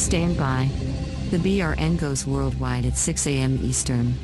Stand by. The BRN goes worldwide at 6 a.m. Eastern.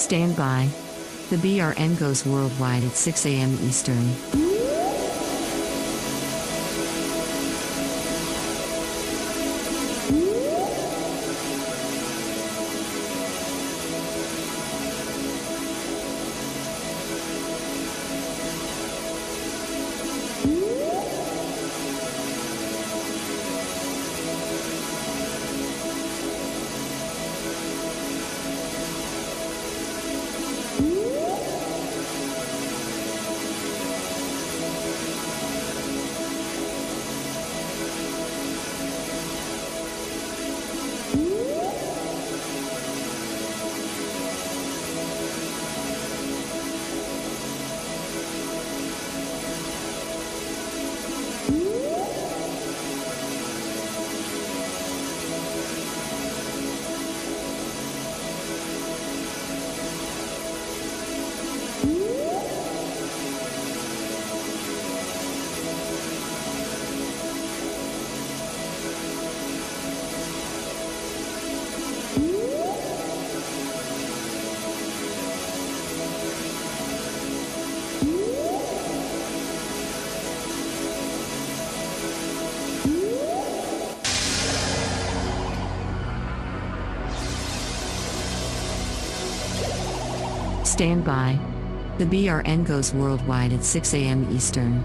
Stand by. The BRN goes worldwide at 6 a.m. Eastern. Stand by. The BRN goes worldwide at 6 a.m. Eastern.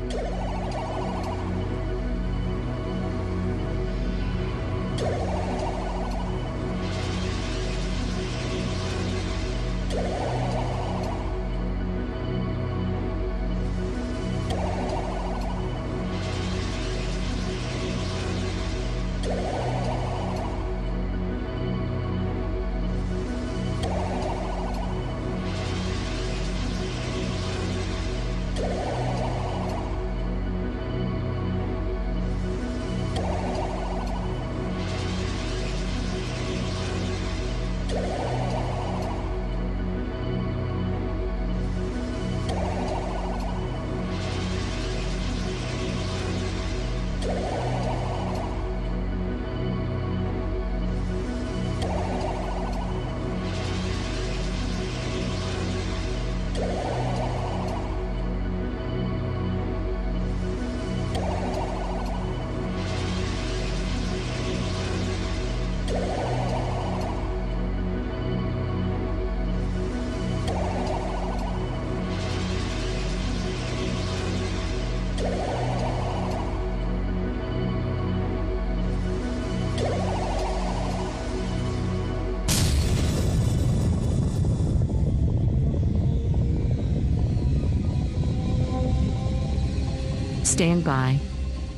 Stand by.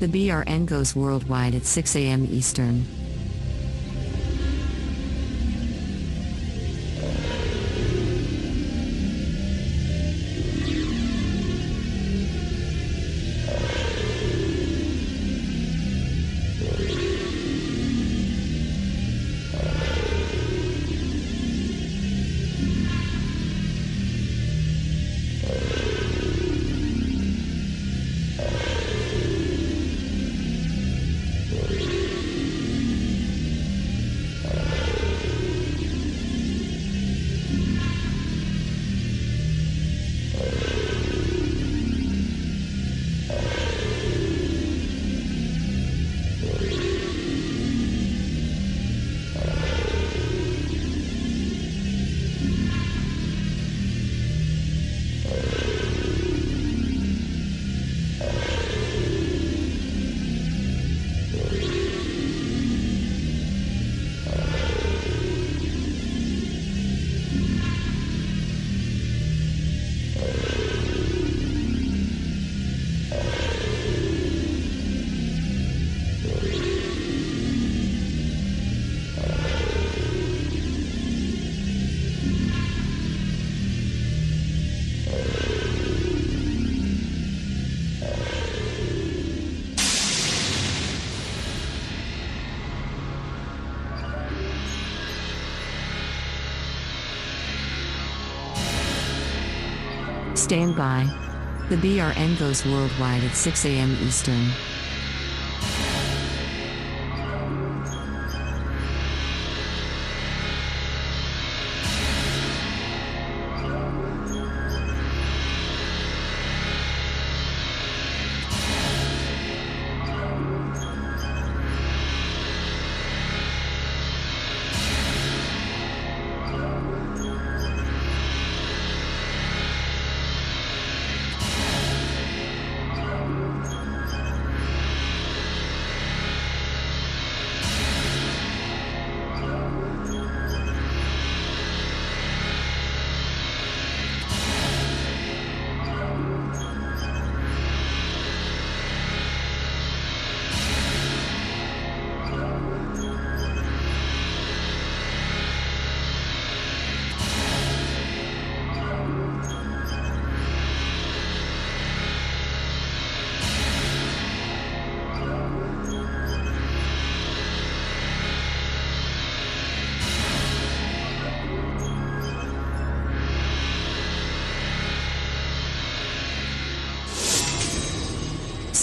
The BRN goes worldwide at 6 a.m. Eastern. Stand by. The BRN goes worldwide at 6 a.m. Eastern.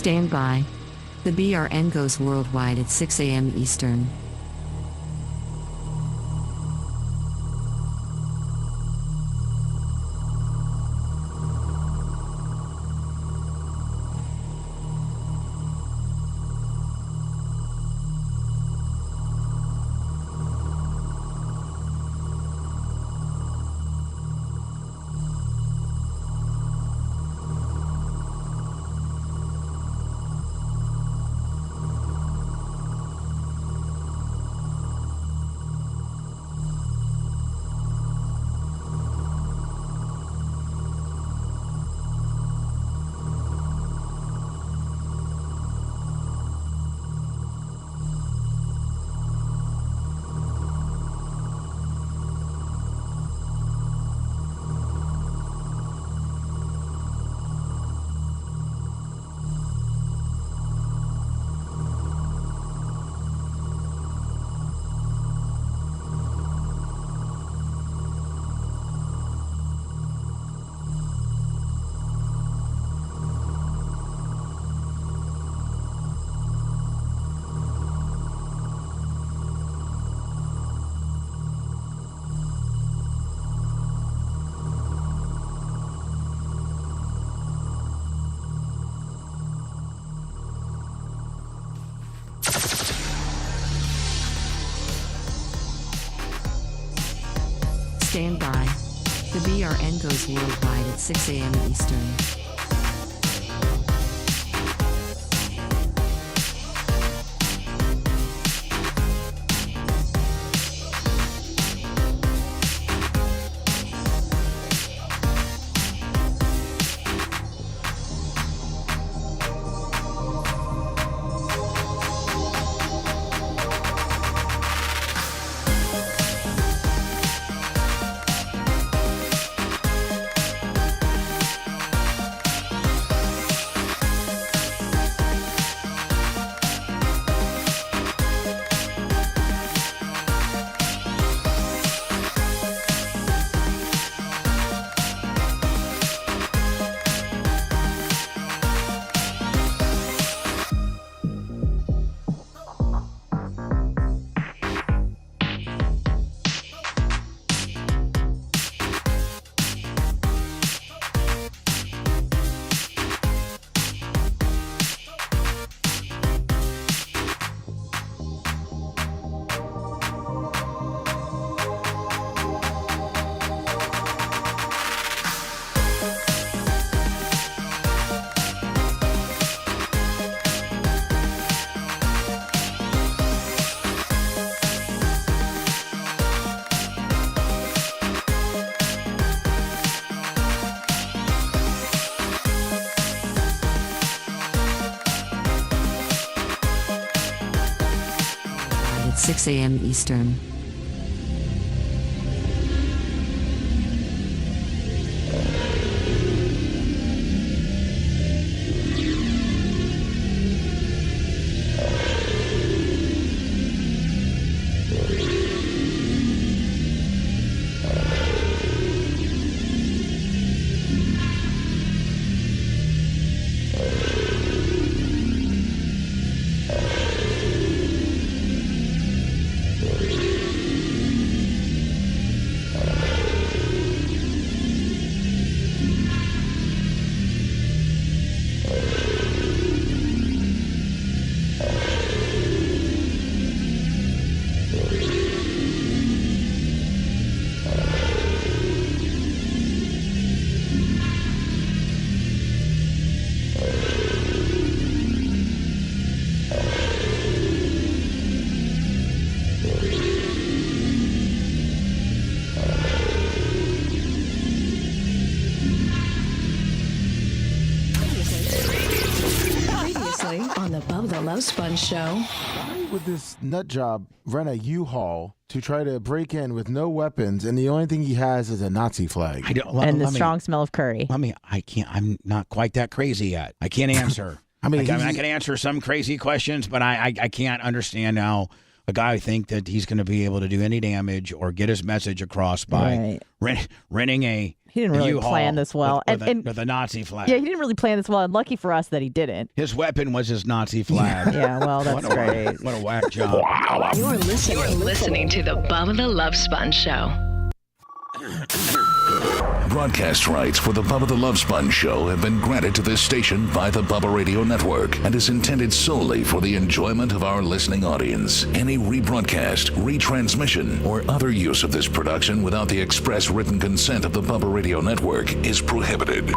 Stand by. The BRN goes worldwide at 6 a.m. Eastern. Stand by. The BRN goes worldwide at 6 a.m. Eastern. At 6 a.m. Eastern. Bubba the Love Sponge Show. Why would this nut job rent a U-Haul to try to break in with no weapons, and the only thing he has is a Nazi flag? And the strong smell of curry. I'm not quite that crazy yet. I can't answer. I can answer some crazy questions, but I can't understand how a guy think that he's going to be able to do any damage or get his message across by renting a He didn't really plan this well. With a Nazi flag. Yeah, he didn't really plan this well, and lucky for us that he didn't. His weapon was his Nazi flag. Yeah, well, that's great. What a whack job. Wow. You're listening to the Bubba the Love Sponge Show. Broadcast rights for the Bubba the Love Sponge Show have been granted to this station by the Bubba Radio Network and is intended solely for the enjoyment of our listening audience. Any rebroadcast, retransmission, or other use of this production without the express written consent of the Bubba Radio Network is prohibited.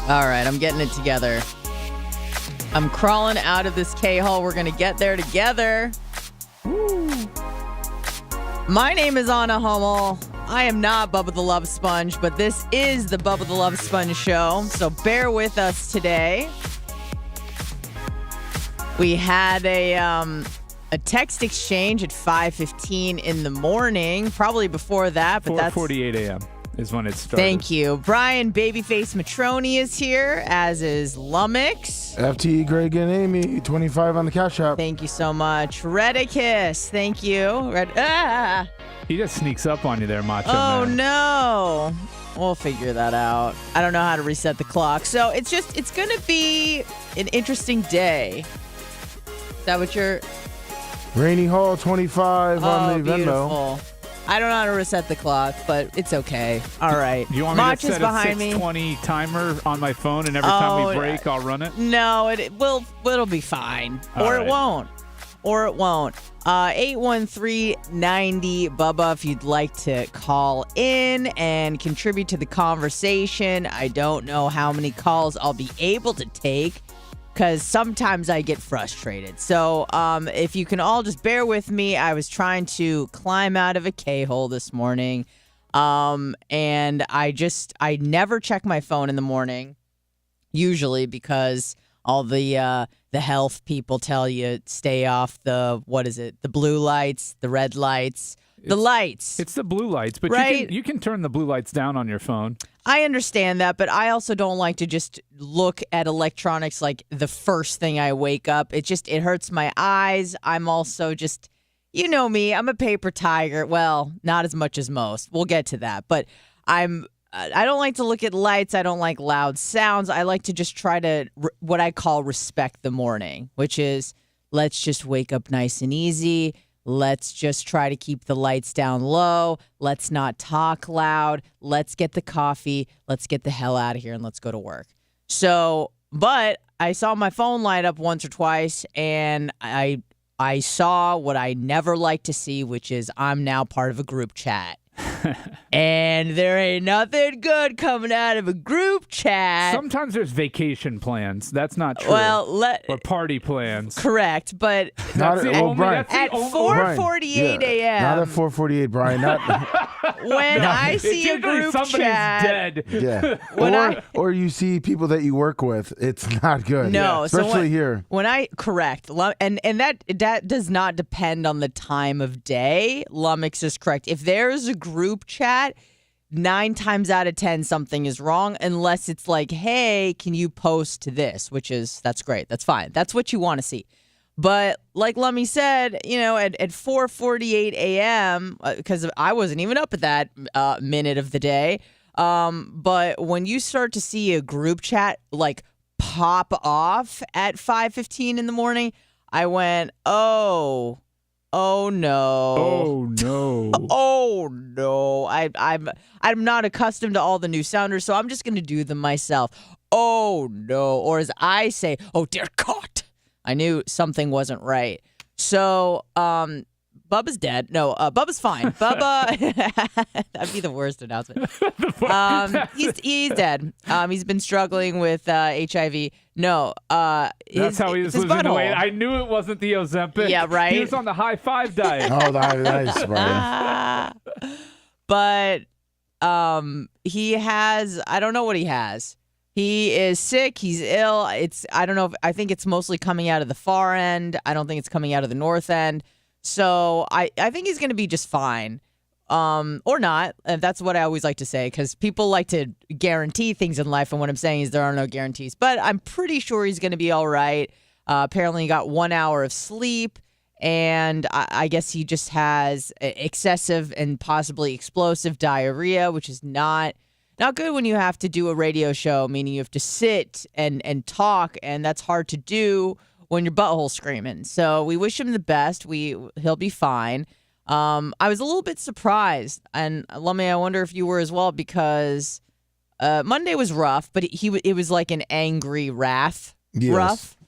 All right, I'm getting it together. I'm crawling out of this K-hole. We're going to get there together. Woo. My name is Anna Hummel. I am not Bubba the Love Sponge, but this is the Bubba the Love Sponge Show, so bear with us today. We had a text exchange at 5:15 in the morning, probably before that, but that's 4:48 a.m. is when it started. Thank you. Brian Babyface Matroni is here, as is Lumix. FT Greg and Amy, 25 on the cash app. Thank you so much. Redicus, thank you. He just sneaks up on you there, Macho Oh, Man. no. We'll figure that out. I don't know how to reset the clock. So it's going to be an interesting day. Is that what you're... Rainy Hall, 25 on the beautiful. Venmo. I don't know how to reset the clock, but it's okay. All right. Do you want me Mach to is set behind a me. 6:20 timer on my phone, and every time we break, I'll run it? No, it'll be fine. All Or right. it won't. Or it won't. 813-90 Bubba if you'd like to call in and contribute to the conversation. I don't know how many calls I'll be able to take because sometimes I get frustrated. So if you can all just bear with me, I was trying to climb out of a K-hole this morning. And I never check my phone in the morning, usually, because all the health people tell you stay off the blue lights, the red lights, the lights. It's the blue lights, but right? you can turn the blue lights down on your phone. I understand that, but I also don't like to just look at electronics like the first thing I wake up. It hurts my eyes. I'm also just, you know me, I'm a paper tiger. Well, not as much as most. We'll get to that, but I don't like to look at lights. I don't like loud sounds. I like to just try to what I call respect the morning, which is let's just wake up nice and easy. Let's just try to keep the lights down low. Let's not talk loud. Let's get the coffee. Let's get the hell out of here and let's go to work. So, but I saw my phone light up once or twice, and I saw what I never like to see, which is I'm now part of a group chat. And there ain't nothing good coming out of a group chat. Sometimes there's vacation plans. That's not true. Well, or party plans. Correct, but That's the only. Brian, That's the at only- 4:48 a.m. Not at 4:48, Brian. Not when I It's see a usually group somebody's chat. dead. yeah. Or you see people that you work with. It's not good. No, so especially when, here. When I correct, and that does not depend on the time of day. Lumix is correct. If there's a group chat, 9 times out of 10 something is wrong, unless it's like, hey, can you post this? That's great. That's fine. That's what you want to see. But like Lummy said, at 4:48 a.m., because I wasn't even up at that minute of the day. But when you start to see a group chat like pop off at 5:15 in the morning, I went, oh no. Oh no. Oh no. I'm not accustomed to all the new sounders, so I'm just gonna do them myself. Oh no. Or as I say, oh dear God. I knew something wasn't right. So, Bubba's dead. No, Bubba's fine. Bubba, that'd be the worst announcement. He's dead. He's been struggling with HIV. No, that's how he was losing butthole. weight. I knew it wasn't the Ozempic. Yeah, right. He was on the high five diet. Oh, nice, Brian. But he has. I don't know what he has. He is sick. He's ill. I don't know. I think it's mostly coming out of the far end. I don't think it's coming out of the north end. So I think he's going to be just fine. Or not. And that's what I always like to say, because people like to guarantee things in life. And what I'm saying is there are no guarantees. But I'm pretty sure he's going to be all right. Apparently he got 1 hour of sleep. And I guess he just has excessive and possibly explosive diarrhea, which is not good when you have to do a radio show, meaning you have to sit and talk, and that's hard to do when your butthole's screaming. So we wish him the best. He'll be fine. I was a little bit surprised, and Lummy, I wonder if you were as well, because Monday was rough, but it was like an angry wrath. Yes. Rough.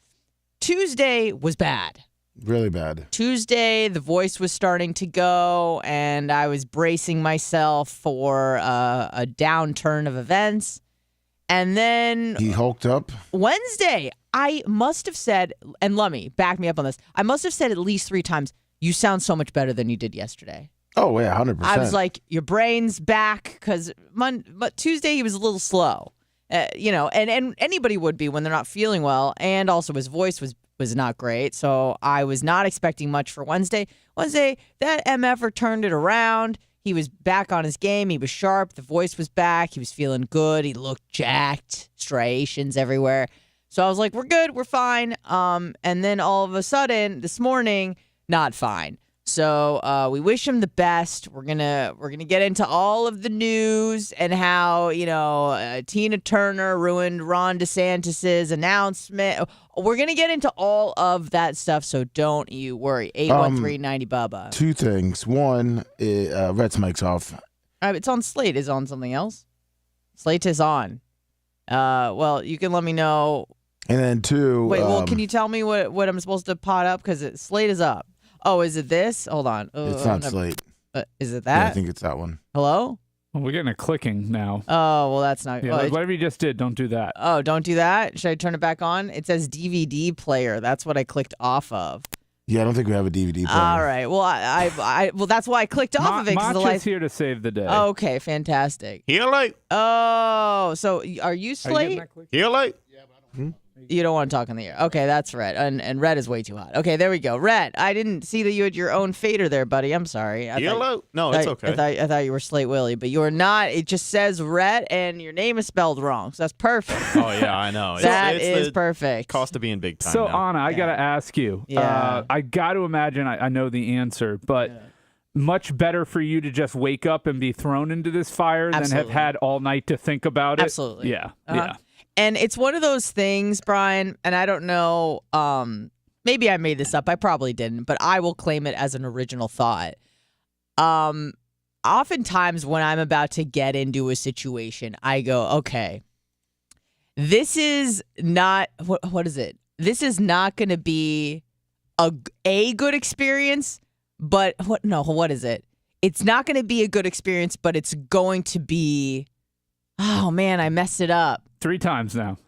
Tuesday was bad. Really bad. Tuesday, the voice was starting to go, and I was bracing myself for a downturn of events. And then He hulked up. Wednesday, I must have said, and Lummy, back me up on this, I must have said at least 3 times, you sound so much better than you did yesterday. Oh, yeah, 100%. I was like, your brain's back, because but Tuesday he was a little slow. And anybody would be when they're not feeling well, and also his voice was not great, so I was not expecting much for Wednesday. Wednesday, that MFer turned it around. He was back on his game. He was sharp. The voice was back. He was feeling good. He looked jacked. Striations everywhere. So I was like, we're good. We're fine. And then all of a sudden, this morning, not fine. So we wish him the best. We're gonna get into all of the news and how Tina Turner ruined Ron DeSantis's announcement. We're gonna get into all of that stuff. So don't you worry. 813-90 Bubba. 2 things. One, Rhett's mic's off. It's on Slate. Is it on something else? Slate is on. Well, you can let me know. And then 2. Wait. Well, can you tell me what I'm supposed to pot up? Because Slate is up. Oh, is it this? Hold on. It's not Slate. Is it Yeah, that? I think it's that one. Hello? Well, we're getting a clicking now. Oh, well, that's not Yeah, whatever you just did, don't do that. Oh, don't do that? Should I turn it back on? It says DVD player. That's what I clicked off of. Yeah, I don't think we have a DVD player. All right. Well, well, that's why I clicked off of it. Matcha's here to save the day. Okay, fantastic. Here late. Oh, so are you Are you Slate? getting that click? Here late. You don't want to talk in the air. Okay, that's Red. And Red is way too hot. Okay, there we go. Red, I didn't see that you had your own fader there, buddy. I'm sorry. Yellow? No, it's okay. I thought you were Slate Willie, but you are not. It just says Red, and your name is spelled wrong. So that's perfect. Oh, yeah, I know. That it's is the perfect. cost of being big time So, now. Anna, I got to ask you. Yeah. I got to imagine I know the answer, but much better for you to just wake up and be thrown into this fire than have Absolutely. had all night to think about it? Absolutely. Yeah. Uh-huh. And it's one of those things, Brian, and I don't know, maybe I made this up. I probably didn't, but I will claim it as an original thought. Oftentimes when I'm about to get into a situation, I go, okay, this is not, what is it? This is not going to be a good experience, but what is it? it's not going to be a good experience, but it's going to be, oh man, I messed it up. 3 times now.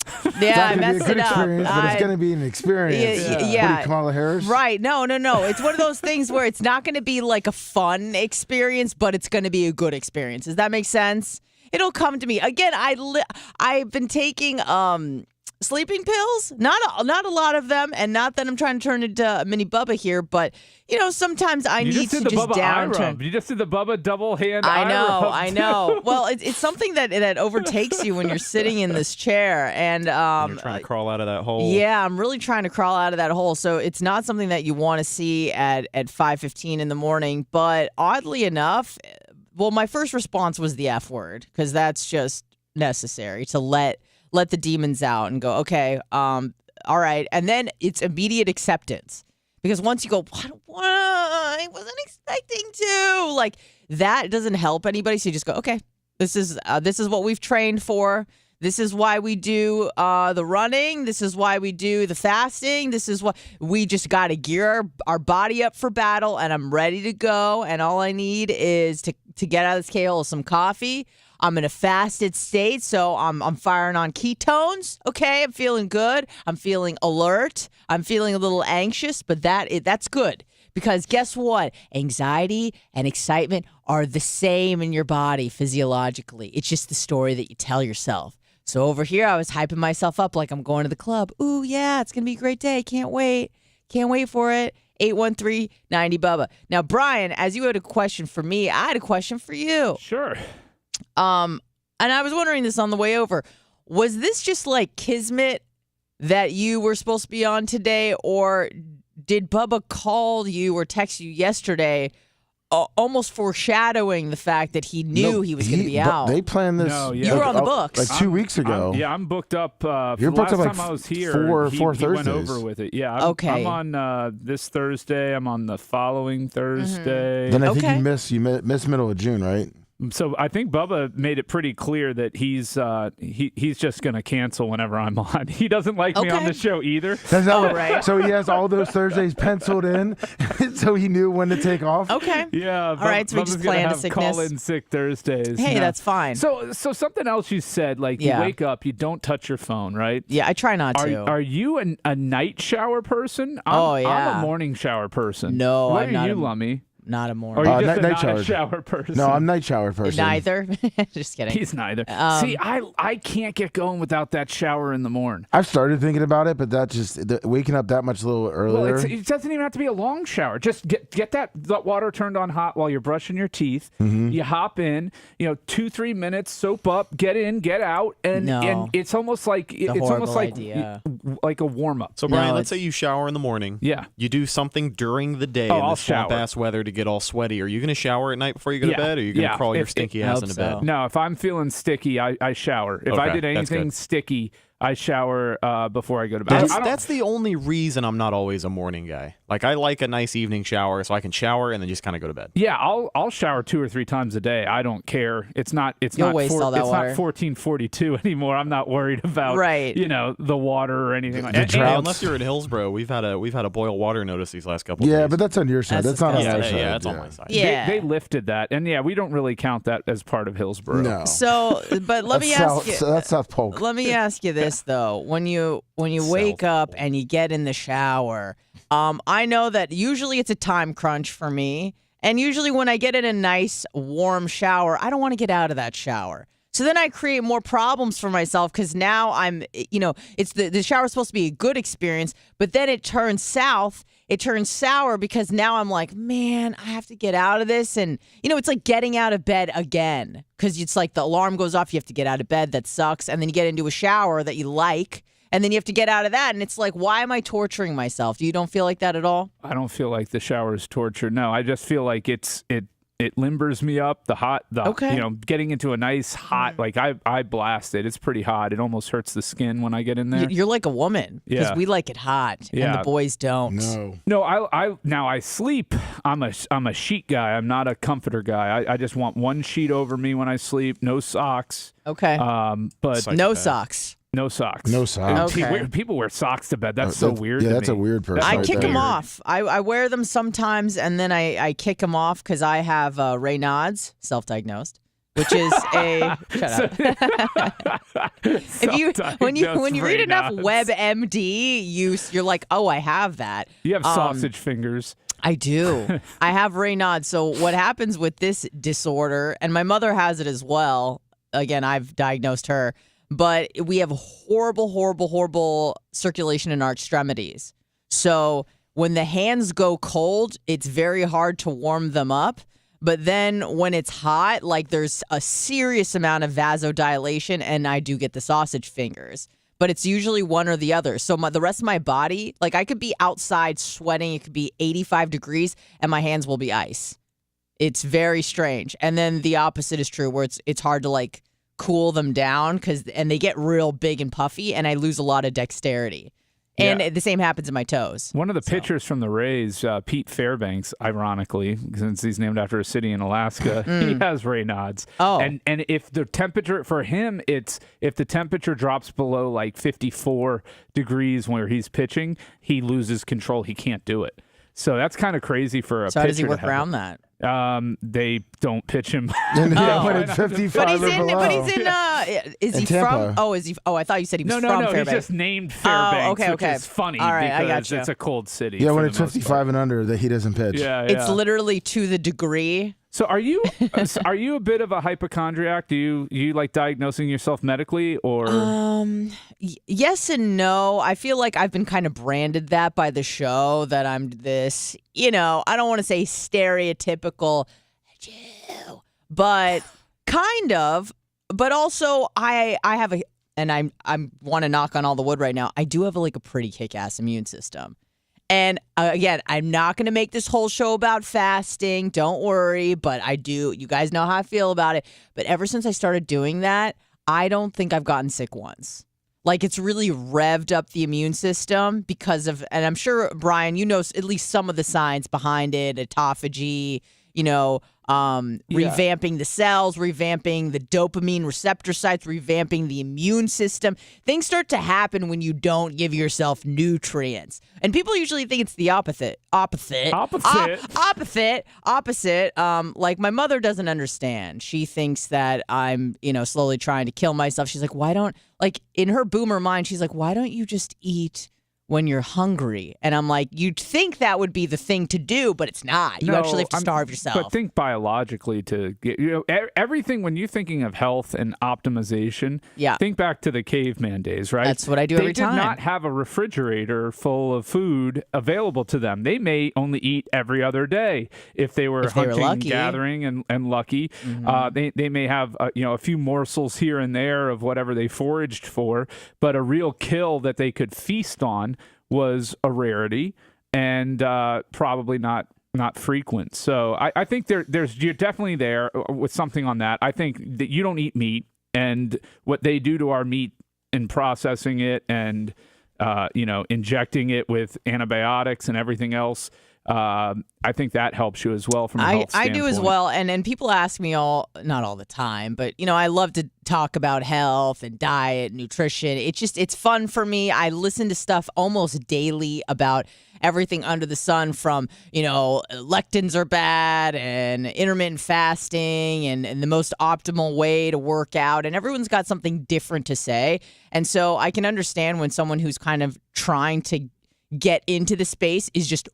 Yeah, I messed it up. But it's going to be an experience. Yeah. What, Kamala Harris? Right. No. It's one of those things where it's not going to be like a fun experience, but it's going to be a good experience. Does that make sense? It'll come to me. Again, I've been taking sleeping pills. Not a lot of them, and not that I'm trying to turn into mini Bubba here, but sometimes I need to just downturn. You just did the Bubba double hand. I know. Well, it's something that overtakes you when you're sitting in this chair, and you're trying to crawl out of that hole. Yeah, I'm really trying to crawl out of that hole. So it's not something that you want to see at 5:15 in the morning. But oddly enough, well, my first response was the F word, because that's just necessary to let the demons out and go, okay, all right. And then it's immediate acceptance. Because once you go, what? I wasn't expecting to. Like, that doesn't help anybody. So you just go, okay, this is what we've trained for. This is why we do the running. This is why we do the fasting. This is what we just got to gear our body up for battle, and I'm ready to go. And all I need is to get out of this K-hole is some coffee. I'm in a fasted state, so I'm firing on ketones. Okay, I'm feeling good. I'm feeling alert. I'm feeling a little anxious, but that's good. Because guess what? Anxiety and excitement are the same in your body physiologically. It's just the story that you tell yourself. So over here, I was hyping myself up like I'm going to the club. Ooh, yeah, it's going to be a great day. Can't wait. Can't wait for it. 813-90-BUBBA. Now, Brian, as you had a question for me, I had a question for you. Sure. And I was wondering this on the way over. Was this just like kismet that you were supposed to be on today, or did Bubba call you or text you yesterday almost foreshadowing the fact that he knew he was going to be out? They planned this. No, yeah. You were on the books. Like 2 weeks ago. I'm booked up. You're booked last up like time I was here, four he Thursdays. went over with it. Yeah. Okay. I'm on this Thursday. I'm on the following Thursday. Then I think you miss middle of June, right? So I think Bubba made it pretty clear that he's just going to cancel whenever I'm on. He doesn't like me on the show either. Right. So he has all those Thursdays penciled in, so he knew when to take off. Okay. Yeah. All right. So we just planned a sickness. Call in sick Thursdays. Hey, that's fine. So something else you said, like you wake up, you don't touch your phone, right? Yeah, I try not to. Are you a night shower person? I'm a morning shower person. No, what I'm are not. you, Lummy? Not a morning. Or are you just night not a shower person? No, I'm night shower person. Neither. Just kidding. He's neither. See, I can't get going without that shower in the morning. I've started thinking about it, but that just waking up that much a little earlier. Well, it doesn't even have to be a long shower. Just get that water turned on hot while you're brushing your teeth. Mm-hmm. You hop in, 2-3 minutes, soap up, get in, get out, and it's almost like like a warm up. So Brian, let's say you shower in the morning. Yeah. You do something during the day in the swamp ass weather to get all sweaty. Are you going to shower at night before you go to bed, or are you going to crawl your stinky ass into bed? No, if I'm feeling sticky, I shower. If I did anything sticky, I shower before I go to bed. That's the only reason I'm not always a morning guy. Like, I like a nice evening shower so I can shower and then just kind of go to bed. Yeah, I'll shower 2 or 3 times a day. I don't care. It's not waste all that water. Not 1442 anymore. I'm not worried about the water or anything like that. Unless you're in Hillsborough, we've had a boil water notice these last couple of days. Yeah, but that's on your side. That's not on our side. Yeah, that's on my side. Yeah. They lifted that, and we don't really count that as part of Hillsborough. No. So, but let me ask you. That's South Polk. Let me ask you this though: when you wake up and you get in the shower, I know that usually it's a time crunch for me, and usually when I get in a nice warm shower, I don't want to get out of that shower. So then I create more problems for myself because now I'm, it's the shower is supposed to be a good experience, but then it turns south. It turns sour because now I'm like, man, I have to get out of this. And, it's like getting out of bed again because it's like the alarm goes off. You have to get out of bed. That sucks. And then you get into a shower that you like. And then you have to get out of that. And it's like, why am I torturing myself? You don't feel like that at all? I don't feel like the shower is torture. No, I just feel like it limbers me up. Getting into a nice hot, like I blast it. It's pretty hot. It almost hurts the skin when I get in there. You're like a woman because we like it hot and the boys don't. No, I sleep. I'm a sheet guy. I'm not a comforter guy. I just want one sheet over me when I sleep. No socks. Okay. But no socks. No socks. No socks. Okay. People wear socks to bed. That's so weird. Yeah, to that's me. a weird person. I right kick there. them off. I wear them sometimes, and then I kick them off because I have Raynaud's, self-diagnosed, which is a shut up. When you read enough WebMD, you're like, oh, I have that. You have sausage fingers. I do. I have Raynaud's. So what happens with this disorder, and my mother has it as well. Again, I've diagnosed her. But we have horrible circulation in our extremities. So when the hands go cold, it's very hard to warm them up. But then when it's hot, like there's a serious amount of vasodilation, and I do get the sausage fingers. But it's usually one or the other. So the rest of my body, like I could be outside sweating, it could be 85 degrees, and my hands will be ice. It's very strange. And then the opposite is true, where it's hard to like cool them down and they get real big and puffy, and I lose a lot of dexterity. And the same happens in my toes. One of the pitchers from the Rays, Pete Fairbanks, ironically, since he's named after a city in Alaska, he has Raynaud's. Oh. And if the temperature, for him, if the temperature drops below like 54 degrees where he's pitching, he loses control. He can't do it. So that's kind of crazy for a pitcher. So how does he work around that? They don't pitch him. When it's 55 But he's or in. below. But he's in. Is he Tampa. from? Oh, is he? Oh, I thought you said he was No, from he's Fairbanks. just named Fairbanks, okay. which is funny All right, I because gotcha. it's a cold city. Yeah, for when the it's most 55 part. and under, that he doesn't pitch. Yeah, It's literally to the degree. So are you a bit of a hypochondriac? Do you like diagnosing yourself medically, or? Yes and no. I feel like I've been kind of branded that by the show, that I'm this, I don't want to say stereotypical Jew, but kind of. But also I have and I want to knock on all the wood right now. I do have a pretty kick-ass immune system. And again, I'm not going to make this whole show about fasting. Don't worry. But I do. You guys know how I feel about it. But ever since I started doing that, I don't think I've gotten sick once. Like, it's really revved up the immune system because of, and I'm sure, Brian, you know at least some of the science behind it, autophagy, revamping the cells, revamping the dopamine receptor sites, revamping the immune system. Things start to happen when you don't give yourself nutrients. And people usually think it's the opposite. Like, my mother doesn't understand. She thinks that I'm, slowly trying to kill myself. She's like, in her boomer mind, she's like, why don't you just eat when you're hungry? And I'm like, you'd think that would be the thing to do, but it's not. You actually have to starve yourself. But think biologically to get, everything when you're thinking of health and optimization, think back to the caveman days, right? That's what I do every time. They did not have a refrigerator full of food available to them. They may only eat every other day if they were hunting, gathering, and lucky. Mm-hmm. They may have a few morsels here and there of whatever they foraged for, but a real kill that they could feast on was a rarity and probably not frequent. So I think you're definitely there with something on that. I think that you don't eat meat, and what they do to our meat in processing it and injecting it with antibiotics and everything else. I think that helps you as well from a health standpoint. I do as well, and people ask me not all the time, but I love to talk about health and diet, nutrition. It's fun for me. I listen to stuff almost daily about everything under the sun, from lectins are bad and intermittent fasting and the most optimal way to work out, and everyone's got something different to say. And so I can understand when someone who's kind of trying to get into the space is just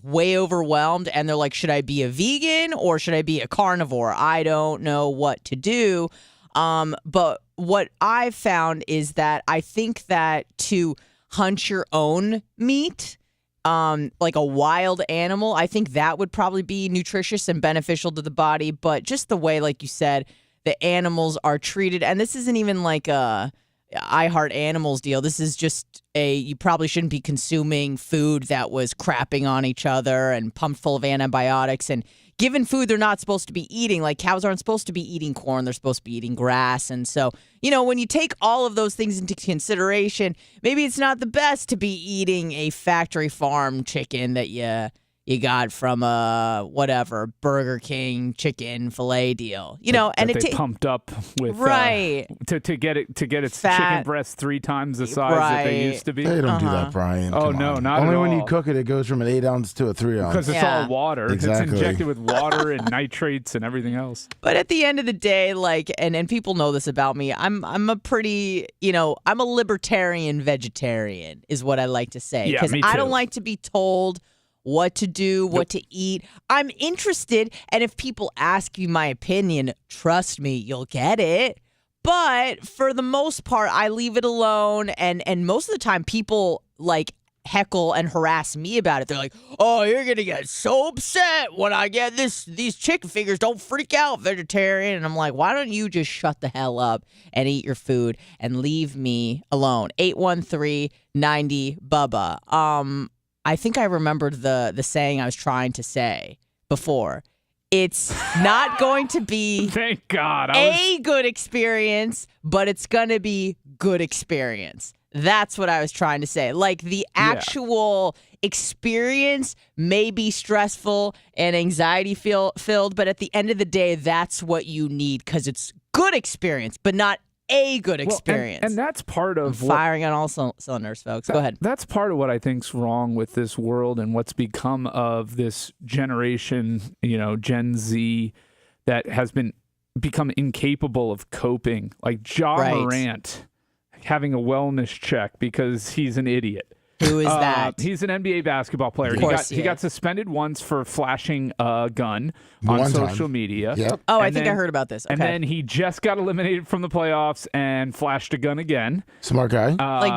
way overwhelmed, and they're like, should I be a vegan or should I be a carnivore? I don't know what to do. But what I've found is that I think that to hunt your own meat, like a wild animal, I think that would probably be nutritious and beneficial to the body. But just the way, like you said, the animals are treated, and this isn't even like a I Heart Animals deal. This is just you probably shouldn't be consuming food that was crapping on each other and pumped full of antibiotics and given food they're not supposed to be eating. Like, cows aren't supposed to be eating corn. They're supposed to be eating grass. And so, when you take all of those things into consideration, maybe it's not the best to be eating a factory farm chicken that you you got from a whatever Burger King chicken fillet deal, and they pumped up with right to get its fat, chicken breast 3 times the size that they used to be. They don't do that, Brian. Oh Come no, on. not only at when all. you cook it, it goes from an 8 ounce to a 3 ounce because it's all water. Exactly. It's injected with water and nitrates and everything else. But at the end of the day, and people know this about me, I'm a pretty, I'm a libertarian vegetarian is what I like to say. Yeah, me I too. don't like to be told what to do, what to eat. I'm interested, and if people ask you my opinion, trust me, you'll get it. But for the most part, I leave it alone, and most of the time people heckle and harass me about it. They're like, "Oh, you're gonna get so upset when I get these chicken fingers. Don't freak out, vegetarian." And I'm like, why don't you just shut the hell up and eat your food and leave me alone? 813-90-BUBBA. I think I remembered the saying I was trying to say before. It's not going to be Thank God. a good experience, but it's going to be good experience. That's what I was trying to say. The actual experience may be stressful and anxiety filled, but at the end of the day, that's what you need because it's good experience, but not a good experience. And that's part of firing on all cylinders, folks. Go ahead. That's part of what I think's wrong with this world and what's become of this generation, Gen Z, that has become incapable of coping. Like Ja Morant having a wellness check because he's an idiot. Who is that? He's an NBA basketball player. He got suspended once for flashing a gun on social media. Yep. Oh, I think I heard about this. Okay. And then he just got eliminated from the playoffs and flashed a gun again. Smart guy.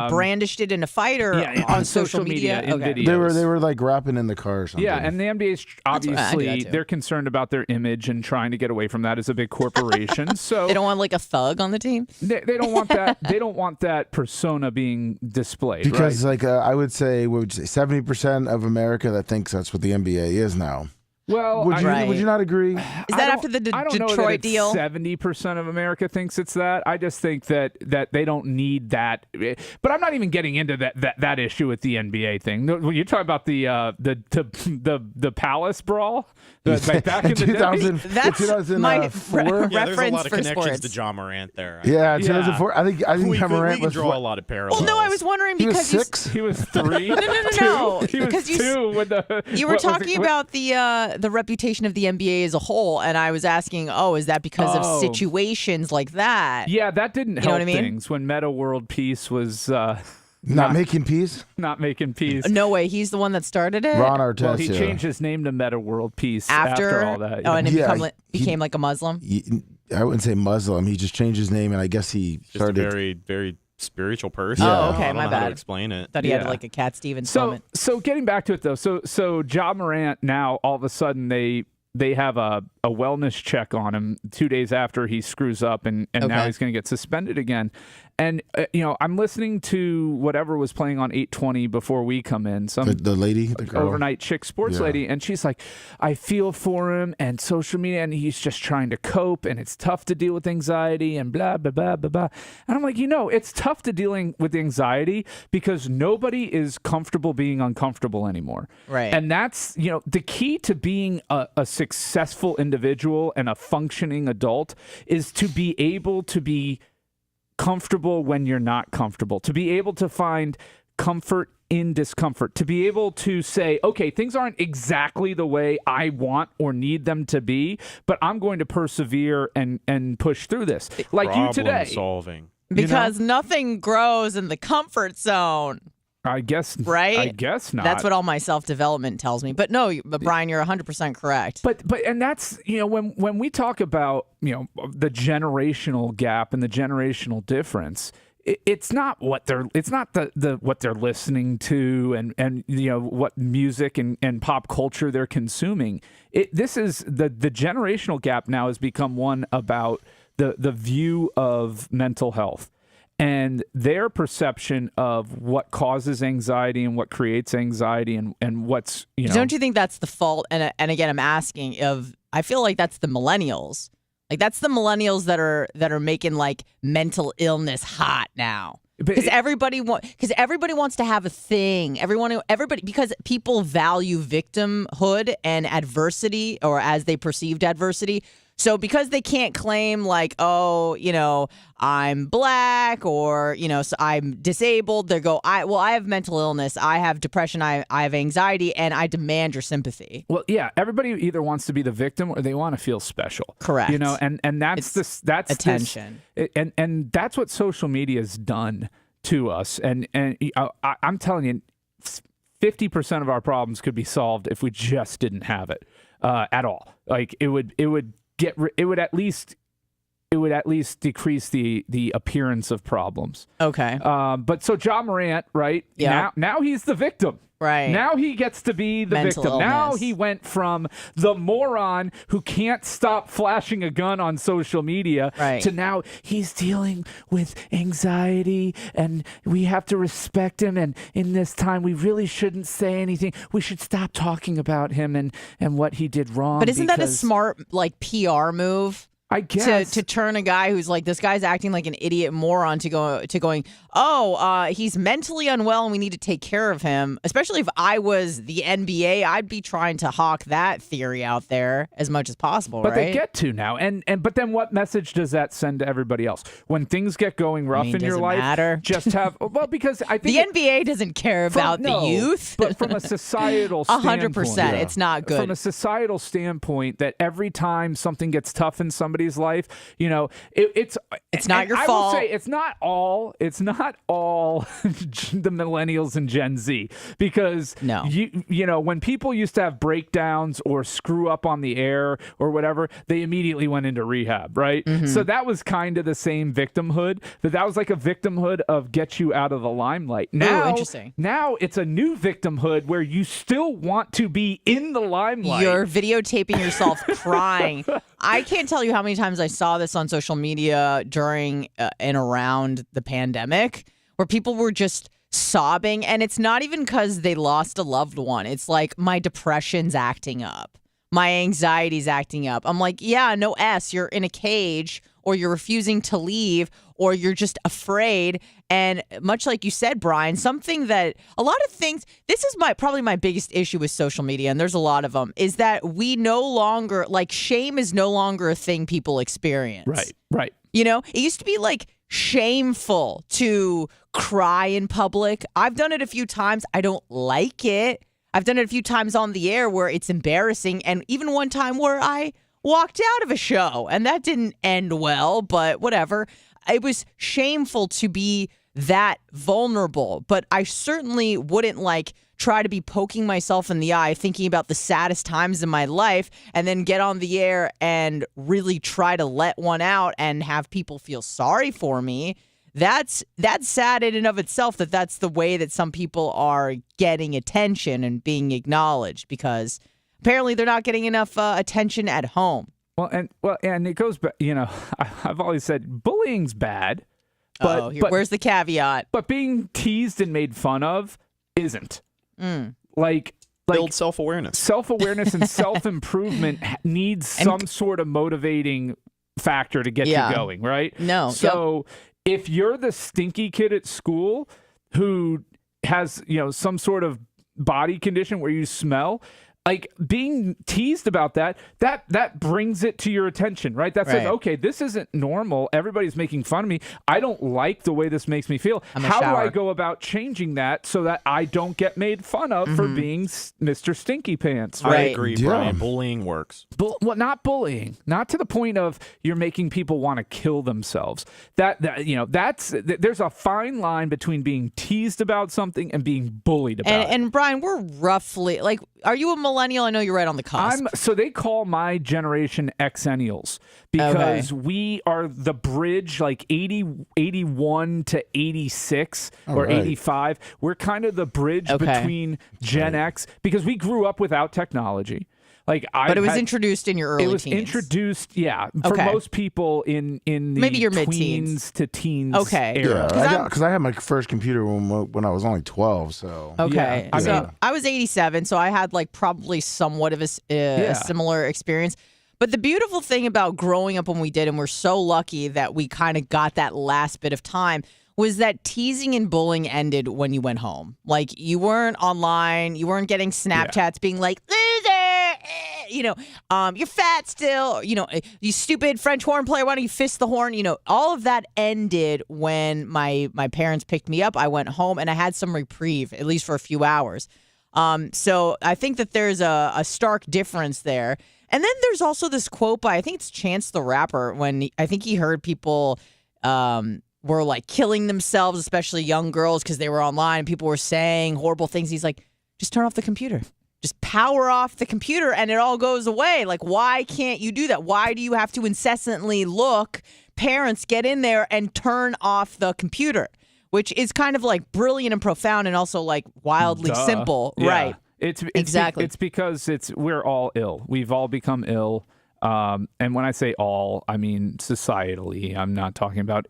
Brandished it in a fight or on social media? in Okay. videos. They were rapping in the car or something. Yeah, and the NBA's obviously they're concerned about their image and trying to get away from that as a big corporation. So they don't want a thug on the team. They don't want that. They don't want that persona being displayed. Because right? I would say 70% of America that thinks that's what the NBA is now. Well, would you not agree? Is that after the Detroit deal? 70% of America thinks it's that. I just think that they don't need that. But I'm not even getting into that issue with the NBA thing. When you're talking about the Palace brawl, back in the 2000, day. That's 2004. my There's a reference lot of for connections sports. to Ja Morant there. Yeah, 2004. I think we Ja Morant can was draw a lot of parallels. Well, no, I was wondering he was because 6. He was 3. No. He was Because 2 with the. you were talking about the reputation of the NBA as a whole, and I was asking, is that because of situations like that? Yeah, that didn't help know what I mean? things when Meta World Peace was Not making peace? not making peace. No way, he's the one that started it? Ron Artest. Well, he changed his name to Meta World Peace after all that. Oh, and it Yeah, became like a Muslim? I wouldn't say Muslim. He just changed his name, and I guess he Just started. a very, very spiritual person. Yeah. Oh, okay, I don't my know how bad. to explain it. Thought he had a Cat Stevens So moment. so getting back to it though, so Ja Morant now all of a sudden they have a wellness check on him 2 days after he screws up, and now he's going to get suspended again. And I'm listening to whatever was playing on 820 before we come in. Some the lady, the girl. overnight chick sports lady, and she's like, I feel for him and social media, and he's just trying to cope, and it's tough to deal with anxiety and blah blah blah blah blah. And I'm like, it's tough to dealing with anxiety because nobody is comfortable being uncomfortable anymore. Right. And that's the key to being a successful individual and a functioning adult is to be able to be comfortable when you're not comfortable, to be able to find comfort in discomfort, to be able to say, okay, things aren't exactly the way I want or need them to be, but I'm going to persevere and push through this. Like you today. Problem solving. Because nothing grows in the comfort zone. I guess, right? I guess not. That's what all my self-development tells me. But no, Brian, you're 100% correct. But and that's when we talk about the generational gap and the generational difference, it's not what they're what they're listening to and what music and pop culture they're consuming. This is the generational gap now has become one about the view of mental health. And their perception of what causes anxiety and what creates anxiety and what's, Don't you think that's the fault? And again, I'm asking I feel like that's the millennials. Like that's the millennials that are making like mental illness hot now. Because everybody wants to have a thing. Everybody, because people value victimhood and adversity, or as they perceived adversity. So because they can't claim like, oh, I'm black, or so I'm disabled, they go, I have mental illness, I have depression, I have anxiety, and I demand your sympathy. Well, yeah, everybody either wants to be the victim or they want to feel special. Correct. And that's attention. And that's what social media has done to us. And I'm telling you, 50% of our problems could be solved if we just didn't have it at all. Like it would at least decrease the appearance of problems. Okay. But so Ja Morant, right? Yeah. Now he's the victim. Right. Now he gets to be the Mental victim. illness. Now he went from the moron who can't stop flashing a gun on social media to now he's dealing with anxiety, and we have to respect him, and in this time we really shouldn't say anything. We should stop talking about him and what he did wrong. But isn't that a smart PR move? I guess to turn a guy who's like, this guy's acting like an idiot moron to going, he's mentally unwell and we need to take care of him. Especially if I was the NBA, I'd be trying to hawk that theory out there as much as possible. But right? they get to now, but then what message does that send to everybody else when things get going rough in your life? Matter? Just have because I think the NBA doesn't care about the youth, but from a societal standpoint, 100%, it's not good. From a societal standpoint, that every time something gets tough in somebody's life, it's not your fault. I will say it's not all the millennials and Gen Z, because when people used to have breakdowns or screw up on the air or whatever, they immediately went into rehab, right? Mm-hmm. So that was kind of the same victimhood. That was like a victimhood of get you out of the limelight. Now, interesting. Now it's a new victimhood where you still want to be in the limelight. You're videotaping yourself crying. I can't tell you how many times I saw this on social media during and around the pandemic, where people were just sobbing. And it's not even because they lost a loved one. It's like, my depression's acting up. My anxiety's acting up. I'm like, yeah, no S. You're in a cage, or you're refusing to leave, or you're just afraid. And much like you said, Brian, something that a lot of things, this is probably my biggest issue with social media, and there's a lot of them, is that we no longer, shame is no longer a thing people experience. Right. It used to be shameful to cry in public. I've done it a few times. I don't like it. I've done it a few times on the air where it's embarrassing, and even one time where I walked out of a show, and that didn't end well, but whatever. It was shameful to be that vulnerable, but I certainly wouldn't try to be poking myself in the eye, thinking about the saddest times in my life, and then get on the air and really try to let one out and have people feel sorry for me. That's sad in and of itself, that's the way that some people are getting attention and being acknowledged, because apparently they're not getting enough attention at home. And it goes back, I've always said bullying's bad. But where's the caveat? But being teased and made fun of isn't. Build self-awareness. Self-awareness and self-improvement needs some sort of motivating factor to get you going, right? No. So if you're the stinky kid at school who has, some sort of body condition where you smell, being teased about that brings it to your attention, right? That says, okay, this isn't normal. Everybody's making fun of me. I don't like the way this makes me feel. How do I go about changing that so that I don't get made fun of for being Mr. Stinky Pants? Right? I agree, Brian. Bullying works. Not bullying. Not to the point of you're making people want to kill themselves. There's a fine line between being teased about something and being bullied about it. And Brian, we're roughly are you a millennial? I know you're right on the cusp. So they call my generation Xennials because we are the bridge, 81 to 86 or 85. We're kind of the bridge between Gen X, because we grew up without technology. But it was introduced in your early teens. It was introduced, for most people in the maybe your tweens to teens era. Yeah, because I had my first computer when I was only 12. So okay, I was 87, so I had probably somewhat of a similar experience. But the beautiful thing about growing up when we did, and we're so lucky that we kind of got that last bit of time, was that teasing and bullying ended when you went home. Like, you weren't online, you weren't getting Snapchats being like, loser, you're fat still, you stupid French horn player, why don't you fist the horn? All of that ended when my parents picked me up. I went home and I had some reprieve, at least for a few hours. So I think that there's a stark difference there. And then there's also this quote by, I think it's Chance the Rapper, when I think he heard people were like killing themselves, especially young girls, because they were online and people were saying horrible things. He's like, just turn off the computer. Just power off the computer and it all goes away. Like, why can't you do that? Why do you have to incessantly look? Parents, get in there and turn off the computer, which is kind of like brilliant and profound and also like wildly simple. Yeah. Right. It's exactly. It's because we're all ill. We've all become ill. And when I say all, I mean societally. I'm not talking about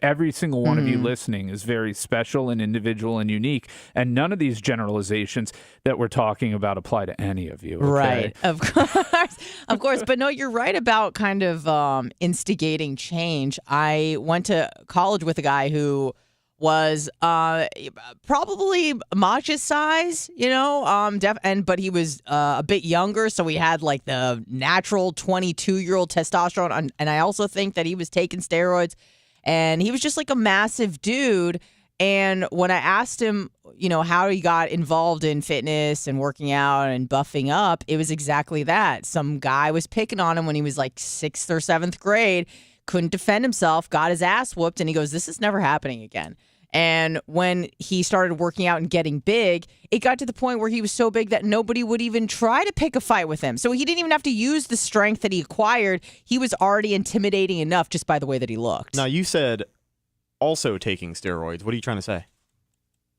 every single one of you listening is very special and individual and unique. And none of these generalizations that we're talking about apply to any of you. Okay? Right. Of course. Of course. But no, you're right about kind of instigating change. I went to college with a guy who was probably Macha's size, but he was a bit younger, so he had like the natural 22-year-old testosterone, and I also think that he was taking steroids, and he was just like a massive dude. And when I asked him, how he got involved in fitness and working out and buffing up, it was exactly that. Some guy was picking on him when he was like 6th or 7th grade, couldn't defend himself, got his ass whooped, and he goes, this is never happening again. And when he started working out and getting big, it got to the point where he was so big that nobody would even try to pick a fight with him. So he didn't even have to use the strength that he acquired. He was already intimidating enough just by the way that he looked. Now, you said also taking steroids. What are you trying to say?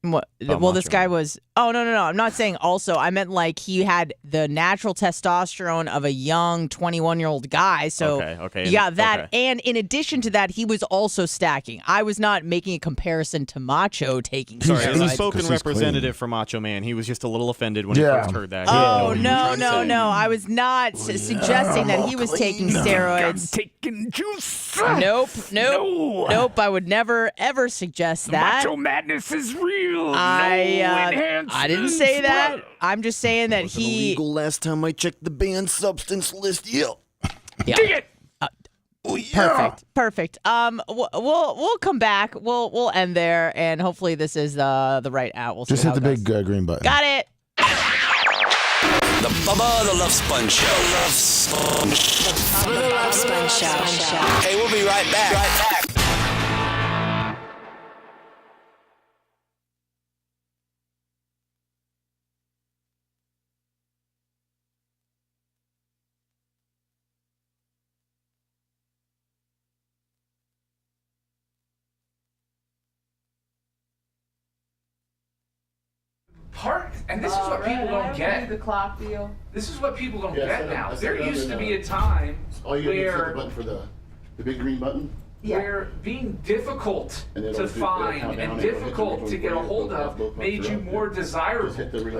What? Well, this guy was... Oh, no. I'm not saying also. I meant like he had the natural testosterone of a young 21-year-old guy. So okay. you got that. Okay. And in addition to that, he was also stacking. I was not making a comparison to Macho taking steroids. Sorry, as a spoken representative for Macho Man, he was just a little offended when he first heard that. Oh, no. I was not suggesting that he was taking steroids. I'm taking juice. Nope. I would never, ever suggest that. Macho Madness is real. I didn't say that. I'm just saying that he illegal last time I checked the banned substance list. Yeah. Dig it. Perfect. We'll come back. We'll end there, and hopefully this is the right out. We'll just hit the big green button. Got it. The Bubba the Love Sponge Show. The Bubba the Love Sponge Show. Hey, we'll be right back. And this is what people don't get. The clock deal. This is what people don't get now. There used to be a time where button for the big green button. Where being difficult to find and difficult to get a hold of made you more desirable.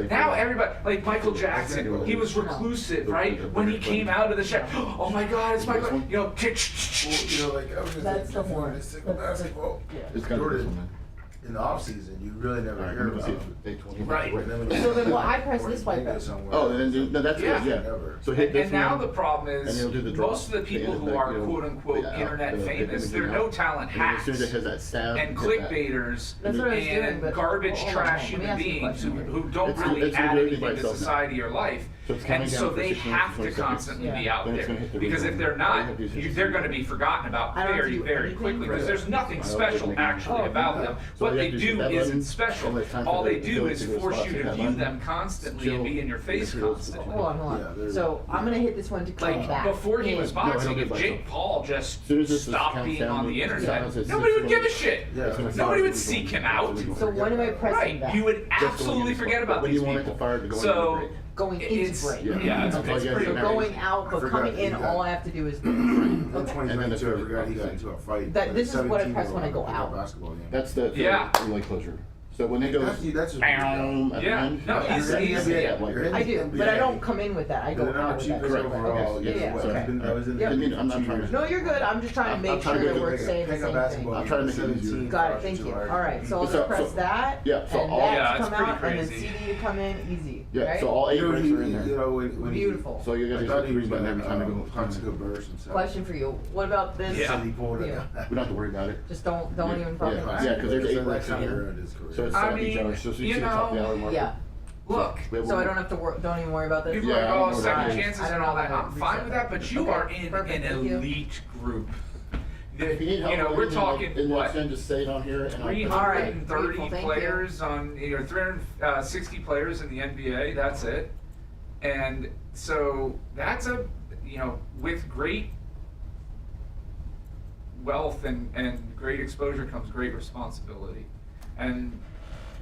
Now everybody, like Michael Jackson, he was reclusive, right? When he came out of the shower, oh my God, it's Michael. That's the horn. It's kind of in the off season, you really never hear about it. Right. So then, I press this white button. Oh, then that's good. Yeah. So hit this and now the problem is most of the people who are quote unquote internet famous, they're no talent hacks and clickbaiters and garbage trash human beings who don't really add anything to society or life. And so they have to constantly be out there, because if they're not, they're going to be forgotten about very, very quickly, because there's nothing special actually about them. What they do isn't special. All they do is force you to view them constantly and be in your face constantly. Hold on. So I'm going to hit this one to come back. Before he was boxing, if Jake Paul just stopped being on the internet, nobody would give a shit. Nobody would seek him out. So when am I pressing back? You would absolutely forget about these people. So going into break. Yeah, it's pretty so going out, but coming in, all I have to do is. And then I forgot he got into a fight. This is what I press when I go out. That's the relay closure. So when it goes, that's at the end, I do, but I don't come in with that. I go out with that. Overall, I'm not trying to. No, you're good. I'm just trying to make sure that we're saying the same thing. I'm trying to make it easier. Got it. Thank you. All right, so I'll just press that. Yeah. So and all that to come out, and then CD to come in, easy. Yeah. Right? So all 8 breaks are in there. Beautiful. So you're gonna use the green button every time you go. Question for you. What about this? Yeah. We don't have to worry about it. Just don't even fucking. Yeah, because there's 8 breaks in here. So it's each other. So you see the top of the hour marker. Yeah. Look. So I don't have to don't even worry about this. People are like, oh, second chances and all that. I'm fine with that, but you are in an elite group. If you need help, we're talking what? Just say it on here. 330 players on, 360 players in the NBA. That's it. And so that's with great wealth and great exposure comes great responsibility. And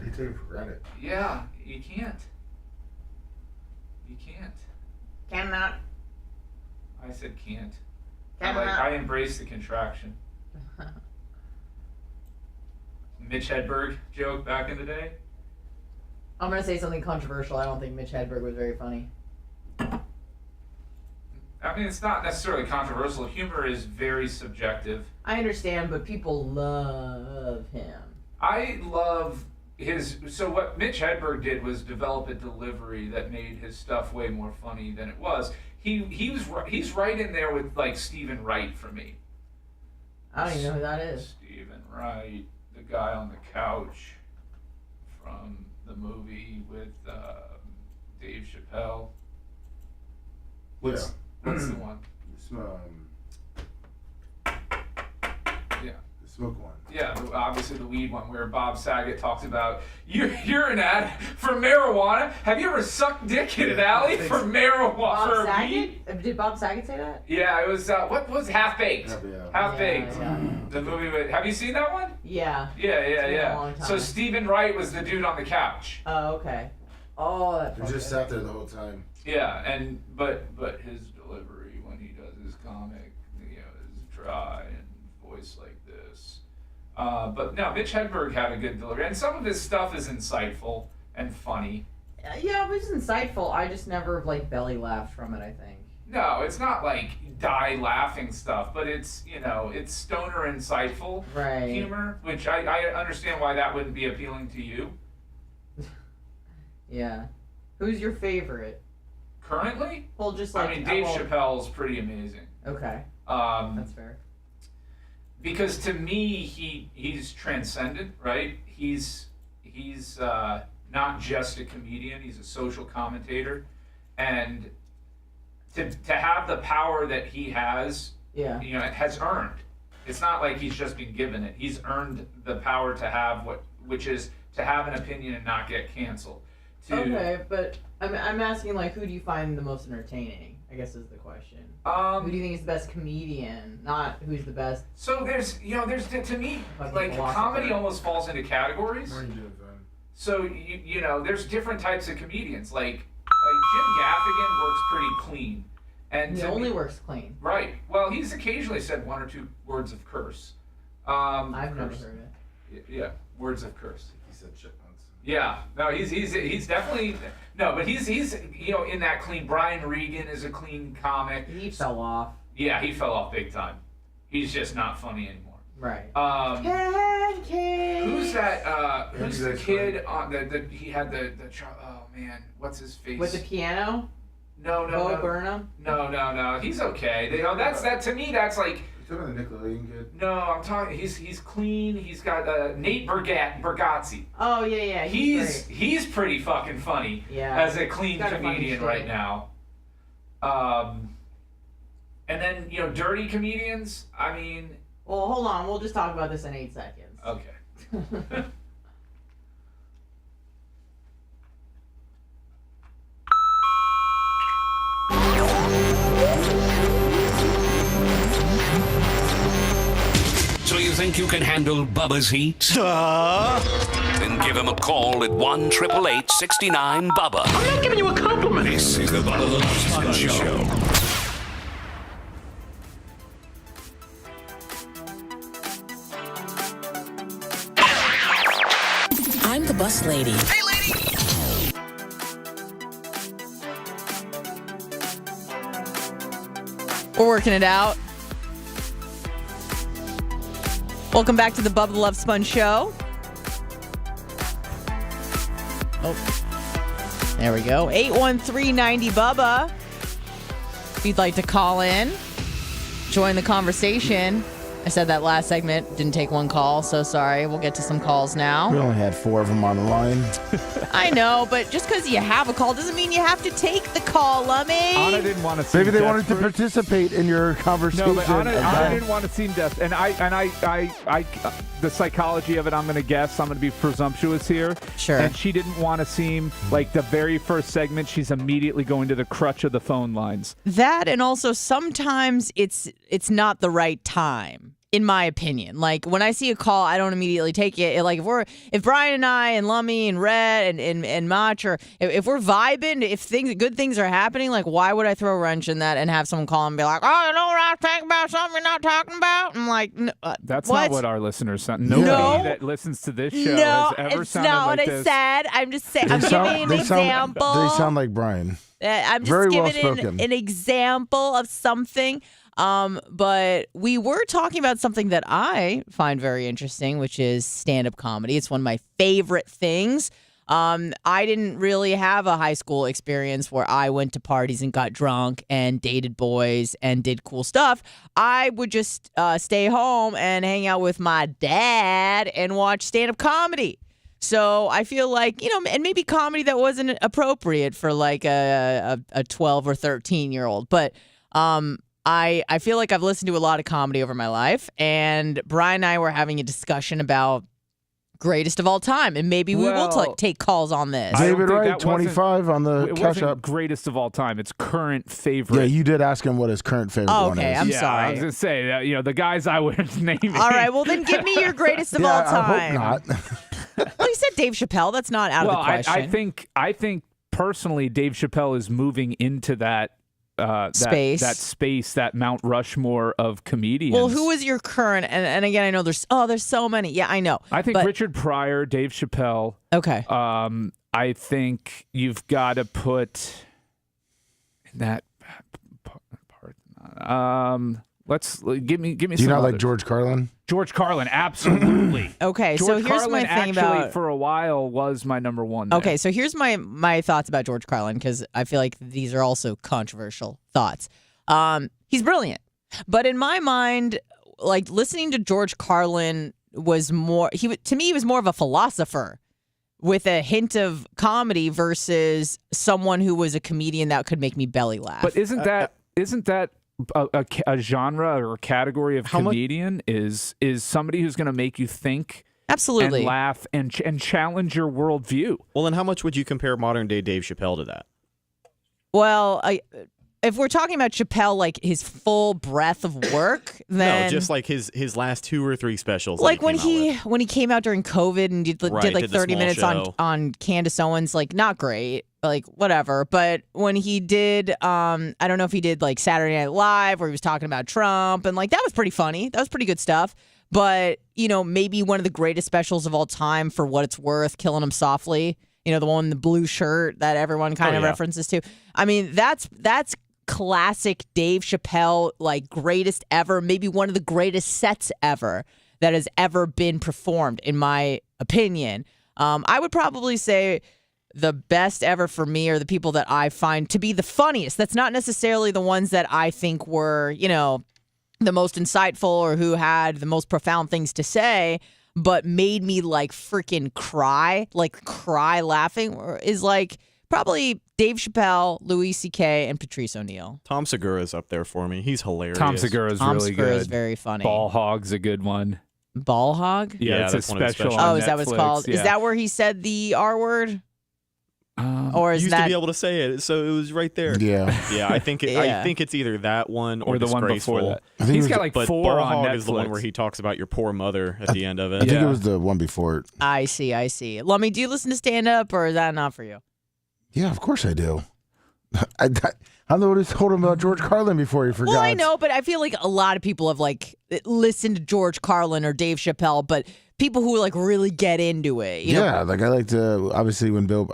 you take it for granted. Yeah, you can't. You can't. Cannot. I said can't. Cannot. I embrace the contraction. Mitch Hedberg joke back in the day. I'm gonna say something controversial. I don't think Mitch Hedberg was very funny. I mean, it's not necessarily controversial. Humor is very subjective. I understand, but people love him. I love so what Mitch Hedberg did was develop a delivery that made his stuff way more funny than it was. He's right in there with like Stephen Wright for me. I don't even know who that is. Stephen Wright, the guy on the couch from the movie with Dave Chappelle. What's the one? Yeah. The smoke one. Yeah, obviously the weed one where Bob Saget talks about you're an ad for marijuana. Have you ever sucked dick in an alley for marijuana? Bob Saget? Did Bob Saget say that? Yeah, it was what was Half Baked? Half Baked. Yeah. The movie with. Have you seen that one? Yeah. Yeah. A long time. So Stephen Wright was the dude on the couch. Oh, okay. Oh, that's. He just sat there the whole time. Yeah, but his delivery when he does his comic, is dry and voice like this. But no, Mitch Hedberg had a good delivery, and some of his stuff is insightful and funny. Yeah, it was insightful. I just never belly laughed from it, I think. No, it's not like die laughing stuff, but it's it's stoner insightful humor, which I understand why that wouldn't be appealing to you. Yeah. Who's your favorite? Currently? Well, just Dave Chappelle's pretty amazing. Okay. That's fair. Because to me, he's transcendent, right? He's not just a comedian; he's a social commentator, and to have the power that he has, has earned. It's not like he's just been given it. He's earned the power to have which is to have an opinion and not get canceled. Okay, but I'm asking who do you find the most entertaining? I guess is the question. Who do you think is the best comedian? Not who's the best. So there's to me comedy almost falls into categories. What are you doing, son? So there's different types of comedians. Like Jim Gaffigan works pretty clean, and he only works clean. Right. Well, he's occasionally said 1 or 2 words of curse. I've never heard it. Yeah, words of curse. He said shit once. Yeah. No, he's definitely but he's in that clean. Brian Regan is a clean comic. He fell off. Yeah, he fell off big time. He's just not funny anymore. Right. Who's that? Who's the kid on the? He had the. Oh man, what's his face? With the piano? No. Bo Burnham? No. He's okay. That to me. That's like. You talking about the Nickelodeon kid? No, I'm talking. He's clean. He's got Nate Bargatze. Oh yeah. He's pretty fucking funny. Yeah. As a clean comedian right now. And then dirty comedians. I mean. Well, hold on. We'll just talk about this in 8 seconds. Okay. So you think you can handle Bubba's heat? Then give him a call at 1-888-69-BUBBA. I'm not giving you a compliment. This is the Bubba the Love Sponge Show. I'm I'm the bus lady. Hey, lady! We're working it out. Welcome back to the Bubba the Love Sponge show. Oh, there we go. 813-90-BUBBA. If you'd like to call in, join the conversation. I said that last segment, didn't take one call, so sorry. We'll get to some calls now. We only had 4 of them on the line. I know, but just because you have a call doesn't mean you have to take the call, Lummy. Anna didn't want to seem Maybe they desperate. wanted to participate in your conversation. No, but Anna didn't want to seem desperate. And I, the psychology of it, I'm going to guess. I'm going to be presumptuous here. Sure. And she didn't want to seem like the very first segment, she's immediately going to the crutch of the phone lines. That, and also sometimes it's not the right time. In my opinion, like when I see a call, I don't immediately take it. Like if Brian and I and Lummy and Red and Mach, or if we're vibing, if good things are happening, like why would I throw a wrench in that and have someone call and be like, oh, you know what I'm talking about, something you're not talking about? I'm like, no, that's what? not what our listeners sound. Nobody that listens to this show has ever sounded like this. No, it's not what I said. I'm just saying. I'm giving an example. They sound like Brian. I'm just Very giving an example of something. But we were talking about something that I find very interesting, which is stand-up comedy. It's one of my favorite things. I didn't really have a high school experience where I went to parties and got drunk and dated boys and did cool stuff. I would just stay home and hang out with my dad and watch stand-up comedy. So I feel like, and maybe comedy that wasn't appropriate for like a 12 or 13-year-old. But I feel like I've listened to a lot of comedy over my life, and Brian and I were having a discussion about greatest of all time, and maybe we will take calls on this. David Wright, 25 on the cash wasn't app. Greatest of all time. It's current favorite. Yeah, you did ask him what his current favorite one is. Okay, I'm yeah, sorry. I was going to say, that, the guys I was naming. All right, well then give me your greatest of all time. I hope not. Well, you said Dave Chappelle. That's not out of the question. I think personally, Dave Chappelle is moving into that space. That space, that Mount Rushmore of comedians. Well, who is your current? And again, I know there's so many. Yeah, I know. I think Richard Pryor, Dave Chappelle. Okay. I think you've got to put that part. Let's give me. Do you some not like others. George Carlin? George Carlin, absolutely. Okay, George so here's Carlin my thing actually, about. for a while, was my number one. There. Okay, so here's my thoughts about George Carlin, because I feel like these are also controversial thoughts. He's brilliant, but in my mind, like listening to George Carlin was more. To me, he was more of a philosopher with a hint of comedy versus someone who was a comedian that could make me belly laugh. But isn't that a genre or a category of comedian is somebody who's going to make you think, absolutely, and laugh and challenge your worldview. Well, then how much would you compare modern day Dave Chappelle to that? Well, if we're talking about Chappelle, like his full breadth of work, then no, just like his last 2 or 3 specials. Like when he came out during COVID and did like 30 minutes on Candace Owens, like not great. Like whatever, but when he did, I don't know if he did like Saturday Night Live where he was talking about Trump, and like that was pretty funny. That was pretty good stuff. But maybe one of the greatest specials of all time, for what it's worth, Killing Him Softly. The one in the blue shirt that everyone kind of references to. I mean, that's classic Dave Chappelle, like greatest ever, maybe one of the greatest sets ever that has ever been performed, in my opinion. I would probably say the best ever for me are the people that I find to be the funniest. That's not necessarily the ones that I think were, the most insightful or who had the most profound things to say, but made me like freaking cry laughing, is like probably Dave Chappelle, Louis C.K., and Patrice O'Neal. Tom Segura's up there for me. He's hilarious. Tom Segura's really good. Tom Segura's very funny. Ball Hog's a good one. Ball Hog? Yeah, it's a special. Oh, on is that what it's Netflix, called? yeah. Is that where he said the R word? Or is used that to be able to say it, so it was right there. Yeah, yeah. I think it's either that one or the one before that. He's got like 4 Ball on Hog Netflix. is the one where he talks about your poor mother at the end of it. I think it was the one before it. I see. Lummy, do you listen to stand up, or is that not for you? Yeah, of course I do. I'm the one who told him about George Carlin before he forgot. Well, I know, but I feel like a lot of people have like listened to George Carlin or Dave Chappelle, but people who like really get into it. You know? Like I like to obviously when Bill,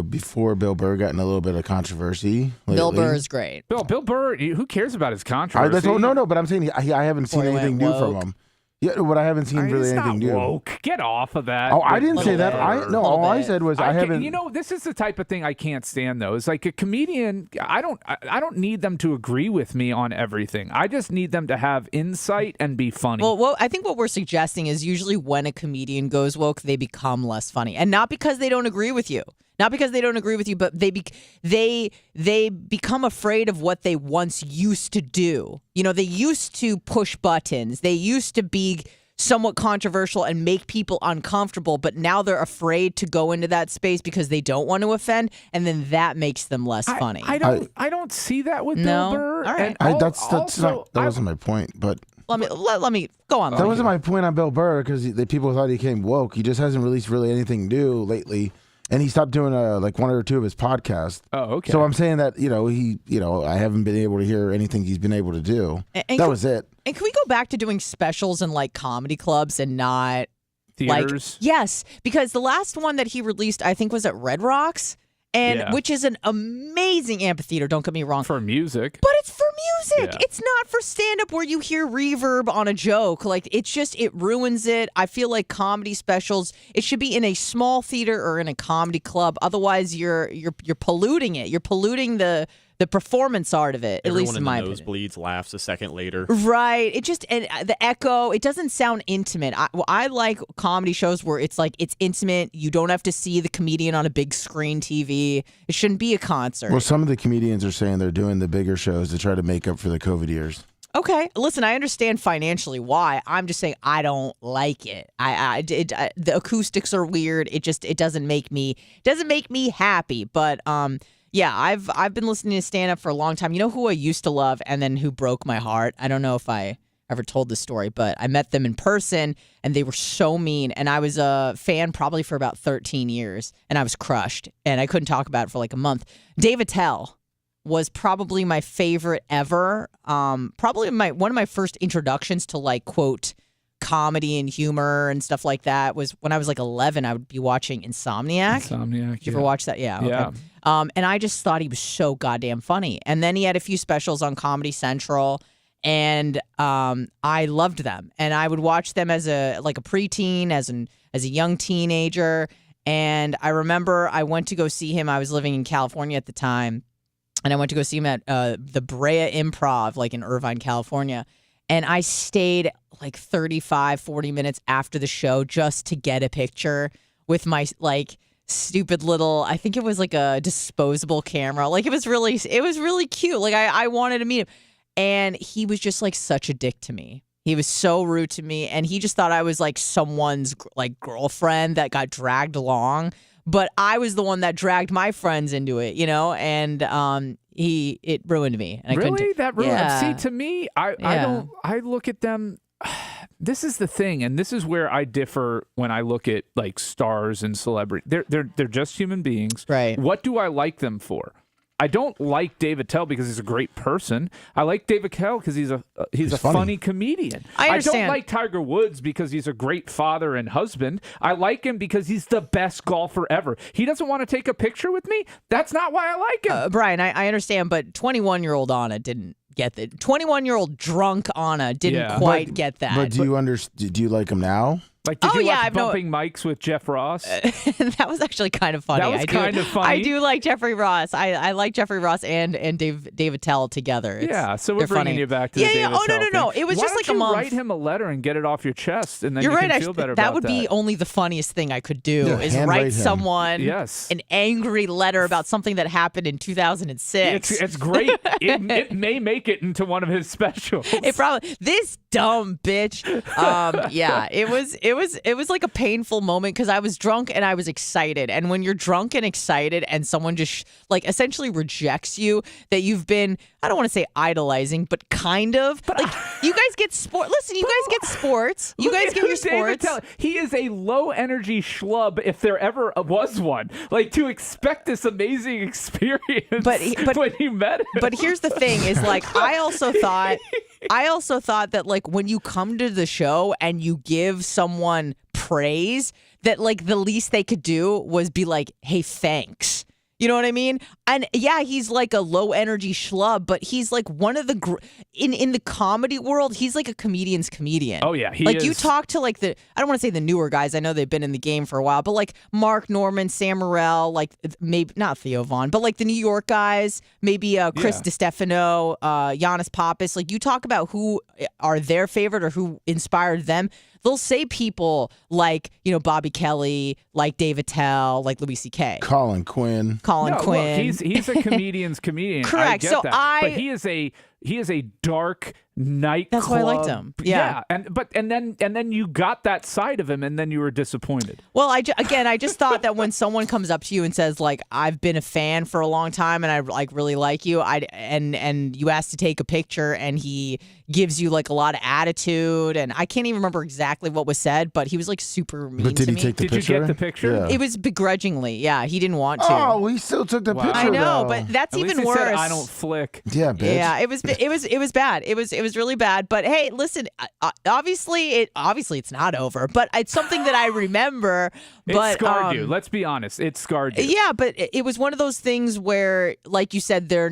before Bill Burr got in a little bit of controversy. Lately. Bill Burr is great. Bill Burr, who cares about his controversy? No, but I'm saying I haven't seen anything new from him. Yeah, but I haven't seen really anything new. Woke. Get off of that. Oh, I didn't say that. All I said was I haven't. You know, this is the type of thing I can't stand though. It's like a comedian. I don't need them to agree with me on everything. I just need them to have insight and be funny. Well, I think what we're suggesting is usually when a comedian goes woke, they become less funny, and not because they don't agree with you. Not because they don't agree with you, but they become afraid of what they once used to do. You know, they used to push buttons. They used to be somewhat controversial and make people uncomfortable, but now they're afraid to go into that space because they don't want to offend, and then that makes them less funny. I don't see that with Bill Burr. All right. That wasn't my point, but. Let me go on. That wasn't my point on Bill Burr because the people thought he came woke. He just hasn't released really anything new lately. And he stopped doing like one or two of his podcasts. Oh, okay. So I'm saying that I haven't been able to hear anything he's been able to do. That was it. And can we go back to doing specials in like comedy clubs and not theaters? Yes, because the last one that he released, I think, was at Red Rocks, which is an amazing amphitheater. Don't get me wrong. For music, but it's for music. Yeah. It's not for stand-up where you hear reverb on a joke. Like it ruins it. I feel like comedy specials, it should be in a small theater or in a comedy club. Otherwise, you're polluting it. You're polluting the performance art of it. Everyone at least in my the nosebleeds laughs a second later. Right. And the echo. It doesn't sound intimate. I like comedy shows where it's like it's intimate. You don't have to see the comedian on a big screen TV. It shouldn't be a concert. Well, some of the comedians are saying they're doing the bigger shows to try to make up for the COVID years. Okay, listen, I understand financially why. I'm just saying I don't like it. The acoustics are weird. It doesn't make me happy. But yeah, I've been listening to stand up for a long time. You know who I used to love and then who broke my heart? I don't know if I ever told this story, but I met them in person and they were so mean. And I was a fan probably for about 13 years and I was crushed and I couldn't talk about it for like a month. Dave Attell was probably my favorite ever. Probably one of my first introductions to like quote comedy and humor and stuff like that was when I was like 11. I would be watching Insomniac. Did you ever watch that? Yeah. Yeah. Okay. And I just thought he was so goddamn funny. And then he had a few specials on Comedy Central, and I loved them. And I would watch them as a preteen, as a young teenager. And I remember I went to go see him. I was living in California at the time. And I went to go see him at the Brea Improv, like in Irvine, California. And I stayed like 35, 40 minutes after the show just to get a picture with my like stupid little, I think it was like a disposable camera. Like it was really cute. Like I wanted to meet him. And he was just like such a dick to me. He was so rude to me. And he just thought I was like someone's like girlfriend that got dragged along. But I was the one that dragged my friends into it, you know, and it ruined me. And that ruined. Yeah. See, to me, I look at them. This is the thing, and this is where I differ when I look at like stars and celebrities. They're just human beings. Right. What do I like them for? I don't like Dave Attell because he's a great person. I like Dave Attell because he's a funny comedian. I understand. I don't like Tiger Woods because he's a great father and husband. I like him because he's the best golfer ever. He doesn't want to take a picture with me. That's not why I like him. Brian, I understand, but 21-year-old Anna didn't get that. 21-year-old drunk Anna didn't quite get that. But do you like him now? Like, did you watch Bumping Mics with Jeff Ross? That was actually kind of funny. That was kind of funny. I do like Jeffrey Ross. I like Jeffrey Ross and Dave Attell together. So we're bringing you back to the Dave Attell no. It was just like a month. Write him a letter and get it off your chest, and then you can feel better about that. That would be only the funniest thing I could do is write someone an angry letter about something that happened in 2006. It's great. It may make it into one of his specials. It probably this dumb bitch. It was like a painful moment because I was drunk and I was excited. And when you're drunk and excited and someone just like essentially rejects you that you've been, I don't want to say idolizing, but kind of. Like you guys get sport. Listen, you guys get sports. You guys get your sports. He is a low energy schlub if there ever was one. Like to expect this amazing experience but when you met him. But here's the thing is like I also thought I also thought that like when you come to the show and you give someone praise, that like the least they could do was be like, hey, thanks. You know what I mean? And yeah, he's like a low energy schlub, but he's like one of the in the comedy world. He's like a comedian's comedian. Oh yeah, he like is. You talk to like I don't want to say the newer guys. I know they've been in the game for a while, but like Mark Norman, Sam Morril, like maybe not Theo Vaughn, but like the New York guys, maybe Chris DiStefano, Giannis Pappas. Like you talk about who are their favorite or who inspired them. They'll say people like, Bobby Kelly, like Dave Attell, like Louis C.K. Colin Quinn. Quinn. Look, he's a comedian's comedian. Correct. I get that. But he is a dark nightclub. That's why I liked him. Yeah. And then you got that side of him, and then you were disappointed. Well, I just thought that when someone comes up to you and says like, I've been a fan for a long time and I like really like you, and you ask to take a picture and he gives you like a lot of attitude, and I can't even remember exactly what was said, but he was like super mean to me. But did he take the picture? Did you get the picture? Yeah. It was begrudgingly. Yeah, he didn't want to. Oh, he still took the picture. I know, though. but that's At even least he worse. said, I don't flick. Yeah, bitch. Yeah, it was bad. It was really bad. But hey, listen, obviously it's not over, but it's something that I remember. But it scarred you. Let's be honest, it scarred you. Yeah, but it was one of those things where, like you said, there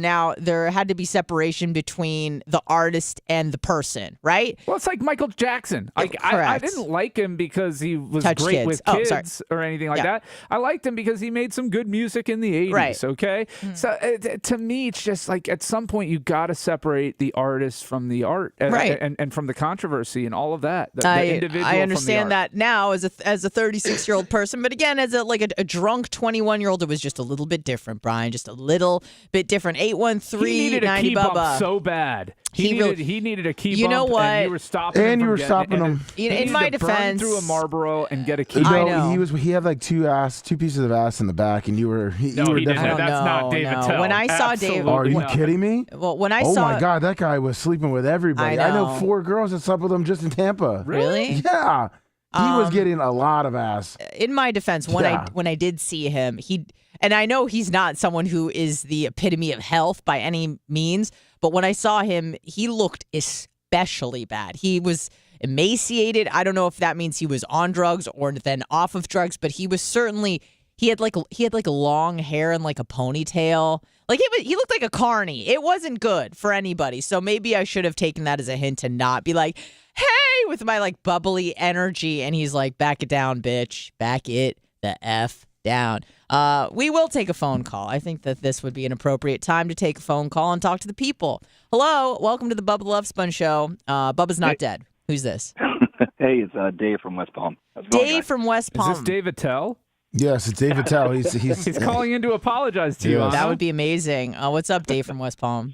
had to be separation between the artist and the person, right? Well, it's like Michael Jackson. Like I didn't like him because he was Touched great kids. with Oh, kids sorry. or anything like that. I liked him because he made some good music in the 80s, Right. okay? So to me, it's just like at some point you got to separate the artist from the art Right. and from the controversy and all of that. The individual I understand from the art. that now as a 36-year-old person, but again, as a drunk 21-year-old, it was just a little bit different, Brian. Just a little bit different. 813 He needed a 90 key Bubba. bump so bad. He needed a key You bump. know what? And you were stopping And him. you were from stopping getting- him. He In needed my to burn defense- through a Marlboro and get a key I bump. know. He had like two pieces of ass in the back, and you were No, he didn't. definitely. That's not Dave Attell. When I saw Dave- Are you Absolutely not. kidding me? Well, when I Oh saw my God, that guy was sleeping with everybody. I I know know. 4 girls that slept with him just in Tampa. Really? Yeah. He was getting a lot of ass. in my defense, when I did see him, and I know he's not someone who is the epitome of health by any means, but when I saw him, he looked especially bad. He was emaciated. I don't know if that means he was on drugs or then off of drugs, but he was certainly he had long hair and like a ponytail. Like he looked like a carny. It wasn't good for anybody. So maybe I should have taken that as a hint to not be like, hey, with my like bubbly energy. And he's like, back it down, bitch. Back it the F down. We will take a phone call. I think that this would be an appropriate time to take a phone call and talk to the people. Hello, welcome to the Bubba the Love Sponge show. Bubba's not dead. Who's this? Hey, it's Dave from West Palm. How's it going, Dave guys? from West Palm. Is this Dave Attell? Yes, it's David Tell. He's calling in to apologize to you. Yes. That would be amazing. What's up, Dave from West Palm?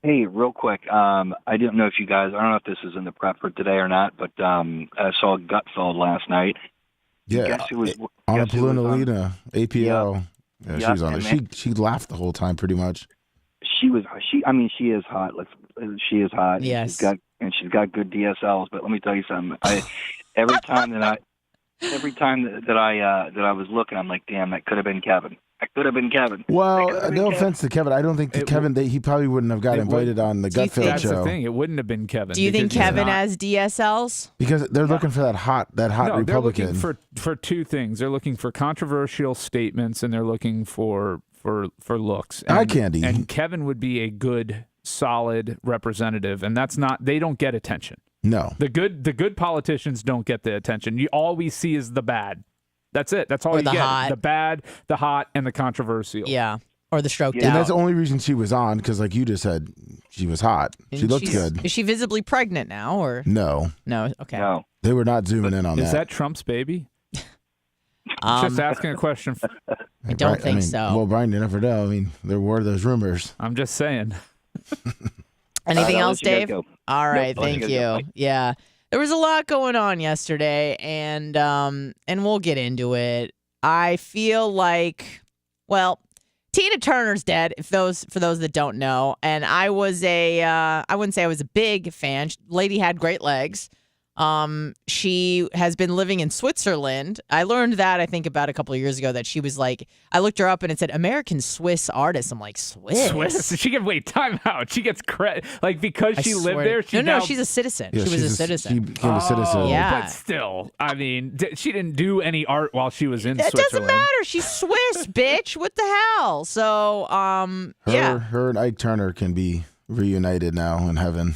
Hey, real quick. I didn't know if you guys, I don't know if this is in the prep for today or not, but I saw Gutfeld last night. Yeah, Guess who was, on a guess who was on? Paluna APL. Yeah, she was on it. and She laughed the whole time, pretty much. She is hot. She is hot. Yes. She's got good DSLs, but let me tell you something. Every time that I was looking, I'm like, damn, that could have been Kevin. That could have been Kevin. Well, no offense to Kevin. I don't think he probably wouldn't have got invited on the Gutfeld That's show. the thing. It wouldn't have been Kevin. Do you think because he's Kevin not. has DSLs? Because they're looking for that hot No, Republican. they're looking for two things. They're looking for controversial statements, and they're looking for looks. Eye candy. And Kevin would be a good, solid representative, and that's not. They don't get attention. No. The good politicians don't get the attention. All we see is the bad. That's it. That's all Or you the get. hot. The bad, the hot, and the controversial. Yeah. Or the stroked And out. that's the only reason she was on, because like you just said, she was hot. She And looked she's- good. Is she visibly pregnant now, or No. no? Okay. No. They were not zooming in on Is that. that Trump's baby? Just asking a question. I don't think so. Well, Brian, you never know. I mean, there were those rumors. I'm just saying. Anything I'll else, let you guys Dave? go. All right, I'll let you thank guys go. you. Bye. Yeah, there was a lot going on yesterday, and we'll get into it. I feel like, well, Tina Turner's dead. For those that don't know, and I was I wouldn't say I was a big fan. Lady had great legs. She has been living in Switzerland. I learned that, I think, about a couple of years ago, that she was like, I looked her up and it said American Swiss artist. I'm like, Swiss? She can wait, time out. She gets credit. Like, because she lived there, No, she's a citizen. Yeah, she was a citizen. She became a citizen. Yeah. But still, I mean, she didn't do any art while she was in It Switzerland. doesn't matter. She's Swiss, bitch. What the hell? So, Her and Ike Turner can be reunited now in heaven.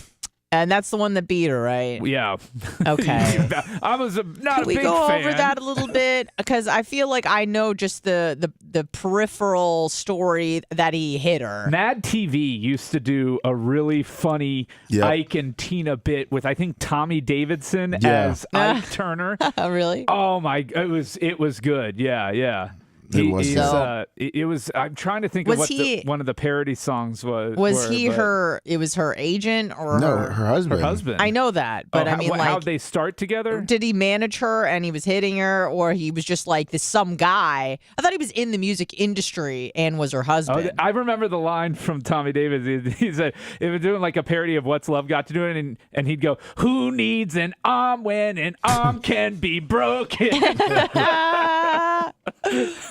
And that's the one that beat her, right? Yeah. Okay. I was not Can a big we go fan. over that a little bit? Because I feel like I know just the peripheral story that he hit her. Mad TV used to do a really funny Ike and Tina bit with, I think, Tommy Davidson as Ike Turner. Really? Oh my! It was good. Yeah. It was. I'm trying to think of what one of the parody songs was. It was her agent or her husband? Her husband. I know that, but I mean, like, how'd they start together? Did he manage her and he was hitting her, or he was just like some guy? I thought he was in the music industry and was her husband. I remember the line from Tommy Davis. He said it was doing like a parody of What's Love Got to Do It, and he'd go, "Who needs an arm when an arm can be broken?"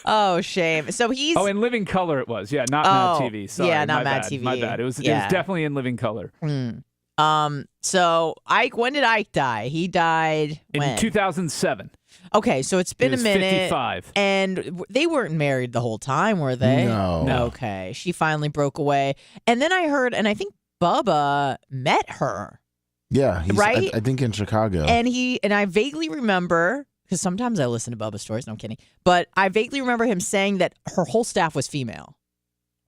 Oh, shame. So he's in Living Color it was. Yeah, not Mad TV. Sorry, yeah, not my Mad bad. TV. My bad. It was definitely in Living Color. So Ike, when did Ike die? He died in 2007. Okay, so it's been a minute. 55. And they weren't married the whole time, were they? No. Okay. She finally broke away. And then I heard, and I think Bubba met her. Yeah, right? I think in Chicago. And I vaguely remember, because sometimes I listen to Bubba stories, no, I'm kidding, but I vaguely remember him saying that her whole staff was female,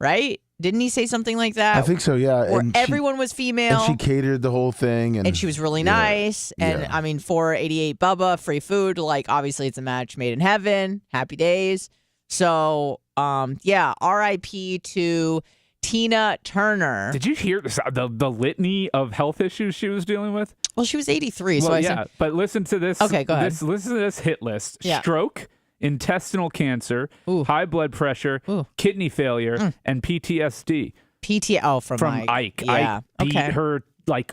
right? Didn't he say something like that? I think so, yeah. Or everyone was female. And she catered the whole thing. And she was really nice. And I mean, 488 Bubba, free food, like, obviously it's a match made in heaven. Happy days. So, RIP to Tina Turner. Did you hear the litany of health issues she was dealing with? Well, she was 83. Well, so yeah, but listen to this. Okay, go ahead. Listen to this hit list. Yeah. Stroke, intestinal cancer, high blood pressure, kidney failure, and PTSD. From Ike. Yeah. Ike beat her like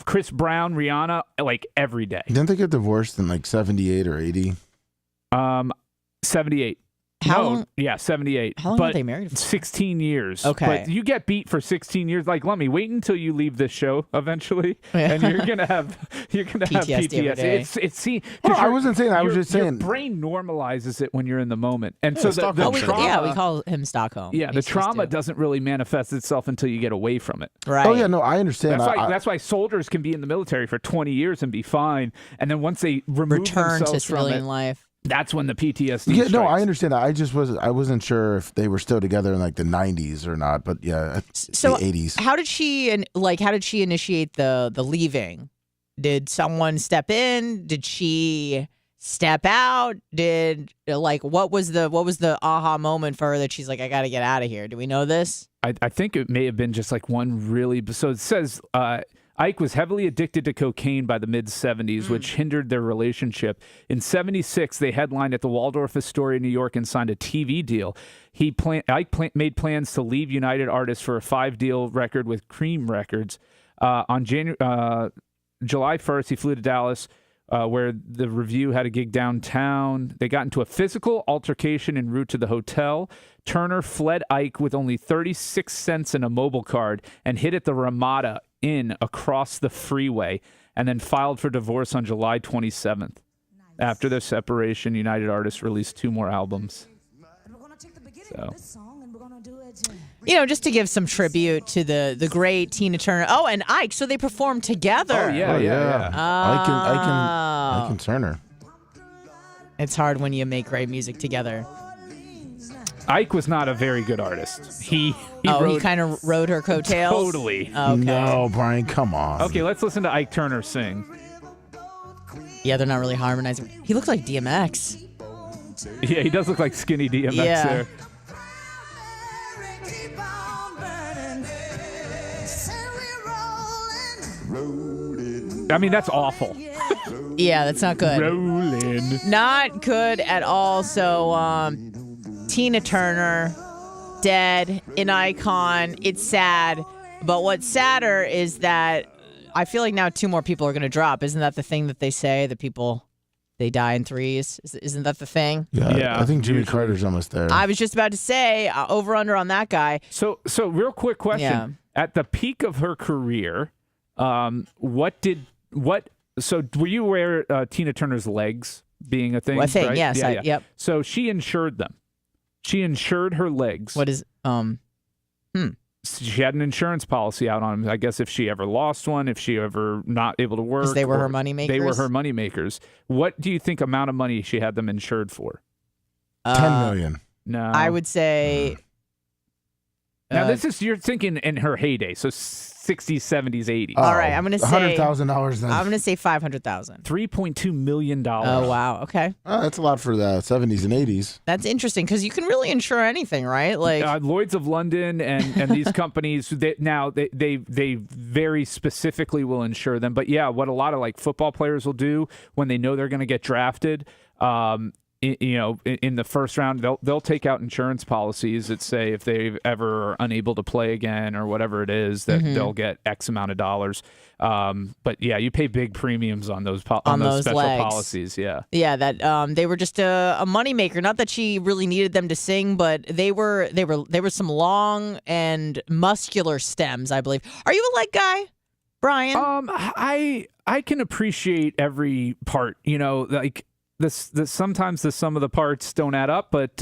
Chris Brown, Rihanna, like every day. Didn't they get divorced in like 78 or 80? 78. How long? Yeah, 78. How long were they married for? 16 years. Okay. But you get beat for 16 years. Like, let me wait until you leave this show eventually, and you're gonna have PTSD. I wasn't saying. I was just saying. Your brain normalizes it when you're in the moment, and so the Stockholm trauma. we call him Stockholm. Yeah, the trauma doesn't really manifest itself until you get away from it. Right. Oh yeah, no, I understand. That's why soldiers can be in the military for 20 years and be fine, and then once they return to from civilian life. That's when the PTSD Yeah, no, strikes. I understand that. I wasn't sure if they were still together in like the 90s or not, but yeah, so the 80s. How did she initiate the leaving? Did someone step in? Did she step out? What was the aha moment for her that she's like, I got to get out of here? Do we know this? I think it may have been just like one really. So it says Ike was heavily addicted to cocaine by the mid-'70s, which hindered their relationship. In '76, they headlined at the Waldorf Astoria, New York, and signed a TV deal. Ike made plans to leave United Artists for a 5-deal record with Cream Records. On July 1st, he flew to Dallas, where the Review had a gig downtown. They got into a physical altercation en route to the hotel. Turner fled Ike with only 36 cents in a mobile card and hid at the Ramada Inn across the freeway, and then filed for divorce on July 27th. After their separation, United Artists released 2 more albums. So, just to give some tribute to the great Tina Turner. Oh, and Ike. So they performed together. Oh yeah. I can Turner. It's hard when you make great music together. Ike was not a very good artist. He kind of rode her coattails? Totally. Okay. No, Brian, come on. Okay, let's listen to Ike Turner sing. Yeah, they're not really harmonizing. He looks like DMX. Yeah, he does look like skinny DMX there. I mean, that's awful. Yeah, that's not good. Rolling. Not good at all. So, Tina Turner, dead, an icon. It's sad. But what's sadder is that I feel like now 2 more people are going to drop. Isn't that the thing that they say that people they die in threes? Isn't that the thing? Yeah. I think Jimmy Carter's almost there. I was just about to say over under on that guy. So real quick question: at the peak of her career, So were you aware Tina Turner's legs being a thing? Well, I think right? yes. Yeah. Yep. So she insured them. She insured her legs. What is She had an insurance policy out on them. I guess if she ever lost one, if she ever not able to work. They were her money makers? They were her money makers. What do you think amount of money she had them insured for? $10 million. No. I would say. Now, you're thinking in her heyday, so 60s, 70s, 80s. All right, I'm going to say $100,000 then. I'm going to say $500,000. $3.2 million. Oh, wow. Okay. That's a lot for the 70s and 80s. That's interesting because you can really insure anything, right? Like Lloyd's of London and these companies, they very specifically will insure them. But yeah, what a lot of like football players will do when they know they're going to get drafted, in the first round, they'll take out insurance policies that say if they ever are unable to play again or whatever it is, that they'll get X amount of dollars. But yeah, you pay big premiums on those special legs. policies. Yeah, that they were just a moneymaker. Not that she really needed them to sing, but they were some long and muscular stems, I believe. Are you a leg guy, Brian? I can appreciate every part. Like. Sometimes the sum of the parts don't add up, but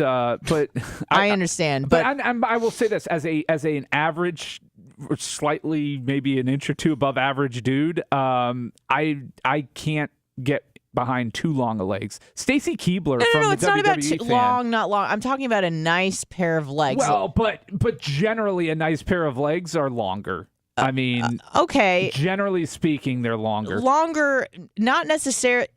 I understand. But I will say this as an average, or slightly maybe an inch or two above average dude, I can't get behind too long of legs. Stacy Keibler from the it's WWE not about fan, long, not long. I'm talking about a nice pair of legs. Well, but generally a nice pair of legs are longer. I mean, okay. Generally speaking, they're longer. Longer, not necessarily.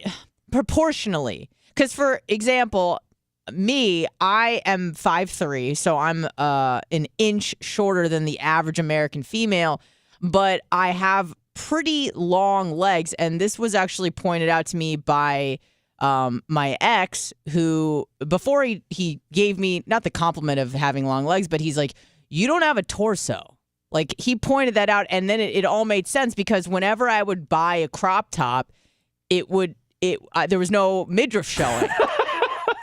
Proportionally, because for example, I am 5'3", so I'm an inch shorter than the average American female, but I have pretty long legs, and this was actually pointed out to me by my ex, who before he gave me not the compliment of having long legs, but he's like, "You don't have a torso." Like he pointed that out, and then it all made sense because whenever I would buy a crop top, there was no midriff showing.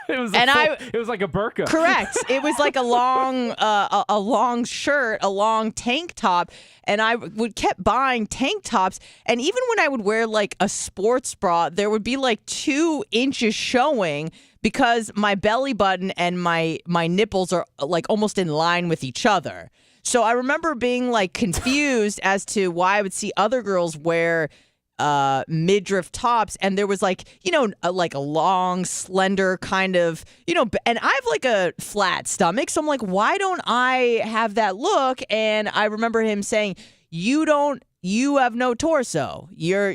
It was like a burqa. Correct. It was like a long shirt, a long tank top, and I kept buying tank tops. And even when I would wear like a sports bra, there would be like 2 inches showing because my belly button and my nipples are like almost in line with each other. So I remember being like confused as to why I would see other girls wear midriff tops, and there was like a long slender kind of and I have like a flat stomach, so I'm like, why don't I have that look? And I remember him saying, you have no torso, you're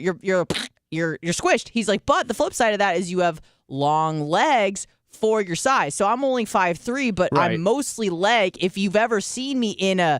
squished. He's like, but the flip side of that is you have long legs for your size. So I'm only 5'3", but right. I'm mostly leg. If you've ever seen me and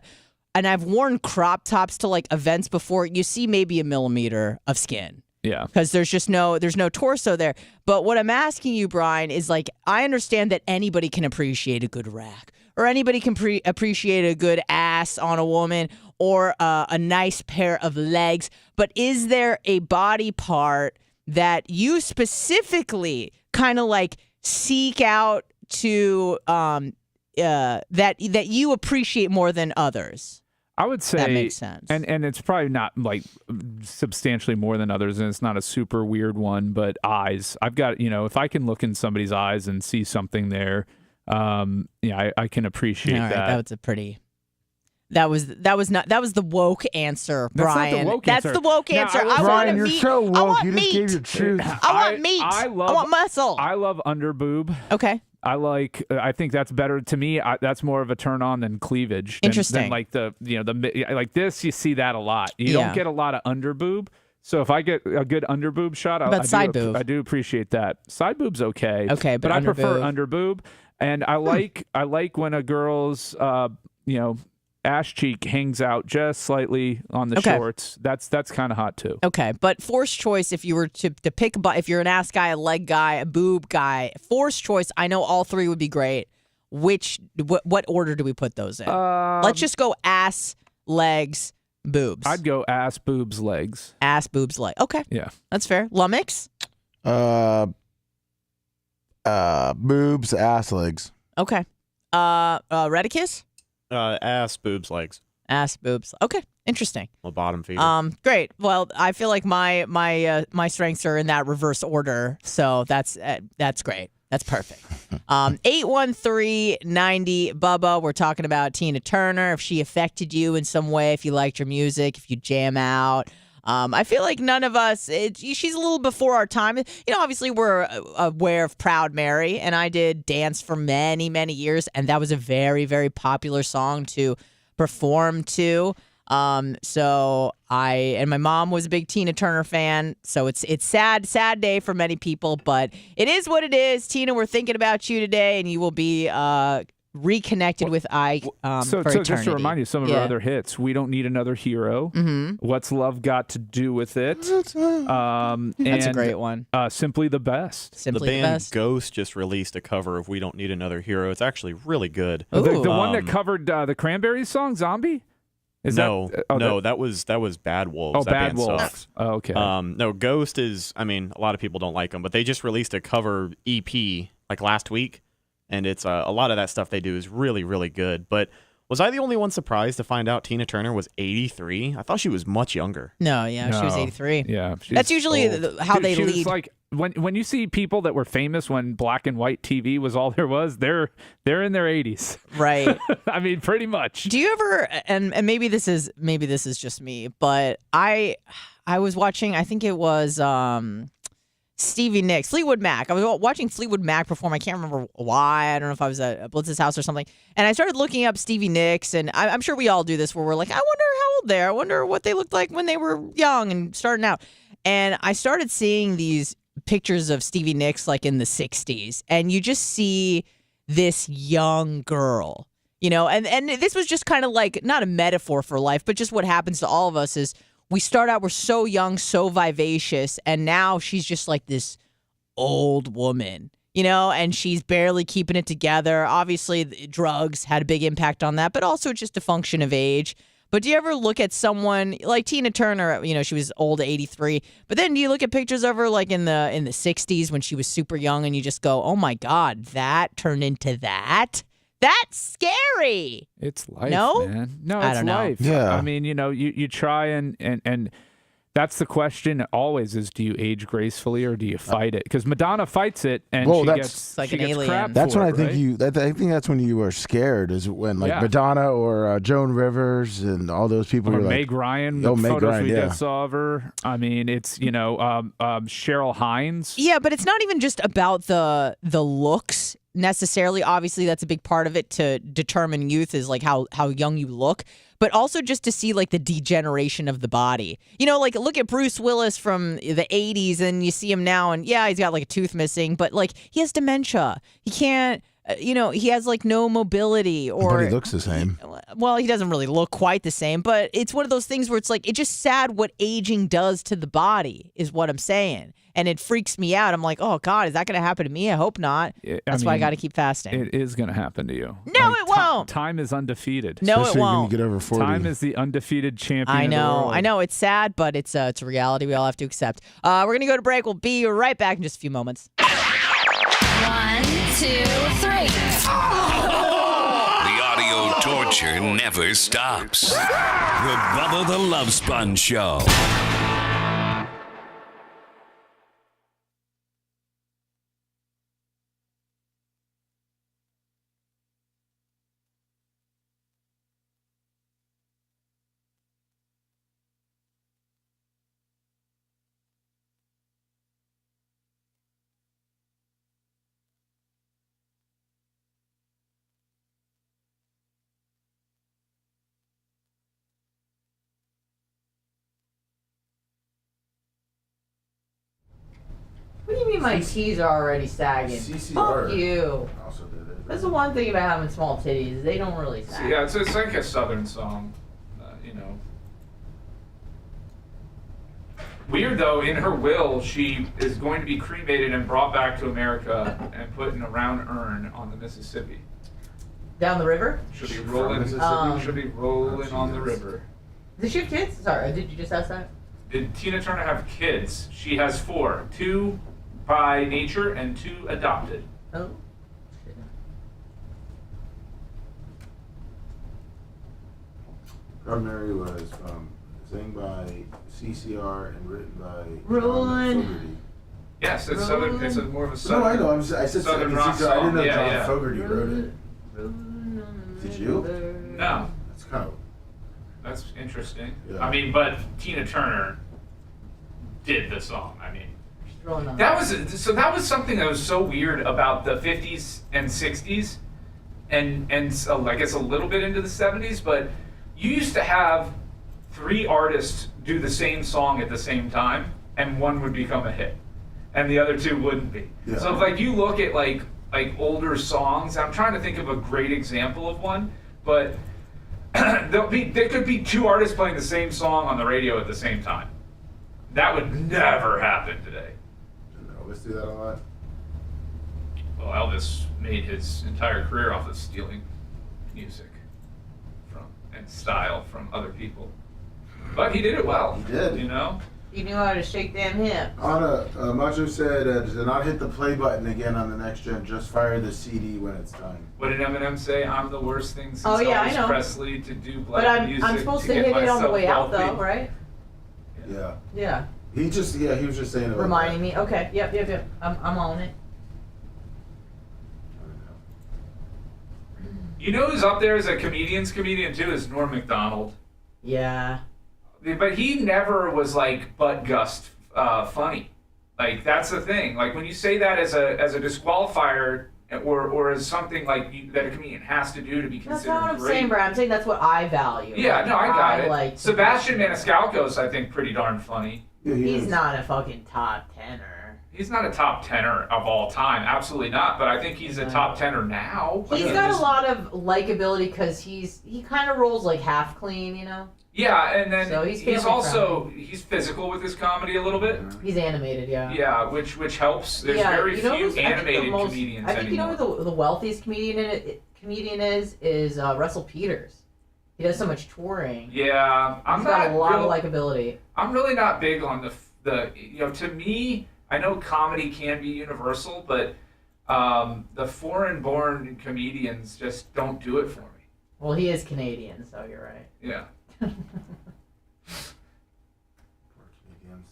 I've worn crop tops to like events before, you see maybe 1 millimeter of skin. Yeah. Because there's no torso there. But what I'm asking you, Brian, is like, I understand that anybody can appreciate a good rack, or anybody can appreciate a good ass on a woman, or a nice pair of legs. But is there a body part that you specifically kind of like seek out to that you appreciate more than others? I would say that makes sense. And it's probably not like substantially more than others, and it's not a super weird one, but eyes. I've got, if I can look in somebody's eyes and see something there, I can appreciate that. That was a pretty. That was the woke answer, Brian. That's the woke answer. I want to meat. So woke. I want you meat. Just gave your truth. I want meat. I want muscle. I love under boob. Okay. I think that's better to me. That's more of a turn on than cleavage. Interesting. Than like like this, you see that a lot. You don't get a lot of under boob. So if I get a good under boob shot, side boob? I do appreciate that. Side boob's okay. Okay, but I prefer under boob, and I like when a girl's ass cheek hangs out just slightly on the shorts. That's kind of hot too. Okay, but forced choice, if you were to pick, if you're an ass guy, a leg guy, a boob guy, forced choice, I know all 3 would be great. What order do we put those in? Let's just go ass, legs, Boobs. I'd go ass, boobs, legs. Ass, boobs, legs. Okay. Yeah. That's fair. Lummox? Boobs, ass, legs. Okay. Redicus? Ass, boobs, legs. Ass, boobs. Okay. Interesting. Well, bottom feeder. Great. Well, I feel like my strengths are in that reverse order, so that's great. That's perfect. 813-90 Bubba. We're talking about Tina Turner. If she affected you in some way, if you liked her music, if you jam out. I feel like none of us. She's a little before our time. Obviously we're aware of Proud Mary, and I did dance for many, many years, and that was a very, very popular song to perform to. So and my mom was a big Tina Turner fan, so it's sad day for many people, but it is what it is. Tina, we're thinking about you today, and you will be reconnected with Ike for eternity. Just to remind you, some of her other hits: "We Don't Need Another Hero," "What's Love Got to Do with It?" That's a great one. "Simply the Best." The band Ghost just released a cover of "We Don't Need Another Hero." It's actually really good. The one that covered the Cranberries song, "Zombie." No, that was Bad Wolves. Oh, that Bad band Wolves. Sucks. Oh, okay. No, Ghost is. I mean, a lot of people don't like them, but they just released a cover EP like last week, and it's a lot of that stuff they do is really, really good. But was I the only one surprised to find out Tina Turner was 83? I thought she was much younger. No, she was 83. Yeah, that's usually how they lead. Was like when you see people that were famous when black and white TV was all there was, they're in their 80s. Right. I mean, pretty much. Do you ever and maybe this is just me, but I was watching, I think it was Stevie Nicks, Fleetwood Mac. I was watching Fleetwood Mac perform. I can't remember why. I don't know if I was at Blitz's house or something. And I started looking up Stevie Nicks, and I'm sure we all do this, where we're like, I wonder how old they are. I wonder what they looked like when they were young and starting out. And I started seeing these pictures of Stevie Nicks like in the 60s, and you just see this young girl, and this was just kind of like not a metaphor for life, but just what happens to all of us is we start out, we're so young, so vivacious, and now she's just like this old woman, and she's barely keeping it together. Obviously, drugs had a big impact on that, but also just a function of age. But do you ever look at someone like Tina Turner, she was old, 83, but then do you look at pictures of her like in the 60s when she was super young, and you just go, oh my God, that turned into that? That's scary. It's life, no? Man. No, I it's don't know. life. Yeah. I mean, you try and that's the question always is, do you age gracefully or do you fight it? Because Madonna fights it, and she gets like she an gets alien. crap That's for when it, I think right? I think that's when you were scared, is when Madonna or Joan Rivers and all those people Or were Meg like, Ryan, the Meg photos Ryan, we yeah. just saw of her. I mean, it's Cheryl Hines. Yeah, but it's not even just about the looks necessarily. Obviously, that's a big part of it to determine youth, is like how young you look, but also just to see like the degeneration of the body. Like look at Bruce Willis from the 80s, and you see him now, and yeah, he's got like a tooth missing, but like he has dementia. He can't, he has like no mobility, or but he looks the same. Well, he doesn't really look quite the same, but it's one of those things where it's like, it's just sad what aging does to the body, is what I'm saying. And it freaks me out. I'm like, oh God, is that going to happen to me? I hope not. That's why I got to keep fasting. It is going to happen to you. No, it won't. Time is undefeated. No, Especially it won't. when you get over 40. Time is the undefeated champion. I of the know. world. I know. It's sad, but it's a reality we all have to accept. We're going to go to break. We'll be right back in just a few moments. 1, 2, 3. The audio torture never stops. The Bubba the Love Sponge Show. What do you mean my T's are already sagging? CCR. Fuck you. Also did it. That's the one thing about having small titties. They don't really sag. Yeah, it's like a Southern song, Weird though, in her will, she is going to be cremated and brought back to America and put in a round urn on the Mississippi. Down the river? She'll be rolling. She'll be rolling on the river. Does she have kids? Sorry, did you just ask that? Did Tina Turner have kids? She has 4. 2 by nature and 2 adopted. Oh. Proud Mary was sang by CCR and written by Roland. Fogerty. Yes, it's southern. It's more of a No, southern. I know. I said southern rock CCR. I didn't know song. John Fogerty wrote it. Did you? No. That's kind of. That's interesting. Yeah. I mean, but Tina Turner did the song. I mean, That that was something that was so weird about the 50s and 60s, and so I guess a little bit into the 70s. But you used to have 3 artists do the same song at the same time, and one would become a hit, and the other 2 wouldn't be. Yeah. So if like you look at like older songs, I'm trying to think of a great example of one, but there could be 2 artists playing the same song on the radio at the same time. That would never happen today. Didn't Elvis do that a lot? Well, Elvis made his entire career off of stealing music and style from other people, but he did it well. He did. You know. He knew how to shake them hips. Macho said, "Do not hit the play button again on the next gen. Just fire the CD when it's time." What did Eminem say? I'm the worst thing since I Elvis know. Presley to do But black music. I'm supposed to get hit it on the myself way out, wealthy. though, right? Yeah. Yeah. He was just saying it. Reminding me. Okay. Yep. I'm on it. You know who's up there as a comedian too is Norm Macdonald. Yeah. But he never was like butt gust funny. Like that's the thing. Like when you say that as a disqualifier or as something like that a comedian has to do to be considered That's not what I'm great. saying, Brad. I'm saying that's what I value. Yeah, no, I got it. Like Sebastian Maniscalco's, I think, pretty darn funny. Yeah, he's not a fucking top tenor. He's not a top tenor of all time, absolutely not. But I think he's a top tenor now. He's got a lot of likability because he kind of rolls like half clean, you know. Yeah, and then so he's also he's physical with his comedy a little bit. He's animated, yeah. Yeah, which helps. There's very few animated comedians I think anymore. you know who the wealthiest comedian is Russell Peters. He does so much touring. Yeah, He's got a lot of likability. I'm really not big on the to me, I know comedy can be universal, but the foreign-born comedians just don't do it for me. Well, he is Canadian, so you're right. Yeah. Poor Canadians.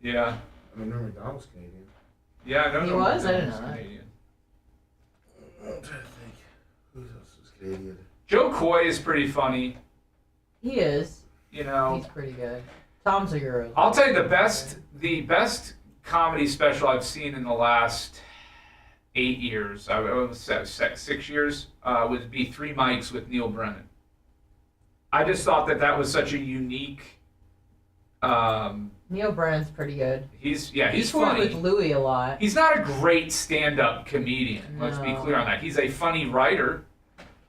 Yeah. I mean, Norm Macdonald's Canadian. Yeah, I know. He was? I didn't know that. Canadian. I'm trying to think. Who else was Canadian? Joe Coy is pretty funny. He is. You know. He's pretty good. Tom Segura. I'll tell you the best comedy special I've seen in the last 8 years, I would say 6 years, would be Three Mics with Neil Brennan. I just thought that was such a unique. Neil Brennan's pretty good. He's toured funny. with Louis a lot. He's not a great stand-up comedian. Let's be clear on that. He's a funny writer.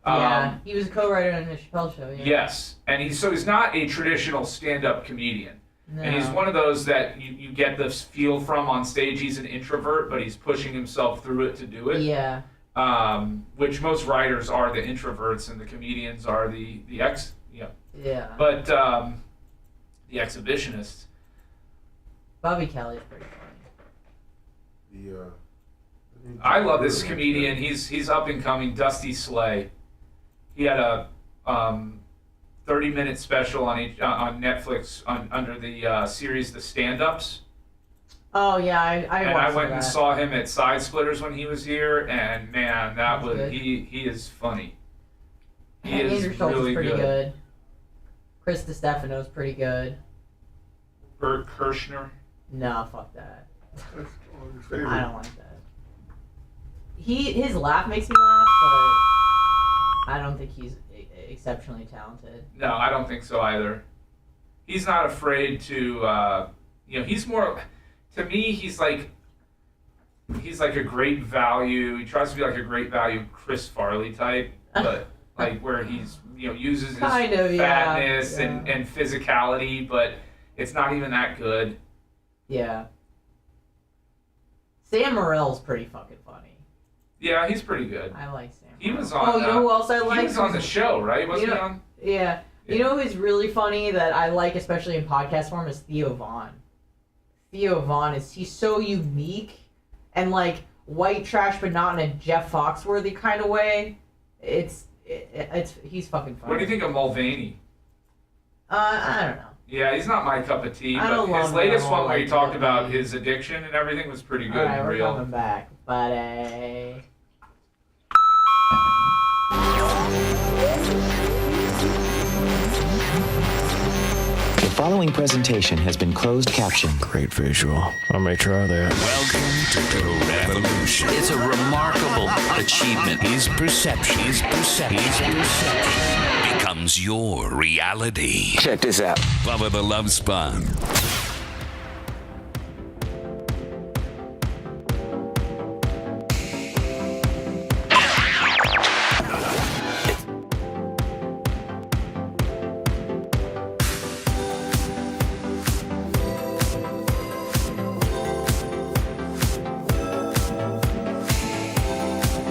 Yeah, he was a co-writer on the Chappelle Show. Yeah. Yes, and he's not a traditional stand-up comedian. No. And he's one of those that you get the feel from on stage. He's an introvert, but he's pushing himself through it to do it. Yeah. Which most writers are the introverts, and the comedians are the Yeah. But the exhibitionists. Bobby Kelly's pretty funny. I love this comedian. He's up and coming. Dusty Slay. He had a 30-minute special on Netflix under the series The Stand-Ups. Oh yeah, I went and saw him at Side Splitters when he was here, and man, he is funny. Andrew Schultz is pretty good. Chris DiStefano's pretty good. Bert Kirshner. No, fuck that. I don't like that. His laugh makes me laugh, but I don't think he's exceptionally talented. No, I don't think so either. He's not afraid to, he's more, to me, he's like a great value. He tries to be like a great value Chris Farley type, but like where he's, uses his fatness and physicality, but it's not even that good. Yeah. Sam Morrill's pretty fucking funny. Yeah, he's pretty good. I like Sam. He was on. Oh, you know who else I like? He was on the show, right? Wasn't he on? Yeah. You know who's really funny that I like, especially in podcast form, is Theo Vaughn. Theo Vaughn he's so unique and like white trash, but not in a Jeff Foxworthy kind of way. He's fucking funny. What do you think of Mulvaney? I don't know. Yeah, he's not my cup of tea, I but don't his love latest him. one where he talked about his addiction and everything was pretty good All right, and we're real. coming back, buddy. The following presentation has been closed captioned. Great visual. I'll make sure of that. Welcome to the revolution. It's a remarkable achievement. His perception becomes your reality. Check this out. Bubba the Love Sponge.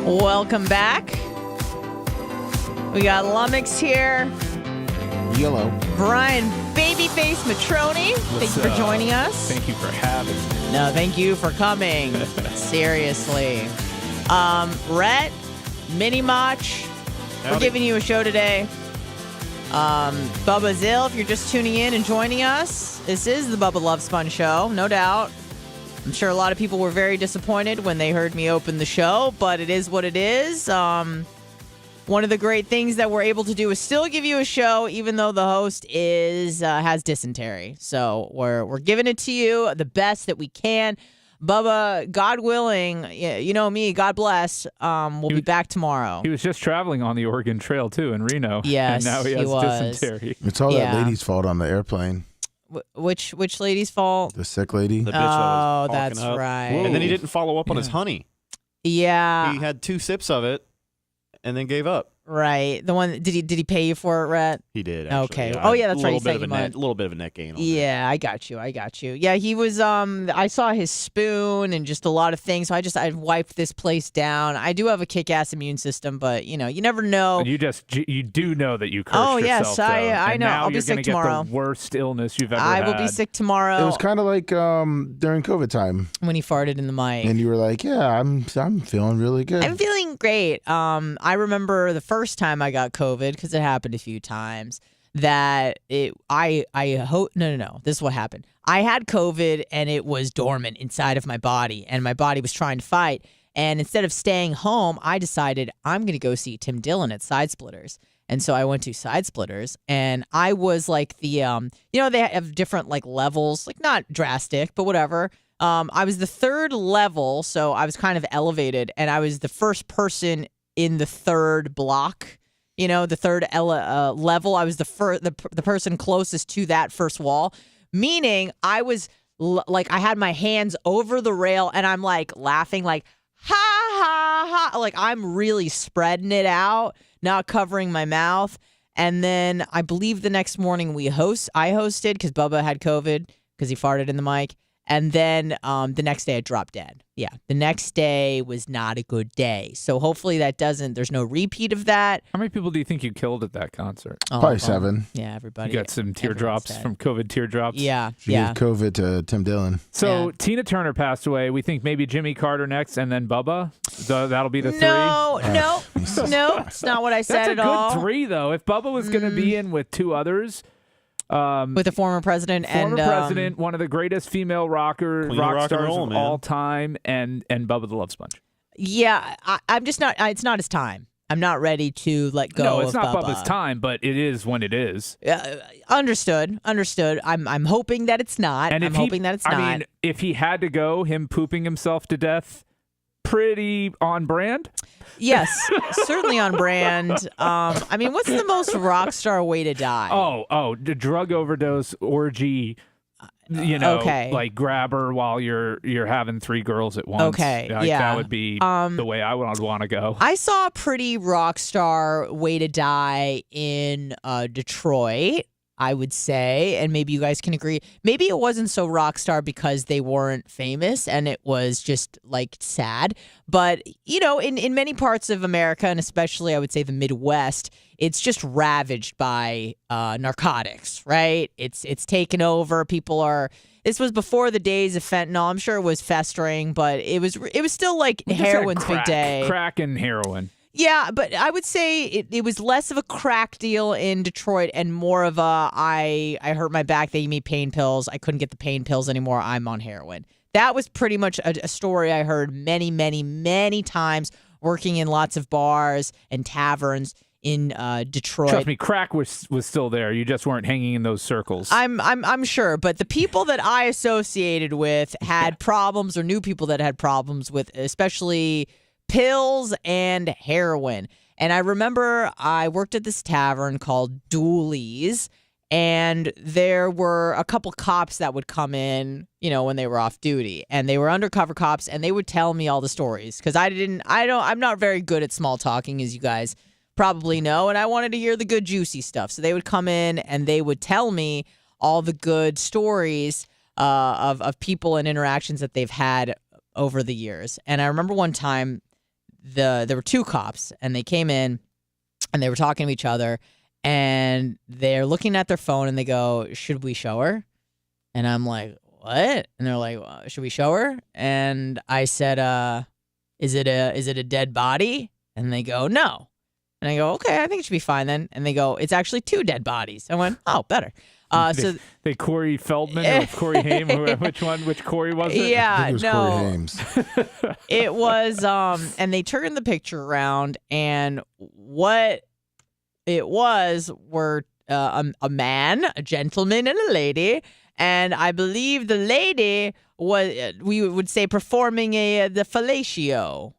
Welcome back. We got Lummox here. Yellow. Brian Babyface Matroni. Thank you for joining us. Thank you for having me. No, thank you for coming. Seriously. Rhett, Mini Mach, we're giving you a show today. Bubba Zill, if you're just tuning in and joining us, this is the Bubba Love Sponge Show, no doubt. I'm sure a lot of people were very disappointed when they heard me open the show, but it is what it is. One of the great things that we're able to do is still give you a show, even though the host has dysentery. So we're giving it to you the best that we can. Bubba, God willing, you know me, God bless. We'll be back tomorrow. He was just traveling on the Oregon Trail too in Reno. Yes, and now he has dysentery. It's all that lady's fault on the airplane. Which lady's fault? The sick lady. The bitch that was that's hawking up. right. And then he didn't follow up on his honey. Yeah. He had 2 sips of it and then gave up. Right. The one did he pay you for it, Rhett? He did. Actually. Okay. Yeah, Oh yeah, that's right. A little bit of a net gain. Yeah, I got you. Yeah, he was. I saw his spoon and just a lot of things. So I wiped this place down. I do have a kick-ass immune system, but you never know. And you do know that you cursed yes, yourself. I know. Now I'll be you're sick gonna tomorrow. Get the worst illness you've ever I had. will be sick tomorrow. It was kind of like during COVID time when he farted in the mic, and you were like, "Yeah, I'm feeling really good. I'm feeling great." I remember the first time I got COVID, because it happened a few times, that no, this is what happened. I had COVID and it was dormant inside of my body, and my body was trying to fight. And instead of staying home, I decided I'm going to go see Tim Dillon at Side Splitters. And so I went to Side Splitters, and I was like they have different like levels, like not drastic, but whatever. I was the 3rd level, so I was kind of elevated, and I was the first person in the 3rd block. The 3rd level. I was the person closest to that first wall, meaning I was I had my hands over the rail and I'm like laughing like ha ha ha, like I'm really spreading it out, not covering my mouth. And then I believe the next morning I hosted because Bubba had COVID because he farted in the mic. And then the next day I dropped dead. Yeah, the next day was not a good day. So hopefully there's no repeat of that. How many people do you think you killed at that concert? Probably 7. Yeah, everybody. You got some teardrops from COVID teardrops? Yeah, She gave COVID to Tim Dillon. So Tina Turner passed away. We think maybe Jimmy Carter next and then Bubba. That'll be the 3? No, it's not what I said at all. That's a good 3, though. If Bubba was going to be in with 2 others... with the former president, one of the greatest female rock stars of all time, and Bubba the Love Sponge. Yeah, I'm just not. It's not his time. I'm not ready to let go. No, it's not Bubba. Bubba's time, but it is when it is. Understood. I'm hoping that it's not. And I'm hoping that it's not. I mean, if he had to go, him pooping himself to death, pretty on brand. Yes, certainly on brand. I mean, what's the most rock star way to die? The drug overdose orgy. Like grab her while you're having 3 girls at once. Okay, that would be the way I would want to go. I saw a pretty rock star way to die in Detroit. I would say, and maybe you guys can agree. Maybe it wasn't so rock star because they weren't famous and it was just like sad. But, in many parts of America, and especially I would say the Midwest, it's just ravaged by narcotics, right? It's taken over. This was before the days of fentanyl. I'm sure it was festering, but it was still like heroin's big day. Crack and heroin. Yeah, but I would say it was less of a crack deal in Detroit and more of I hurt my back. They gave me pain pills. I couldn't get the pain pills anymore. I'm on heroin. That was pretty much a story I heard many, many, many times working in lots of bars and taverns in Detroit. Trust me, crack was still there. You just weren't hanging in those circles. I'm sure, but the people that I associated with had problems or knew people that had problems with, especially pills and heroin. And I remember I worked at this tavern called Dooley's, and there were a couple cops that would come in, when they were off duty, and they were undercover cops, and they would tell me all the stories because I'm not very good at small talking, as you guys probably know, and I wanted to hear the good juicy stuff. So they would come in and they would tell me all the good stories of people and interactions that they've had over the years. And I remember one time there were two cops, and they came in and they were talking to each other, and they're looking at their phone and they go, "Should we show her?" And I'm like, "What?" And they're like, "Should we show her?" And I said, is it a dead body?" And they go, "No." And I go, "Okay, I think it should be fine then." And they go, "It's actually two dead bodies." I went, "Oh, better." They Corey Feldman or Corey Haim, which Corey was it? Yeah, I think it was no. Corey Hames. It was, and they turned the picture around, and what it was were a man, a gentleman, and a lady. And I believe the lady was, we would say, performing the fellatio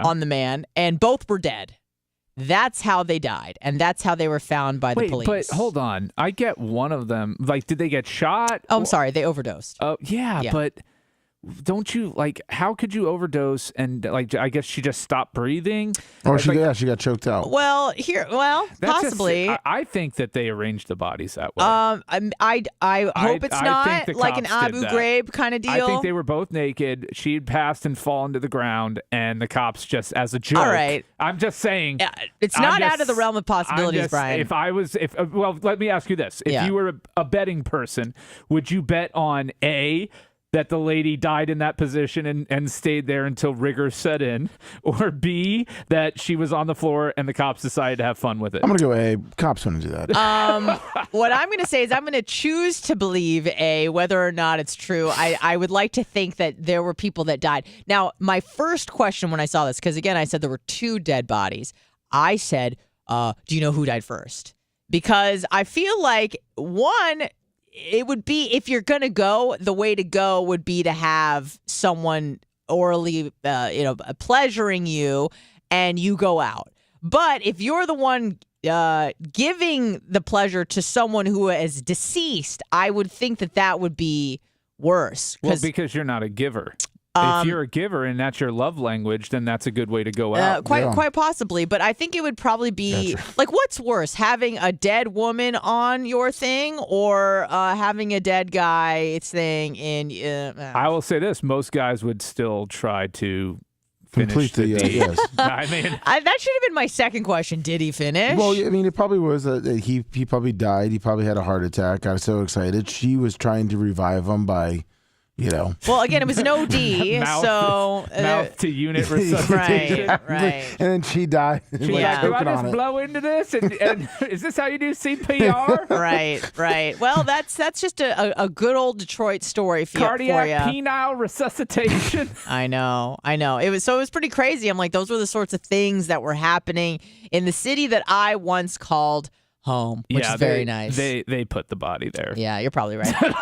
on the man, and both were dead. That's how they died, and that's how they were found by the police. But hold on. I get one of them. Like, did they get shot? Oh, I'm sorry. They overdosed. Oh, yeah, but don't you, how could you overdose and, I guess she just stopped breathing? Or she got choked out. Well, possibly. I think that they arranged the bodies that way. I hope it's not like an Abu Ghraib kind of deal. I think they were both naked. She'd passed and fallen to the ground, and the cops just, as a joke. All right. I'm just saying. It's not out of the realm of possibilities, Brian. Well, let me ask you this. If you were a betting person, would you bet on A, that the lady died in that position and stayed there until rigor set in, or B, that she was on the floor and the cops decided to have fun with it? I'm going to go A. Cops wouldn't do that. What I'm going to say is I'm going to choose to believe A, whether or not it's true. I would like to think that there were people that died. Now, my first question when I saw this, because again, I said there were two dead bodies. I said, do you know who died first? Because I feel like, one, it would be, if you're going to go, the way to go would be to have someone orally, pleasuring you, and you go out. But if you're the one giving the pleasure to someone who is deceased, I would think that would be worse. Well, because you're not a giver. If you're a giver and that's your love language, then that's a good way to go out. Quite possibly. But I think it would probably be, what's worse, having a dead woman on your thing or having a dead guy thing in... I will say this. Most guys would still try to finish the deed. Yes. I mean, that should have been my second question. Did he finish? Well, I mean, it probably was he probably died. He probably had a heart attack. Got so excited. She was trying to revive him by... Well, again, it was an OD, mouth to unit resuscitation. Right. And then she died. She's like, do I just blow into this? And is this how you do CPR? Right. Well, that's just a good old Detroit story for Cardiac you. penile resuscitation. I know. It was pretty crazy. I'm like, those were the sorts of things that were happening in the city that I once called home, which is very nice. They put the body there. Yeah, you're probably right. 100%.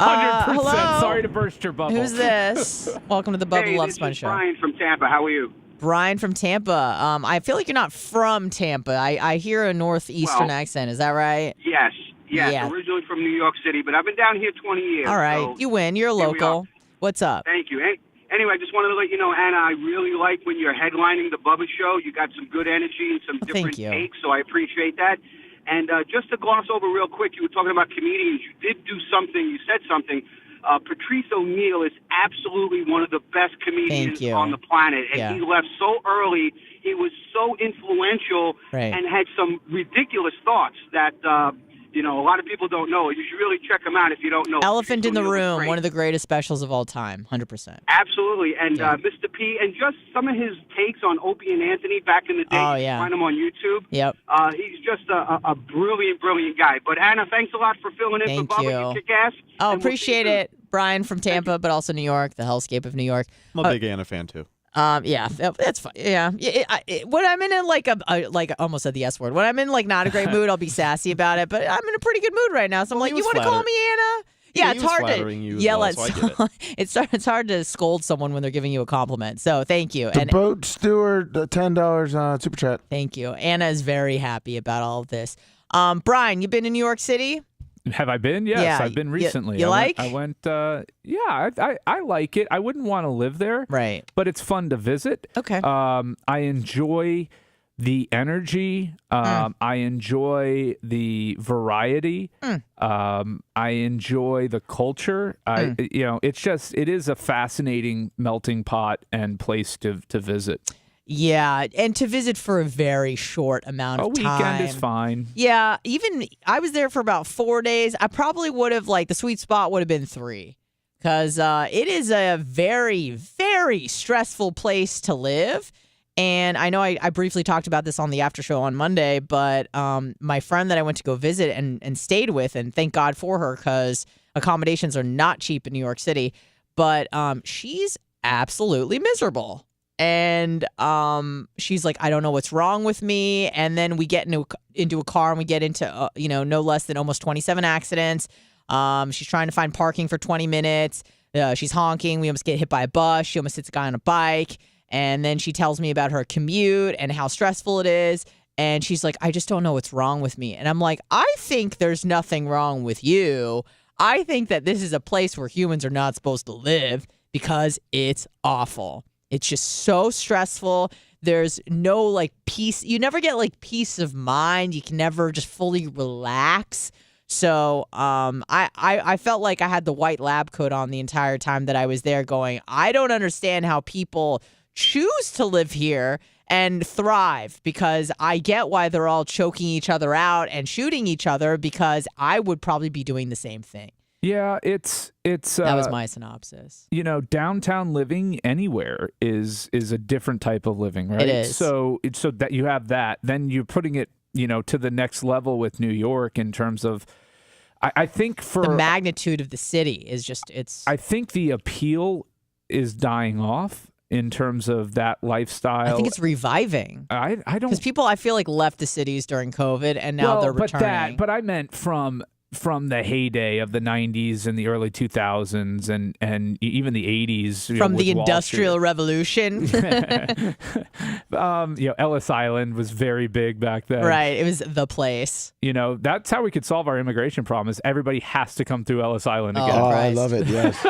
Hello? Sorry to burst your bubble. Who's this? Welcome to the Bubba the Love Sponge Show. Brian from Tampa. How are you? Brian from Tampa. I feel like you're not from Tampa. I hear a northeastern accent. Is that right? Yes. Originally from New York City, but I've been down here 20 years. All right. So you win. You're a local. What's up? Thank you. Anyway, I just wanted to let you know, Anna, I really like when you're headlining the Bubba Show. You got some good energy and some different takes, so I appreciate that. And just to gloss over real quick, you were talking about comedians. You did do something. You said something. Patrice O'Neal is absolutely one of the best comedians on the planet. And he left so early. He was so influential and had some ridiculous thoughts that, a lot of people don't know. You should really check him out if you don't know. Elephant in the Room, one of the greatest specials of all time, 100%. Absolutely. And Mr. P, and just some of his takes on Opie and Anthony back in the day. Oh, you yeah. can find him on YouTube. Yep. He's just a brilliant, brilliant guy. But, Anna, thanks a lot for filling in Thank for Bubba. you. You kick ass. Oh, appreciate it. Brian from Tampa, but also New York, the hellscape of New York. I'm a big Anna fan, too. Yeah, that's fine. Yeah, when I'm in I almost said the S word. When I'm in not a great mood, I'll be sassy about it. But I'm in a pretty good mood right now, so I'm like, you want to call me Anna? Yeah, it's hard to yell at. It's hard to scold someone when they're giving you a compliment. So thank you. The boat steward, $10 super chat. Thank you. Anna is very happy about all of this. Brian, you been in New York City? Have I been? Yes, Yeah, I've been recently. you like? I went. I like it. I wouldn't want to live there. Right. But it's fun to visit. Okay. I enjoy the energy. I enjoy the variety. I enjoy the culture. It is a fascinating melting pot and place to visit. Yeah, and to visit for a very short amount of time. A weekend is fine. Yeah, even I was there for about 4 days. I probably would have, the sweet spot would have been 3. Because it is a very, very stressful place to live. And I know I briefly talked about this on the after show on Monday, but my friend that I went to go visit and stayed with, and thank God for her because accommodations are not cheap in New York City, but she's absolutely miserable. And she's like, I don't know what's wrong with me. And then we get into a car and we get into, no less than almost 27 accidents. She's trying to find parking for 20 minutes. She's honking. We almost get hit by a bus. She almost hits a guy on a bike. And then she tells me about her commute and how stressful it is. And she's like, I just don't know what's wrong with me. And I'm like, I think there's nothing wrong with you. I think that this is a place where humans are not supposed to live because it's awful. It's just so stressful. There's no peace. You never get peace of mind. You can never just fully relax. So I felt like I had the white lab coat on the entire time that I was there going, I don't understand how people choose to live here and thrive because I get why they're all choking each other out and shooting each other because I would probably be doing the same thing. Yeah, it's that was my synopsis. Downtown living anywhere is a different type of living, right? It is. So that you have that, then you're putting it, to the next level with New York in terms of, I think for the magnitude of the city is just I think the appeal is dying off in terms of that lifestyle. I think it's reviving. I don't because people I feel like left the cities during COVID and now they're returning. But I meant from the heyday of the 90s and the early 2000s and even the 80s. From the Industrial Revolution. Ellis Island was very big back then. Right. It was the place. That's how we could solve our immigration problem is everybody has to come through Ellis Island again. Oh, I love it, yes.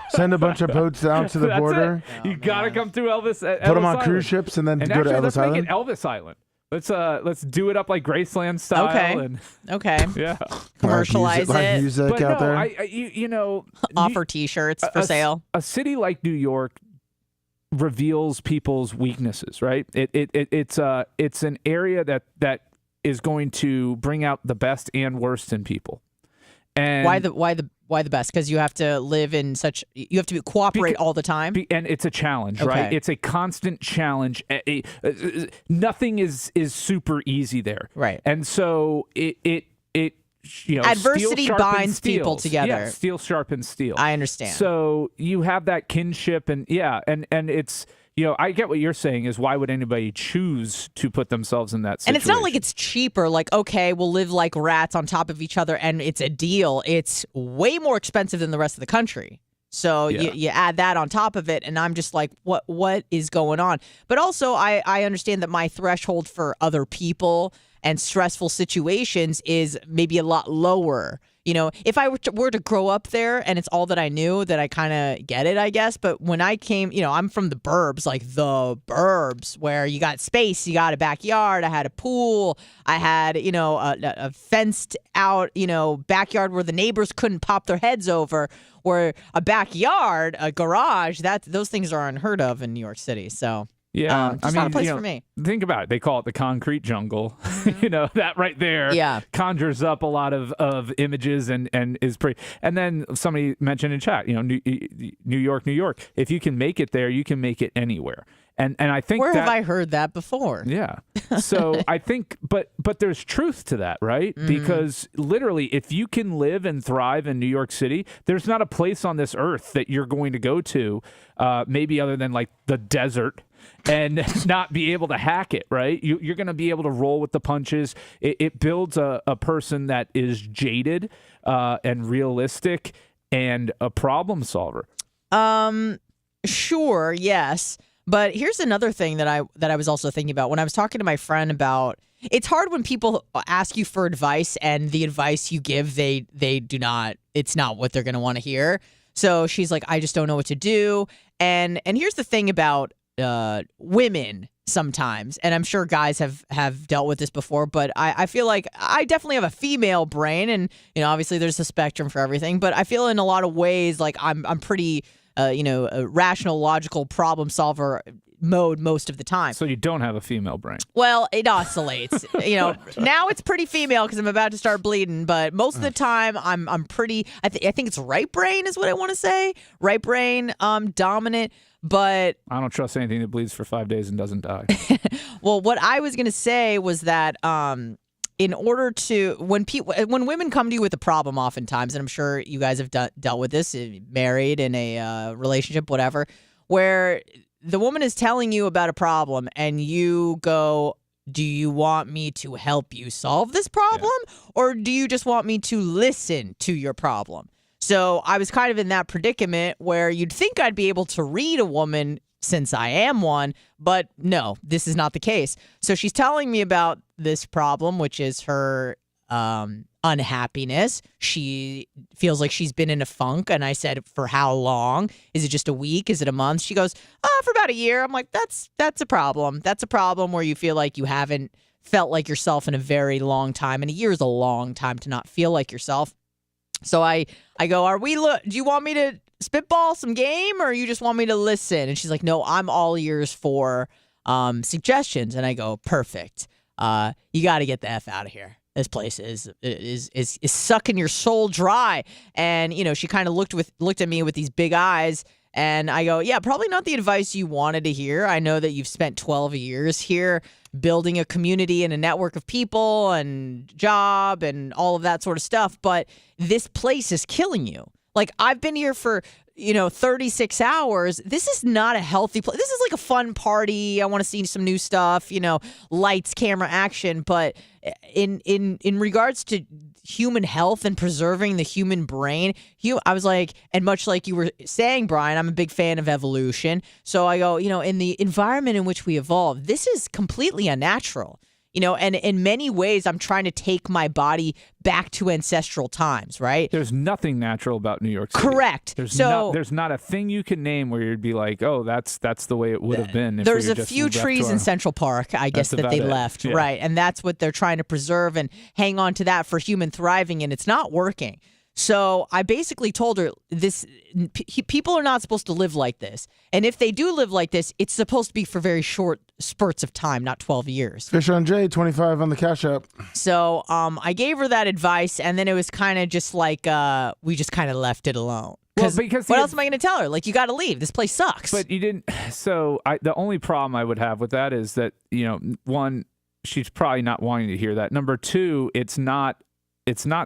Send a bunch of boats down to the border. You got to come through Elvis Island. Put them on cruise ships and then go to Ellis Island. Let's make it Elvis Island. Let's do it up like Graceland style. Okay. Yeah. Commercialize it. Music out there. Offer T-shirts for sale. A city like New York reveals people's weaknesses, right? It's an area that is going to bring out the best and worst in people. And why the best? Because you have to live in you have to cooperate all the time. And it's a challenge, right? It's a constant challenge. Nothing is super easy there. Right. And so it adversity binds people together. Yeah, steel sharpens steel. I understand. So you have that kinship and it's I get what you're saying is why would anybody choose to put themselves in that situation? And it's not like it's cheaper, okay, we'll live like rats on top of each other and it's a deal. It's way more expensive than the rest of the country. So you add that on top of it and I'm just like, what is going on? But also I understand that my threshold for other people and stressful situations is maybe a lot lower If I were to grow up there and it's all that I knew, that I kind of get it, I guess. But when I came, I'm from the burbs, like the burbs, where you got space, you got a backyard. I had a pool. I had, a fenced out, backyard where the neighbors couldn't pop their heads over. Where a backyard, a garage, those things are unheard of in New York City. So. Yeah, just not a place for me. Think about it. They call it the concrete jungle. That right there conjures up a lot of images and is pretty. And then somebody mentioned in chat, New York. If you can make it there, you can make it anywhere. And I think where have I heard that before? Yeah. So I think, but there's truth to that, right? Mm-hmm. Because literally, if you can live and thrive in New York City, there's not a place on this earth that you're going to go to, maybe other than like the desert, and not be able to hack it, right? You're going to be able to roll with the punches. It builds a person that is jaded and realistic and a problem solver. Sure, yes. But here's another thing that I was also thinking about when I was talking to my friend about. It's hard when people ask you for advice and the advice you give, they do not. It's not what they're going to want to hear. So she's like, I just don't know what to do. And here's the thing about women sometimes, and I'm sure guys have dealt with this before, but I feel like I definitely have a female brain, and obviously there's a spectrum for everything. But I feel in a lot of ways like I'm pretty. A rational, logical problem solver mode most of the time. So you don't have a female brain? Well, it oscillates. Now it's pretty female because I'm about to start bleeding, but most of the time I'm pretty. I think it's right brain is what I want to say. Right brain, dominant. But I don't trust anything that bleeds for 5 days and doesn't die. Well, what I was gonna say was that in order to when women come to you with a problem, oftentimes, and I'm sure you guys have dealt with this, married in a relationship, whatever, where the woman is telling you about a problem and you go, do you want me to help you solve this problem? Yeah. Or do you just want me to listen to your problem? So I was kind of in that predicament where you'd think I'd be able to read a woman since I am one, but no, this is not the case. So she's telling me about this problem, which is her unhappiness. She feels like she's been in a funk. And I said, for how long? Is it just a week? Is it a month? She goes, for about a year. I'm like, that's a problem. That's a problem where you feel like you haven't felt like yourself in a very long time. And a year is a long time to not feel like yourself. So I go, do you want me to spitball some game, or you just want me to listen? And she's like, no, I'm all ears for suggestions. And I go, perfect. You got to get the F out of here. This place is sucking your soul dry. And she kind of looked at me with these big eyes, and I go, yeah, probably not the advice you wanted to hear. I know that you've spent 12 years here building a community and a network of people and job and all of that sort of stuff, but this place is killing you. Like, I've been here for 36 hours. This is not a healthy place. This is like a fun party. I want to see some new stuff, lights, camera, action. But in regards to human health and preserving the human brain, I was like, and much like you were saying, Brian, I'm a big fan of evolution. So I go, in the environment in which we evolve, this is completely unnatural. And in many ways, I'm trying to take my body back to ancestral times, right? There's nothing natural about New York City. Correct. There's not a thing you can name where you'd be like, oh, that's the way it would have been. If There's a few trees in Central Park, I guess, that they left, right? And that's what they're trying to preserve and hang on to that for human thriving, and it's not working. So I basically told her people are not supposed to live like this. And if they do live like this, it's supposed to be for very short spurts of time, not 12 years. Fish on J, 25 on the Cash App. So I gave her that advice, and then it was kind of just like we just kind of left it alone. Because what else am I going to tell her? Like, you got to leave. This place sucks. But you didn't. So the only problem I would have with that is that, one, she's probably not wanting to hear that. Number two, it's not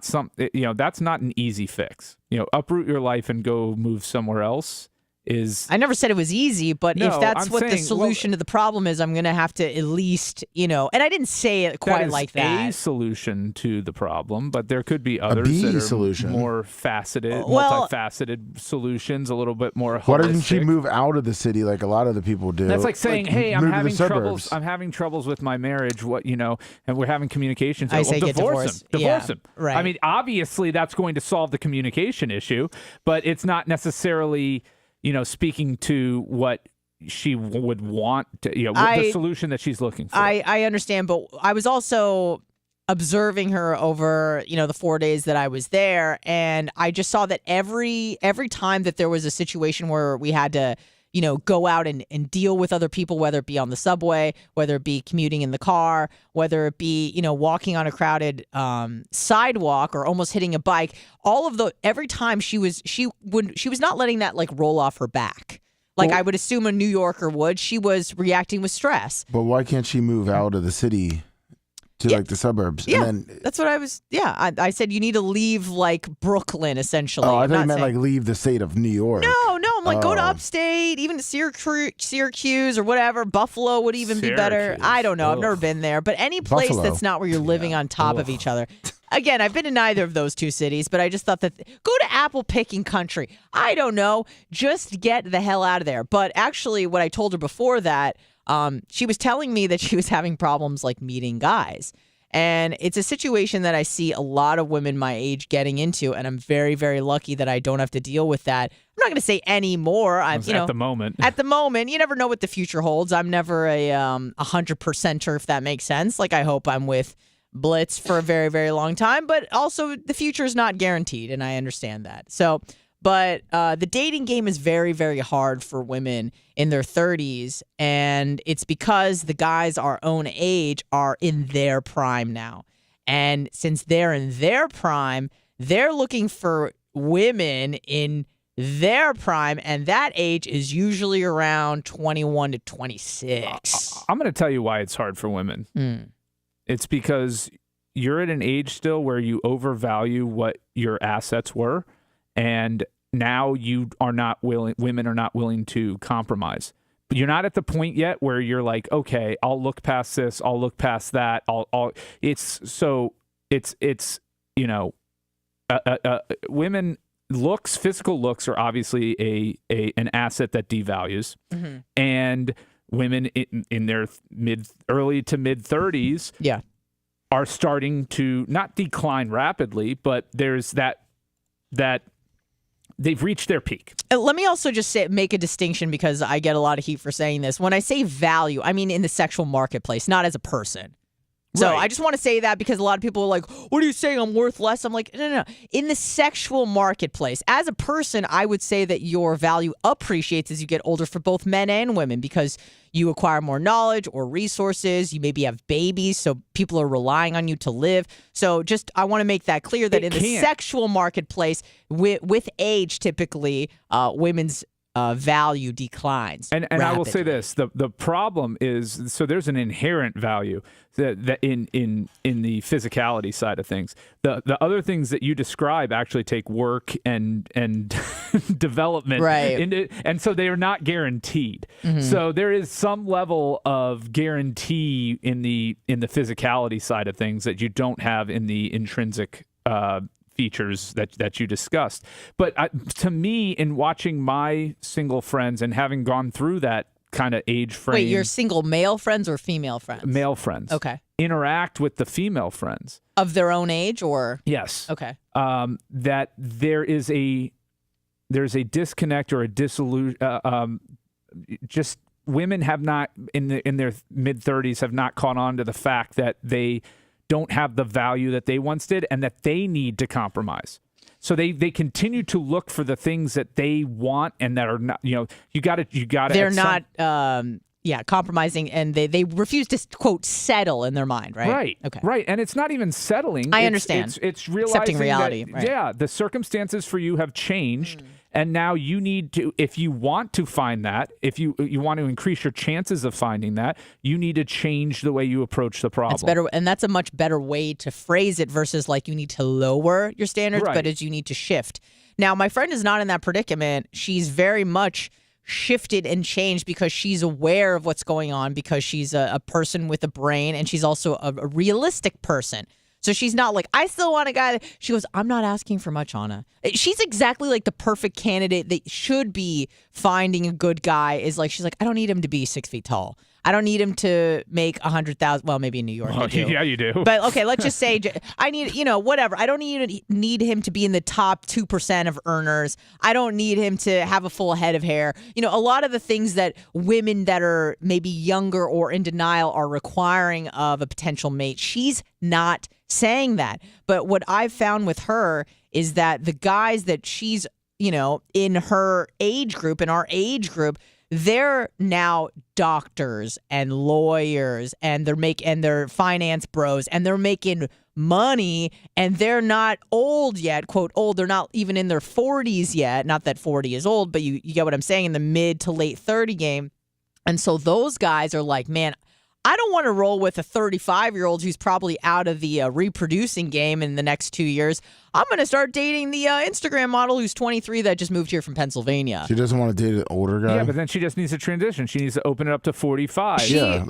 something, that's not an easy fix. Uproot your life and go move somewhere else I never said it was easy, but No, if that's I'm what the saying, solution to the problem is, I'm going to have to at least, and I didn't say it quite like that. A solution to the problem, but there could be others B that are solution. more multifaceted solutions, a little bit more holistic. Why doesn't she move out of the city like a lot of the people do? That's like saying, "Hey, I'm move to having the troubles. suburbs. I'm having troubles with my marriage. And we're having communication. I say get divorce him. divorced. Divorce him. Right. I mean, obviously, that's going to solve the communication issue, but it's not necessarily, speaking to what she would want to, the solution that she's looking for. I understand, but I was also observing her over, the 4 days that I was there, and I just saw that every time that there was a situation where we had to, go out and deal with other people, whether it be on the subway, whether it be commuting in the car, whether it be, walking on a crowded sidewalk or almost hitting a bike, every time she was not letting that like roll off her back. Like I would assume a New Yorker would. She was reacting with stress. But why can't she move out of the city to like the suburbs? Yeah, and then, that's what I was. Yeah, I said you need to leave like Brooklyn essentially. Oh, I thought you meant like leave the state of New York. No, I'm like go to upstate, even to Syracuse or whatever. Buffalo would even be better. I don't know. I've never been there, but any place Buffalo. that's not where you're living on top of each other. Again, I've been to neither of those two cities, but I just thought that go to apple picking country. I don't know. Just get the hell out of there. But actually, what I told her before that, she was telling me that she was having problems like meeting guys. And it's a situation that I see a lot of women my age getting into, and I'm very, very lucky that I don't have to deal with that. I'm not going to say any more. At the moment. At the moment, you never know what the future holds. I'm never a 100%er, if that makes sense. Like I hope I'm with Blitz for a very, very long time, but also the future is not guaranteed, and I understand that. So, but the dating game is very, very hard for women in their 30s, and it's because the guys our own age are in their prime now. And since they're in their prime, they're looking for women in their prime, and that age is usually around 21 to 26. I'm going to tell you why it's hard for women. It's because you're at an age still where you overvalue what your assets were, and now women are not willing to compromise. But you're not at the point yet where you're like, okay, I'll look past this, I'll look past that. Women physical looks are obviously an asset that devalues, and women in their early to mid 30s, are starting to not decline rapidly, but there's that they've reached their peak. Let me also just make a distinction, because I get a lot of heat for saying this. When I say value, I mean in the sexual marketplace, not as a person. So I just want to say that, because a lot of people are like, what are you saying? I'm worth less? I'm like, no. In the sexual marketplace, as a person, I would say that your value appreciates as you get older for both men and women, because you acquire more knowledge or resources. You maybe have babies, so people are relying on you to live. So I want to make that clear that in the sexual marketplace, with age, typically, women's value declines. And I will say this: the problem is, so there's an inherent value that in the physicality side of things. The other things that you describe actually take work and development, right? And so they are not guaranteed. So there is some level of guarantee in the physicality side of things that you don't have in the intrinsic features that you discussed. But to me, in watching my single friends and having gone through that kind of age frame. Wait, your single male friends or female friends? Male friends. Okay. Interact with the female friends. Of their own age, or? Yes. Okay. That there's a disconnect or a disillusion. Just women have not, in their mid-30s, have not caught on to the fact that they don't have the value that they once did, and that they need to compromise. So they continue to look for the things that they want, and that are not, you got to. They're not, compromising, and they refuse to, quote, settle in their mind, right? Right. Okay. Right, and it's not even settling. I understand. It's realizing accepting reality. That, the circumstances for you have changed. And now you need to, if you want to find that, if you want to increase your chances of finding that, you need to change the way you approach the problem. That's better, and that's a much better way to phrase it versus like you need to lower your standards, but as you need to shift. Now, my friend is not in that predicament. She's very much shifted and changed because she's aware of what's going on, because she's a person with a brain, and she's also a realistic person. So she's not like, I still want a guy. She goes, I'm not asking for much, Anna. She's exactly like the perfect candidate that should be finding a good guy. Is like, she's like, I don't need him to be 6 feet tall. I don't need him to make 100,000. Well, maybe in New York you do. Yeah, you do. But okay, let's just say I need, whatever. I don't need him to be in the top 2% of earners. I don't need him to have a full head of hair. A lot of the things that women that are maybe younger or in denial are requiring of a potential mate. She's not saying that. But what I've found with her is that the guys that she's, in her age group, in our age group, they're now doctors and lawyers, and they're finance bros, and they're making money, and they're not old yet, quote old. They're not even in their 40s yet. Not that 40 is old, but you get what I'm saying, in the mid to late 30 game. And so those guys are like, man, I don't want to roll with a 35-year-old who's probably out of the reproducing game in the next 2 years. I'm going to start dating the Instagram model who's 23 that just moved here from Pennsylvania. She doesn't want to date an older guy? Yeah, but then she just needs to transition. She needs to open it up to 45. Yeah,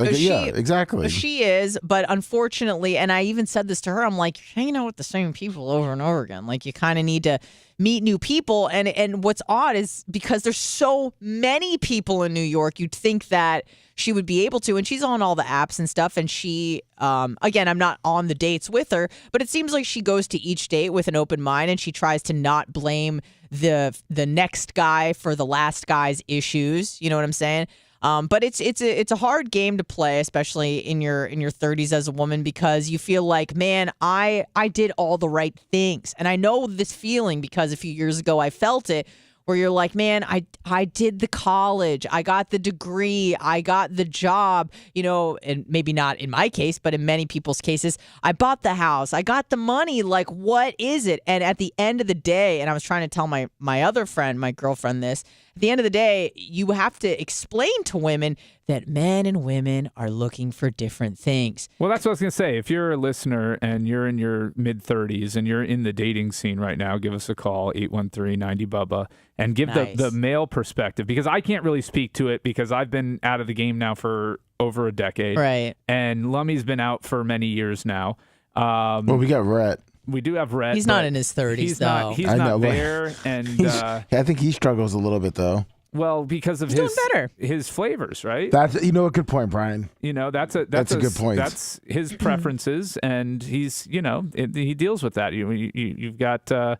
exactly. She is, but unfortunately, and I even said this to her, I'm like, you're hanging out with the same people over and over again. Like, you kind of need to meet new people. And what's odd is because there's so many people in New York, you'd think that she would be able to, and she's on all the apps and stuff, and she, again, I'm not on the dates with her, but it seems like she goes to each date with an open mind, and she tries to not blame the next guy for the last guy's issues. You know what I'm saying? But it's a hard game to play, especially in your 30s as a woman, because you feel like, man, I did all the right things. And I know this feeling because a few years ago I felt it, where you're like, man, I did the college, I got the degree, I got the job, and maybe not in my case, but in many people's cases, I bought the house, I got the money, like, what is it? And at the end of the day, and I was trying to tell my other friend, my girlfriend, this, at the end of the day, you have to explain to women that men and women are looking for different things. Well, that's what I was going to say. If you're a listener and you're in your mid-30s and you're in the dating scene right now, give us a call, 813-90-BUBBA, and give the male perspective, because I can't really speak to it because I've been out of the game now for over a decade. Right. And Lummy's been out for many years now. Well, we got Rhett. We do have Rhett. He's not in his 30s, though. He's not there. And I think he struggles a little bit, though. Well, because of his flavors, right? That's a good point, Brian. That's a good point. That's his preferences, and he's he deals with that. You've got to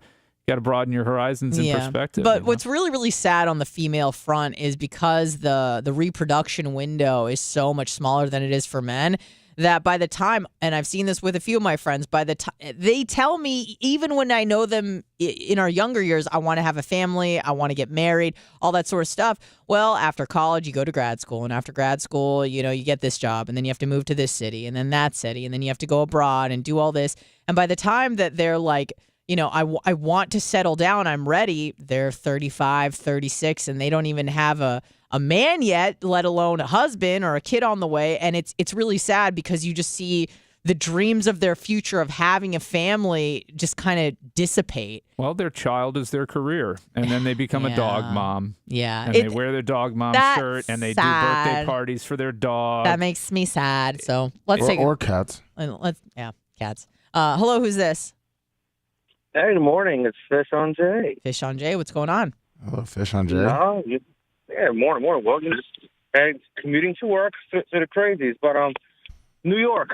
broaden your horizons and perspective. But what's really, really sad on the female front is because the reproduction window is so much smaller than it is for men, that by the time, and I've seen this with a few of my friends, by the time they tell me, even when I know them in our younger years, I want to have a family, I want to get married, all that sort of stuff. Well, after college, you go to grad school, and after grad school, you get this job, and then you have to move to this city, and then that city, and then you have to go abroad and do all this. And by the time that they're like, I want to settle down, I'm ready, they're 35, 36, and they don't even have a man yet, let alone a husband or a kid on the way. And it's really sad because you just see the dreams of their future of having a family just kind of dissipate. Well, their child is their career, and then they become a dog mom. Yeah. And they wear their dog mom shirt, and they do birthday parties for their dog. That makes me sad. So let's take or cats. Cats. Hello, who's this? Hey, good morning. It's Fish on Jay. Fish on Jay, what's going on? Hello, Fish on Jay. Yeah, morning. Welcome. And commuting to work to the crazies. But New York.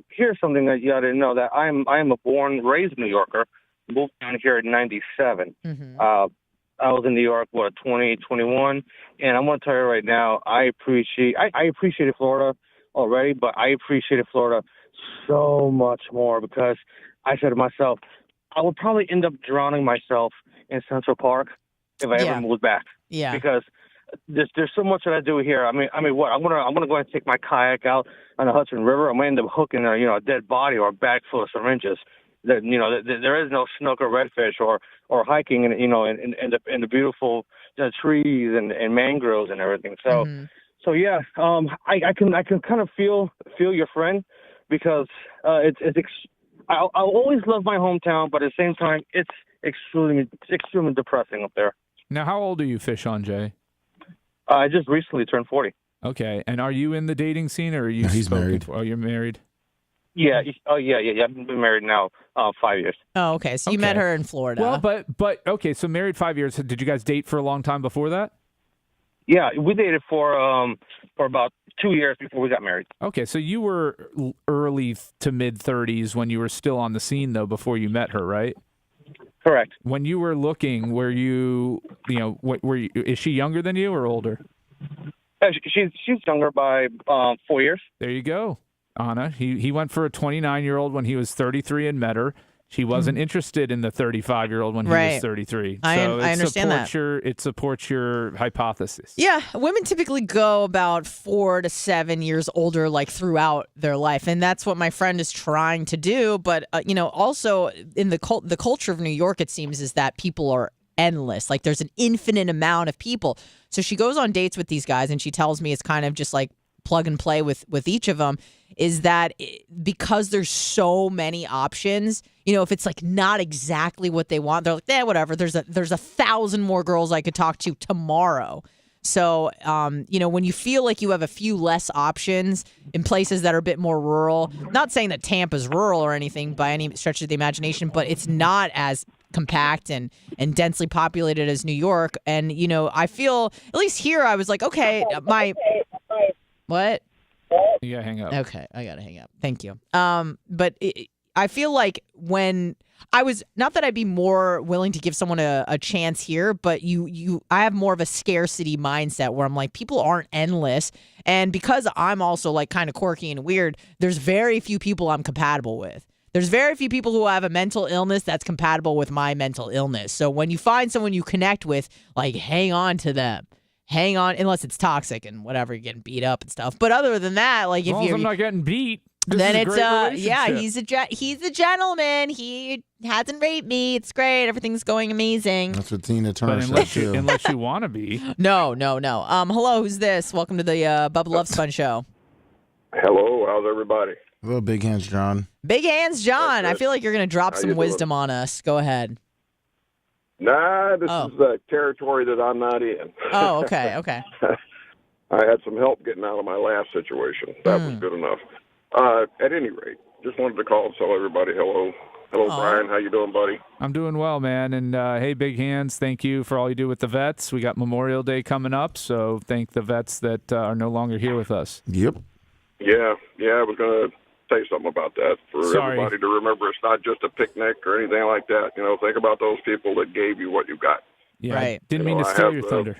Here's something that y'all didn't know, that I am a born, raised New Yorker. Moved down here in '97. Mm-hmm. I was in New York, 2021, and I'm gonna tell you right now, I appreciated Florida already, but I appreciated Florida so much more because I said to myself, I would probably end up drowning myself in Central Park if I ever moved back. Yeah. Because there's so much that I do here. I mean, what? I'm gonna go and take my kayak out on the Hudson River. I'm gonna end up hooking a dead body or a bag full of syringes. That there is no snook or redfish or hiking in the beautiful trees and mangroves and everything. So so yeah, I can kind of feel your friend because I'll always love my hometown, but at the same time it's extremely depressing up there. Now, how old are you, Fish on Jay? I just recently turned 40. Okay, and are you in the dating scene, or are you? No, he's married. Oh, you're married. Yeah. Yeah. I've been married now 5 years. Oh, okay. So you met her in Florida. Well, but okay. So married 5 years. Did you guys date for a long time before that? Yeah, we dated for about 2 years before we got married. Okay, so you were early to mid 30s when you were still on the scene, though, before you met her, right? Correct. When you were looking, were you is she younger than you or older? She's younger by 4 years. There you go, Anna. He went for a 29-year-old when he was 33 and met her. She wasn't interested in the 35-year-old when he was 33. I understand that. It supports your hypothesis. Yeah, women typically go about 4 to 7 years older, like throughout their life, and that's what my friend is trying to do. But also in the culture of New York, it seems is that people are endless. Like there's an infinite amount of people. So she goes on dates with these guys, and she tells me it's kind of just like plug and play with each of them. Is that because there's so many options, if it's like not exactly what they want, they're like, whatever. There's 1,000 more girls I could talk to tomorrow. So, when you feel like you have a few less options in places that are a bit more rural, not saying that Tampa's rural or anything by any stretch of the imagination, but it's not as compact and densely populated as New York. And, I feel, at least here, I was like, okay, what? You gotta hang up. Okay, I gotta hang up. Thank you. I feel like when I was, not that I'd be more willing to give someone a chance here, but I have more of a scarcity mindset where I'm like, people aren't endless, and because I'm also like kind of quirky and weird, there's very few people I'm compatible with. There's very few people who have a mental illness that's compatible with my mental illness. So when you find someone you connect with, like, hang on to them. Hang on, unless it's toxic and whatever, you're getting beat up and stuff. But other than that, like, as long as I'm not getting beat, then it's yeah, he's a gentleman. He hasn't raped me. It's great. Everything's going amazing. That's what Tina Turner said too. Unless you want to be. No. Hello, who's this? Welcome to the Bubba the Love Sponge show. Hello, how's everybody? Hello, Big Hands John. Big Hands John. I feel like you're gonna drop some wisdom on us. Go ahead. Nah, this is the territory that I'm not in. Oh, okay. I had some help getting out of my last situation. That was good enough. At any rate, just wanted to call and tell everybody hello. Hello, Brian. How you doing, buddy? I'm doing well, man. And hey, Big Hands, thank you for all you do with the vets. We got Memorial Day coming up, so thank the vets that are no longer here with us. Yep. Yeah, I was going to say something about that for everybody to remember. It's not just a picnic or anything like that. Think about those people that gave you what you got. Yeah, right. Didn't mean to steal your thunder.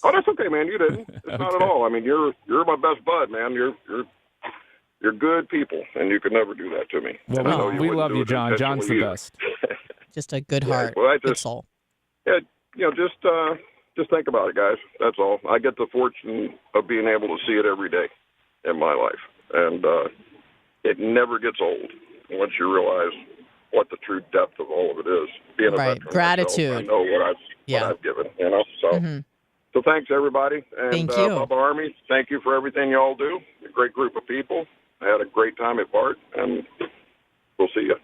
Oh, that's okay, man. You didn't. It's not at all. I mean, you're my best bud, man. You're good people, and you could never do that to me. Well, we love you, John. John's the best. Just a good heart, good soul. Yeah, just think about it, guys. That's all. I get the fortune of being able to see it every day in my life, and it never gets old once you realize what the true depth of all of it is. Being a veteran gratitude. Myself, I know what I've given. So. So thanks, everybody. And thank you. Bubba Army, thank you for everything you all do. A great group of people. I had a great time at Bart, and we'll see you.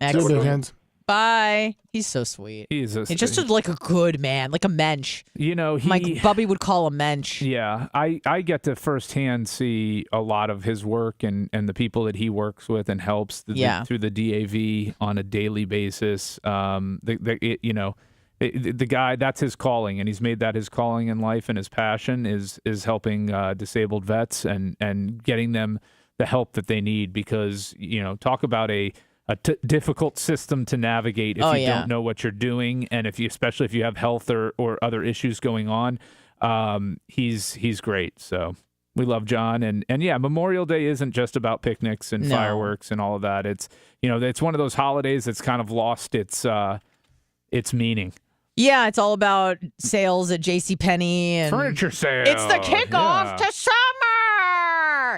Excellent. Bye. He's so sweet. He's just like a good man, like a mensch. Like Bubby would call a mensch. Yeah, I get to firsthand see a lot of his work and the people that he works with and helps through the DAV on a daily basis. The guy, that's his calling, and he's made that his calling in life, and his passion is helping disabled vets and getting them the help that they need, because, talk about a difficult system to navigate if you don't know what you're doing, and especially if you have health or other issues going on. He's great. So we love John, and Memorial Day isn't just about picnics and fireworks and all of that. It's it's one of those holidays that's kind of lost its meaning. Yeah, it's all about sales at JCPenney and furniture sales. It's the kickoff to summer.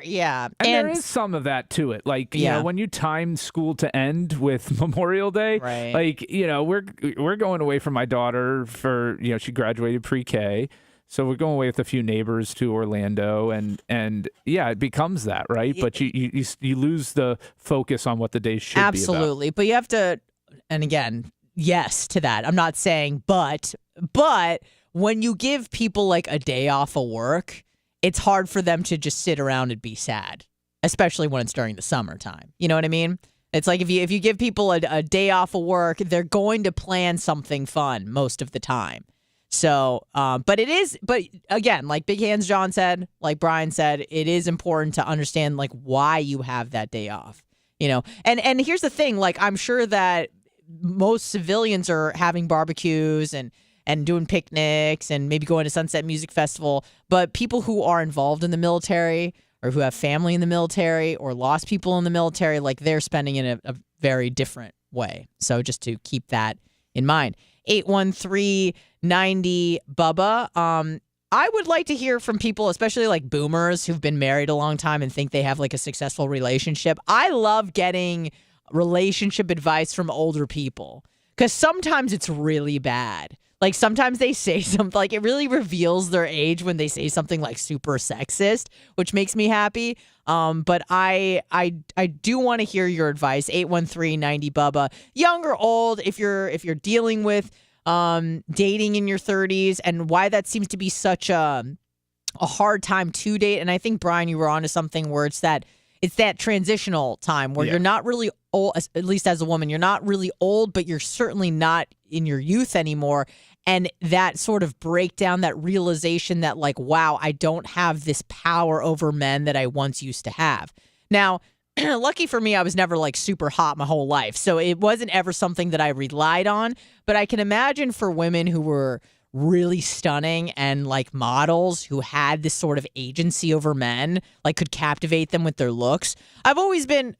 Yeah, and there is some of that to it. Like, when you time school to end with Memorial Day, right? Like, we're going away from my daughter for she graduated pre-K. So we're going away with a few neighbors to Orlando, and it becomes that, right? But you lose the focus on what the day should be about. Absolutely, but you have to, and again, yes to that. I'm not saying but when you give people like a day off of work, it's hard for them to just sit around and be sad, especially when it's during the summertime. You know what I mean? It's like if you give people a day off of work, they're going to plan something fun most of the time. So, but again, like Big Hands John said, like Brian said, it is important to understand like why you have that day off, you know? And here's the thing, like I'm sure that most civilians are having barbecues and doing picnics and maybe going to Sunset Music Festival, but people who are involved in the military or who have family in the military or lost people in the military, like they're spending it in a very different way. So just to keep that in mind. 813-90 Bubba. I would like to hear from people, especially like boomers who've been married a long time and think they have like a successful relationship. I love getting relationship advice from older people because sometimes it's really bad. Like sometimes they say something like it really reveals their age when they say something like super sexist, which makes me happy. But I do want to hear your advice. 813-90 Bubba. Young or old, if you're dealing with dating in your 30s and why that seems to be such a hard time to date. And I think Brian, you were onto something where it's that transitional time where you're not really old, at least as a woman, you're not really old, but you're certainly not in your youth anymore. And that sort of breakdown, that realization that like, wow, I don't have this power over men that I once used to have. Now, lucky for me, I was never like super hot my whole life. So it wasn't ever something that I relied on. But I can imagine for women who were really stunning and like models who had this sort of agency over men, like could captivate them with their looks. I've always been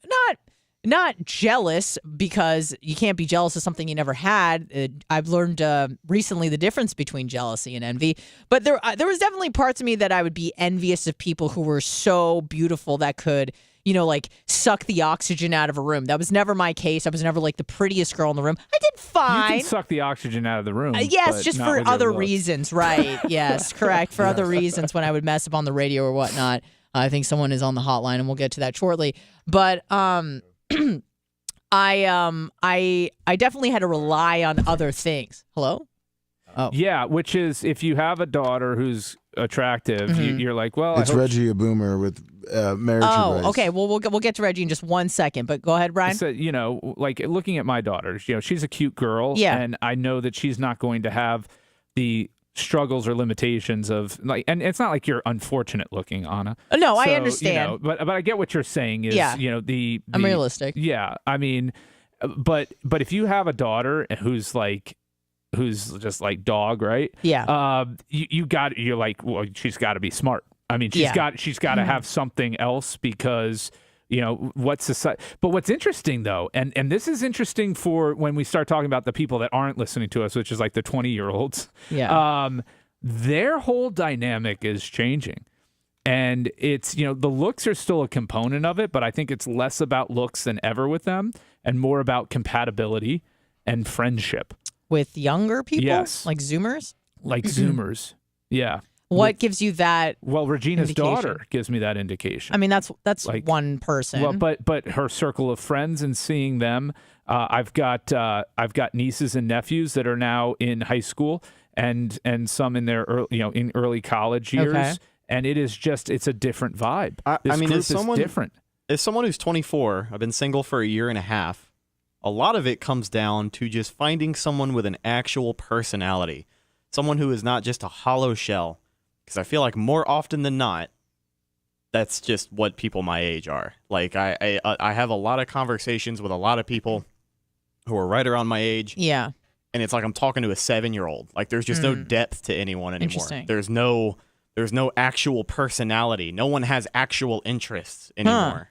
not jealous because you can't be jealous of something you never had. I've learned recently the difference between jealousy and envy. But there was definitely parts of me that I would be envious of people who were so beautiful that could, you know, like suck the oxygen out of a room. That was never my case. I was never like the prettiest girl in the room. I did fine. You can suck the oxygen out of the room. Yes, just for other reasons, right? Yes, correct. For other reasons when I would mess up on the radio or whatnot. I think someone is on the hotline and we'll get to that shortly. But I definitely had to rely on other things. Hello? Oh. Yeah, which is if you have a daughter who's attractive, you're like, well, it's Reggie a boomer with marriage advice. Oh, okay. Well, we'll get to Reggie in just 1 second, but go ahead, Brian. So, you know, like looking at my daughter, you know, she's a cute girl, and I know that she's not going to have the struggles or limitations of like, and it's not like you're unfortunate looking, Anna. No, so, I understand. You know, but I get what you're saying is, you know, the I'm realistic. Yeah, I mean, but if you have a daughter who's just like dog, right? Yeah. You're like, well, she's got to be smart. I mean, she's got to have something else because, you know, what's society. But what's interesting though, and this is interesting for when we start talking about the people that aren't listening to us, which is like the 20-year-olds. Yeah. Their whole dynamic is changing. And it's, you know, the looks are still a component of it, but I think it's less about looks than ever with them and more about compatibility and friendship. With younger people? Yes. Like Zoomers? Like Zoomers. Yeah. What gives you that? Well, Regina's indication? daughter gives me that indication. I mean, that's like, one person. Well, but her circle of friends and seeing them, I've got nieces and nephews that are now in high school and some in their early college years, okay. And it is just it's a different vibe. I mean, is different. As someone who's 24, I've been single for a year and a half. A lot of it comes down to just finding someone with an actual personality, someone who is not just a hollow shell. Because I feel like more often than not, that's just what people my age are. Like I have a lot of conversations with a lot of people who are right around my age. Yeah. And it's like I'm talking to a 7-year-old. Like there's just no depth to anyone anymore. There's no actual personality. No one has actual interests anymore.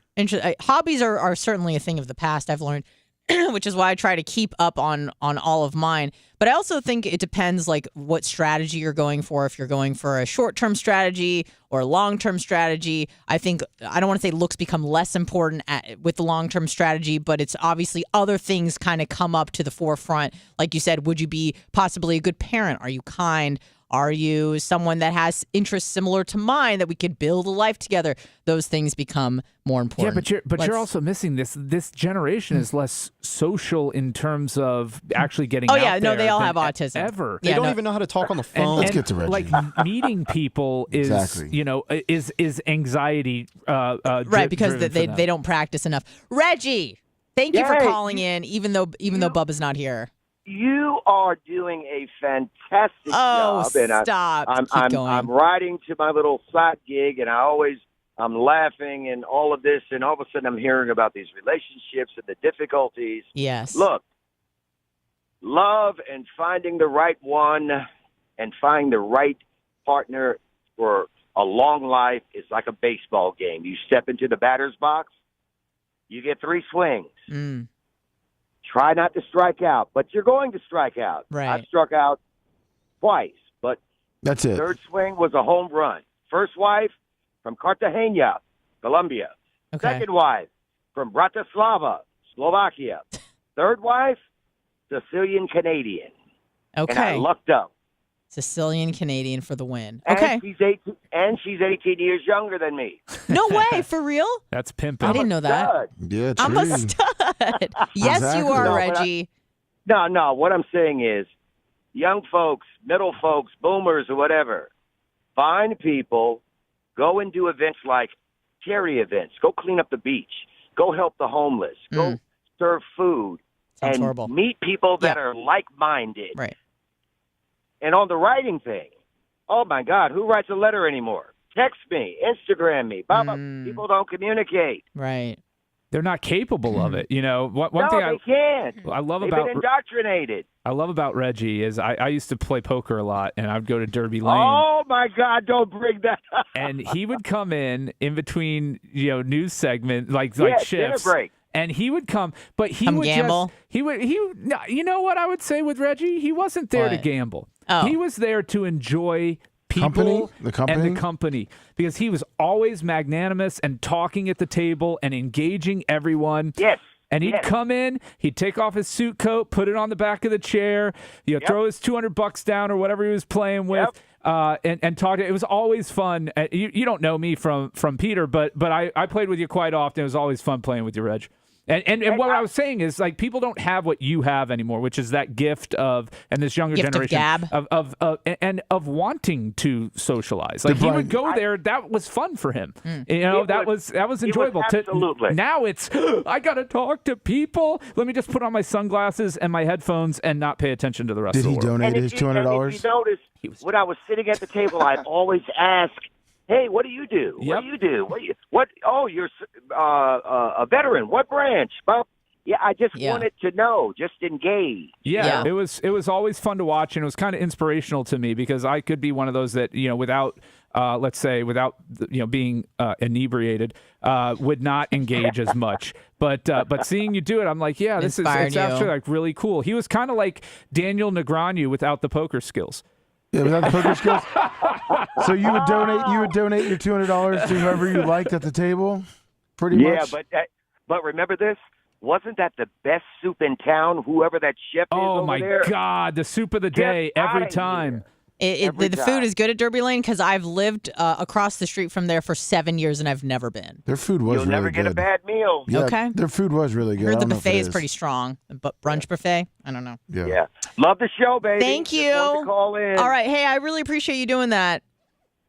Hobbies are certainly a thing of the past, I've learned. Which is why I try to keep up on all of mine. But I also think it depends like what strategy you're going for. If you're going for a short-term strategy or a long-term strategy, I think I don't want to say looks become less important with the long-term strategy, but it's obviously other things kind of come up to the forefront. Like you said, would you be possibly a good parent? Are you kind? Are you someone that has interests similar to mine that we could build a life together? Those things become more important. Yeah, but you're also missing this. This generation is less social in terms of actually getting. Oh out yeah, no, there they all than have autism. Ever. They don't even know how to talk on the phone. Let's get to Reggie. Like meeting people is, is anxiety. Right, because they don't practice enough. Reggie, thank you for calling in, even though Bubba's not here. You are doing a fantastic job. And stop. I'm riding to my little side gig, and I'm laughing and all of this, and all of a sudden I'm hearing about these relationships and the difficulties. Yes. Look, love and finding the right one and finding the right partner for a long life is like a baseball game. You step into the batter's box, you get 3 swings. Try not to strike out, but you're going to strike out. Right. I struck out twice, but that's it. Third swing was a home run. First wife from Cartagena, Colombia. Okay. Second wife from Bratislava, Slovakia. Third wife, Sicilian Canadian. Okay. And I lucked up. Sicilian Canadian for the win. And Okay. she's 18 years younger than me. No way, for real? That's pimping. I didn't know that. Yeah, I'm a stud. Yes, you are, Reggie. No. What I'm saying is, young folks, middle folks, boomers, or whatever, find people, go and do events like charity events. Go clean up the beach. Go help the homeless. Go serve food. Sounds and horrible. meet people that are like-minded. Right. And on the writing thing, oh, my God, who writes a letter anymore? Text me, Instagram me. Baba, people don't communicate. Right. They're not capable of it. One No, thing they can't. I love They've about been indoctrinated. I love about Reggie is I used to play poker a lot, and I'd go to Derby Lane. Oh, my God, don't bring that up. And he would come in between, news segment, like dinner shifts. break. And he would come, but he Come would gamble? You know what I would say with Reggie? He wasn't there to What? gamble. Oh. He was there to enjoy people The company? and the company, because he was always magnanimous and talking at the table and engaging everyone. Yes. And he'd come in, he'd take off his suit coat, put it on the back of the chair, throw his $200 down or whatever he was playing with. And talk to. It was always fun. You don't know me from Peter, but I played with you quite often. It was always fun playing with you, Reg. And what I was saying is, like, people don't have what you have anymore, which is that gift of, and this younger Gift of generation gab. of wanting to socialize. Like, he would go there. That was fun for him. That was enjoyable. Absolutely. Now it's I gotta talk to people. Let me just put on my sunglasses and my headphones and not pay attention to the rest Did of he the world. donate And his if you $200? notice, when I was sitting at the table, I'd always ask, hey, what do you do? What do you do? Oh, you're a veteran. What branch? Well, yeah, I just wanted to know, just engage. Yeah, it was always fun to watch, and it was kind of inspirational to me, because I could be one of those that, without being inebriated, would not engage as much. But seeing you do it, I'm like, yeah, it's actually like really cool. He was kind of like Daniel Negreanu without the poker skills. Yeah, without the poker skills. So you would donate your $200 to whoever you liked at the table, pretty much. Yeah, but remember this. Wasn't that the best soup in town? Whoever that chef is over there. Oh my God, the soup of the day every time. The food is good at Derby Lane, because I've lived across the street from there for 7 years and I've never been. Their food was You'll never get a bad meal. Yeah, Okay. Their food was really good. I heard the don't know if buffet it is pretty strong. But brunch buffet? I don't know. Yeah. Love the show, baby. Thank you. Just wanted to call in. All right. Hey, I really appreciate you doing that.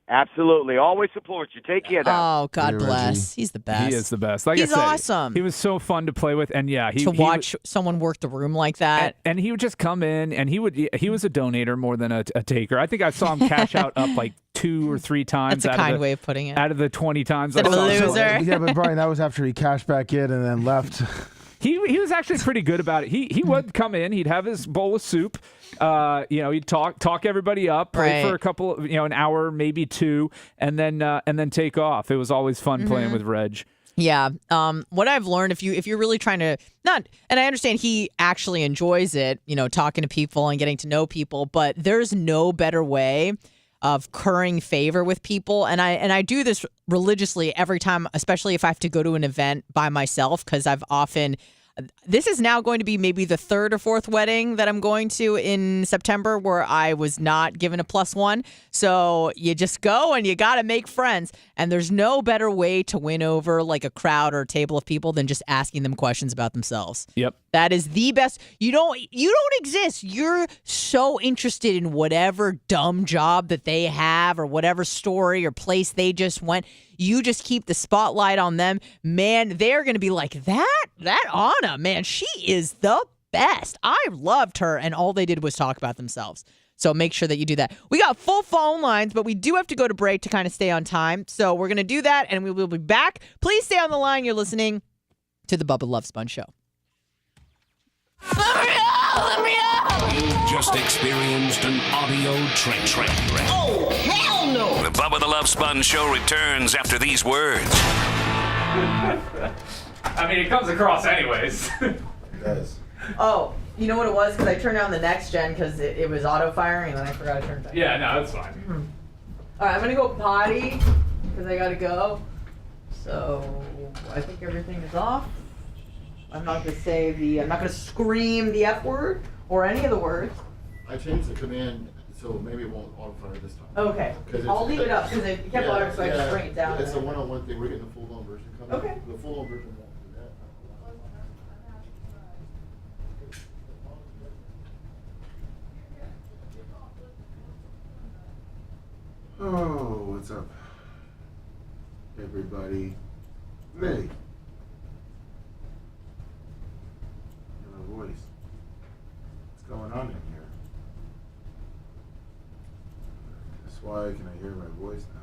Absolutely. Always support you. Take care now. Oh, God bless. He's the best. He is the best. Like He's I said, awesome. He was so fun to play with, and to watch someone work the room like that. And he would just come in, and he was a donator more than a taker. I think I saw him cash out up like 2 or 3 times. That's a kind way of putting it. Out of the 20 times. Instead of a loser. Yeah, but Brian, that was after he cashed back in and then left. He was actually pretty good about it. He would come in. He'd have his bowl of soup. He'd talk everybody up, play for a couple, an hour, maybe 2, and then take off. It was always fun playing with Reg. Yeah. What I've learned, if you're really trying to and I understand he actually enjoys it, talking to people and getting to know people, but there's no better way of currying favor with people. And I do this religiously every time, especially if I have to go to an event by myself, because I've often This is now going to be maybe the third or fourth wedding that I'm going to in September where I was not given a +1. So you just go and you got to make friends. And there's no better way to win over like a crowd or a table of people than just asking them questions about themselves. Yep. That is the best. You don't exist. You're so interested in whatever dumb job that they have or whatever story or place they just went. You just keep the spotlight on them. Man, they're going to be like, that Anna, man, she is the best. I loved her. And all they did was talk about themselves. So make sure that you do that. We got full phone lines, but we do have to go to break to kind of stay on time. So we're going to do that, and we will be back. Please stay on the line. You're listening to the Bubba the Love Sponge Show. Let me out! You just experienced an audio train wreck. Oh, hell no! The Bubba the Love Sponge Show returns after these words. I mean, it comes across anyways. It does. Oh, you know what it was? Because I turned down the next gen because it was auto-firing, and then I forgot to turn it back. Yeah, no, that's fine. All right, I'm going to go potty because I got to go. So I think everything is off. I'm not going to say I'm not going to scream the F word or any of the words. I changed the command so maybe it won't auto-fire this time. Okay. I'll leave it up because it kept auto, so I just bring it down. It's a one-on-one thing. We're getting the full-on version coming. Okay. The full-on version won't do that. Oh, what's up, everybody? Hey. My voice. What's going on in here? That's why can I hear my voice now?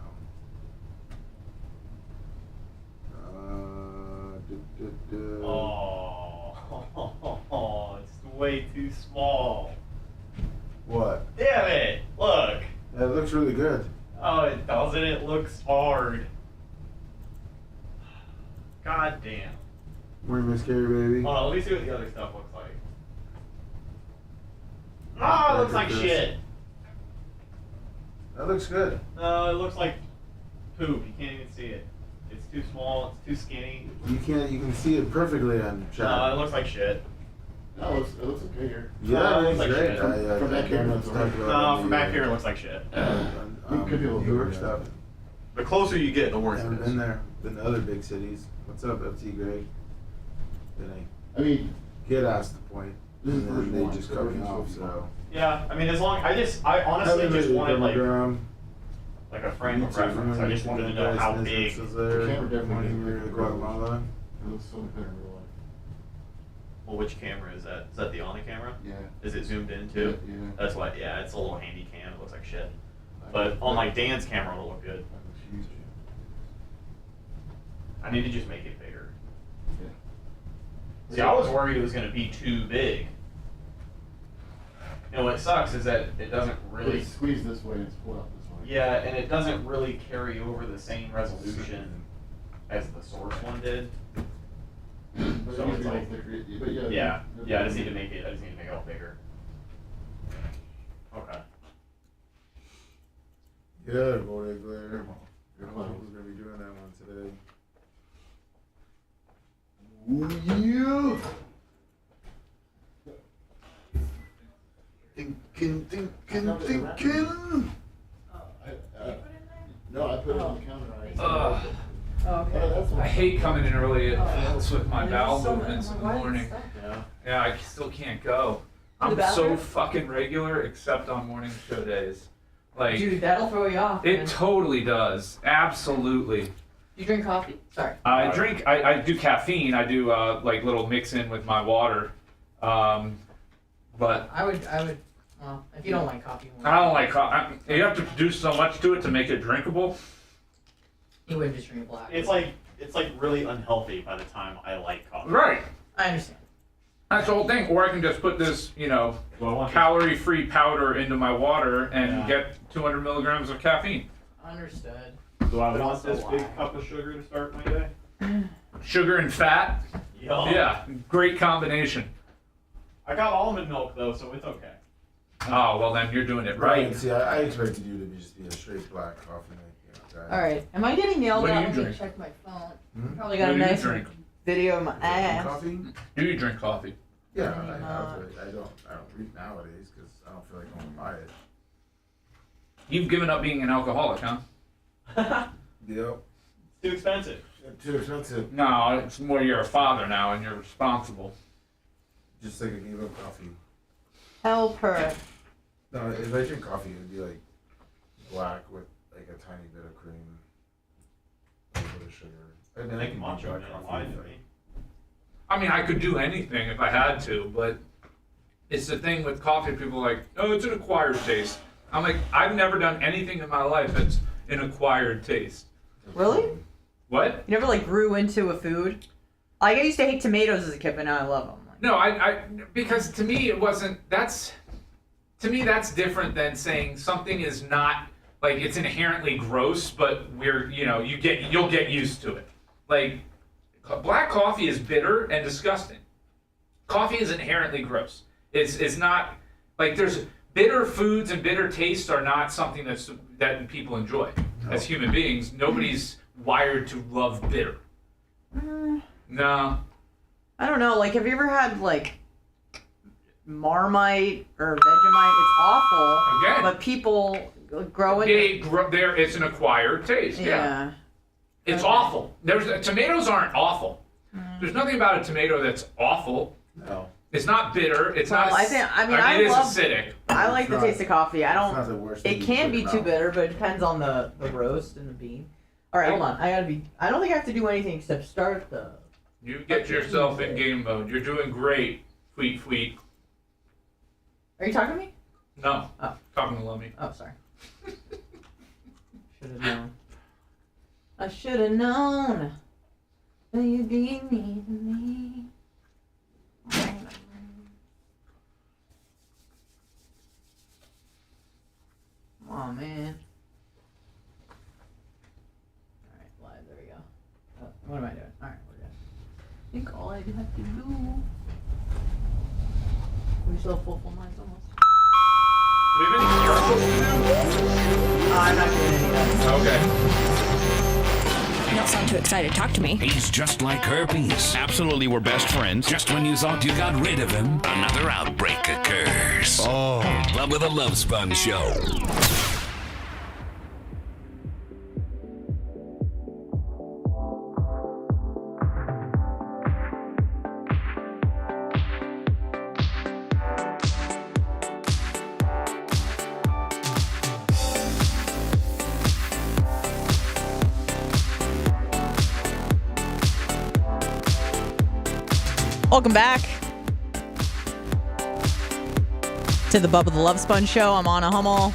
Oh, it's way too small. What? Damn it! Look. It looks really good. Oh, it doesn't. It looks hard. God damn. Morning, Miss Carrie, baby. Hold on, let me see what the other stuff looks like. Oh, it looks like shit. That looks good. No, it looks like poop. You can't even see it. It's too small. It's too skinny. You can see it perfectly on chat. No, it looks like shit. No, it looks okay here. Yeah, it looks like great. shit. From back here, No, from back here it looks like shit. Could be a little work stuff. The closer you get, the worse it Haven't is. been there. Been to other big cities. What's up, FT Greg? I mean, kid asked the point, this is and then version they one, just so cut me version's off. supposed to be So Yeah, I mean, I honestly just wanted like a frame of reference. I just wanted to know how big. The camera definitely Guatemala. It looks so much better in real life. Well, which camera is that? Is that the Omni camera? Yeah. Is it zoomed in too? Yeah. That's why. Yeah, it's a little handy cam. It looks like shit. But on like Dan's camera, it'll look good. I need to just make it bigger. Yeah. See, I was worried it was going to be too big. You know what sucks is that it doesn't really It's squeeze this way and it's pull out this way. Yeah, and it doesn't really carry over the same resolution as the source one did. But So it needs it's to be a like, little thicker. But yeah, I just need to make it. I just need to make it all bigger. Okay. yeah, boy, Blair. We're gonna be doing that one today. Ooh, yeah. Thinking. No, I put it on the counter. I hate coming in early. It helps with my bowel movements in the morning. Yeah, I still can't go. I'm so fucking regular, except on morning show days. Like, Dude, that'll throw you off. It man. totally does. Absolutely. You drink coffee? Sorry. I do caffeine. I do like little mix in with my water. But I would. Well, if you don't like coffee, I don't like coffee. You have to do so much to it to make it drinkable. you wouldn't just drink black. It's like really unhealthy by the time I like coffee. Right. I understand. That's the whole thing. Or I can just put this, calorie-free powder into my water and get 200 milligrams of caffeine. Understood. Do I want this big cup of sugar to start my day? Sugar and fat? Yum. Yeah, great combination. I got almond milk though, so it's okay. Oh, well then you're doing it right. See, I expected you to just be a straight black coffee guy. All right. Am I getting yelled What do at? you Let me drink? check my phone. Hmm? Probably got What a do you nice drink? video of my ass. Coffee? Do you drink coffee? Yeah, I have, but I don't read nowadays because I don't feel like going to buy it. You've given up being an alcoholic, huh? Yep. Too expensive. Too expensive. No, it's more you're a father now and you're responsible. Just like I gave up coffee. Help her. No, if I drink coffee, it'd be like black with like a tiny bit of cream, a little bit of sugar. I mean, I can do black coffee. I mean, I could do anything if I had to, but it's the thing with coffee. People are like, oh, it's an acquired taste. I'm like, I've never done anything in my life that's an acquired taste. Really? What? You never like grew into a food? Like I used to hate tomatoes as a kid, but now I love them. No, I because to me it wasn't. To me that's different than saying something is not like it's inherently gross, but you'll get used to it. Like black coffee is bitter and disgusting. Coffee is inherently gross. It's not like there's bitter foods and bitter tastes are not something that people enjoy as human beings. Nobody's wired to love bitter. No. I don't know. Like, have you ever had like Marmite or Vegemite? It's awful. Again. But people grow it. It's an acquired taste. Yeah. It's awful. Tomatoes aren't awful. There's nothing about a tomato that's awful. No. It's not bitter. It's not. I it is acidic. I like the taste of coffee. I don't. It's not the worst It can be too bitter, but it depends on the roast and the bean. All right, hold on. I don't think I have to do anything except start the. You get yourself in game mode. You're doing great, Tweet. Are you talking to me? No. Oh. Talking to Lummy. Oh, sorry. Should have known. I should have known that you'd be needing me. Come on, man. All right, live. There we go. What am I doing? All right, we're good. I think all I have to do. We still have full minds almost. Do we have any commercials to do? I'm not doing any of that. Okay. You don't sound too excited. Talk to me. He's just like herpes. Absolutely, we're best friends. Just when you thought you got rid of him, another outbreak occurs. Oh. Bubba the Love Sponge Show. Welcome back to the Bubba the Love Sponge Show. I'm Anna Hummel,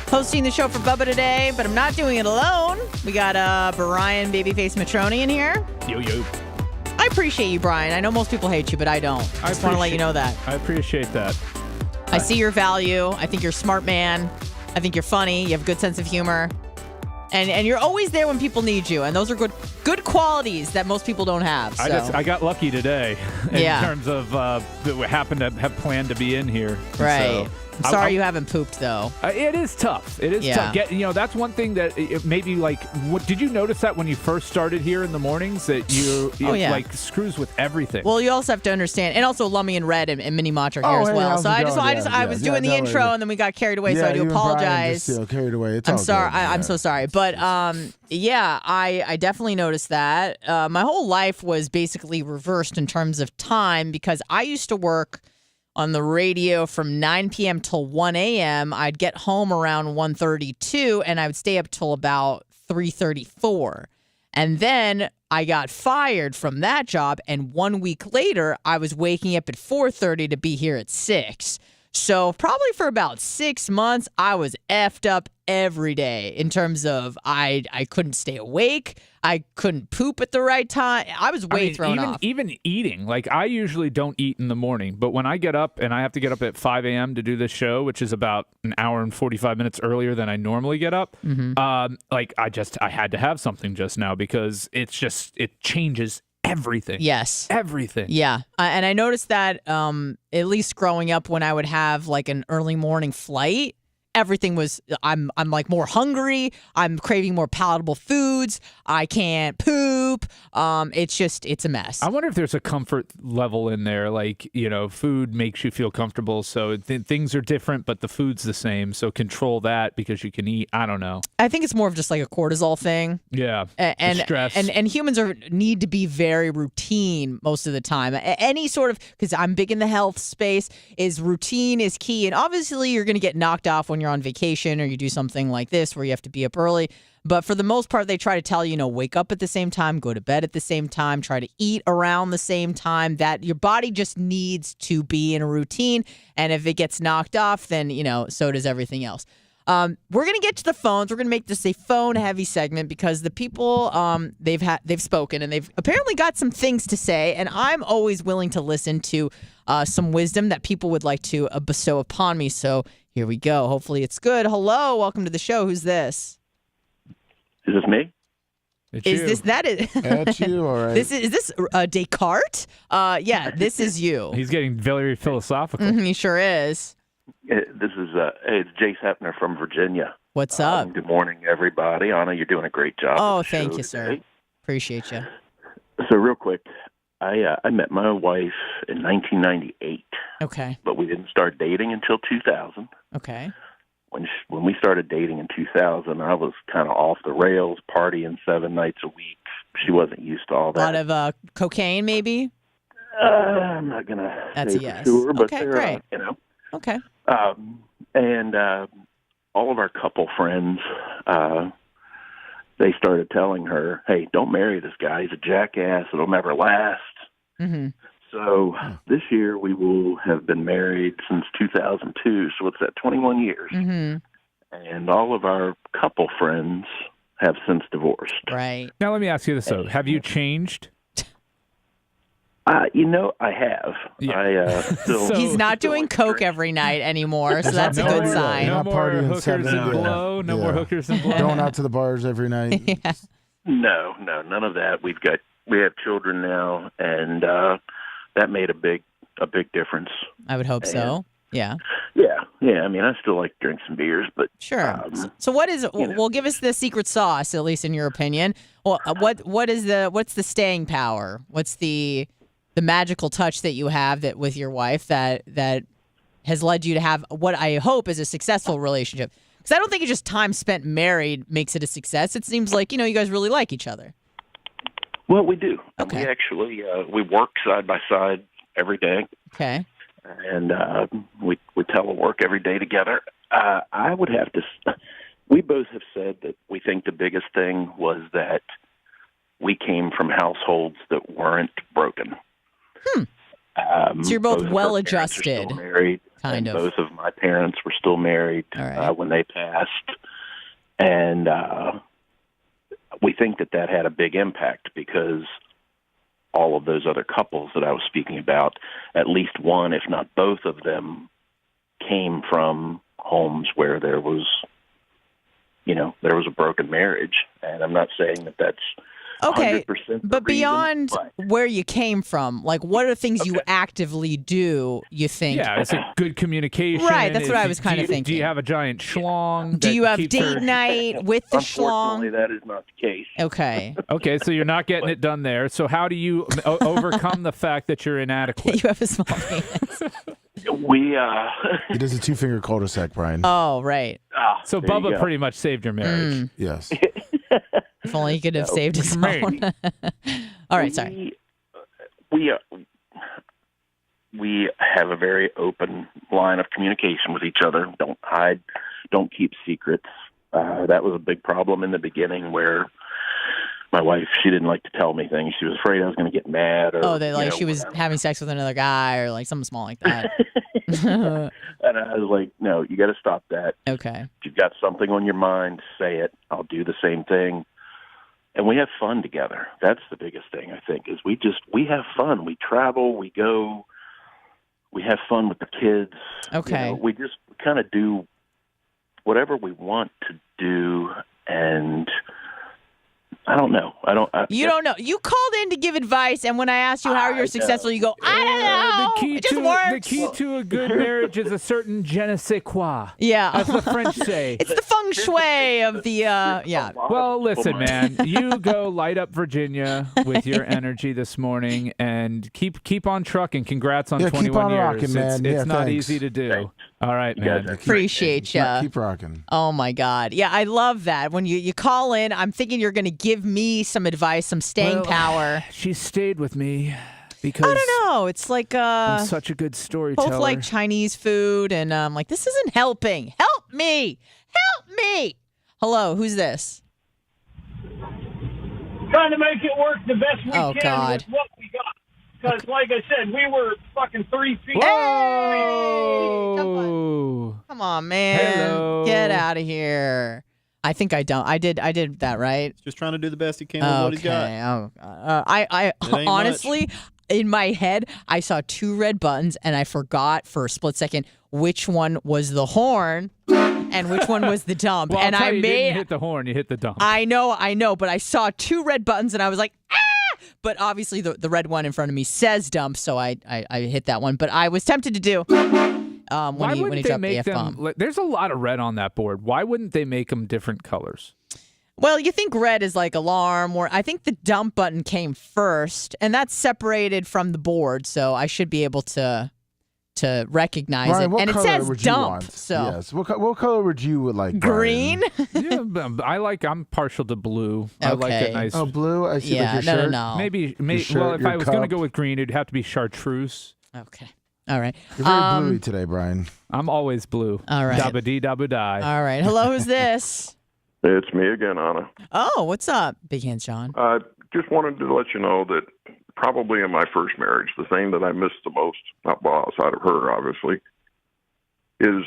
hosting the show for Bubba today, but I'm not doing it alone. We got Brian Babyface Matroni in here. Yo. I appreciate you, Brian. I know most people hate you, but I don't. I just want to let you know that. I appreciate that. I see your value. I think you're a smart man. I think you're funny. You have a good sense of humor. And you're always there when people need you, and those are good qualities that most people don't have. So. I got lucky today in terms of that we happened to have planned to be in here. Right. So, I'm sorry you haven't pooped though. It is tough. It is tough. That's one thing that it maybe like. What did you notice that when you first started here in the mornings that you like screws with everything? Well, you also have to understand, and also Lummy and Red and Minnie Mach are here as well. So I was doing the intro and then we got carried away. So I do apologize. Carried away. I'm sorry. I'm so sorry. But I definitely noticed that. My whole life was basically reversed in terms of time because I used to work on the radio from 9 p.m. till 1 a.m. I'd get home around 1:32 and I would stay up till about 3:34. And then I got fired from that job. And 1 week later, I was waking up at 4:30 to be here at 6. So probably for about 6 months, I was effed up every day in terms of I couldn't stay awake. I couldn't poop at the right time. I was thrown off. Even eating. Like, I usually don't eat in the morning, but when I get up and I have to get up at 5 a.m. to do this show, which is about an hour and 45 minutes earlier than I normally get up, I had to have something just now because it changes everything. Yes. Everything. Yeah. And I noticed that at least growing up when I would have like an early morning flight, everything was, I'm like more hungry. I'm craving more palatable foods. I can't poop. poop. It's a mess. I wonder if there's a comfort level in there. Like, food makes you feel comfortable. So things are different, but the food's the same. So control that because you can eat. I don't know. I think it's more of just like a cortisol thing. Yeah. And stress. And humans need to be very routine most of the time. Any sort of, because I'm big in the health space, is routine is key. And obviously you're going to get knocked off when you're on vacation or you do something like this where you have to be up early. But for the most part, they try to tell you, wake up at the same time, go to bed at the same time, try to eat around the same time, that your body just needs to be in a routine. And if it gets knocked off, then, so does everything else. We're going to get to the phones. We're going to make this a phone-heavy segment because the people, they've spoken and they've apparently got some things to say. And I'm always willing to listen to some wisdom that people would like to bestow upon me. So here we go. Hopefully it's good. Hello. Welcome to the show. Who's this? Is this me? That's you, all right. Is this Descartes? Yeah, this is you. He's getting very philosophical. He sure is. This is it's Jace Hepner from Virginia. What's up? Good morning, everybody. Anna, you're doing a great job. Oh, thank you, sir. Appreciate you. So real quick, I met my wife in 1998. Okay. But we didn't start dating until 2000. Okay. When we started dating in 2000, I was kind of off the rails, partying 7 nights a week. She wasn't used to all that. A lot of cocaine, maybe? I'm not going to say for sure, but okay, great. Okay. And all of our couple friends, they started telling her, hey, don't marry this guy. He's a jackass. It'll never last. Mm-hmm. So this year we will have been married since 2002. So what's that, 21 years? Mm-hmm. And all of our couple friends have since divorced. Right. Now let me ask you this, though. Have you changed? I have. Yeah. He's not doing coke every night anymore, so that's a good sign. No more hookers and blow. No more hookers and blow. Going out to the bars every night. Yeah. No, none of that. We have children now, and that made a big difference. I would hope so. Yeah. Yeah. I mean, I still like to drink some beers, but sure. So what is? Well, give us the secret sauce, at least in your opinion. Well, what's the staying power? What's the magical touch that you have that with your wife that has led you to have what I hope is a successful relationship? Because I don't think it's just time spent married makes it a success. It seems like you guys really like each other. Well, we do. Okay. We actually we work side by side every day. Okay. And we telework every day together. I would have to. We both have said that we think the biggest thing was that we came from households that weren't broken. So you're both well-adjusted. Married. Kind of. Both of my parents were still married when they passed, and we think that had a big impact because all of those other couples that I was speaking about, at least one, if not both of them, came from homes where there was a broken marriage. And I'm not saying that that's okay, 100% but beyond where you came from, like what are things you actively do, you think? Yeah, it's a good communication. Right, that's what I was kind of thinking. Do you have a giant schlong? Do you have date night with the schlong? Unfortunately, that is not the case. Okay. Okay, so you're not getting it done there. So how do you overcome the fact that you're inadequate? You have a small penis. He does a 2-finger cul-de-sac, Brian. Oh, right. So Bubba pretty much saved your marriage. Yes. If only he could have saved his own. All right, sorry. We have a very open line of communication with each other. Don't hide, don't keep secrets. That was a big problem in the beginning where my wife, she didn't like to tell me things. She was afraid I was going to get mad. Or, she was having sex with another guy or like something small like that. And I was like, no, you got to stop that. Okay. If you've got something on your mind, say it. I'll do the same thing. And we have fun together. That's the biggest thing, I think, is we have fun. We travel, we go, we have fun with the kids. Okay. We just kind of do whatever we want to do, and I don't know. You don't know. You called in to give advice, and when I asked you how you're successful, you go, I don't know. It just works. The key to a good marriage is a certain je ne sais quoi. Yeah. As the French say. It's the feng shui of the, yeah. Well, listen, man. You go light up Virginia with your energy this morning, and keep on trucking. Congrats on 21 keep on years. rocking, man. It's not thanks. easy to do. All right, man. Appreciate you. Keep rocking. Oh, my God. Yeah, I love that. When you call in, I'm thinking you're going to give me some advice, some staying power. She stayed with me because I don't know. It's like I'm such a good storyteller. both like Chinese food, and I'm like, this isn't helping. Help me. Help me. Hello, who's this? Trying to make it work the best we can God. with what we got. Because, like I said, we were fucking 3 feet. Whoa! Come on, man. Hello. Get out of here. I think I don't. I did that right. Just trying to do the best he can with what he's got. Oh, I ain't honestly, in my head, I saw 2 red buttons, and I forgot for a split second which one was the horn and which one was the dump. Well, and I'll tell you didn't hit the horn, you hit the dump. I know, but I saw 2 red buttons, and I was like, ah! But obviously, the red one in front of me says dump, so I hit that one. But I was tempted to do when he dropped the F-bomb. There's a lot of red on that board. Why wouldn't they make them different colors? Well, you think red is like alarm, or I think the dump button came first, and that's separated from the board, so I should be able to recognize Ryan, it. And it says dump. So yes, what color would you like? Green. Yeah, I'm partial to blue. I like a nice. Oh, blue. I see. Yeah, like your shirt. no. Maybe. shirt, Well, if your I was going to cup. go with green, it'd have to be chartreuse. Okay. All right. You're very bluey today, Brian. I'm always blue. All right. Dabba dee dabba die. All right. Hello, who's this? It's me again, Anna. Oh, what's up, Big Hands John? Just wanted to let you know that probably in my first marriage, the thing that I missed the most, not well, outside of her, obviously, is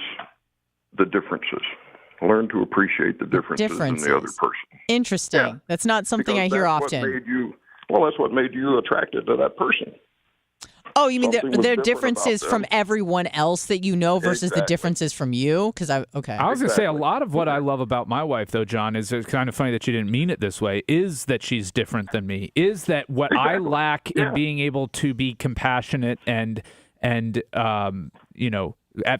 the differences. Learn to appreciate the differences in the other person. Interesting. Yeah. That's not something Because I hear that's often. that's what made you attracted to that person. Oh, you mean Something was there are different differences about from them. everyone else that you know versus the Exactly. differences from you? Because I was going to say a lot of what I love about my wife, though, John, is it's kind of funny that you didn't mean it this way, is that she's different than me, is that what I lack in being able to be compassionate and at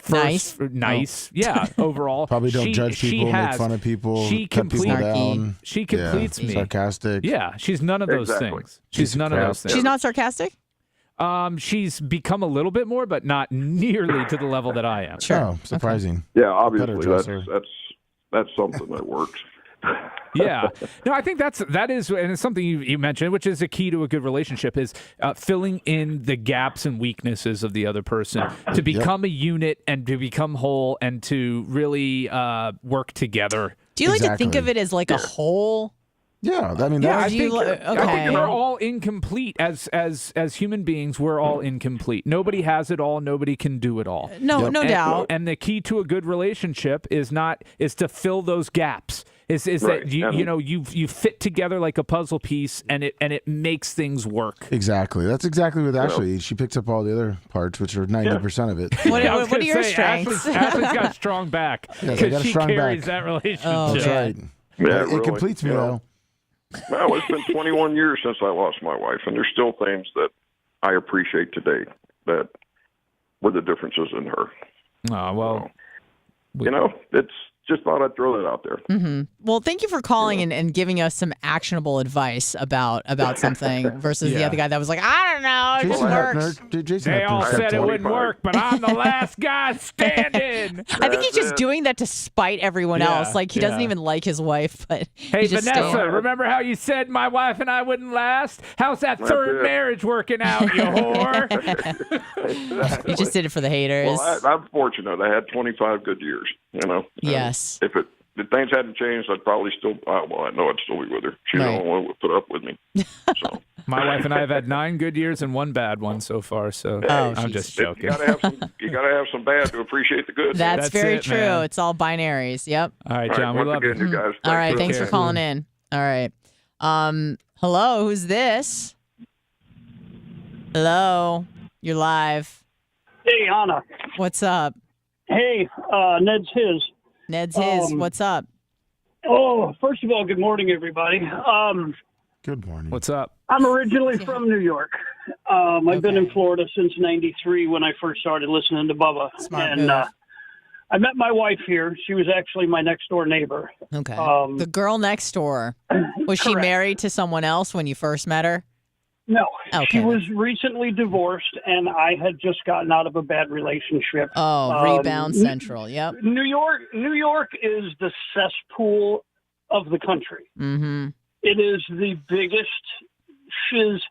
first nice. Yeah, overall. Probably don't judge people, make fun of people, cut people down. She completes me. Sarcastic. Yeah, she's none of those things. She's none of those things. She's not sarcastic? She's become a little bit more, but not nearly to the level that I am. Sure. Oh, surprising. Yeah, obviously dresser. that's something that works. Yeah. No, I think that is, and it's something you mentioned, which is a key to a good relationship, is filling in the gaps and weaknesses of the other person to become a unit and to become whole and to really work together. Do you like to think of it as like a whole? Yeah, I mean, I think we're all incomplete as human beings. We're all incomplete. Nobody has it all. Nobody can do it all. No doubt. And the key to a good relationship is to fill those gaps. Is Right. that you fit together like a puzzle piece, and it makes things work. Exactly. That's exactly what Ashley. She picks up all the other parts, which are 90% of it. What are your strengths? Ashley's got a strong back Yes, I got a she strong carries back. that relationship. Oh, That's right. Yeah, it really, completes me though. Well, it's been 21 years since I lost my wife, and there's still things that I appreciate today that were the differences in her. Oh, well. It's just thought I'd throw that out there. Mm-hmm. Well, thank you for calling and giving us some actionable advice about something versus the other guy that was like, I don't know, it just works. They all said it wouldn't work, but I'm the last guy standing. I think he's just doing that to spite everyone else. Like, he doesn't even like his wife, but hey, Vanessa, remember how you said my wife and I wouldn't last? How's that third marriage working out, you whore? You just did it for the haters. Well, I'm fortunate. I had 25 good years, Yes. If things hadn't changed, I'd probably still, I know I'd still be with her. She's the only one who would put up with me. So. My wife and I have had 9 good years and 1 bad one so far, so I'm just joking. You gotta have some bad to appreciate the good. That's very true. Man. It's all binaries. Yep. All right, John, we love you guys. All right, thanks for calling in. All right. Hello, who's this? Hello, you're live. Hey, Anna. What's up? Hey, Ned's his. Ned's his. What's up? Oh, first of all, good morning, everybody. Good morning. What's up? I'm originally from New York. I've been in Florida since '93 when I first started listening to Bubba. Smart and move. I met my wife here. She was actually my next door neighbor. Okay. The girl next door, was she married to someone else when you first met her? No. Okay. She was recently divorced, and I had just gotten out of a bad relationship. Oh, rebound central. Yep. New York is the cesspool of the country. Mm-hmm. It is the biggest shiz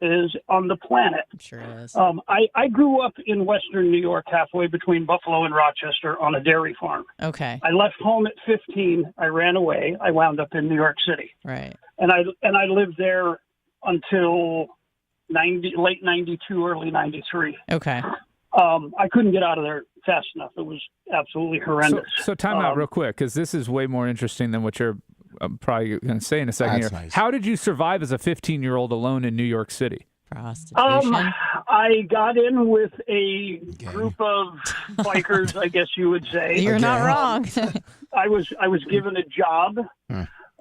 on the planet. Sure is. I grew up in Western New York, halfway between Buffalo and Rochester, on a dairy farm. Okay. I left home at 15. I ran away. I wound up in New York City. Right. And I lived there until late 92, early 93. Okay. I couldn't get out of there fast enough. It was absolutely horrendous. So time out real quick, because this is way more interesting than what you're probably going to say in a second here. Nice. How did you survive as a 15-year-old alone in New York City? Prostitution. I got in with a group of bikers, I guess you would say. You're not wrong. I was given a job.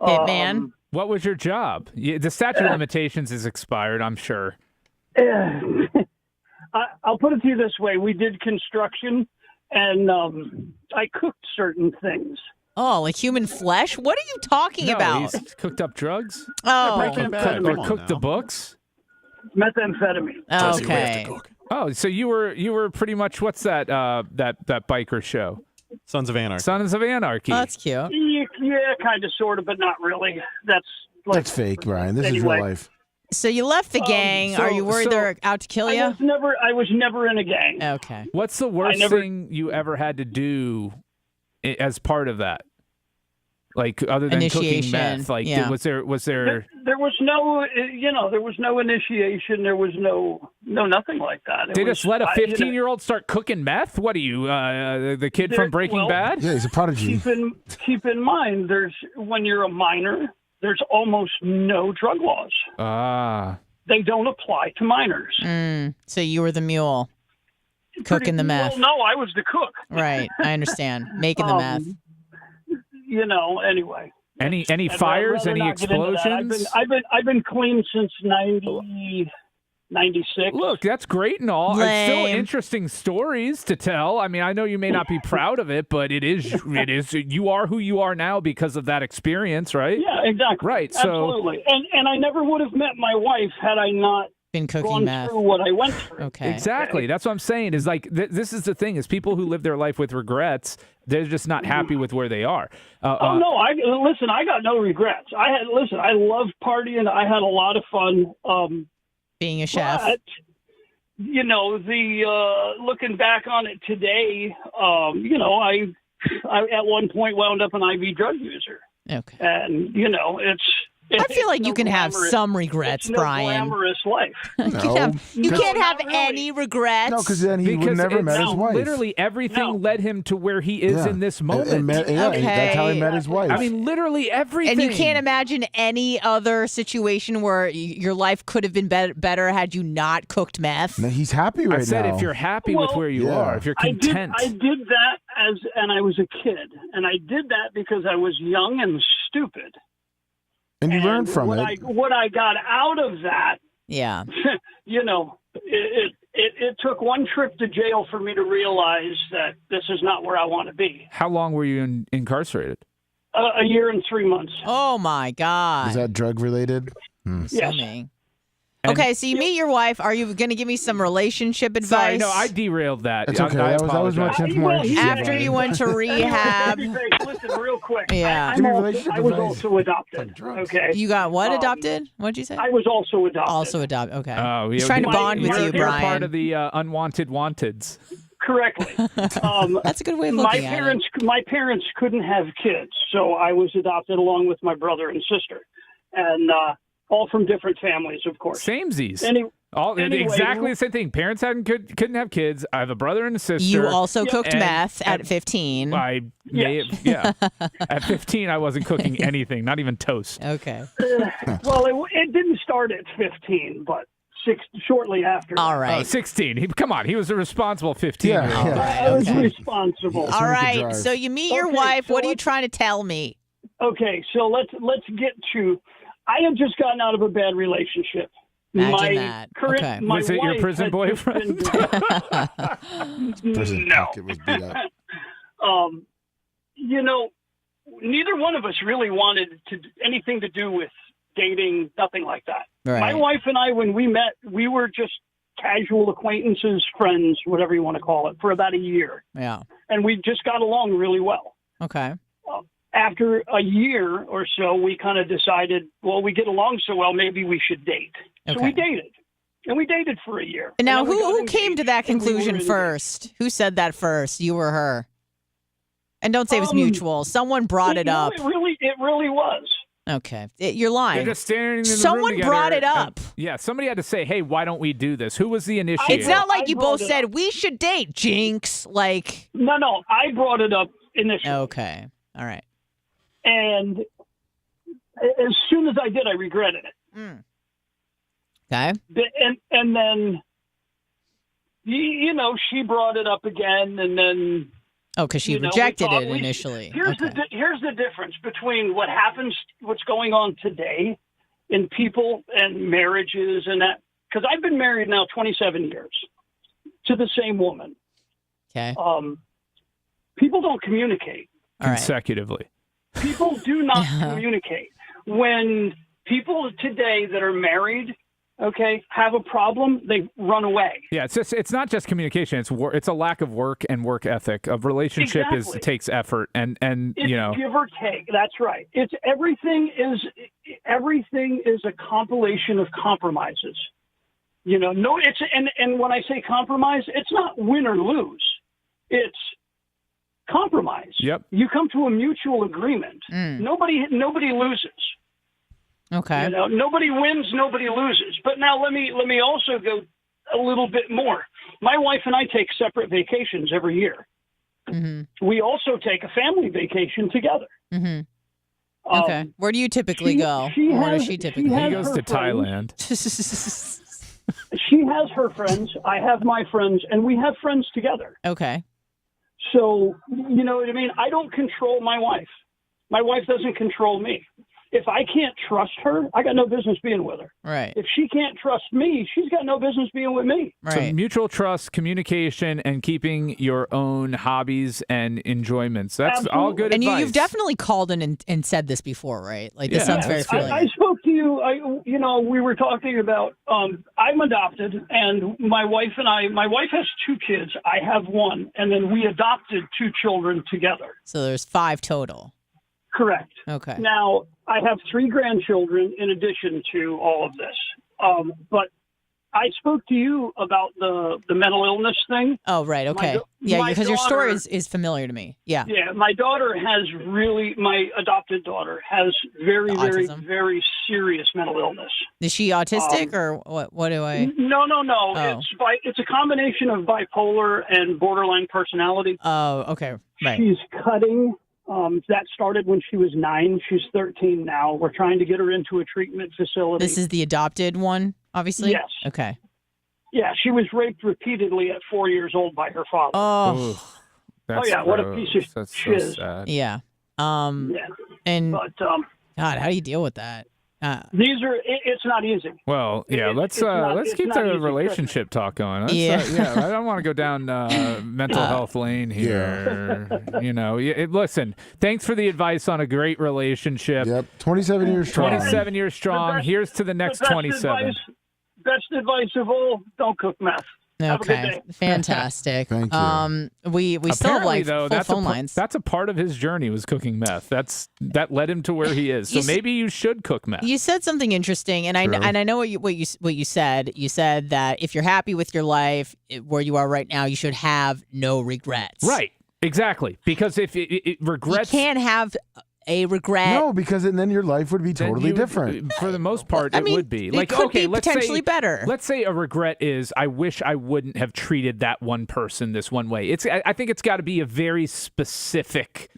Hitman. What was your job? The statute of limitations is expired, I'm sure. I'll put it to you this way. We did construction, and I cooked certain things. Oh, like human flesh? What are you talking about? He's cooked up drugs? Methamphetamine. Cooked the books? Methamphetamine. Okay. Oh, so you were pretty much, what's that that biker show? Sons of Anarchy. Sons of Anarchy. Oh, that's cute. Yeah, kind of, sort of, but not really. That's fake, Brian. This is real life. So you left the gang. Are you worried they're out to kill you? I was never in a gang. Okay. What's the worst thing you ever had to do as part of that? Like, other than cooking meth? Like, was there? There was no, there was no initiation. There was no nothing like that. They just let a 15-year-old start cooking meth? What are you, the kid from Breaking Bad? Yeah, he's a prodigy. Keep in mind, when you're a minor, there's almost no drug laws. They don't apply to minors. So you were the mule, cooking the meth. Well, no, I was the cook. Right, I understand. Making the meth. Anyway. Any fires? Any explosions? I've been clean since 96. Look, that's great and all. It's still interesting stories to tell. I mean, I know you may not be proud of it, but it is. You are who you are now because of that experience, right? Yeah, exactly. Right. Absolutely. And I never would have met my wife had I not been cooking gone meth through what I went through. Okay. Exactly. That's what I'm saying. Is like this is the thing: is people who live their life with regrets, they're just not happy with where they are. No! I got no regrets. I loved partying. I had a lot of fun. Being a chef. But, looking back on it today, I at one point wound up an IV drug user. Okay. And I feel like you can have some regrets, Brian. Glamorous life. You can't have any regrets. No, because then he would never met his wife. Literally everything led him to where he is in this moment. That's how he met his wife. I mean, literally everything. And you can't imagine any other situation where your life could have been better had you not cooked meth. No, he's happy right now. I said if you're happy with where you are, if you're content. I did that and I was a kid. And I did that because I was young and stupid. And you learned from it. What I got out of that, yeah, it took one trip to jail for me to realize that this is not where I want to be. How long were you incarcerated? A year and 3 months. Oh my God! Is that drug related? Yes. Okay, so you meet your wife. Are you going to give me some relationship advice? Sorry, no, I derailed that. It's okay. That was much information. After you went to rehab. Listen, real quick. Yeah. I was also adopted. Okay. You got what adopted? What'd you say? I was also adopted. Also adopted. Okay. Oh, He's trying to bond with you, you're Brian. Part of the unwanted wanteds. Correctly. That's a good way of looking at it. My parents couldn't have kids, so I was adopted along with my brother and sister. And all from different families, of course. Samesies. Anyway, exactly the same thing. Parents couldn't have kids. I have a brother and a sister. You also cooked meth at 15. I may have, yeah. At 15, I wasn't cooking anything, not even toast. Okay. Well, it didn't start at 15, but shortly after. All right. 16. Come on. He was a responsible 15-year-old. I was responsible. All right. So you meet your wife. What are you trying to tell me? Okay, so let's get to. I have just gotten out of a bad relationship. Imagine that. Okay. Was it your prison boyfriend? Prison pocket was beat up. Neither one of us really wanted anything to do with dating, nothing like that. Right. My wife and I, when we met, we were just casual acquaintances, friends, whatever you want to call it, for about a year. Yeah. And we just got along really well. Okay. After a year or so, we kind of decided, well, we get along so well, maybe we should date. Okay. So we dated. And we dated for a year. And now, then we got who came to that engaged, and we were conclusion engaged. first? Who said that first? You or her? And don't say it was mutual. Someone brought it up. It really was. Okay. You're lying. They're just standing in the room Someone together brought it up. Yeah, somebody had to say, hey, why don't we do this? Who was the initiator? It's not like you both brought it said, we should date, Jinx. Like. No, I brought it up initially. Okay. All right. And as soon as I did, I regretted it. Okay. And then, she brought it up again, and then. Oh, because she rejected it initially. Here's the difference between what's going on today in people and marriages and that. Because I've been married now 27 years to the same woman. Okay. People don't communicate. Consecutively. People do not communicate. When people today that are married, have a problem, they run away. Yeah, it's not just communication. It's a lack of work and work ethic. A relationship takes effort and it's you know, give or take. That's right. It's everything is a compilation of compromises. And when I say compromise, it's not win or lose. It's compromise. Yep. You come to a mutual agreement. Nobody loses. Okay. Nobody wins, nobody loses. But now let me also go a little bit more. My wife and I take separate vacations every year. Mm-hmm. We also take a family vacation together. Mm-hmm. Okay. Where do you typically go? Where does she typically go? He goes to Thailand. She has her friends. I have my friends, and we have friends together. Okay. So, you know what I mean? I don't control my wife. My wife doesn't control me. If I can't trust her, I got no business being with her. Right. If she can't trust me, she's got no business being with me. Right. So mutual trust, communication, and keeping your own hobbies and enjoyments. That's Absolutely. all good and advice. you've definitely called in and said this before, right? Like, this sounds very familiar. I spoke to you. We were talking about, I'm adopted, and my wife has 2 kids. I have 1, and then we adopted 2 children together. So there's 5 total. Correct. Okay. Now, I have 3 grandchildren in addition to all of this. But I spoke to you about the mental illness thing. Oh, right. Okay. Because your story is familiar to me. Yeah. Yeah. My adopted daughter has very, very, very serious mental illness. Is she autistic or what do I? No. Oh. It's a combination of bipolar and borderline personality. Oh, okay. Right. She's cutting. That started when she was 9. She's 13 now. We're trying to get her into a treatment facility. This is the adopted one, obviously? Yes. Okay. Yeah, she was raped repeatedly at 4 years old by her father. Oh. What a piece of That's shiz. so sad. Yeah. Yeah. And But, God, how do you deal with that? It's not easy. Well, yeah, let's keep the relationship talk going. I don't want to go down mental health lane here. Listen, thanks for the advice on a great relationship. Yep, 27 years strong. 27 years strong. Here's to the next 27. Best advice of all: don't cook meth. Okay, fantastic. Thank you. We still have like though, full phone lines. That's a part of his journey was cooking meth. That led him to where he is. So maybe you should cook meth. You said something interesting, and I know what you said. You said that if you're happy with your life where you are right now, you should have no regrets. Right. Exactly. Because if it regrets, you can't have a regret. No, because then your life would be totally different. For the most part, it would be. It could be potentially better. Let's say a regret is, I wish I wouldn't have treated that one person this one way. I think it's got to be a very specific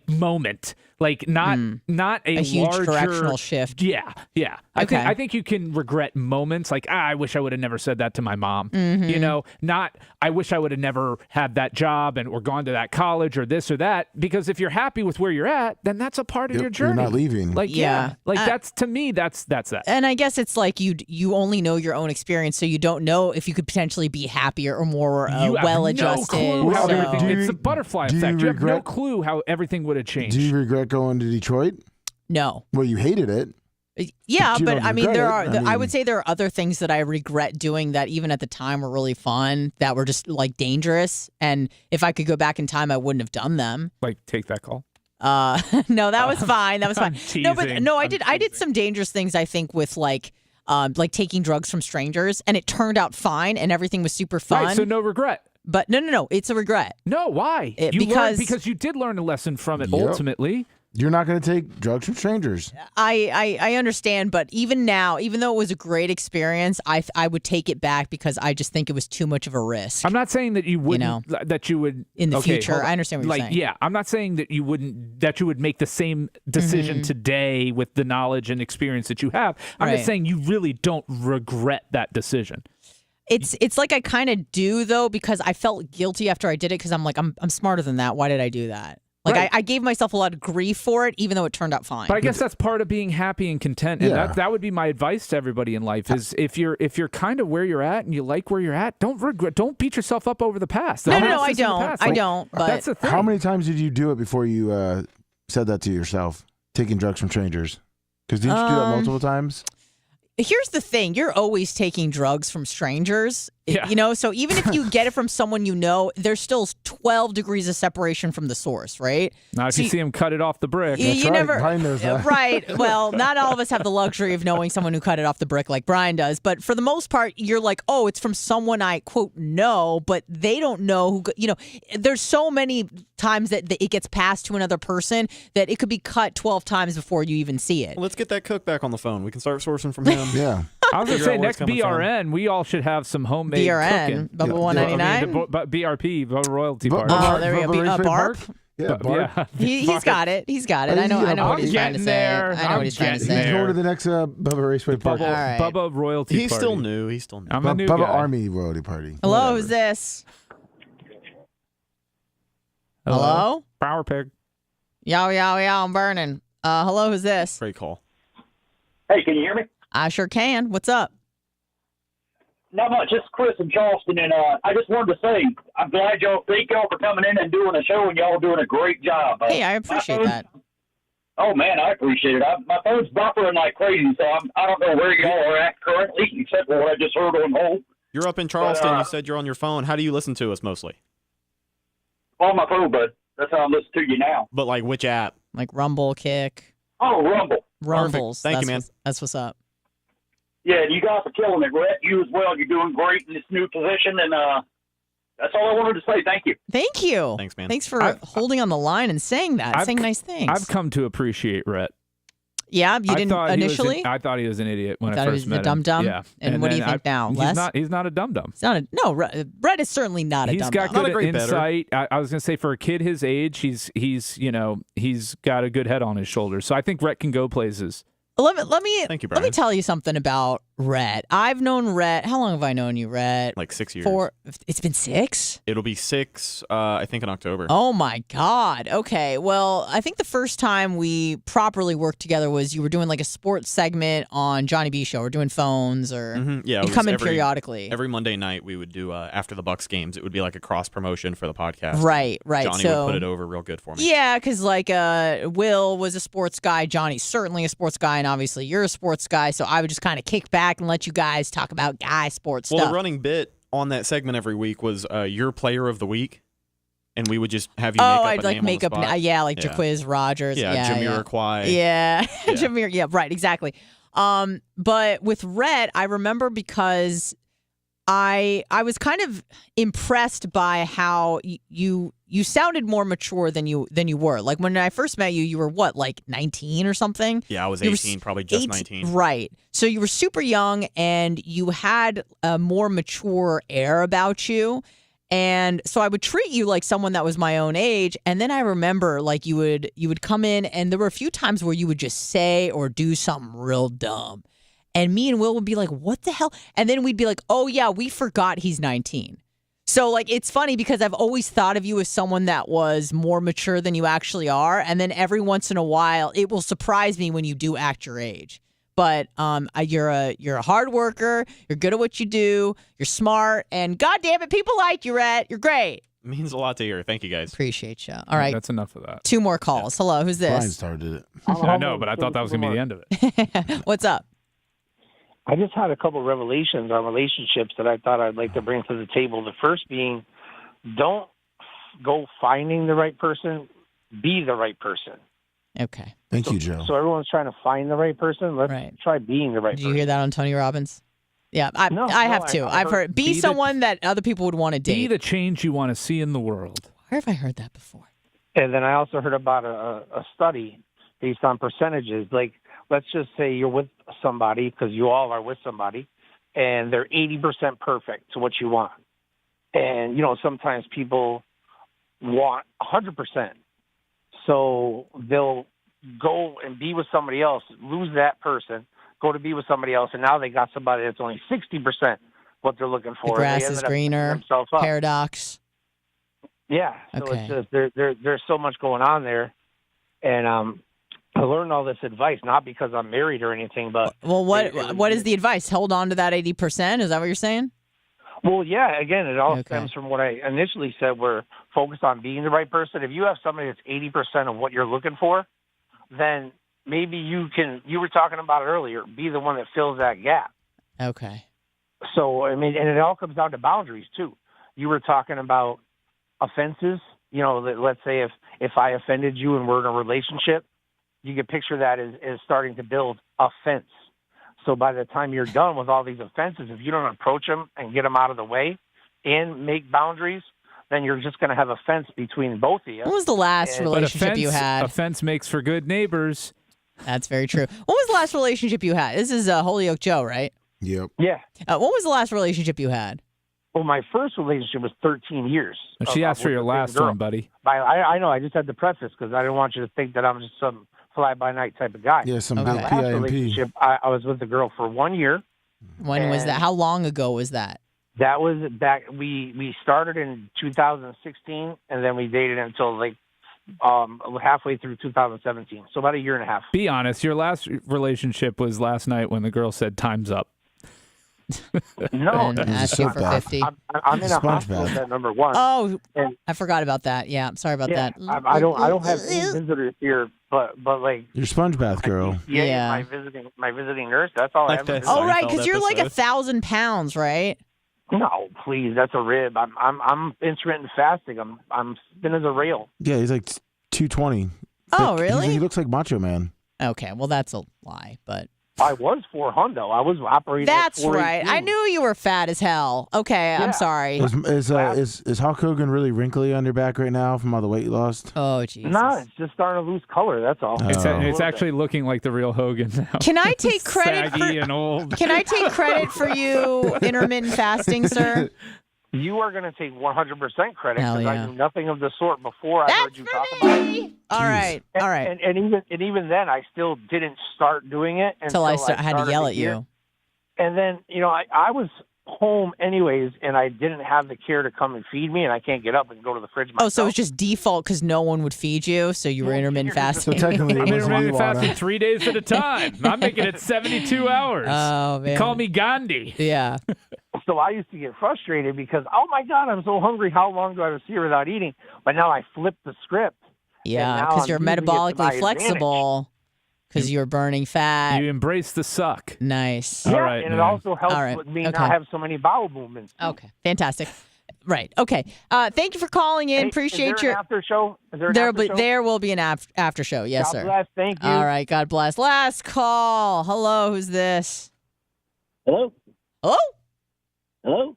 moment. Like not a huge larger directional shift. Yeah. Okay. I think you can regret moments like I wish I would have never said that to my mom. Mhm. You know, not I wish I would have never had that job or gone to that college or this or that. Because if you're happy with where you're at, then that's a part of your journey. You're not leaving. Like that's to me that's that. And I guess it's like you only know your own experience, so you don't know if you could potentially be happier or more well-adjusted. No clue how So- everything, it's the butterfly effect. You have no clue how everything would have changed. Do you regret going to Detroit? No. Well, you hated it. Yeah, you but don't I mean, regret it. I would say there are other things that I regret doing that even at the time were really fun, that were just like dangerous. And if I could go back in time, I wouldn't have done them. Like take that call. No, that was fine. That was fine. I'm I did some dangerous things, I think, with like taking drugs from strangers, and it turned out fine, and everything was super fun. Right, so no regret. But no, it's a regret. No, why? Because you did learn a lesson from it. Yep. Ultimately, you're not going to take drugs from strangers. I understand, but even now, even though it was a great experience, I would take it back because I just think it was too much of a risk. I'm not saying that you wouldn't. That you would in the future. I understand what you're saying. Yeah, I'm not saying that you wouldn't. That you would make the same decision today with the knowledge and experience that you have. I'm just saying you really don't regret that decision. It's like I kind of do though, because I felt guilty after I did it because I'm like I'm smarter than that. Why did I do that? Like Right. I gave myself a lot of grief for it, even though it turned out fine. But I guess that's part of being happy and content, and that would be my advice to everybody in life: is if you're kind of where you're at and you like where you're at, don't beat yourself up over the past. No, I don't. I don't. But that's the thing. How many times did you do it before you said that to yourself? Taking drugs from strangers? Because didn't you do that multiple times? Here's the thing. You're always taking drugs from strangers, Yeah. you know? So even if you get it from someone you know, there's still 12 degrees of separation from the source, right? Now, if So you see him cut it off the brick, you never, right. Well, not all of us have the luxury of knowing someone who cut it off the brick like Brian does. But for the most part, you're like, oh, it's from someone I, quote, know, but they don't know who, you know, there's so many times that it gets passed to another person that it could be cut 12 times before you even see it. Well, let's get that cook back on the phone. We can start sourcing from him. Yeah. I was going to say, next BRN, we all should have some homemade BRN, cooking. Bubba 199? But BRP, Bubba Royalty Party. Oh, there we go. Barp? Yeah, Barp. Yeah. He's got it. He's got it. I know what he's trying to say. I know what he's trying to say. He's going to the next Bubba Raceway Party. Bubba Royalty Party. He's still new. I'm a new Bubba guy. Army Royalty Party. Hello, who's this? Hello? Power Pig. Yo, I'm burning. Hello, who's this? Great call. Hey, can you hear me? I sure can. What's up? Not much. It's Chris in Charleston, and I just wanted to say I'm glad thank y'all for coming in and doing a show, and y'all are doing a great job. Hey, I appreciate that. Oh man, I appreciate it. My phone's buffering like crazy, so I don't know where y'all are at currently, except for what I just heard on hold. You're up in Charleston. You said you're on your phone. How do you listen to us mostly? On my phone, bud. That's how I'm listening to you now. But like which app? Like Rumble, Kick. Oh, Rumble. Rumbles. Thank you, man. That's what's up. Yeah, you guys are killing it, Rhett. You as well. You're doing great in this new position, and that's all I wanted to say. Thank you. Thank you. Thanks, man. Thanks for holding on the line and saying that, saying nice things. I've come to appreciate Rhett. Yeah, you didn't initially? I thought he was an idiot when I thought first he was met a dum-dum? him. Yeah. And what do you think now? He's not a dum-dum. Brett is certainly not a He's dum-dum. got good insight. I was going to say for a kid his age, he's got a good head on his shoulders. So I think Rhett can go places. Let me Thank you, let me Brian. tell you something about Rhett. I've known Rhett. How long have I known you, Rhett? Like 6 years. It's been 6? It'll be 6, I think, in October. Oh, my God. Okay. Well, I think the first time we properly worked together was you were doing like a sports segment on Johnny B Show or doing phones or Yeah, you come in periodically. Every Monday night we would do, after the Bucks games, it would be like a cross-promotion for the podcast. Right. Johnny would put it over real good for me. Yeah, because like Will was a sports guy. Johnny's certainly a sports guy. And obviously you're a sports guy. So I would just kind of kick back and let you guys talk about guy sports Well, stuff. the running bit on that segment every week was your player of the week. And we would just have you make up I'd a like name make on the up, spot. Jaquiz Rogers. Jamiroquai. Yeah, Jameer. Yeah, right, exactly. But with Rhett, I remember because I was kind of impressed by how you sounded more mature than you were. Like when I first met you, you were what, like 19 or something? Yeah, I was 18, probably just 19. Right. So you were super young and you had a more mature air about you. And so I would treat you like someone that was my own age. And then I remember like you would come in and there were a few times where you would just say or do something real dumb. And me and Will would be like, what the hell? And then we'd be like, oh yeah, we forgot he's 19. So like, it's funny because I've always thought of you as someone that was more mature than you actually are. And then every once in a while, it will surprise me when you do act your age. But you're a hard worker. You're good at what you do. You're smart. And God damn it, people like you, Rhett. You're great. It means a lot to hear. Thank you, guys. Appreciate you. All right. That's enough of that. 2 more calls. Hello, who's this? Brian started it. I know, but I thought that was going to be the end of it. What's up? I just had a couple revelations on relationships that I thought I'd like to bring to the table. The first being, don't go finding the right person. Be the right person. Okay. Thank you, Joe. So everyone's trying to find the right person. Let's try being the right person. Did you hear that on Tony Robbins? Yeah, I have too. I've heard be someone that other people would want to date. Be the change you want to see in the world. Where have I heard that before? And then I also heard about a study based on percentages. Like, let's just say you're with somebody, because you all are with somebody, and they're 80% perfect to what you want. And, sometimes people want 100%. So they'll go and be with somebody else, lose that person, go to be with somebody else, and now they got somebody that's only 60% what they're looking for. The grass is greener. Paradox. Yeah. So Okay. it's just there's so much going on there, and I learned all this advice not because I'm married or anything, but Well, what is the advice? Hold on to that 80%? Is that what you're saying? Well, yeah, again, it all stems from what I initially said. We're focused on being the right person. If you have somebody that's 80% of what you're looking for, then maybe you were talking about it earlier, be the one that fills that gap. Okay. So, and it all comes down to boundaries, too. You were talking about offenses. Let's say if I offended you and we're in a relationship, you can picture that as starting to build a fence. So by the time you're done with all these offenses, if you don't approach them and get them out of the way and make boundaries, then you're just going to have a fence between both of you. When was the last relationship you had? A fence makes for good neighbors. That's very true. When was the last relationship you had? This is Holyoke Joe, right? Yep. Yeah. When was the last relationship you had? Well, my first relationship was 13 years. She asked for your last one, buddy. I know. I just had to preface because I didn't want you to think that I'm just some fly-by-night type of guy. Yeah, some My big last PIMP. relationship, I was with the girl for 1 year. When was that? How long ago was that? That was back. We started in 2016, and then we dated until halfway through 2017. So about a year and a half. Be honest. Your last relationship was last night when the girl said time's up. No, And asked you for 50. I'm in a hospital bed, number one. Oh, and I forgot about that. Yeah, I'm sorry about yeah, that. I don't have any visitors here, but like Your sponge bath girl. yeah. my visiting nurse. That's all I Like have. that Oh, right, Seinfeld because you're like episode. 1,000 pounds, right? No, please, that's a rib. I'm intermittent fasting. I'm thin as a rail. Yeah, he's like 220. Oh, really? He looks like Macho Man. Okay, well, that's a lie, but. I was 400. I was operating. That's at 418. right. I knew you were fat as hell. Okay, I'm sorry. Is Hulk Hogan really wrinkly on your back right now from all the weight you lost? Oh, Jesus. No, it's just starting to lose color. That's all. It's actually looking like the real Hogan now. Can I take credit Saggy and old. Can I take credit for you intermittent fasting, sir? You are going to take 100% credit Hell because yeah. I knew nothing of the sort before I heard you talk about it. All right. And even then, I still didn't start doing it Until I had to yell at here. you. And then, I was home anyways, and I didn't have the care to come and feed me, and I can't get up and go to the fridge myself. Oh, so it was just default because no one would feed you, so you were intermittent fasting. So technically, I'm intermittent fasting 3 days at a time. I'm making it 72 hours. Oh, man. Call me Gandhi. Yeah. So I used to get frustrated because, oh, my God, I'm so hungry. How long do I have to sit here without eating? But now I flipped the script. Yeah, now because I'm you're using it to my metabolically flexible because you're burning fat. You embrace the suck. Nice. Yeah, All right, and it man. also helps All right, with me okay. not have so many bowel movements. Okay, fantastic. Right. Okay. Thank you for calling in. Hey, Appreciate is there your. an after show? Is there an There, after show? there will be an after show. Yes, God sir. bless. Thank you. All right. God bless. Last call. Hello. Who's this? Hello? Hello. Hello?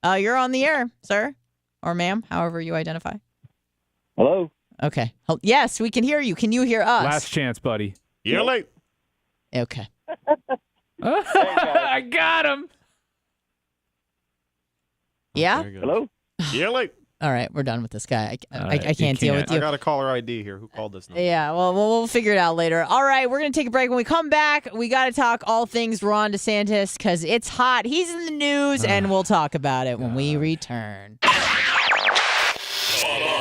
Hello. You're on the air, sir, or ma'am, however you identify. Hello? Okay. Yes, we can hear you. Can you hear us? Last chance, buddy. You're late. Okay. I got him. Yeah. Very good. Hello? Yelly. All right, we're done with this guy. I can't deal with you. I got a caller ID here. Who called this number? Yeah, well, we'll figure it out later. All right, we're going to take a break. When we come back, we got to talk all things Ron DeSantis because it's hot. He's in the news, and we'll talk about it when we return. Bubba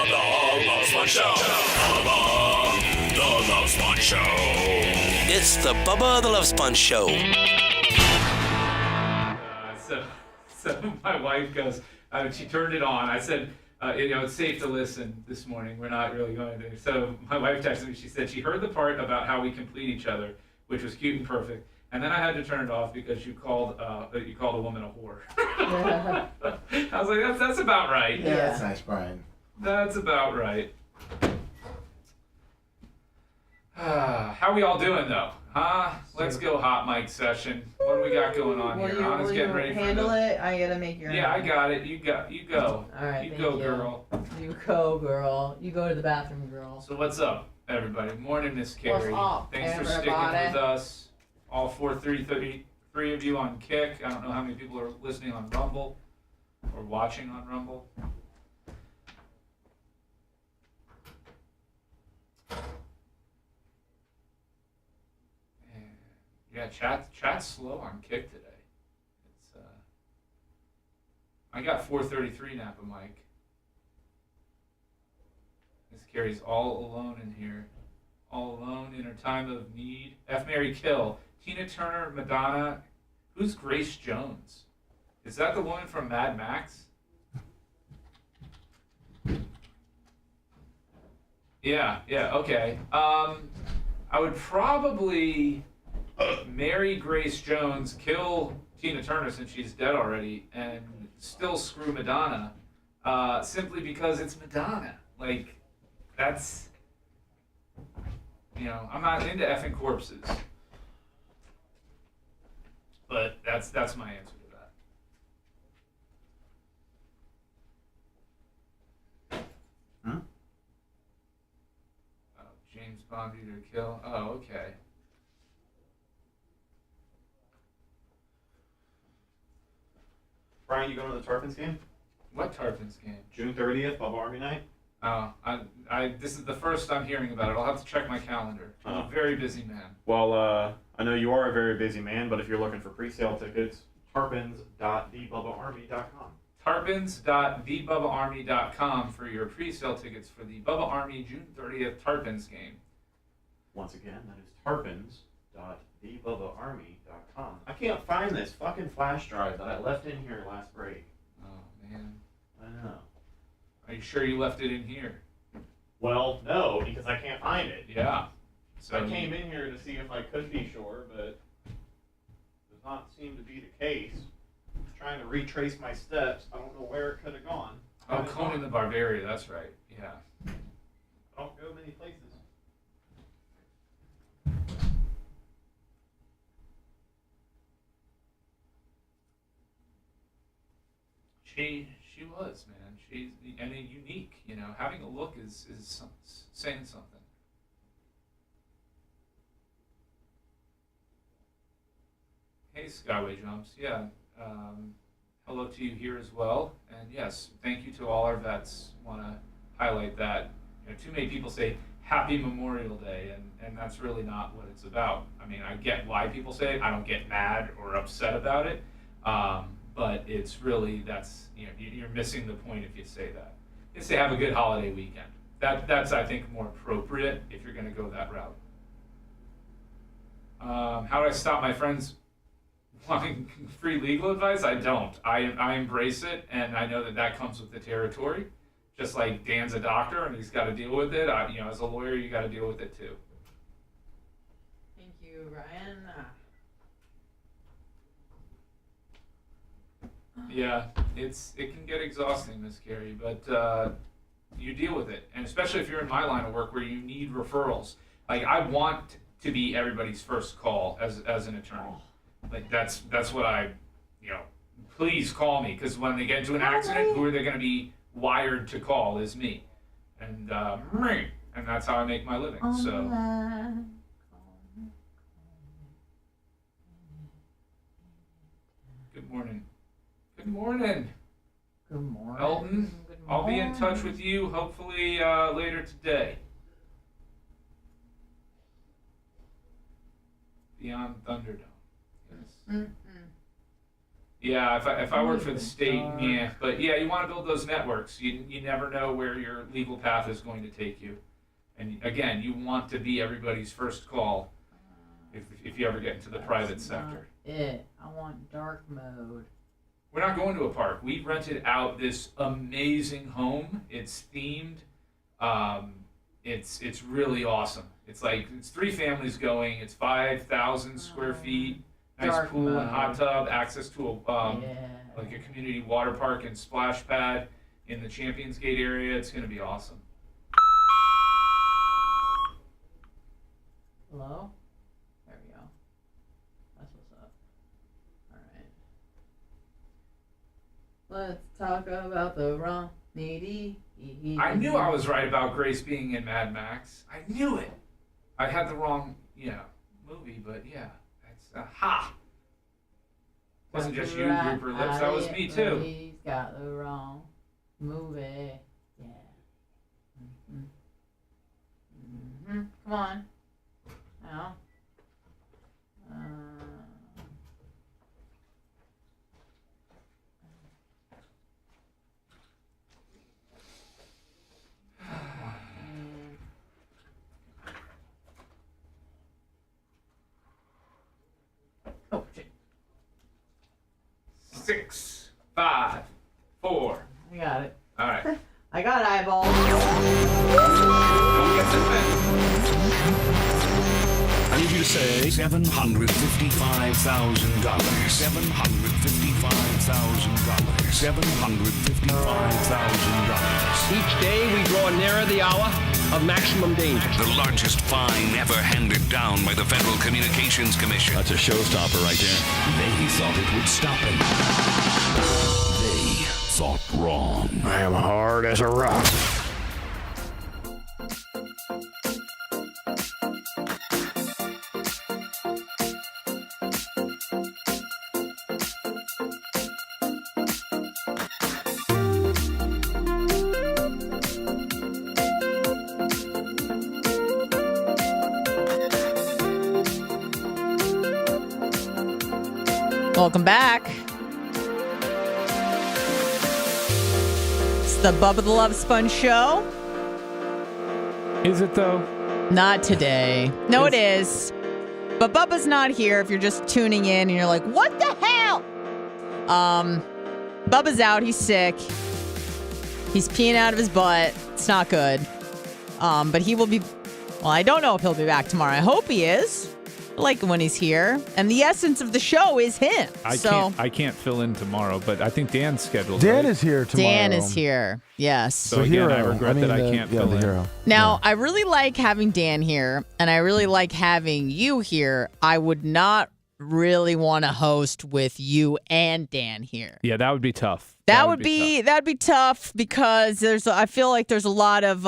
the Love Sponge Show. Bubba the Love Sponge Show. It's the Bubba the Love Sponge Show. So my wife goes, she turned it on. I said, it's safe to listen this morning. We're not really going there. So my wife texted me. She said she heard the part about how we complete each other, which was cute and perfect. And then I had to turn it off because you called a woman a whore. I was like, that's about right. Yeah, that's nice, Brian. That's about right. How we all doing though? Let's go hot mic session. What do we got going on here? Anna's getting ready for handle it. I gotta make your. Yeah, I got it. You go. All right. You go, girl. You go, girl. You go to the bathroom, girl. So what's up, everybody? Morning, Miss Carrie. What's up, Thanks for sticking with us. All 433 of you on Kick. I don't know how many people are listening on Rumble or watching on Rumble. Yeah, chat's slow on Kick today. It's I got 433 Napa Mike. Miss Carrie's all alone in here. All alone in her time of need. F. Mary Kill. Tina Turner, Madonna. Who's Grace Jones? Is that the woman from Mad Max? Yeah, okay. I would probably marry Grace Jones, kill Tina Turner since she's dead already, and still screw Madonna, simply because it's Madonna. Like, that's, I'm not into effing corpses. But that's my answer to that. Huh? Oh, James Bond either kill. Oh, okay. Brian, you going to the Tarpons game? What Tarpons game? June 30th, Bubba Army Night. Oh, this is the first I'm hearing about it. I'll have to check my calendar. I'm a very busy man. Well, I know you are a very busy man, but if you're looking for pre-sale tickets, tarpons.thebubbaarmy.com. Tarpons.thebubbaarmy.com for your pre-sale tickets for the Bubba Army June 30th Tarpons game. Once again, that is tarpons.thebubbaarmy.com. I can't find this fucking flash drive that I left in here last break. Oh, man. I know. Are you sure you left it in here? Well, no, because I can't find it. Yeah. So I came in here to see if I could be sure, but does not seem to be the case. I'm trying to retrace my steps. I don't know where it could have gone. Oh, Conan the Barbarian, that's right. Yeah. I don't go many places. She was, man. She's unique, Having a look is saying something. Hey, Skyway Jumps. Yeah. Hello to you here as well. And yes, thank you to all our vets. Want to highlight that. Too many people say Happy Memorial Day, and that's really not what it's about. I mean, I get why people say it. I don't get mad or upset about it. But it's really, you're missing the point if you say that. You say have a good holiday weekend. That's I think more appropriate if you're going to go that route. How do I stop my friends wanting free legal advice? I don't. I embrace it, and I know that comes with the territory. Just like Dan's a doctor and he's got to deal with it. As a lawyer, you got to deal with it too. Thank you, Ryan. Yeah, it can get exhausting, Miss Carrie, but you deal with it, and especially if you're in my line of work where you need referrals. Like, I want to be everybody's first call as an attorney. Like, that's what I, please call me, because when they get into an accident, who are they going to be wired to call is me, and that's how I make my living. So. Good morning. Good morning. Good morning. Elton, I'll be in touch with you hopefully later today. Beyond Thunderdome. Yes. Yeah, if I work for the state, yeah. But yeah, you want to build those networks. You never know where your legal path is going to take you. And again, you want to be everybody's first call if you ever get into the private sector. I want dark mode. We're not going to a park. We rented out this amazing home. It's themed. It's really awesome. It's 3 families going. It's 5,000 square feet. Nice Dark pool mode. and hot tub. Access to a community water park and splash pad in the Champions Gate area. It's going to be awesome. Hello? There we go. That's what's up. Alright. Let's talk about the wrong needy. I knew I was right about Grace being in Mad Max. I knew it. I had the wrong, movie, but yeah, that's ha. Wasn't just you, Rupert Lips. That was me too. He's got the wrong movie. Yeah. Come on. Now. Oh, shit. 6, 5, 4. I got it. All right. I got eyeballs. Don't get the pen. I need you to say $755,000. $755,000. $755,000. Each day we draw nearer the hour of maximum danger. The largest fine ever handed down by the Federal Communications Commission. That's a showstopper right there. They thought it would stop him. They thought wrong. I am hard as a rock. Welcome back. It's the Bubba the Love Sponge show. Is it though? Not today. No, it is. But Bubba's not here if you're just tuning in and you're like, what the hell? Bubba's out. He's sick. He's peeing out of his butt. It's not good. But he will be, well, I don't know if he'll be back tomorrow. I hope he is. I like when he's here. And the essence of the show is him. I can't fill in tomorrow, but I think Dan's scheduled. Dan right? is here tomorrow. Dan is here. Yes. So again, I regret that I can't fill in. Hero. Now, I really like having Dan here, and I really like having you here. I would not really want to host with you and Dan here. Yeah, that would be tough. That would be tough because I feel like there's a lot of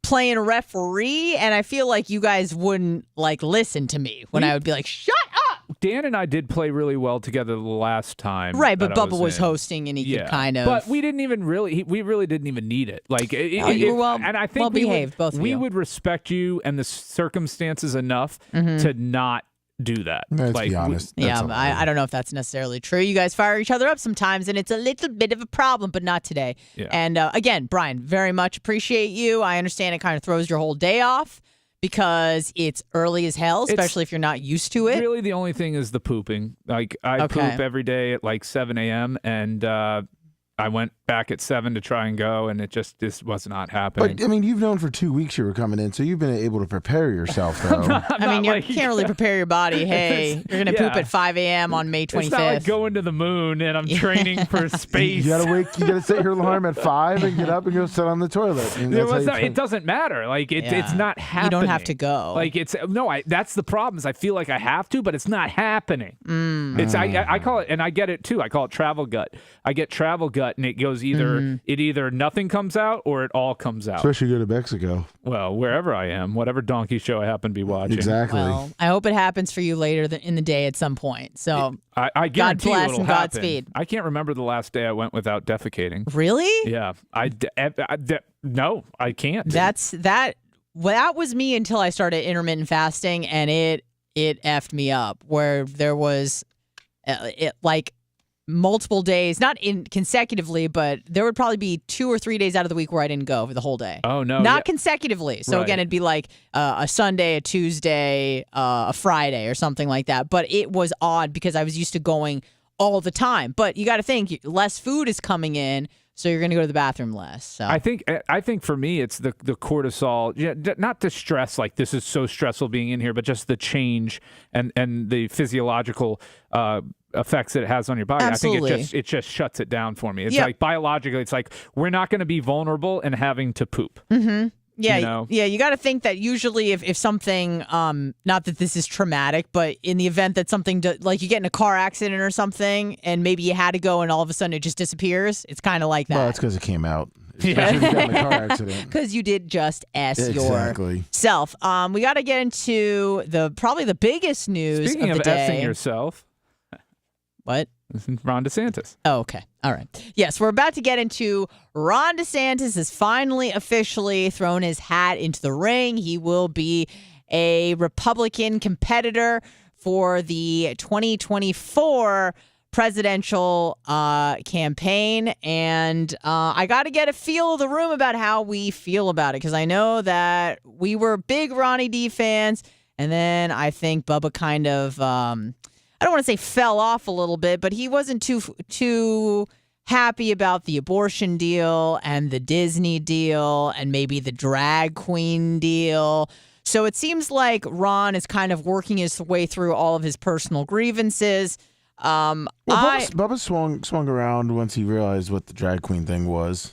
playing referee, and I feel like you guys wouldn't listen to me when I would be like, shut up. Dan and I did play really well together the last time. Right, but Bubba was hosting, and he could kind of. But we didn't even we really didn't even need it. You were and I think well behaved, both of you. We would respect you and the circumstances enough to not do that. Let's be honest. I don't know if that's necessarily true. You guys fire each other up sometimes, and it's a little bit of a problem, but not today. Yeah. And again, Brian, very much appreciate you. I understand it kind of throws your whole day off because it's early as hell, especially if you're not used to it. Really, the only thing is the pooping. I poop every day at 7 a.m. and I went back at 7 to try and go, and this was not happening. But, you've known for 2 weeks you were coming in, so you've been able to prepare yourself, though. You can't really prepare your body. Hey, you're going to poop at 5 a.m. on May 25th. It's not like going to the moon, and I'm training for space. You got to set your alarm at 5 and get up and go sit on the toilet. It doesn't matter. It's not happening. You don't have to go. That's the problem is I feel like I have to, but it's not happening. I call it, and I get it, too. I call it travel gut. I get travel gut gut, and it goes either nothing comes out or it all comes out. Especially go to Mexico. Well, wherever I am, whatever donkey show I happen to be watching. Exactly. Well, I hope it happens for you later in the day at some point. So I God guarantee bless it'll and happen. Godspeed. I can't remember the last day I went without defecating. Really? Yeah. No, I can't. That was me until I started intermittent fasting, and it effed me up. Where there was like multiple days, not consecutively, but there would probably be 2 or 3 days out of the week where I didn't go for the whole day. Oh no, not consecutively. So Right. again, it'd be like a Sunday, a Tuesday, a Friday, or something like that. But it was odd because I was used to going all the time. But you got to think, less food is coming in, so you're going to go to the bathroom less. So I think for me it's the cortisol, not the stress, like this is so stressful being in here, but just the change and the physiological effects that it has on your body. Absolutely. I think it just shuts it down for me. It's Yep. like biologically, it's like we're not going to be vulnerable and having to poop. Mm-hmm. Yeah, You know? yeah. You got to think that usually if something, not that this is traumatic, but in the event that something, like you get in a car accident or something, and maybe you had to go, and all of a sudden it just disappears. It's kind of like that. Well, that's because it came out. Especially if you got in a car accident. Because you did just Exactly. yourself. We got to get into probably the biggest news Speaking of of the day. S-ing yourself, What? Ron DeSantis. Oh, okay. All right. Yes, we're about to get into Ron DeSantis has finally officially thrown his hat into the ring. He will be a Republican competitor for the 2024 presidential campaign. And I got to get a feel of the room about how we feel about it, because I know that we were big Ronnie D fans. And then I think Bubba kind of... I don't want to say fell off a little bit, but he wasn't too happy about the abortion deal and the Disney deal and maybe the drag queen deal. So it seems like Ron is kind of working his way through all of his personal grievances. Bubba swung around once he realized what the drag queen thing was.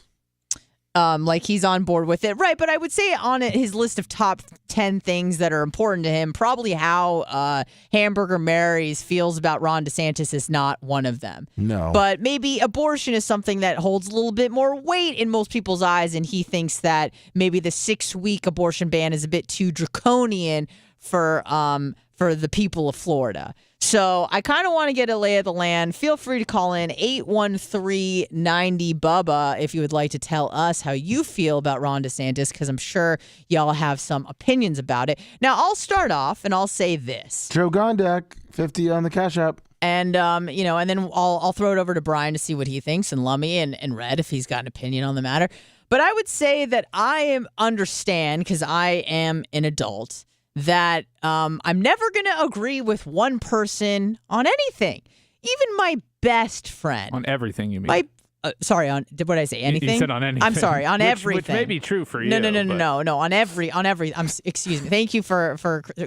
Like he's on board with it. Right, but I would say on his list of top 10 things that are important to him, probably how Hamburger Mary's feels about Ron DeSantis is not one of them. No. But maybe abortion is something that holds a little bit more weight in most people's eyes, and he thinks that maybe the 6-week abortion ban is a bit too draconian for the people of Florida. So I kind of want to get a lay of the land. Feel free to call in 813-90-BUBBA if you would like to tell us how you feel about Ron DeSantis, because I'm sure y'all have some opinions about it. Now, I'll start off and I'll say this. Joe Gondak, 50 on the Cash App. And, and then I'll throw it over to Brian to see what he thinks, and Lummy and Red if he's got an opinion on the matter. But I would say that I understand, because I am an adult, that I'm never going to agree with one person on anything, even my best friend. On everything, you mean? Sorry, what did I say? Anything? You said on anything. I'm sorry, on everything. Which may be true for you. No. On every. Excuse me. Thank you for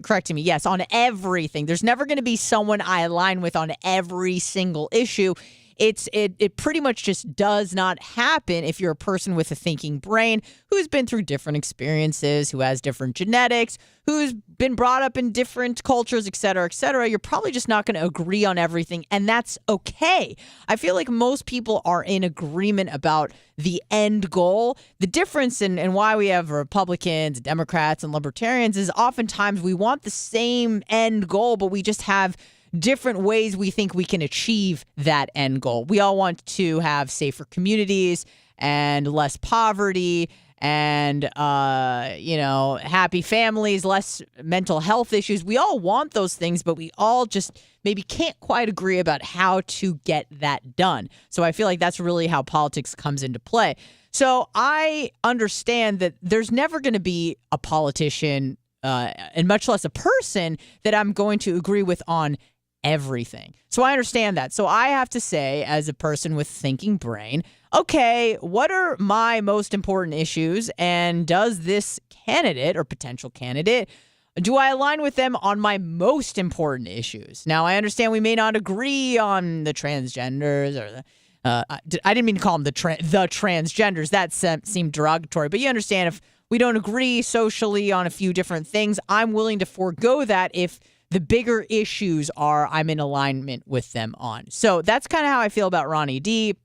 correcting me. Yes, on everything. There's never going to be someone I align with on every single issue. It pretty much just does not happen if you're a person with a thinking brain who's been through different experiences, who has different genetics, who's been brought up in different cultures, et cetera, et cetera. You're probably just not going to agree on everything, and that's okay. I feel like most people are in agreement about the end goal. The difference in why we have Republicans, Democrats, and Libertarians is oftentimes we want the same end goal, but we just have different ways we think we can achieve that end goal. We all want to have safer communities and less poverty and, happy families, less mental health issues. We all want those things, but we all just maybe can't quite agree about how to get that done. So I feel like that's really how politics comes into play. So I understand that there's never going to be a politician and much less a person that I'm going to agree with on everything. So I understand that. So I have to say, as a person with thinking brain, okay, what are my most important issues? And does this candidate or potential candidate, do I align with them on my most important issues? Now, I understand we may not agree on the transgenders or the I didn't mean to call them the transgenders. That seemed derogatory. But you understand, if we don't agree socially on a few different things, I'm willing to forego that if the bigger issues are I'm in alignment with them on. So that's kind of how I feel about Ronnie D.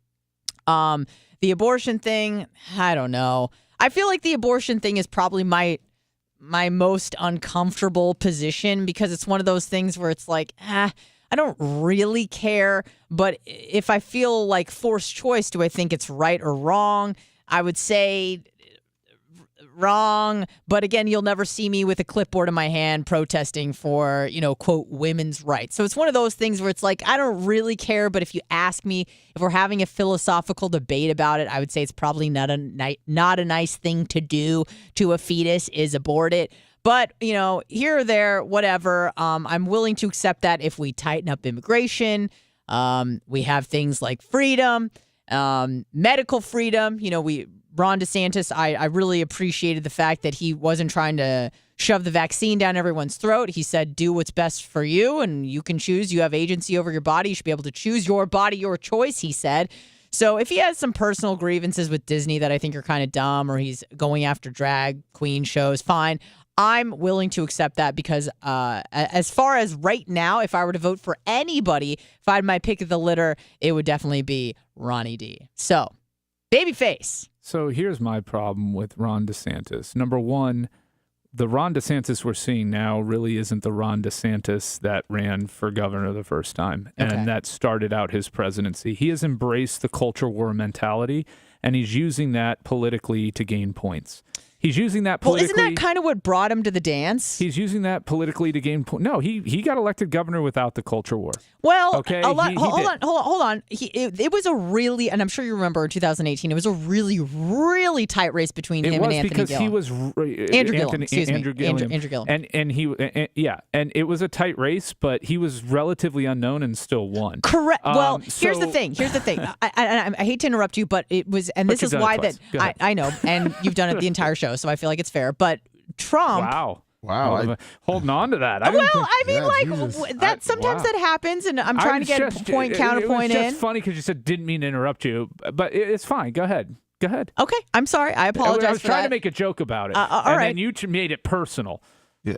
The abortion thing, I don't know. I feel like the abortion thing is probably my most uncomfortable position because it's one of those things where it's like, I don't really care. But if I feel like forced choice, do I think it's right or wrong? I would say wrong. But again, you'll never see me with a clipboard in my hand protesting for, quote, women's rights. So it's one of those things where it's like, I don't really care. But if you ask me, if we're having a philosophical debate about it, I would say it's probably not a nice thing to do to a fetus is abort it. But, here or there, whatever, I'm willing to accept that if we tighten up immigration. We have things like freedom, medical freedom. Ron DeSantis, I really appreciated the fact that he wasn't trying to shove the vaccine down everyone's throat. He said, do what's best for you, and you can choose. You have agency over your body. You should be able to choose your body, your choice, he said. So if he has some personal grievances with Disney that I think are kind of dumb, or he's going after drag queen shows, fine. I'm willing to accept that because as far as right now, if I were to vote for anybody, if I had my pick of the litter, it would definitely be Ronnie D. So, babyface. So here's my problem with Ron DeSantis. Number one, the Ron DeSantis we're seeing now really isn't the Ron DeSantis that ran for governor the first time and that started out his presidency. He has embraced the culture war mentality, and he's using that politically to gain points. He's using that politically. Well, isn't that kind of what brought him to the dance? He's using that politically to gain points. No, he got elected governor without the culture war. Well, okay, hold on. It was a really, and I'm sure you remember in 2018, it was a really, really tight race between him and Anthony because Gillum. He was Andrew Gillum. And it was a tight race, but he was relatively unknown and still won. Correct. Well, here's the thing. I hate to interrupt you, but it was, and this is why that I know, and you've done it the entire show, so I feel like it's fair. But Trump. Wow. Holding on to that. That sometimes that happens, and I'm trying to get counterpoint in. It's just funny because you said didn't mean to interrupt you, but it's fine. Go ahead. Okay, I'm sorry. I apologize. I was trying to make a joke about it. All right. Then you made it personal. Yeah.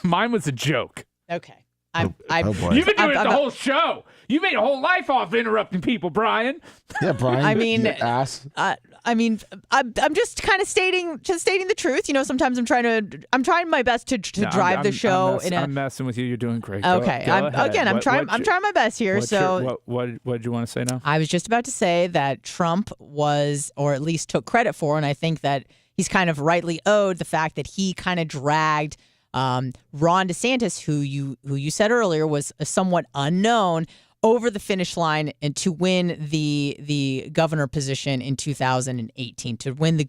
Mine was a joke. Okay. You've been doing it the whole show. You made a whole life off interrupting people, Brian. Yeah, Brian. I mean, ass. I'm just kind of stating the truth. Sometimes I'm trying my best to drive the show. I'm messing with you. You're doing great. Okay. I'm trying my best here. What did you want to say now? I was just about to say that Trump was, or at least took credit for, and I think that he's kind of rightly owed the fact that he kind of dragged Ron DeSantis, who you said earlier was somewhat unknown, over the finish line and to win the governor position in 2018, to win the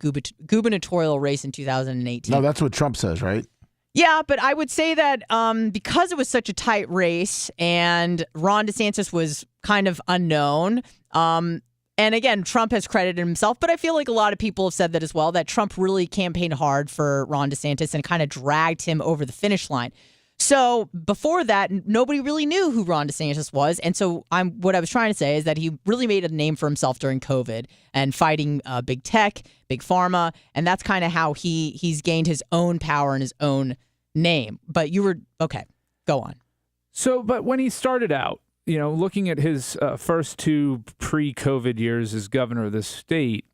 gubernatorial race in 2018. No, that's what Trump says, right? Yeah, but I would say that because it was such a tight race and Ron DeSantis was kind of unknown, and again, Trump has credited himself, but I feel like a lot of people have said that as well, that Trump really campaigned hard for Ron DeSantis and kind of dragged him over the finish line. So before that, nobody really knew who Ron DeSantis was. And so what I was trying to say is that he really made a name for himself during COVID and fighting big tech, big pharma. And that's kind of how he's gained his own power and his own name. But you were, okay, go on. So, but when he started out, looking at his first two pre-COVID years as governor of the state,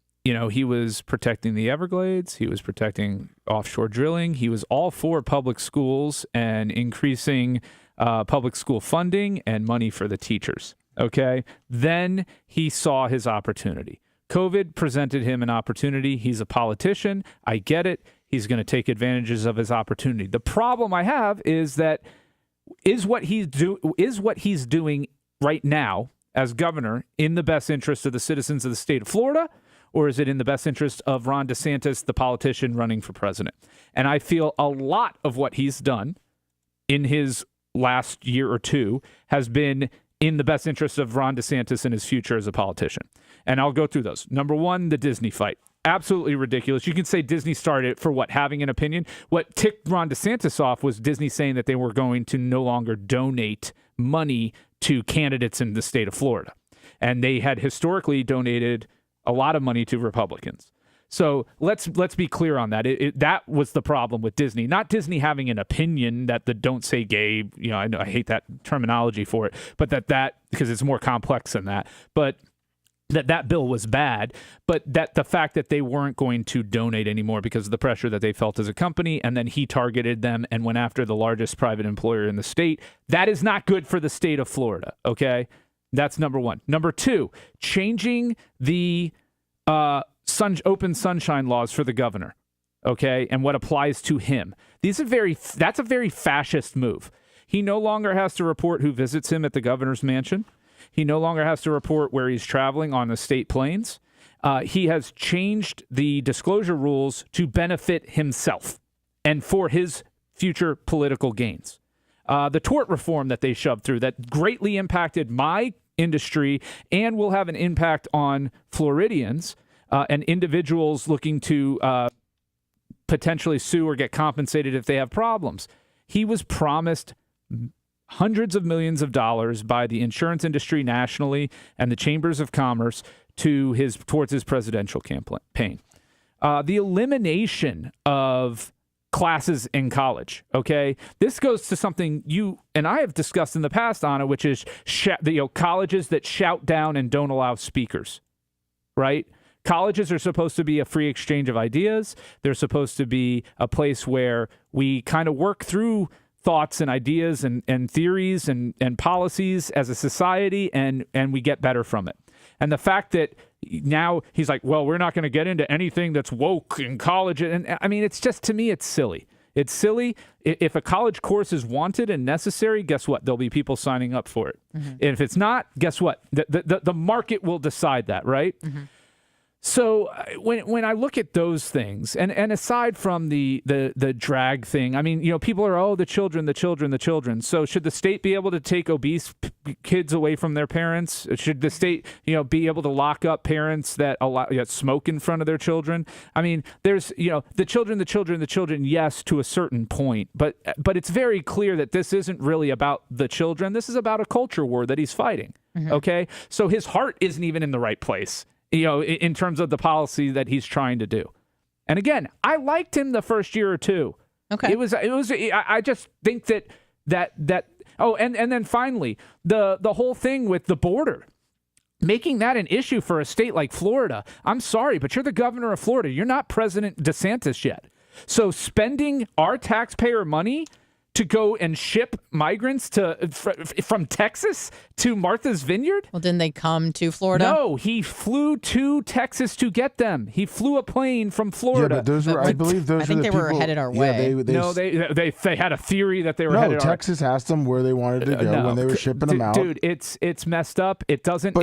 he was protecting the Everglades. He was protecting offshore drilling. He was all for public schools and increasing public school funding and money for the teachers. Okay. Then he saw his opportunity. COVID presented him an opportunity. He's a politician. I get it. He's going to take advantages of his opportunity. The problem I have is that what he's doing right now as governor in the best interest of the citizens of the state of Florida? Or is it in the best interest of Ron DeSantis, the politician running for president? And I feel a lot of what he's done in his last year or two has been in the best interest of Ron DeSantis and his future as a politician. And I'll go through those. Number one, the Disney fight. Absolutely ridiculous. You can say Disney started it for what? Having an opinion? What ticked Ron DeSantis off was Disney saying that they were going to no longer donate money to candidates in the state of Florida. And they had historically donated a lot of money to Republicans. So let's be clear on that. That was the problem with Disney. Not Disney having an opinion that the don't say gay, I know I hate that terminology for it, but that because it's more complex than that. But that bill was bad, but that the fact that they weren't going to donate anymore because of the pressure that they felt as a company, and then he targeted them and went after the largest private employer in the state, that is not good for the state of Florida, okay? That's number one. Number two, changing the open sunshine laws for the governor, okay, and what applies to him. That's a very fascist move. He no longer has to report who visits him at the governor's mansion. He no longer has to report where he's traveling on the state planes. He has changed the disclosure rules to benefit himself and for his future political gains. The tort reform that they shoved through that greatly impacted my industry and will have an impact on Floridians and individuals looking to potentially sue or get compensated if they have problems. He was promised hundreds of millions of dollars by the insurance industry nationally and the chambers of commerce towards his presidential campaign. The elimination of classes in college, okay? This goes to something you and I have discussed in the past, Anna, which is colleges that shout down and don't allow speakers, right? Colleges are supposed to be a free exchange of ideas. They're supposed to be a place where we kind of work through thoughts and ideas and theories and policies as a society, and we get better from it. And the fact that now he's like, well, we're not going to get into anything that's woke in college. And I mean, it's just, to me, it's silly. It's silly. If a college course is wanted and necessary, guess what? There'll be people signing up for it. Mm-hmm. And if it's not, guess what? The market will decide that, right? Mm-hmm. So when I look at those things, and aside from the drag thing, I mean, people are, the children. So should the state be able to take obese kids away from their parents? Should the state, be able to lock up parents that smoke in front of their children? I mean, there's, the children, yes, to a certain point, but it's very clear that this isn't really about the children. This is about a culture war that he's fighting. Mm-hmm. Okay. So his heart isn't even in the right place, in terms of the policy that he's trying to do. And again, I liked him the first year or two. Okay. I just think that oh, and then finally, the whole thing with the border, making that an issue for a state like Florida. I'm sorry, but you're the governor of Florida. You're not President DeSantis yet. So spending our taxpayer money to go and ship migrants from Texas to Martha's Vineyard? Well, didn't they come to Florida? No, he flew to Texas to get them. He flew a plane from Florida. Yeah, but those were, I believe those I think they were headed our way. They had a theory that they were headed our way. No, Texas asked them where they wanted to go when they were shipping them out. Dude, it's messed up. It doesn't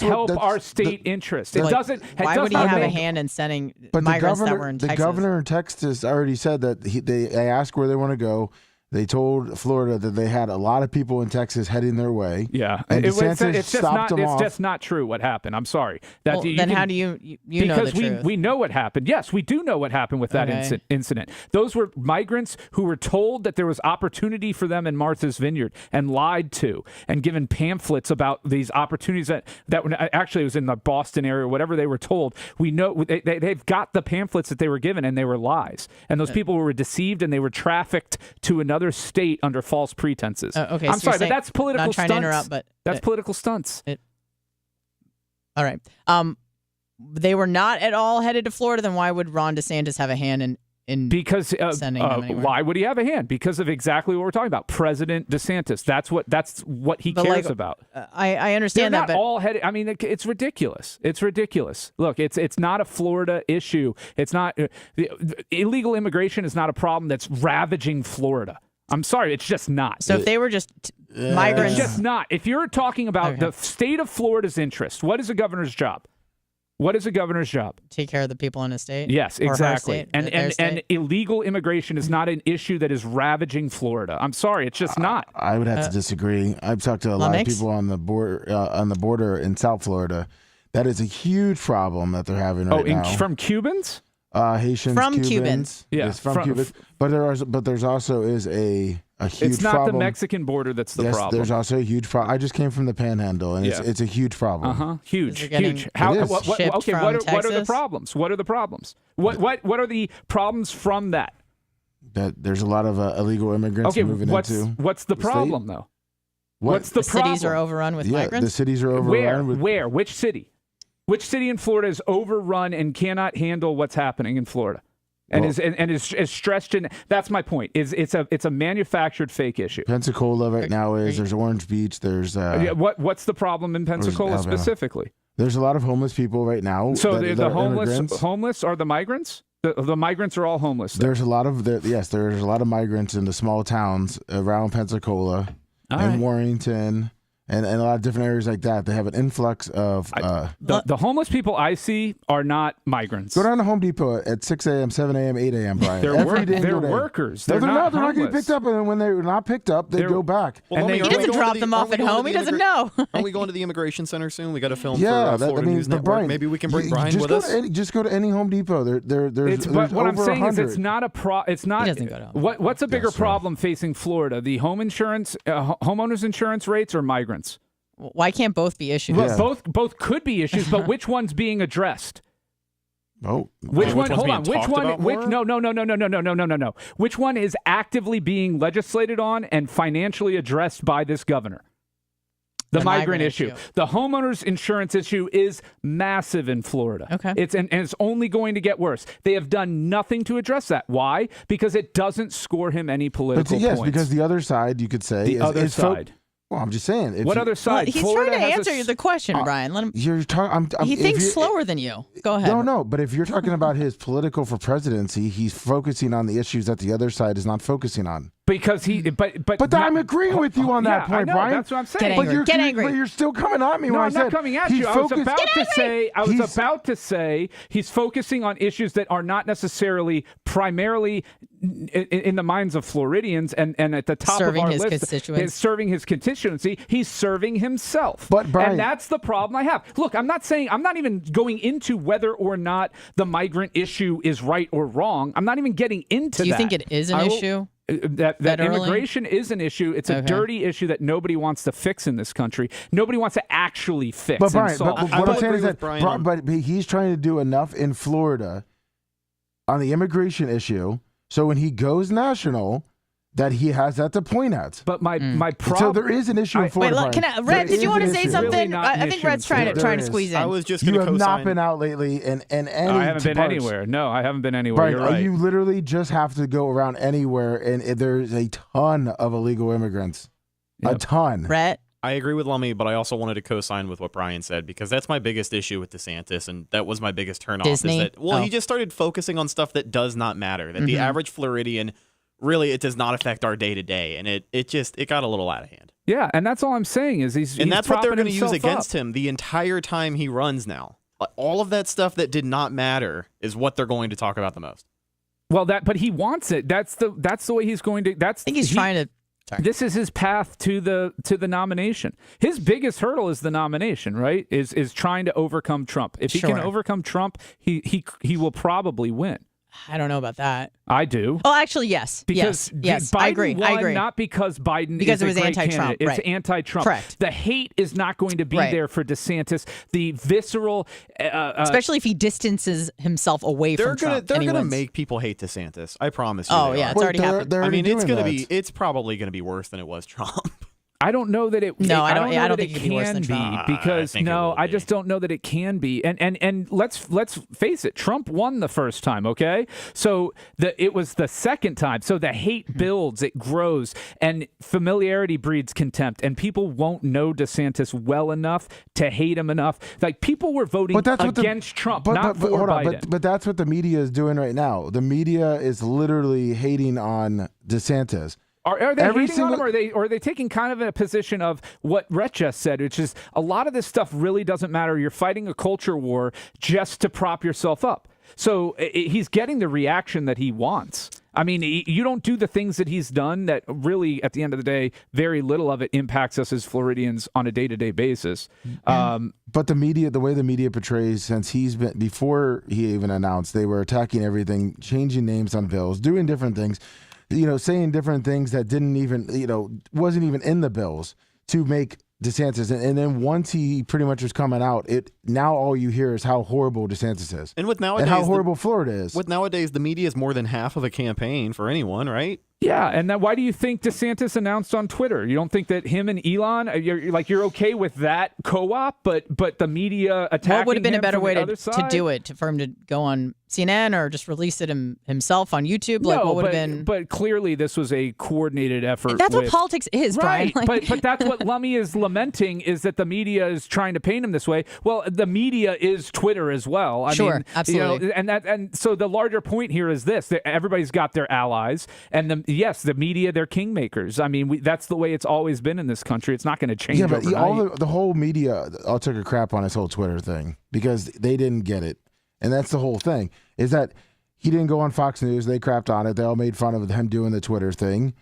help our state interest. It doesn't. Why would he have a hand in sending migrants that were in Texas? The governor in Texas already said that they asked where they want to go. They told Florida that they had a lot of people in Texas heading their way. Yeah, and it's just not true what happened. I'm sorry. Then how do you know the truth? Because we know what happened. Yes, we do know what happened with that incident. Those were migrants who were told that there was opportunity for them in Martha's Vineyard and lied to and given pamphlets about these opportunities that actually it was in the Boston area or whatever they were told. We know they've got the pamphlets that they were given, and they were lies. And those people were deceived, and they were trafficked to another state under false pretenses. Okay, I'm sorry, but that's political stunts. Not trying to interrupt, but that's political stunts. All right. They were not at all headed to Florida. Then why would Ron DeSantis have a hand in sending them anywhere? Why would he have a hand? Because of exactly what we're talking about. President DeSantis. That's what he cares about. I understand They're that, not all headed. I mean, it's ridiculous. It's ridiculous. Look, it's not a Florida issue. It's not illegal immigration is not a problem that's ravaging Florida. I'm sorry, it's just not. So if they were just migrants, it's just not. If you're talking about the state of Florida's interest, what is a governor's job? What is a governor's job? Take care of the people in a state. Yes, exactly. And illegal immigration is not an issue that is ravaging Florida. I'm sorry, it's just not. I would have to disagree. I've talked to a lot of people on the border in South Florida. That is a huge problem that they're having right now. From Cubans? Haitians, from Cubans. Yeah, it's from Cubans. But there's also a huge it's not problem. The Mexican border that's the problem. There's also a huge problem. I just came from the Panhandle, and it's a huge problem. Huge. What are the problems? What are the problems? What are the problems from that? That there's a lot of illegal immigrants moving into. What's the problem, though? What's the problem? Cities are overrun with migrants? The cities are overrun with... Where? Which city? Which city in Florida is overrun and cannot handle what's happening in Florida? And is stressed in. That's my point. It's a manufactured fake issue. Pensacola right now there's Orange Beach. There's what's the problem in Pensacola specifically? There's a lot of homeless people right now. So the homeless are the migrants. The migrants are all homeless. There's a lot of there's a lot of migrants in the small towns around Pensacola and Warrington. And a lot of different areas like that. They have an influx of... the homeless people I see are not migrants. Go down to Home Depot at 6 a.m., 7 a.m., 8 a.m., Brian. They're workers. They're not They're not getting picked up. And when they're not picked up, they go back. Well, he doesn't drop them off at home. He doesn't know. Aren't we going to the immigration center soon? We got to film for Florida News Network. Brian, maybe we can bring Brian with us. Just go to any Home Depot. There's what over I'm saying 100. is it's not a It's not. What's a bigger problem facing Florida? The home insurance, homeowners insurance rates, or migrants? Why can't both be issues? Well, both could be issues, but which one's being addressed? Which one? Hold on. Which one? No. Which one is actively being legislated on and financially addressed by this governor? The migrant issue. The homeowners insurance issue is massive in Florida. Okay. And it's only going to get worse. They have done nothing to address that. Why? Because it doesn't score him any political points. Yes, because the other side, you could say, well, I'm just saying. What other side? He's trying to answer the question, Brian. Let him. He thinks slower than you. Go ahead. No. But if you're talking about his political for presidency, he's focusing on the issues that the other side is not focusing on. Because but I'm agreeing with you on that point, I know, Brian. That's what I'm saying. Get angry. But you're still coming at me when I said. No, I'm not coming at you. I was about to say he's focusing on issues that are not necessarily primarily in the minds of Floridians and at the top of our list. Serving his constituency. He's serving himself. But Brian, and that's the problem I have. Look, I'm not even going into whether or not the migrant issue is right or wrong. I'm not even getting into that. Do you think it is an issue? That immigration is an issue. It's a dirty issue that nobody wants to fix in this country. Nobody wants to actually fix. But Brian, and solve. what I'm saying is that but he's trying to do enough in Florida on the immigration issue, so when he goes national, that he has that to point at. But my problem. So there is an issue in Florida. Wait, look, Red, did you want to say something? Really I think Red's trying to squeeze in. I was just you have not been out lately in any I haven't been anywhere. No, I haven't been anywhere. Brian, You're right. You literally just have to go around anywhere, and there's a ton of illegal immigrants. Yep. A ton. Brett? I agree with Lummy, but I also wanted to co-sign with what Brian said because that's my biggest issue with DeSantis, and that was my biggest turnoff. Disney? Is that, he just started focusing on stuff that does not matter, that the average Floridian, really, it does not affect our day-to-day, and it got a little out of hand. Yeah, and that's all I'm saying is he's that's what they're going to use against him the entire time he runs now. All of that stuff that did not matter is what they're going to talk about the most. Well, but he wants it. That's the way he's going to. I think he's trying to. Sorry. This is his path to the nomination. His biggest hurdle is the nomination, right? Is trying to overcome Trump. If he can overcome Trump, he will probably win. I don't know about that. I do. Oh, actually, yes. Because yes. Biden I agree. won, not because Biden because is it was a great anti-Trump. Candidate. Right. It's anti-Trump. Correct. The hate is not going to be there for DeSantis. The visceral, especially if he distances himself away from Trump. They're going to make people hate DeSantis. I promise you. Oh yeah, it's already happened. I mean, it's probably going to be worse than it was Trump. I don't know that it. No, I don't think it can be worse than Trump. Because I just don't know that it can be. And let's face it, Trump won the first time. Okay, so it was the second time. So the hate builds, it grows, and familiarity breeds contempt. And people won't know DeSantis well enough to hate him enough. Like people were voting against Trump, not for Biden. But that's what the media is doing right now. The media is literally hating on DeSantis. Are they hating on him, or are they taking kind of a position of what Rhett just said, which is a lot of this stuff really doesn't matter. You're fighting a culture war just to prop yourself up. So he's getting the reaction that he wants. I mean, you don't do the things that he's done that really, at the end of the day, very little of it impacts us as Floridians on a day-to-day basis. But the media, the way the media portrays, since before he even announced, they were attacking everything, changing names on bills, doing different things. Saying different things that didn't even, wasn't even in the bills to make DeSantis. And then once he pretty much was coming out, now all you hear is how horrible DeSantis is. And with nowadays, and how horrible Florida is. With nowadays, the media is more than half of a campaign for anyone, right? Yeah, and why do you think DeSantis announced on Twitter? You don't think that him and Elon, you're okay with that co-op, but the media attacking him? What would have been a better way to do it, for him to go on CNN or just release it himself on YouTube? Like, what would have been? But clearly, this was a coordinated effort. That's what politics is, right? Brian. Like, but that's what Lummy is lamenting, is that the media is trying to paint him this way. Well, the media is Twitter as well. I mean, absolutely. And so the larger point here is this: that everybody's got their allies, and the media, they're kingmakers. I mean, that's the way it's always been in this country. It's not going to change. Yeah, but overnight. the whole media all took a crap on his whole Twitter thing because they didn't get it. And that's the whole thing, is that he didn't go on Fox News. They crapped on it. They all made fun of him doing the Twitter thing.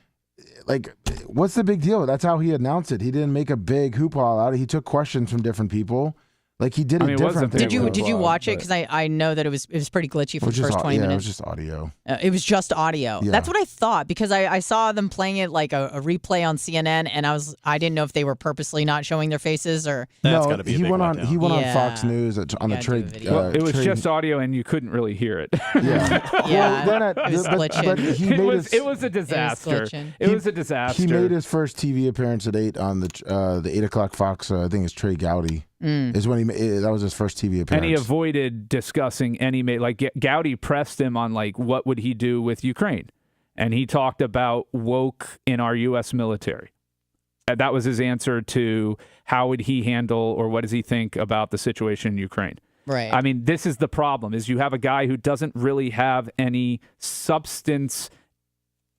Like, what's the big deal? That's how he announced it. He didn't make a big hoopla out of it. He took questions from different people. Like, he did it differently. Did you watch it? Because I know that it was pretty glitchy for the first 20 minutes. Yeah, it was just audio. It was just audio. Yeah. That's what I thought, because I saw them playing it like a replay on CNN, and I didn't know if they were purposely not showing their faces or. That's gotta be he went on Fox News on the trade. It was just audio, and you couldn't really hear it. Yeah, it was glitching. It was a disaster. It was a disaster. He made his first TV appearance at 8 on the 8 o'clock Fox. I think it's Trey Gowdy. Is when that was his first TV appearance. And he avoided discussing Gowdy pressed him on what would he do with Ukraine, and he talked about woke in our U.S. military. That was his answer to how would he handle or what does he think about the situation in Ukraine. Right. I mean, this is the problem: is you have a guy who doesn't really have any substance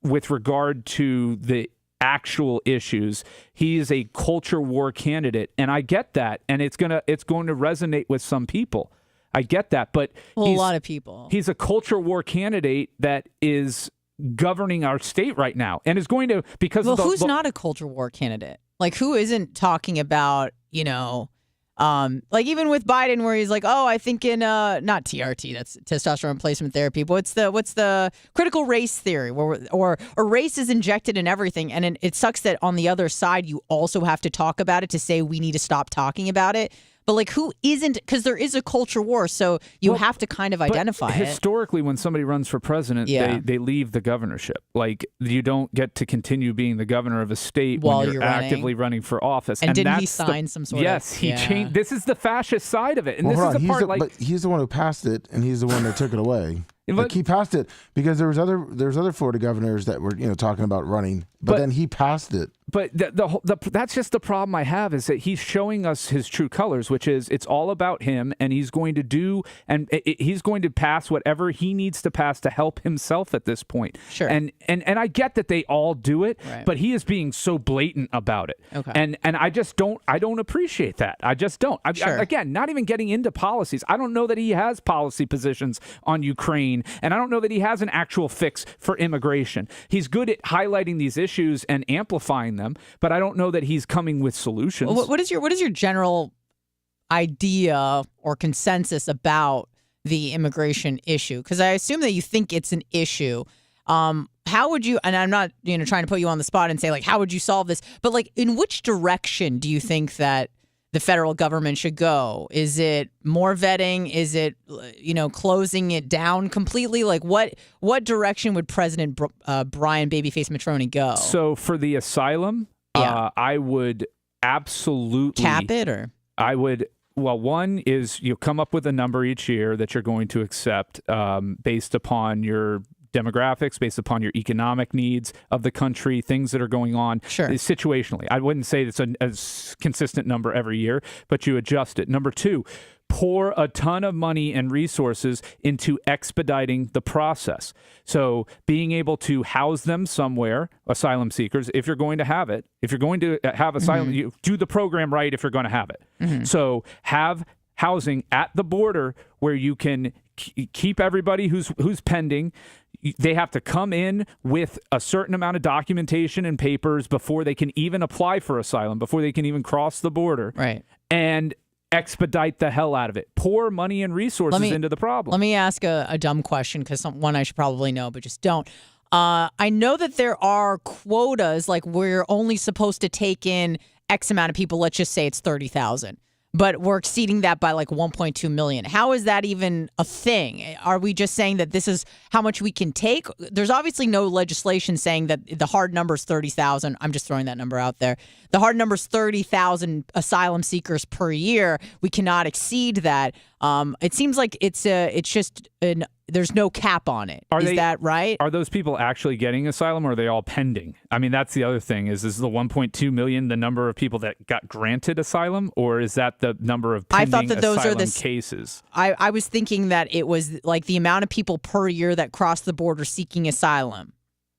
with regard to the actual issues. He is a culture war candidate, and I get that, and it's going to resonate with some people. I get that, but a lot of people. He's a culture war candidate that is governing our state right now, and is going to who's not a culture war candidate? Like, who isn't talking about like even with Biden, where he's like, oh, I think in not TRT, that's testosterone replacement therapy, but what's the critical race theory, or race is injected in everything, and it sucks that on the other side you also have to talk about it to say we need to stop talking about it. But like, who isn't? Because there is a culture war, so you have to kind of identify it. Historically, when somebody runs for president, they leave the governorship. Like, you don't get to continue being the governor of a state when you're actively running for office. And didn't he sign some sort of? Yes, he changed. This is the fascist side of it, and this is the part. But he's the one who passed it, and he's the one that took it away. Like, he passed it because there's other Florida governors that were talking about running, but then he passed it. But that's just the problem I have, is that he's showing us his true colors, which is it's all about him, and he's going to do he's going to pass whatever he needs to pass to help himself at this point. Sure. And I get that they all do it, but he is being so blatant about it. Okay. And I don't appreciate that. I just don't. Again, not even getting into policies. I don't know that he has policy positions on Ukraine, and I don't know that he has an actual fix for immigration. He's good at highlighting these issues and amplifying them, but I don't know that he's coming with solutions. What is your general idea or consensus about the immigration issue? Because I assume that you think it's an issue. How would you? And I'm not trying to put you on the spot and say like, how would you solve this? But like, in which direction do you think that the federal government should go? Is it more vetting? Is it, closing it down completely? Like, what direction would President Brian Babyface Matroni go? So for the asylum, I would absolutely cap it, or I would. Well, one is you come up with a number each year that you're going to accept based upon your demographics, based upon your economic needs of the country, things that are going on situationally. I wouldn't say it's a consistent number every year, but you adjust it. Number two, pour a ton of money and resources into expediting the process. So being able to house them somewhere, asylum seekers, if you're going to have it, if you're going to have asylum, you do the program right if you're going to have it. So have housing at the border where you can keep everybody who's pending. They have to come in with a certain amount of documentation and papers before they can even apply for asylum, before they can even cross the border. Right. And expedite the hell out of it. Pour money and resources into the problem. Let me ask a dumb question, because one I should probably know, but just don't. I know that there are quotas, like we're only supposed to take in X amount of people. Let's just say it's 30,000. but we're exceeding that by like 1.2 million. How is that even a thing? Are we just saying that this is how much we can take? There's obviously no legislation saying that the hard number is 30,000. I'm just throwing that number out there. The hard number is 30,000 asylum seekers per year. We cannot exceed that. It seems like there's no cap on it. Is that right? Are those people actually getting asylum, or are they all pending? I mean, that's the other thing. Is the 1.2 million the number of people that got granted asylum, or is that the number of pending asylum cases? I was thinking that it was like the amount of people per year that cross the border seeking asylum.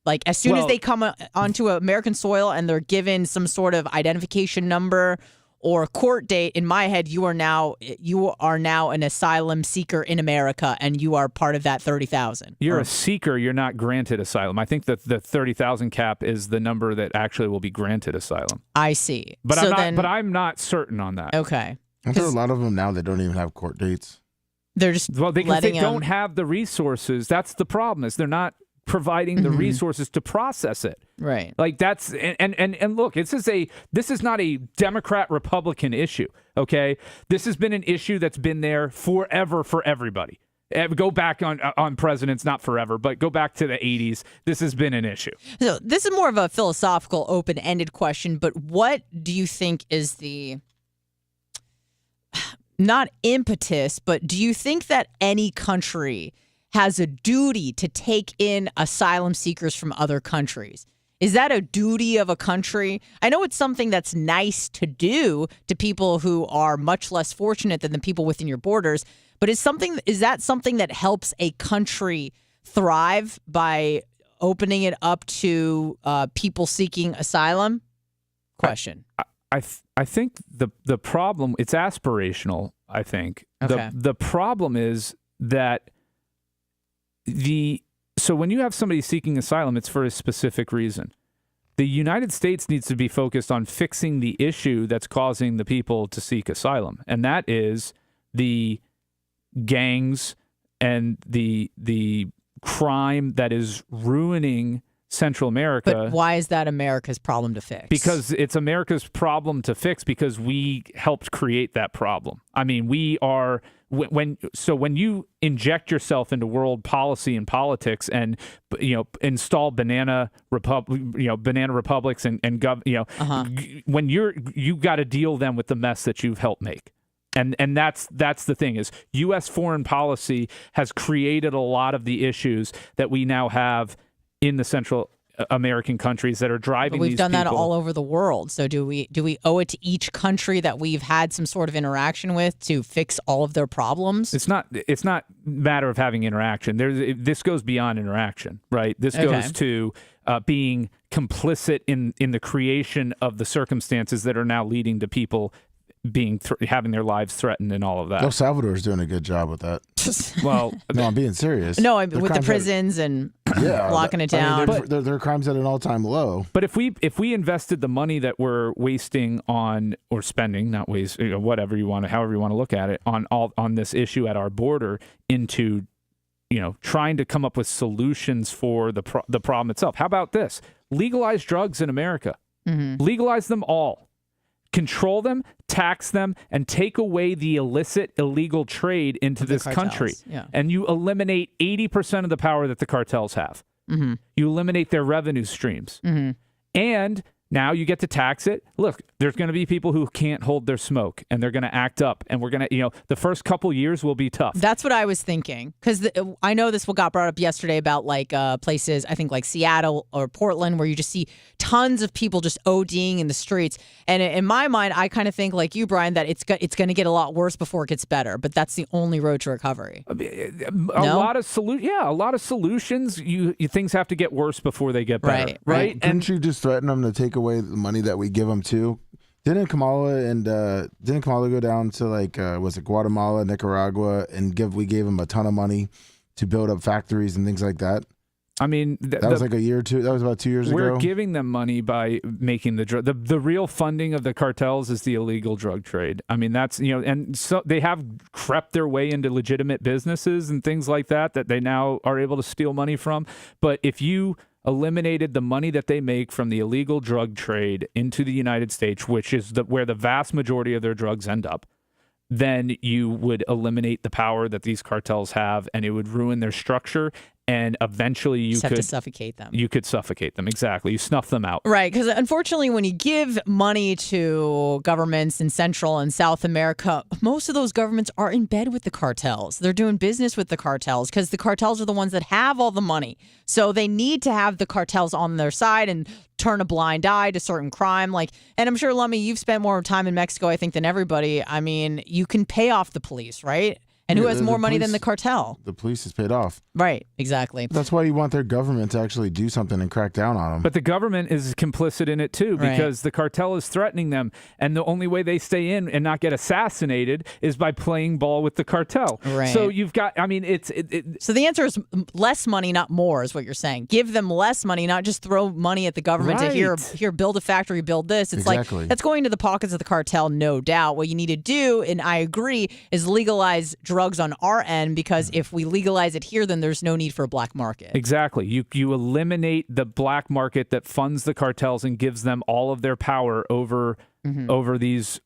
Like as soon as they come onto American soil and they're given some sort of identification number or a court date, in my head, you are now an asylum seeker in America, and you are part of that 30,000. You're a seeker. You're not granted asylum. I think that the 30,000 cap is the number that actually will be granted asylum. I see. But I'm not certain on that. Okay. I think a lot of them now, they don't even have court dates. They're just because they don't have the resources. That's the problem. Is they're not providing the resources to process it. Right. Like that's and look, this is not a Democrat Republican issue, okay? This has been an issue that's been there forever for everybody. Go back on presidents, not forever, but go back to the 80s. This has been an issue. So this is more of a philosophical, open-ended question, but what do you think is the not impetus, but do you think that any country has a duty to take in asylum seekers from other countries? Is that a duty of a country? I know it's something that's nice to do to people who are much less fortunate than the people within your borders, but is that something that helps a country thrive by opening it up to people seeking asylum? Question. I think the problem, it's aspirational, I think. Okay. The problem is that so when you have somebody seeking asylum, it's for a specific reason. The United States needs to be focused on fixing the issue that's causing the people to seek asylum, and that is the gangs and the crime that is ruining Central America. But why is that America's problem to fix? Because it's America's problem to fix because we helped create that problem. I mean, we are when you inject yourself into world policy and politics and install banana republics and when you got to deal then with the mess that you've helped make. And that's the thing is U.S. foreign policy has created a lot of the issues that we now have in the Central American countries that are driving. But we've these done that people. all over the world. So do we owe it to each country that we've had some sort of interaction with to fix all of their problems? It's not a matter of having interaction. This goes beyond interaction, right? This goes to being complicit in the creation of the circumstances that are now leading to people having their lives threatened and all of that. El Salvador's doing a good job with that. Well, no, I'm being serious. No, with the prisons and locking it down. I mean, their crimes at an all-time low. But if we invested the money that we're wasting on or spending, not waste, whatever you want, however you want to look at it, on this issue at our border into, trying to come up with solutions for the problem itself. How about this? Legalize drugs in America. Mm-hmm. Legalize them all. Control them, tax them, and take away the illegal trade into this country. Yeah. And you eliminate 80% of the power that the cartels have. Mm-hmm. You eliminate their revenue streams. Mm-hmm. And now you get to tax it. Look, there's going to be people who can't hold their smoke, and they're going to act up. And we're going to, the first couple years will be tough. That's what I was thinking. Because I know this got brought up yesterday about places, I think like Seattle or Portland, where you just see tons of people just ODing in the streets. And in my mind, I kind of think like you, Brian, that it's going to get a lot worse before it gets better. But that's the only road to recovery. A lot of solutions. Things have to get worse before they get better. Right. Couldn't you just threaten them to take away the money that we give them too? Didn't Kamala go down to was it Guatemala, Nicaragua, and we gave them a ton of money to build up factories and things like that? I mean, that was like a year or two. That was about 2 years ago. We're giving them money by making the drug. The real funding of the cartels is the illegal drug trade. I mean, that's and so they have crept their way into legitimate businesses and things like that they now are able to steal money from. But if you eliminated the money that they make from the illegal drug trade into the United States, which is where the vast majority of their drugs end up, then you would eliminate the power that these cartels have, and it would ruin their structure. And eventually you have could to suffocate them. You could suffocate them. Exactly. You snuff them out. Right. Because unfortunately, when you give money to governments in Central and South America, most of those governments are in bed with the cartels. They're doing business with the cartels because the cartels are the ones that have all the money. So they need to have the cartels on their side and turn a blind eye to certain crime. And I'm sure, Lummy, you've spent more time in Mexico, I think, than everybody. I mean, you can pay off the police, right? And who has more money than the cartel? The police is paid off. Right, exactly. That's why you want their government to actually do something and crack down on them. But the government is complicit in it too, because the cartel is threatening them. And the only way they stay in and not get assassinated is by playing ball with the cartel. Right. So you've got, So the answer is less money, not more, is what you're saying. Give them less money, not just throw money at the government to here, build a factory, build this. It's exactly. That's going to the pockets of the cartel, no doubt. What you need to do, and I agree, is legalize drugs on our end, because if we legalize it here, then there's no need for a black market. Exactly. You eliminate the black market that funds the cartels and gives them all of their power over these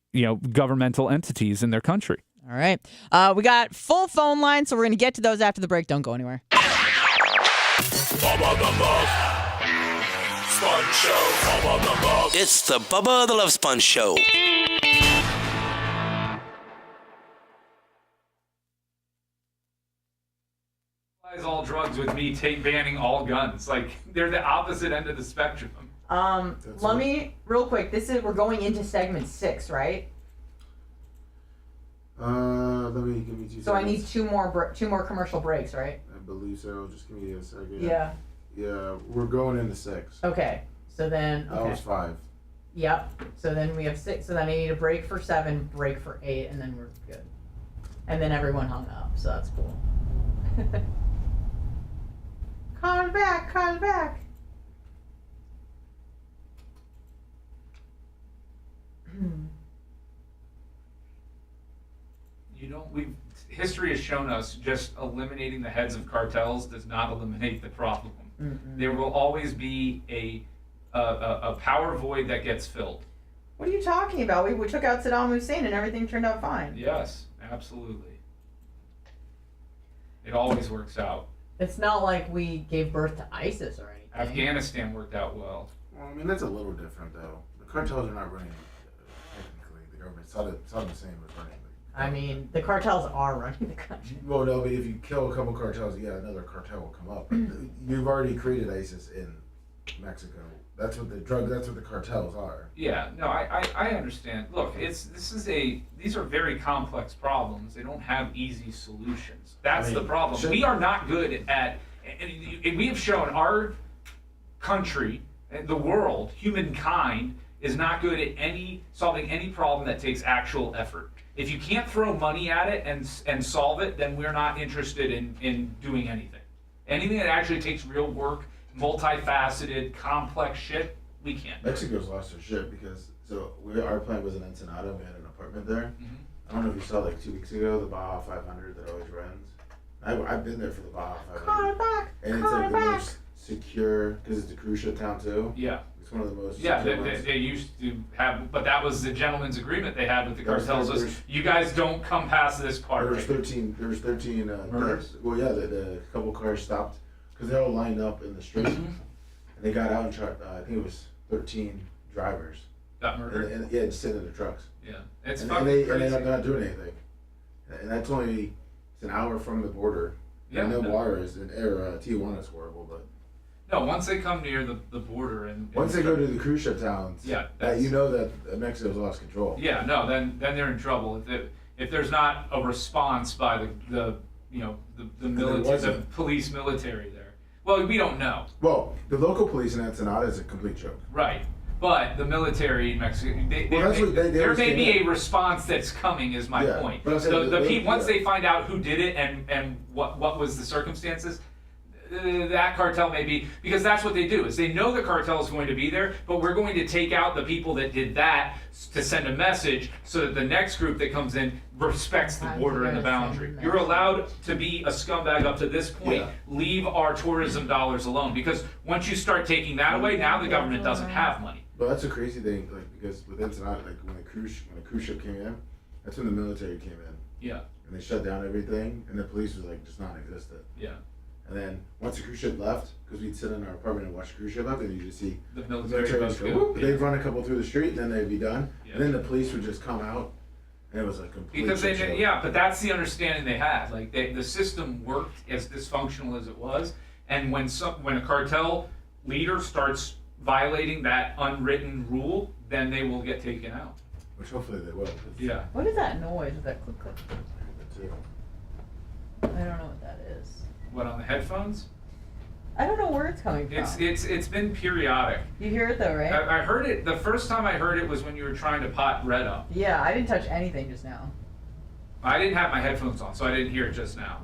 governmental entities in their country. All right. We got full phone lines, so we're going to get to those after the break. Don't go anywhere. Bubba the Love Sponge Show. Bubba the Love. It's the Bubba the Love Sponge Show. All drugs with me banning all guns. They're the opposite end of the spectrum. Let me real quick. We're going into segment 6, right? Give me 2 seconds. So I need two more commercial breaks, right? I believe so. Just give me a second. Yeah. Yeah, we're going into 6. Okay. So then. Okay. That was 5. Yep. So then we have 6. So then I need a break for 7, break for 8, and then we're good. And then everyone hung up. So that's cool. Call back. History has shown us just eliminating the heads of cartels does not eliminate the problem. Mm-mm. There will always be a power void that gets filled. What are you talking about? We took out Saddam Hussein and everything turned out fine. Yes, absolutely. It always works out. It's not like we gave birth to ISIS or anything. Afghanistan worked out well. Well, I mean, that's a little different, though. The cartels are not running, technically. The government, Saddam Hussein was running. I mean, the cartels are running the country. Well, no, but if you kill a couple cartels, yeah, another cartel will come up. You've already created ISIS in Mexico. That's what the cartels are. Yeah, no, I understand. Look, these are very complex problems. They don't have easy solutions. That's the problem. We are not good at, and we have shown our country, the world, humankind is not good at solving any problem that takes actual effort. If you can't throw money at it and solve it, then we're not interested in doing anything. Anything that actually takes real work, multifaceted, complex shit, we can't. Mexico's lost their shit because our plant was in Ensenada. We had an apartment there. Mm-hmm. I don't know if you saw 2 weeks ago the Baja 500 that always runs. I've been there for the Baja 500. Call it back. And it's the most secure because it's a cruise ship town too. Yeah. It's one of the most. Yeah, they used to have, but that was the gentleman's agreement they had with the cartels. You guys don't come past this part. There was 13 murders. Well, yeah, the couple cars stopped because they're all lined up in the street, and they got out and tried. I think it was 13 drivers got murdered. And just sitting in the trucks. Yeah, it's fucking crazy. And they're not doing anything. And that's only an hour from the border. Yeah, and Juarez and Tijuana is horrible, but. No, once they come near the border and once they go to the cruise ship towns, yeah, you know that Mexico's lost control. Yeah, no, then they're in trouble. If there's not a response by the military, the police military there. Well, we don't know. Well, the local police in Ensenada is a complete joke. Right. But the military in Mexico, there may be a response that's coming. Is my point. Once they find out who did it and what was the circumstances, that cartel may be, because that's what they do, is they know the cartel is going to be there, but we're going to take out the people that did that to send a message so that the next group that comes in respects the border and the boundary. You're allowed to be a scumbag up to this point. Yeah. Leave our tourism dollars alone, because once you start taking that away, now the government doesn't have money. But that's a crazy thing, because with Ensenada, when a cruise ship came in, That's when the military came in. Yeah. And they shut down everything, and the police was like just non-existent. Yeah. And then once the cruise ship left, because we'd sit in our apartment and watch the cruise ship up, and you just see the military just go, whoop, they'd run a couple through the street, and then they'd be done. Yeah. And then the police would just come out, and it was a complete because but that's the understanding they had. Like the system worked as dysfunctional as it was, and when a cartel leader starts violating that unwritten rule, then they will get taken out. Which hopefully they will. Yeah. What is that noise with that click click? I don't know what that is. What, on the headphones? I don't know where it's coming from. It's been periodic. You hear it though, right? I heard it. The first time I heard it was when you were trying to pot Red up. Yeah, I didn't touch anything just now. I didn't have my headphones on, so I didn't hear it just now.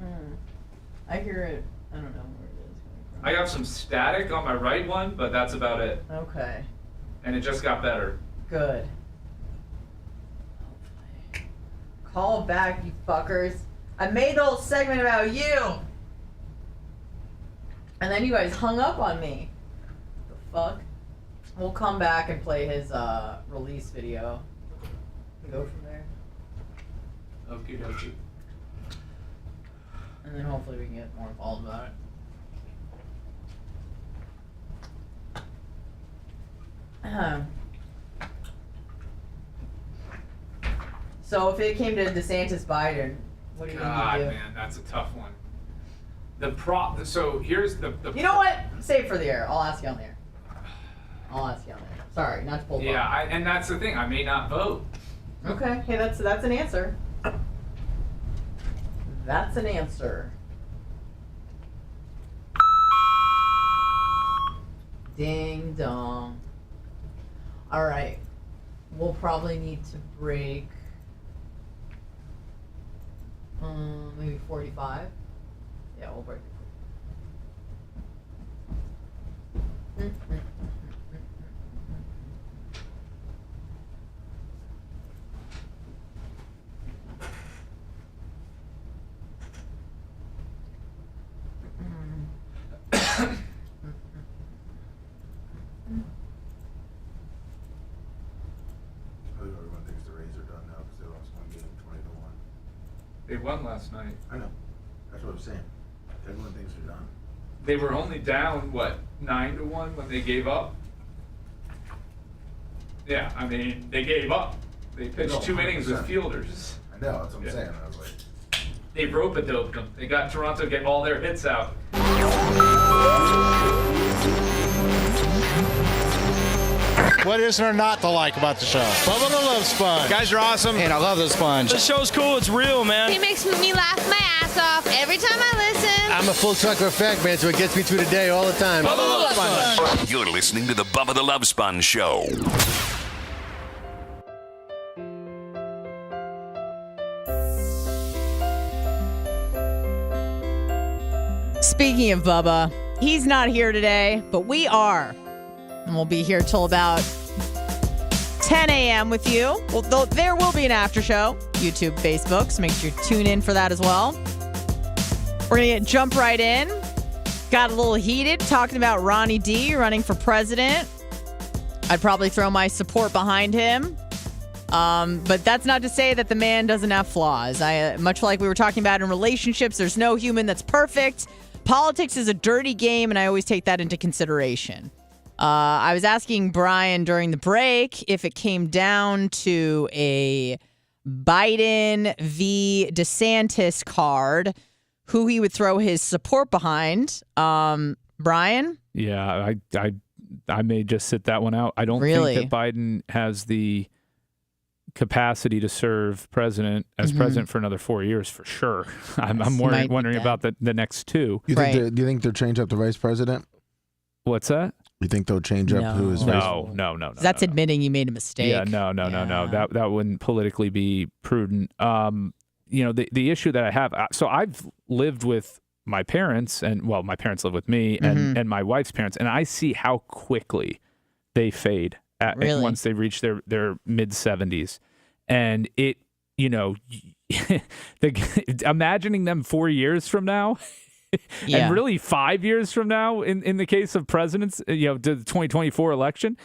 I hear it. I don't know where it is coming from. I got some static on my right one, but that's about it. Okay. And it just got better. Good. Call back, you fuckers. I made the whole segment about you. And then you guys hung up on me. The fuck? We'll come back and play his release video. And go from there. Okie dokie. And then hopefully we can get more involved about it. So if it came to DeSantis Biden, what do you think you'd do? Man, that's a tough one. So here's the you know what? Save it for the air. I'll ask you on the air. Sorry, not to pull. Yeah, and that's the thing. I may not vote. Okay. Hey, that's an answer. That's an answer. Ding dong. All right. We'll probably need to break. Maybe 45. Yeah, we'll break it. Everyone thinks the Rays are done now because they lost one game 20-1. They won last night. I know. That's what I'm saying. Everyone thinks they're done. They were only down, 9-1 when they gave up? Yeah, I mean, they gave up. They pitched 2 innings with fielders. I know, that's what I'm saying. I was like... They rope-a-doped them. They got Toronto get all their hits out. What is there not to like about the show? Bubba the Love Sponge. You guys are awesome. And I love the sponge. The show's cool. It's real, man. He makes me laugh my ass off every time I listen. I'm a full trucker effect, man, so it gets me through the day all the time. Bubba the Love Sponge. You're listening to the Bubba the Love Sponge Show. Speaking of Bubba, he's not here today, but we are. And we'll be here till about 10 a.m. with you. Well, there will be an after show, YouTube, Facebook, so make sure you tune in for that as well. We're going to jump right in. Got a little heated talking about Ronnie D running for president. I'd probably throw my support behind him. But that's not to say that the man doesn't have flaws. Much like we were talking about in relationships, there's no human that's perfect. Politics is a dirty game, and I always take that into consideration. I was asking Brian during the break if it came down to a Biden v. DeSantis card, who he would throw his support behind. Brian? Yeah, I may just sit that one out. I don't think that Biden has the capacity to serve president as president for another 4 years for sure. I'm wondering about the next 2. Do you think they'll change up the vice president? What's that? You think they'll change up who is vice president? No. That's admitting you made a mistake. Yeah, no. That wouldn't politically be prudent. The issue that I have, so I've lived with my parents, my parents live with me, and my wife's parents, and I see how quickly they fade once they reach their mid-70s. And it, imagining them 4 years from now, and really 5 years from now, in the case of presidents, to the 2024 election,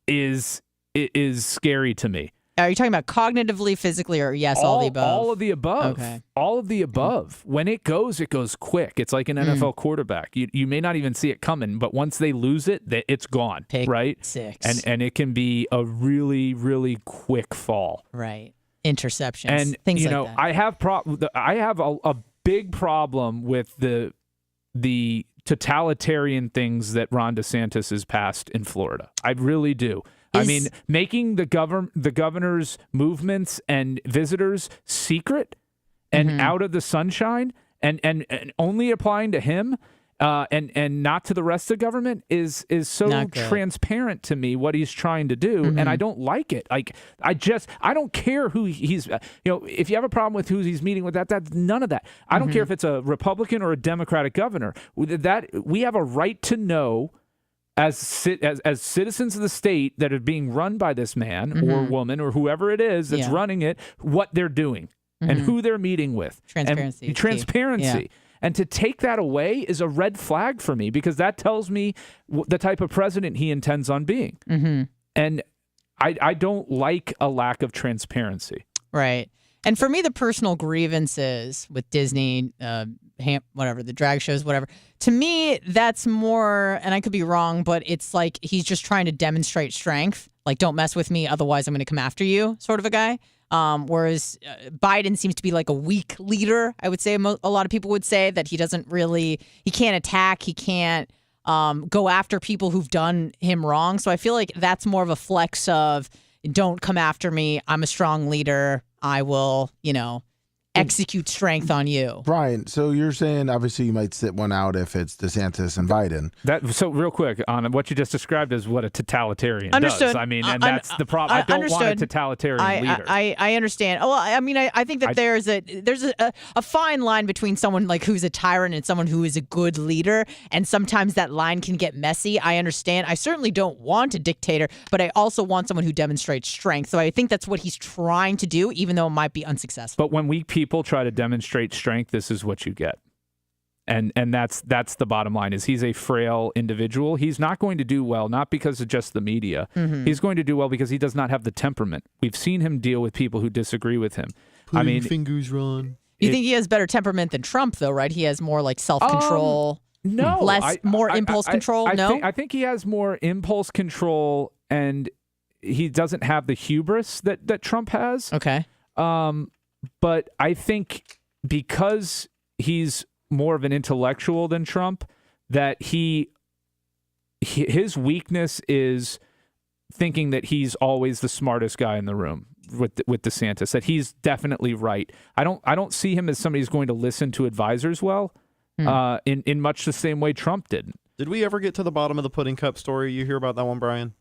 is scary to me. Are you talking about cognitively, physically, or yes, all the above? All of the above. Okay. All of the above. When it goes quick. It's like an NFL quarterback. You may not even see it coming, but once they lose it, it's gone. Pick right? 6. And it can be a really, really quick fall. Right. Interceptions. And things like that. I have a big problem with the totalitarian things that Ron DeSantis has passed in Florida. I really do. I mean, making the governor's movements and visitors secret and out of the sunshine and only applying to him and not to the rest of the government is so transparent to me what he's trying to do, and I don't like it. Like I don't care who he's if you have a problem with who he's meeting with, that's none of that. I don't care if it's a Republican or a Democratic governor. That we have a right to know as citizens of the state that are being run by this man or woman or whoever it is that's running it, what they're doing and who they're meeting with. Transparency. Transparency. And to take that away is a red flag for me because that tells me the type of president he intends on being. And I don't like a lack of transparency. Right. And for me, the personal grievances with Disney, whatever, the drag shows, whatever, to me, that's more, and I could be wrong, but it's like he's just trying to demonstrate strength. Like, don't mess with me, otherwise I'm going to come after you, sort of a guy. Whereas Biden seems to be like a weak leader, I would say. A lot of people would say that he can't attack, he can't go after people who've done him wrong. So I feel like that's more of a flex of, don't come after me, I'm a strong leader, I will, execute strength on you. Brian, so you're saying obviously you might sit one out if it's DeSantis and Biden. So real quick, on what you just described is what a totalitarian Understood. does. I mean, and that's the problem. I don't want a totalitarian leader. I understand. Well, I mean, I think that there's a fine line between someone like who's a tyrant and someone who is a good leader, and sometimes that line can get messy. I understand. I certainly don't want a dictator, but I also want someone who demonstrates strength. So I think that's what he's trying to do, even though it might be unsuccessful. But when weak people try to demonstrate strength, this is what you get. And that's the bottom line, is he's a frail individual. He's not going to do well, not because of just the media. He's going to do well because he does not have the temperament. We've seen him deal with people who disagree with him. Fingers, Ron. You think he has better temperament than Trump, though, right? He has more like self-control. No. More impulse control? I think he has more impulse control, and he doesn't have the hubris that Trump has. Okay. But I think because he's more of an intellectual than Trump, that his weakness is thinking that he's always the smartest guy in the room with DeSantis, that he's definitely right. I don't see him as somebody who's going to listen to advisors well, in much the same way Trump didn't. Did we ever get to the bottom of the pudding cup story? You hear about that one, Brian?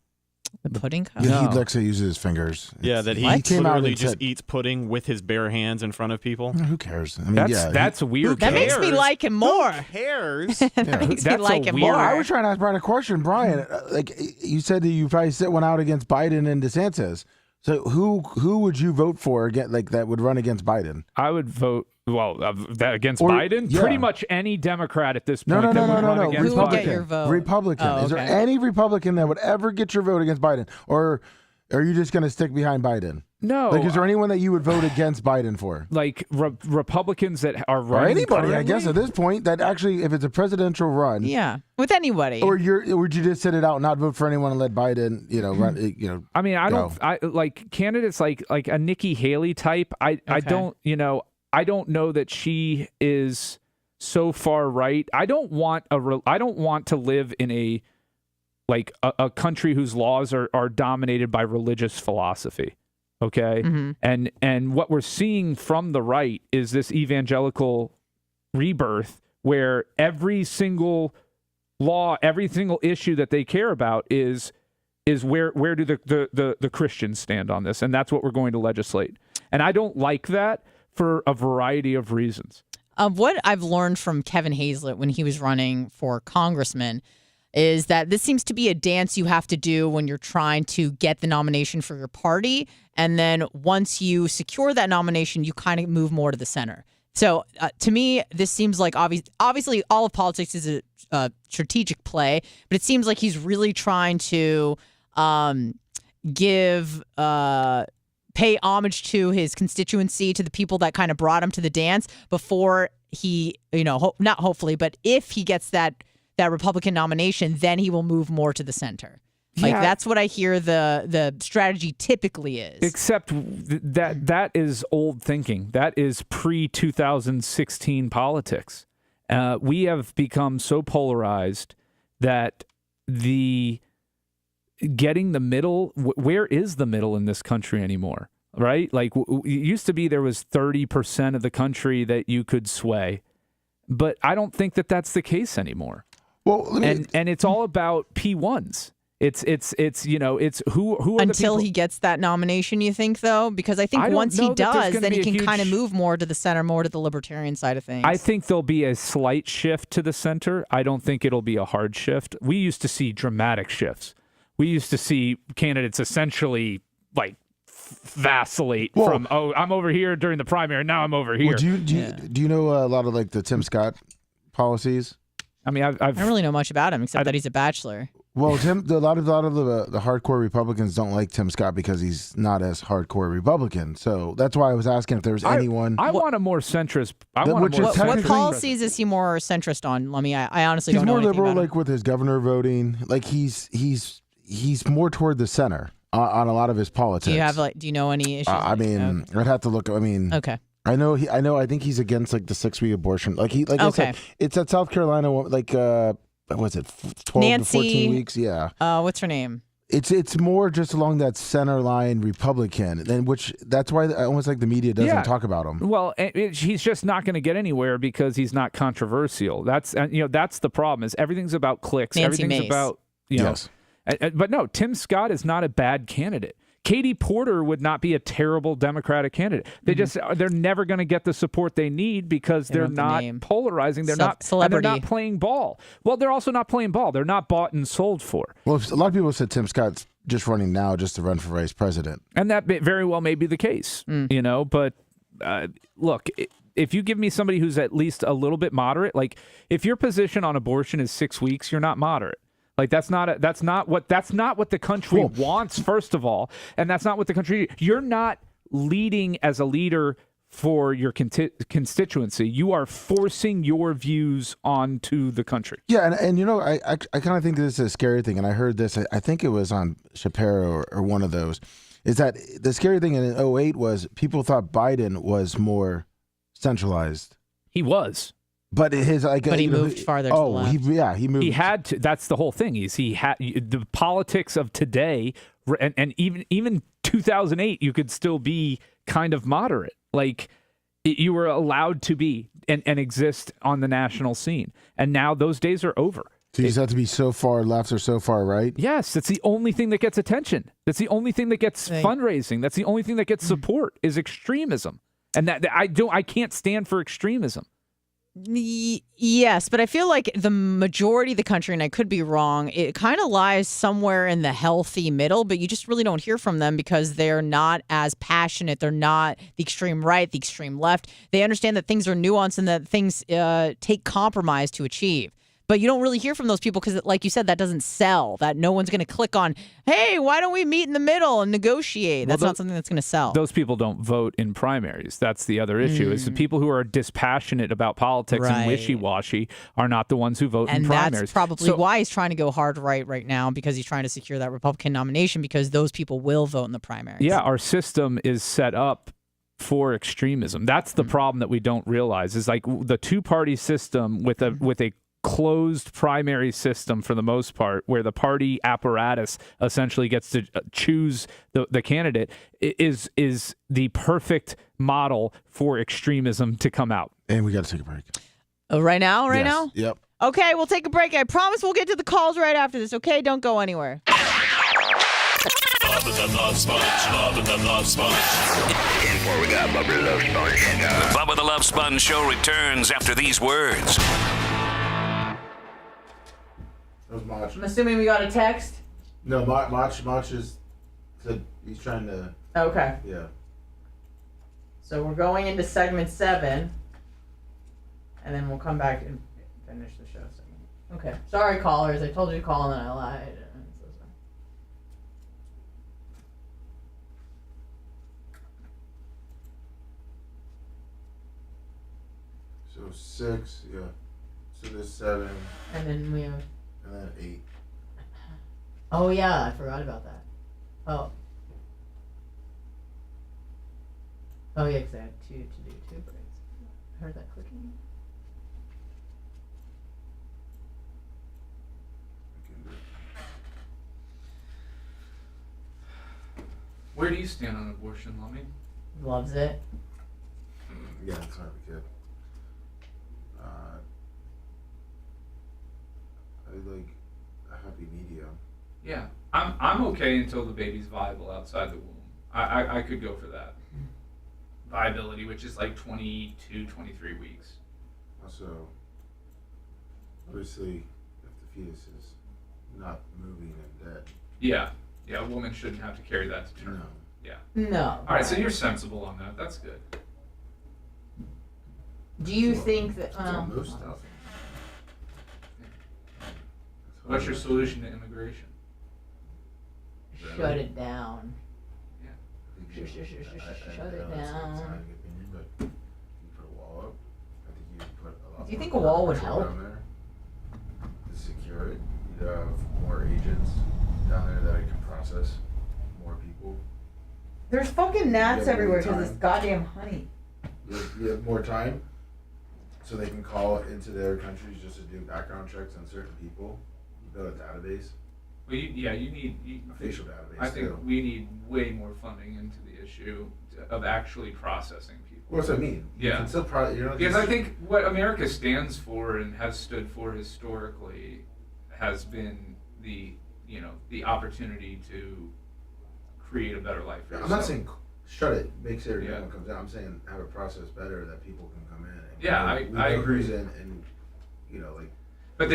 The pudding cup? Yeah, he likes to use his fingers. Yeah, that he literally just eats pudding with his bare hands in front of people. Who cares? I mean, that's weird. That makes me like him more. Who cares? That makes me like him more. I was trying to ask Brian a question. Brian, like you said that you probably sit one out against Biden and DeSantis. So who would you vote for again, like that would run against Biden? I would vote against Biden. Yeah. Pretty much any Democrat at this point. No. Who would get your vote? Republican. Oh, okay. Is there any Republican that would ever get your vote against Biden, or are you just going to stick behind Biden? No. Like, is there anyone that you would vote against Biden for? Like Republicans that are running? Or anybody, currently? I guess, at this point, that actually, if it's a presidential run. Yeah, with anybody. Or would you just sit it out and not vote for anyone and let Biden, run, I mean, I like candidates like a Nikki Haley type. I don't know that she is so far right. I don't want to live in a country whose laws are dominated by religious philosophy. Okay. And what we're seeing from the right is this evangelical rebirth where every single law, every single issue that they care about is where do the Christians stand on this? And that's what we're going to legislate. And I don't like that for a variety of reasons. What I've learned from Kevin Hazlett when he was running for congressman is that this seems to be a dance you have to do when you're trying to get the nomination for your party. And then once you secure that nomination, you kind of move more to the center. So to me, this seems like obviously all of politics is a strategic play, but it seems like he's really trying to give pay homage to his constituency, to the people that kind of brought him to the dance before he, not hopefully, but if he gets that Republican nomination, then he will move more to the center. Like, that's what I hear the strategy typically is. Except that is old thinking. That is pre-2016 politics. We have become so polarized that getting the middle, where is the middle in this country anymore, right? Like, it used to be there was 30% of the country that you could sway, but I don't think that that's the case anymore. Well, and it's all about P1s. It's who are until the people? He gets that nomination, you think, though? Because I think once he does, then he can kind of move more to the center, more to the libertarian side of things. I think there'll be a slight shift to the center. I don't think it'll be a hard shift. We used to see dramatic shifts. We used to see candidates essentially like vacillate from, I'm over here during the primary, now I'm over here. Well, do you know a lot of like the Tim Scott policies? I mean, I don't really know much about him except that he's a bachelor. Well, a lot of the hardcore Republicans don't like Tim Scott because he's not as hardcore Republican. So that's why I was asking if there was anyone. I want a more centrist. What policies is he more centrist on? I honestly don't know. He's more liberal, like with his governor voting. Like he's more toward the center on a lot of his politics. Do you know any issues? I'd have to look. Okay. I think he's against like the 6-week abortion. I said, it's at South Carolina. Was it 12 Nancy, to 14 weeks? Yeah. What's her name? It's more just along that center line Republican, that's why almost like the media doesn't talk about him. Well, he's just not going to get anywhere because he's not controversial. That's the problem. Is everything's about clicks. Nancy Everything's Mace. about Yes. But no, Tim Scott is not a bad candidate. Katie Porter would not be a terrible Democratic candidate. They're never going to get the support they need because they're not polarizing. They're not celebrity. And they're not playing ball. Well, they're also not playing ball. They're not bought and sold for. Well, a lot of people said Tim Scott's just running now just to run for vice president, and that very well may be the case. But look. If you give me somebody who's at least a little bit moderate, like if your position on abortion is 6 weeks, you're not moderate. Like that's not what the country wants, first of all, and that's not what the country. You're not leading as a leader for your constituency. You are forcing your views onto the country. Yeah, and I kind of think this is a scary thing, and I heard this. I think it was on Shapiro or one of those. Is that the scary thing in 2008 was people thought Biden was more centralized. He was. But he moved farther to the left. He moved. He had to. That's the whole thing. He had the politics of today, and even 2008, you could still be kind of moderate. Like you were allowed to be and exist on the national scene. And now those days are over. So you just have to be so far left or so far right? Yes, that's the only thing that gets attention. That's the only thing that gets fundraising. That's the only thing that gets support is extremism. And that I can't stand for extremism. Yes, but I feel like the majority of the country, and I could be wrong, it kind of lies somewhere in the healthy middle, but you just really don't hear from them because they're not as passionate. They're not the extreme right, the extreme left. They understand that things are nuanced and that things take compromise to achieve. But you don't really hear from those people because, like you said, that doesn't sell. That no one's going to click on, hey, why don't we meet in the middle and negotiate? That's not something that's going to sell. Those people don't vote in primaries. That's the other issue. Is the people who are dispassionate about politics and wishy-washy are not the ones who vote in primaries. And that's probably why he's trying to go hard right now, because he's trying to secure that Republican nomination, because those people will vote in the primaries. Yeah, our system is set up for extremism. That's the problem that we don't realize. Is like the two-party system with a closed primary system for the most part, where the party apparatus essentially gets to choose the candidate, is the perfect model for extremism to come out. And we got to take a break. Right now? Yep. Okay, we'll take a break. I promise we'll get to the calls right after this, okay? Don't go anywhere. Bubba the Love Sponge. Bubba the Love Sponge. And we got Bubba the Love Sponge. The Bubba the Love Sponge show returns after these words. I'm assuming we got a text? No, Mach is said he's trying to. Okay. Yeah. So we're going into segment 7, and then we'll come back and finish the show. Okay. Sorry, callers. I told you to call and then I lied. I'm so So 6, yeah. So there's 7. And then we have. And then 8. Oh yeah, I forgot about that. Oh. Oh yeah, because I had 2 to do 2 breaks. I heard that clicking. Where do you stand on abortion, Lummy? Loves it. Yeah, it's hard to get. I like a happy medium. Yeah, I'm okay until the baby's viable outside the womb. I could go for that. Viability, which is like 22, 23 weeks. Also, obviously, if the fetus is not moving and dead. Yeah, a woman shouldn't have to carry that to term. No. Yeah. No. All right, so you're sensible on that. That's good. Do you think that? Most stuff. What's your solution to immigration? Shut it down. Yeah. Shut it down. But you put a wall up. I think you put a lot. Do you think a wall would help? Down there to secure it. You'd have more agents down there that can process more people. There's fucking gnats everywhere more because it's goddamn honey. You have more time, so they can call into their countries just to do background checks on certain people. You build a database. Well, you need a facial database. I think too. we need way more funding into the issue of actually processing people. What's that mean? Yeah. You can still because I think what America stands for and has stood for historically has been the opportunity to create a better life for I'm yourself. not saying shut it, make sure everyone comes out. I'm saying have a process better that people can come in. And I agree. Who's in and like. But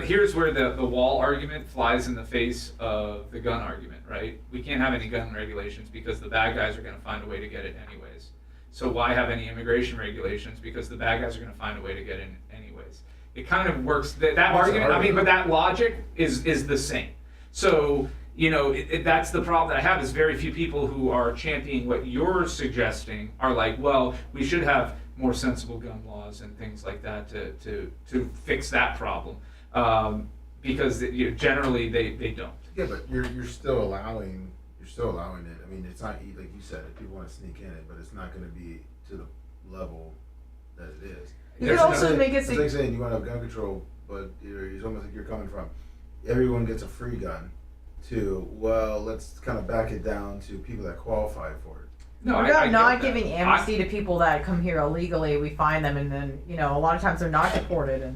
here's where the wall argument flies in the face of the gun argument, right? We can't have any gun regulations because the bad guys are going to find a way to get it anyways. So why have any immigration regulations? Because the bad guys are going to find a way to get in anyways. It kind of works. That argument, but that logic is the same. So, that's the problem that I have is very few people who are championing what you're suggesting are like, well, we should have more sensible gun laws and things like that to fix that problem. Because generally they don't. Yeah, but you're still allowing it. I mean, it's not like you said. If people want to sneak in it, but it's not going to be to the level that it is. You could also make it. It's like saying you want to have gun control, but it's almost like you're coming from everyone gets a free gun to let's kind of back it down to people that qualify for it. No, we're not giving amnesty to people that come here illegally. We find them, and then a lot of times they're not deported.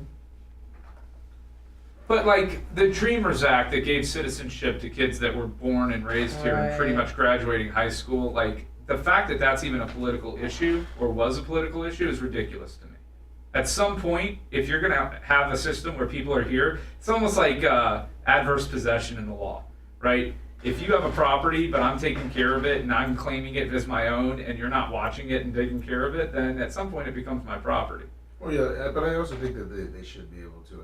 But like the Dreamers Act that gave citizenship to kids that were born and raised here and pretty much graduating high school, like the fact that that's even a political issue or was a political issue is ridiculous to me. At some point, if you're going to have a system where people are here, it's almost like adverse possession in the law, right? If you have a property, but I'm taking care of it and I'm claiming it as my own and you're not watching it and taking care of it, then at some point it becomes my property. Well, yeah, but I also think that they should be able to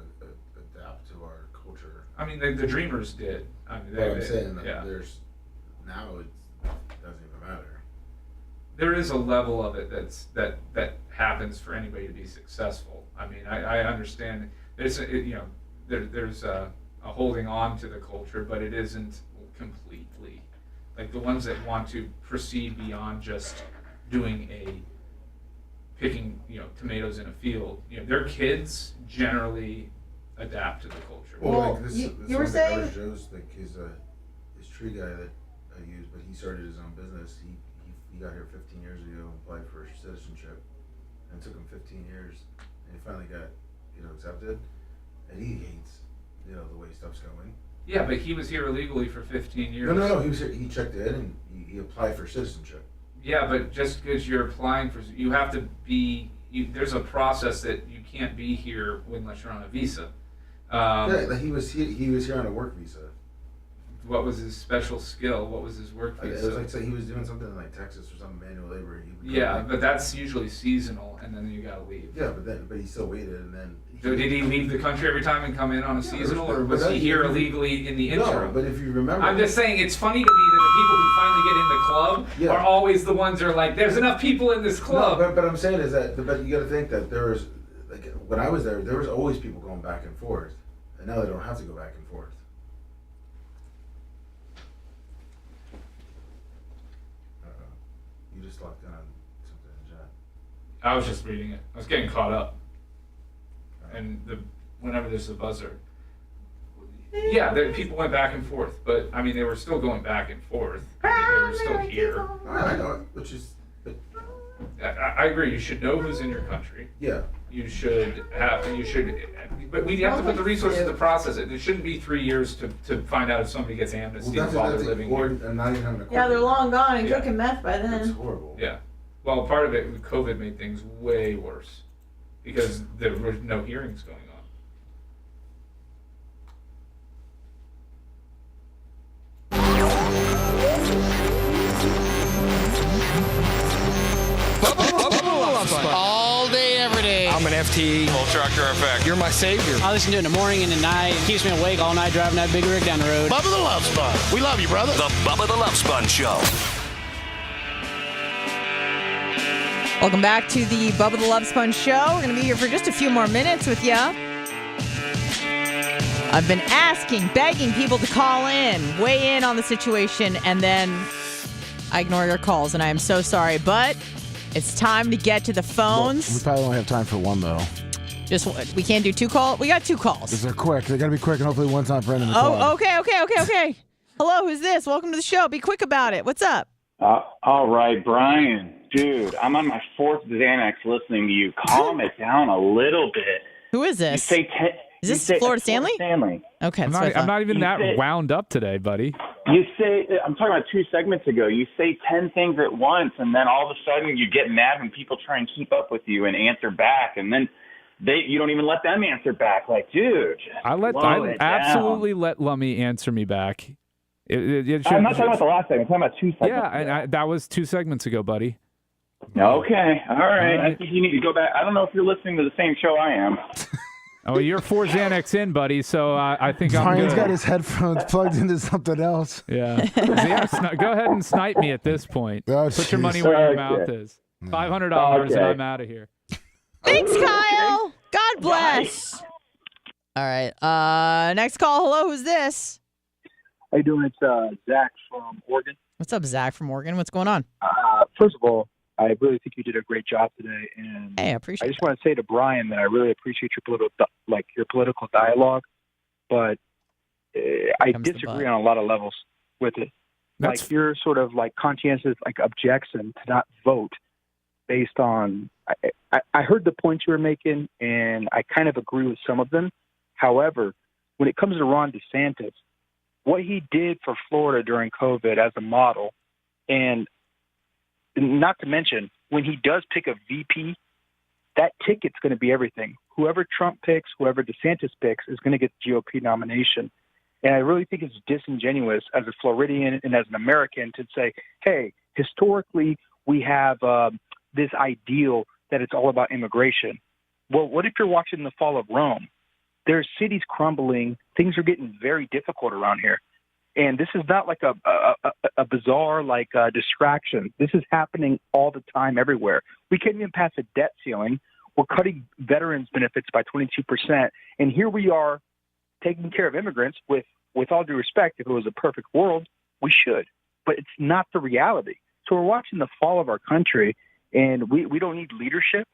adapt to our culture. I mean, the Dreamers did. I mean, I'm saying that there's now it doesn't even matter. There is a level of it that happens for anybody to be successful. I mean, I understand there's a holding on to the culture, but it isn't completely. Like the ones that want to proceed beyond just doing picking tomatoes in a field, their kids generally adapt to the culture. Well, like this you were saying Joe's like his tree guy that I use, but he started his own business. He got here 15 years ago and applied for citizenship, and it took him 15 years, and he finally got accepted, and he hates the way stuff's going. Yeah, but he was here illegally for 15 years. No. He was here, he checked in and he applied for citizenship. Yeah, but just because you're applying for, you have to be. There's a process that you can't be here unless you're on a visa. Yeah, he was here on a work visa. What was his special skill? What was his work? It was like, so he was doing something in like Texas or something, manual labor. But that's usually seasonal, and then you gotta leave. Yeah, but he still waited, and then. So did he leave the country every time and come in on a seasonal, or was he here illegally in the interim? No, but if you remember, I'm just saying it's funny to me that the people who finally get in the club are always the ones who are like, "There's enough people in this club." No, but I'm saying is that, but you got to think that there was, like, when I was there was always people going back and forth, and now they don't have to go back and forth. You just locked in on something in the chat. I was just reading it. I was getting caught up. And whenever there's a buzzer, people went back and forth, but I mean they were still going back and forth. I mean, they were still here. I know it, which is. I agree. You should know who's in your country. Yeah. You should, but we have to put the resources to process it. It shouldn't be 3 years to find out if somebody gets amnesty while they're living here. And not even having a Yeah, they're long gone and cooking meth by then. It's horrible. Yeah. Well, part of it, COVID made things way worse because there were no hearings going on. All day, every day. I'm an FTE. Full tractor effect. You're my savior. I listen to it in the morning and at night. It keeps me awake all night driving that big rig down the road. Bubba the Love Sponge. We love you, brother. The Bubba the Love Sponge Show. Welcome back to the Bubba the Love Sponge Show. We're going to be here for just a few more minutes with you. I've been begging people to call in, weigh in on the situation, and then I ignore your calls, and I am so sorry, but it's time to get to the phones. Well, we probably only have time for one, though. We can't do two calls? We got two calls. Because they're quick. They got to be quick, and hopefully one's not Brendan. Okay. Hello, who's this? Welcome to the show. Be quick about it. What's up? All right, Brian. Dude, I'm on my fourth Xanax listening to you. Calm it down a little bit. Who is this? Is this Florida Stanley? Okay. I'm not even wound up today, buddy. You say, I'm talking about 2 segments ago, you say 10 things at once, and then all of a sudden you get mad when people try and keep up with you and answer back, and then you don't even let them answer back. Like, dude, I absolutely let Lummy answer me back. I'm not talking about the last segment. I'm talking about 2 segments ago. And that was 2 segments ago, buddy. Okay. All right. I think you need to go back. I don't know if you're listening to the same show I am. Oh, you're 4 Xanax in, buddy, so I think I'm Brian's good. got his headphones plugged into something else. Yeah. Go ahead and snipe me at this point. Oh, put your money where your mouth is. $500 and I'm out of here. Thanks, Kyle. God bless. All right. Next call. Hello, who's this? How you doing? It's Zach from Oregon. What's up, Zach from Oregon? What's going on? First of all, I really think you did a great job today, and hey, I appreciate. I just want to say to Brian that I really appreciate your political dialogue, but I disagree on a lot of levels with it. Like your sort of like conscientious objection to not vote based on. I heard the points you were making, and I kind of agree with some of them. However, when it comes to Ron DeSantis, what he did for Florida during COVID as a model, and not to mention, when he does pick a VP, that ticket's going to be everything. Whoever Trump picks, whoever DeSantis picks, is going to get the GOP nomination. And I really think it's disingenuous as a Floridian and as an American to say, hey, historically, we have this ideal that it's all about immigration. Well, what if you're watching the fall of Rome? There's cities crumbling. Things are getting very difficult around here. And this is not like a bizarre distraction. This is happening all the time everywhere. We can't even pass a debt ceiling. We're cutting veterans' benefits by 22%. And here we are taking care of immigrants with all due respect. If it was a perfect world, we should. But it's not the reality. So we're watching the fall of our country, and we don't need leadership.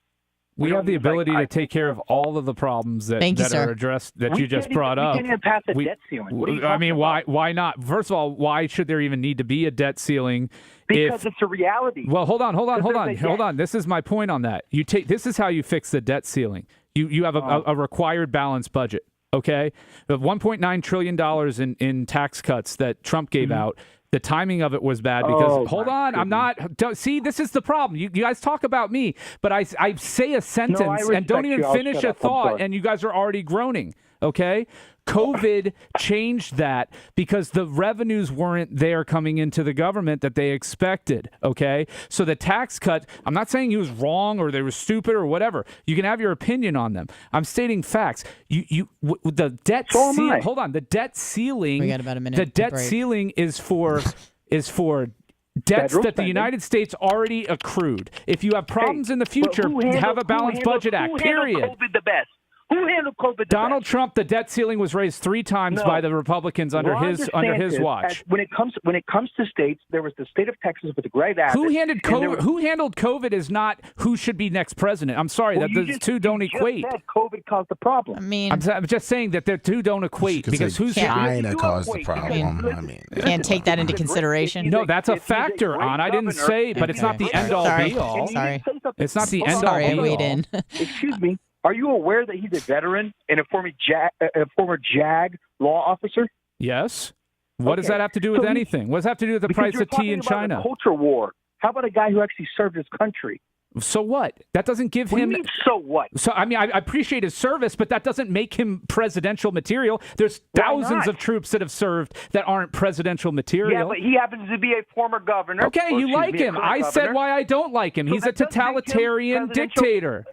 We have the ability to take care of all of the problems that are addressed that you just brought up. We can't even pass a debt ceiling. I mean, why not? First of all, why should there even need to be a debt ceiling? Because it's a reality. Well, hold on. This is my point on that. This is how you fix the debt ceiling. You have a required balanced budget. Okay, the $1.9 trillion in tax cuts that Trump gave out. The timing of it was bad because, see, this is the problem. You guys talk about me, but I say a sentence and don't even finish a thought, and you guys are already groaning. okay? COVID changed that because the revenues weren't there coming into the government that they expected, okay? So the tax cut, I'm not saying he was wrong or they were stupid or whatever. You can have your opinion on them. I'm stating facts. The debt ceiling, hold on, the debt ceiling, we got about a minute the debt ceiling is for debts that the United States already accrued. If you have problems in the future, have a balanced budget act, period. Who handled COVID the best? Who handled COVID the Donald best? Trump, the debt ceiling was raised 3 times by the Republicans under his watch. When it comes to states, there was the state of Texas with the Greg Abbott. Who handled COVID is not who should be next president. I'm sorry, those two don't equate. Just said COVID caused the problem. I mean, I'm just saying that the two don't equate because who's China caused the problem. I mean, can't take that into consideration. No, that's a factor, I didn't say, but it's not the end all be all. Sorry. It's not the end all be all. Sorry, I weighed in. Excuse me. Are you aware that he's a veteran and a former JAG law officer? Yes. What does that have to do with anything? What does that have to do with the price of tea in China? About a culture war. How about a guy who actually served his country? So what? That doesn't give him. What do you mean, so what? So I mean, I appreciate his service, but that doesn't make him presidential material. There's thousands of troops that have served that aren't presidential material. Yeah, but he happens to be a former governor. Okay, you like him. I said why I don't like him. He's a totalitarian dictator.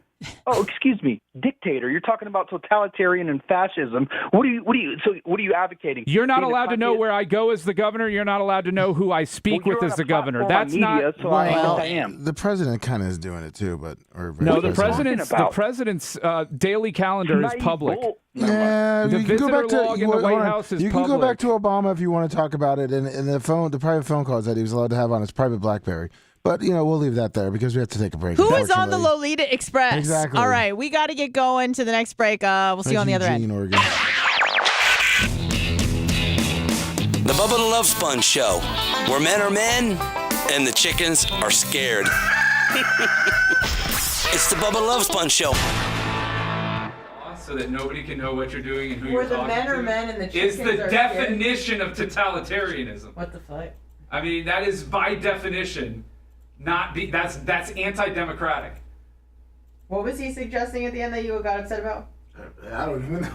Oh, excuse me, dictator. You're talking about totalitarian and fascism. What are you advocating? You're not allowed to know where I go as the governor. You're not allowed to know who I speak with as the governor. That's media, not. So I am. The president kind of is doing it too, but the president's daily calendar is public. Yeah, the visitor log in the White House is public. You can go back to Obama if you want to talk about it, and the private phone calls that he was allowed to have on his private BlackBerry. But, we'll leave that there because we have to take a break. Who is on the Lolita Express? Exactly. All right, we got to get going to the next break. We'll see you on the other end. Oregon. The Bubba the Love Sponge Show, where men are men and the chickens are scared. It's the Bubba the Love Sponge Show. So that nobody can know what you're doing and who Where you're the talking men to. are men and the chickens is the are definition of totalitarianism. What the fuck? I mean, that is by definition that's anti-democratic. What was he suggesting at the end that you got upset about? I don't even know.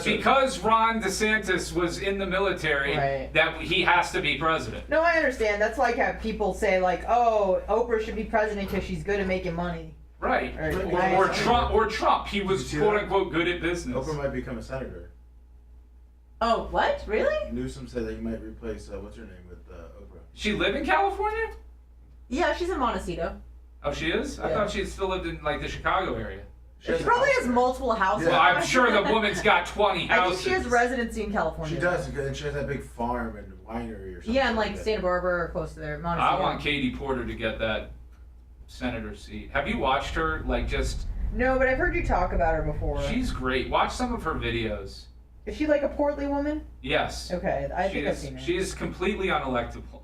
Because Ron DeSantis was in the military, that he has to be president. No, I understand. That's like how people say, like, oh, Oprah should be president because she's good at making money. Right. Or Trump. He was quote unquote good at business. Oprah might become a senator. Oh, what? Really? Newsom said that he might replace what's her name with Oprah. She live in California? Yeah, she's in Montecito. Oh, she is? I thought she still lived in like the Chicago area. She probably has multiple houses. Well, I'm sure the woman's got 20 houses. I think she has residency in California. She does, and she has that big farm and winery or something. Yeah, and like Santa Barbara or close to there. Montecito. I want Katie Porter to get that senator seat. Have you watched her? No, but I've heard you talk about her before. She's great. Watch some of her videos. Is she like a portly woman? Yes. Okay, I think I've seen her. She is completely unelectable.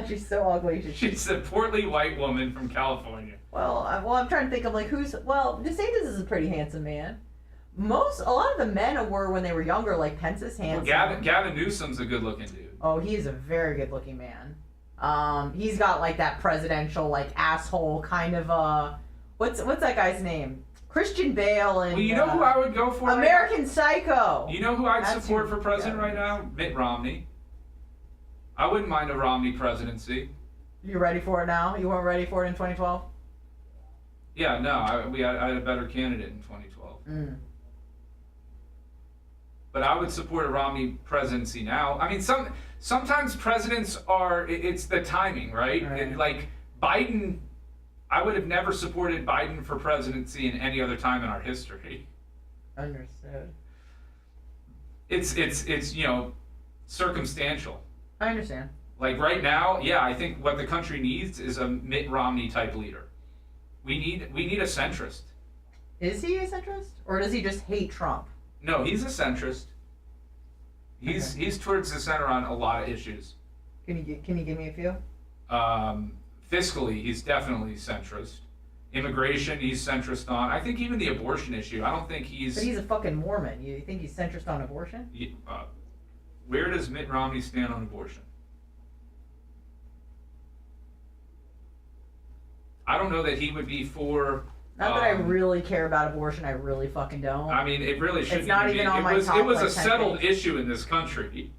She's so ugly. She's a portly white woman from California. Well, I'm trying to think of like who's. Well, DeSantis is a pretty handsome man. A lot of the men were when they were younger. Like Pence is handsome. Well, Gavin Newsom's a good-looking dude. Oh, he is a very good-looking man. He's got like that presidential like asshole kind of what's that guy's name? Christian Bale and. Well, you know who I would go for? American Psycho. You know who I'd support for president right now? Mitt Romney. I wouldn't mind a Romney presidency. You ready for it now? You weren't ready for it in 2012? Yeah, no. I had a better candidate in 2012. But I would support a Romney presidency now. I mean, sometimes presidents it's the timing, right? And like Biden. I would have never supported Biden for presidency in any other time in our history. Understood. It's circumstantial. I understand. Like right now, yeah, I think what the country needs is a Mitt Romney type leader. We need a centrist. Is he a centrist, or does he just hate Trump? No, he's a centrist. He's towards the center on a lot of issues. Can you give me a few? Fiscally, he's definitely centrist. Immigration, he's centrist on. I think even the abortion issue, I don't think he's... But he's a fucking Mormon. You think he's centrist on abortion? Where does Mitt Romney stand on abortion? I don't know that he would be for Not that I really care about abortion. I really fucking don't. I mean, it really shouldn't. It's not even on my top. It was a 10 settled things. issue in this country.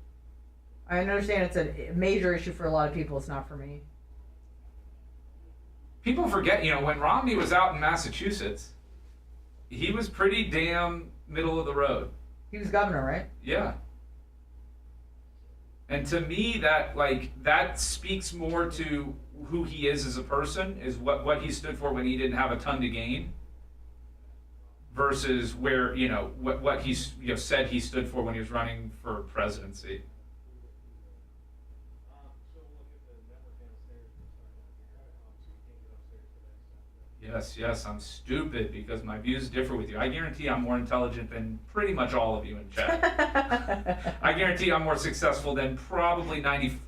I understand it's a major issue for a lot of people. It's not for me. People forget, when Romney was out in Massachusetts, he was pretty damn middle of the road. He was governor, right? Yeah. And to me, that speaks more to who he is as a person, is what he stood for when he didn't have a ton to gain, versus where, what he said he stood for when he was running for presidency. Yes, I'm stupid because my views differ with you. I guarantee I'm more intelligent than pretty much all of you in chat. I guarantee I'm more successful than probably 98%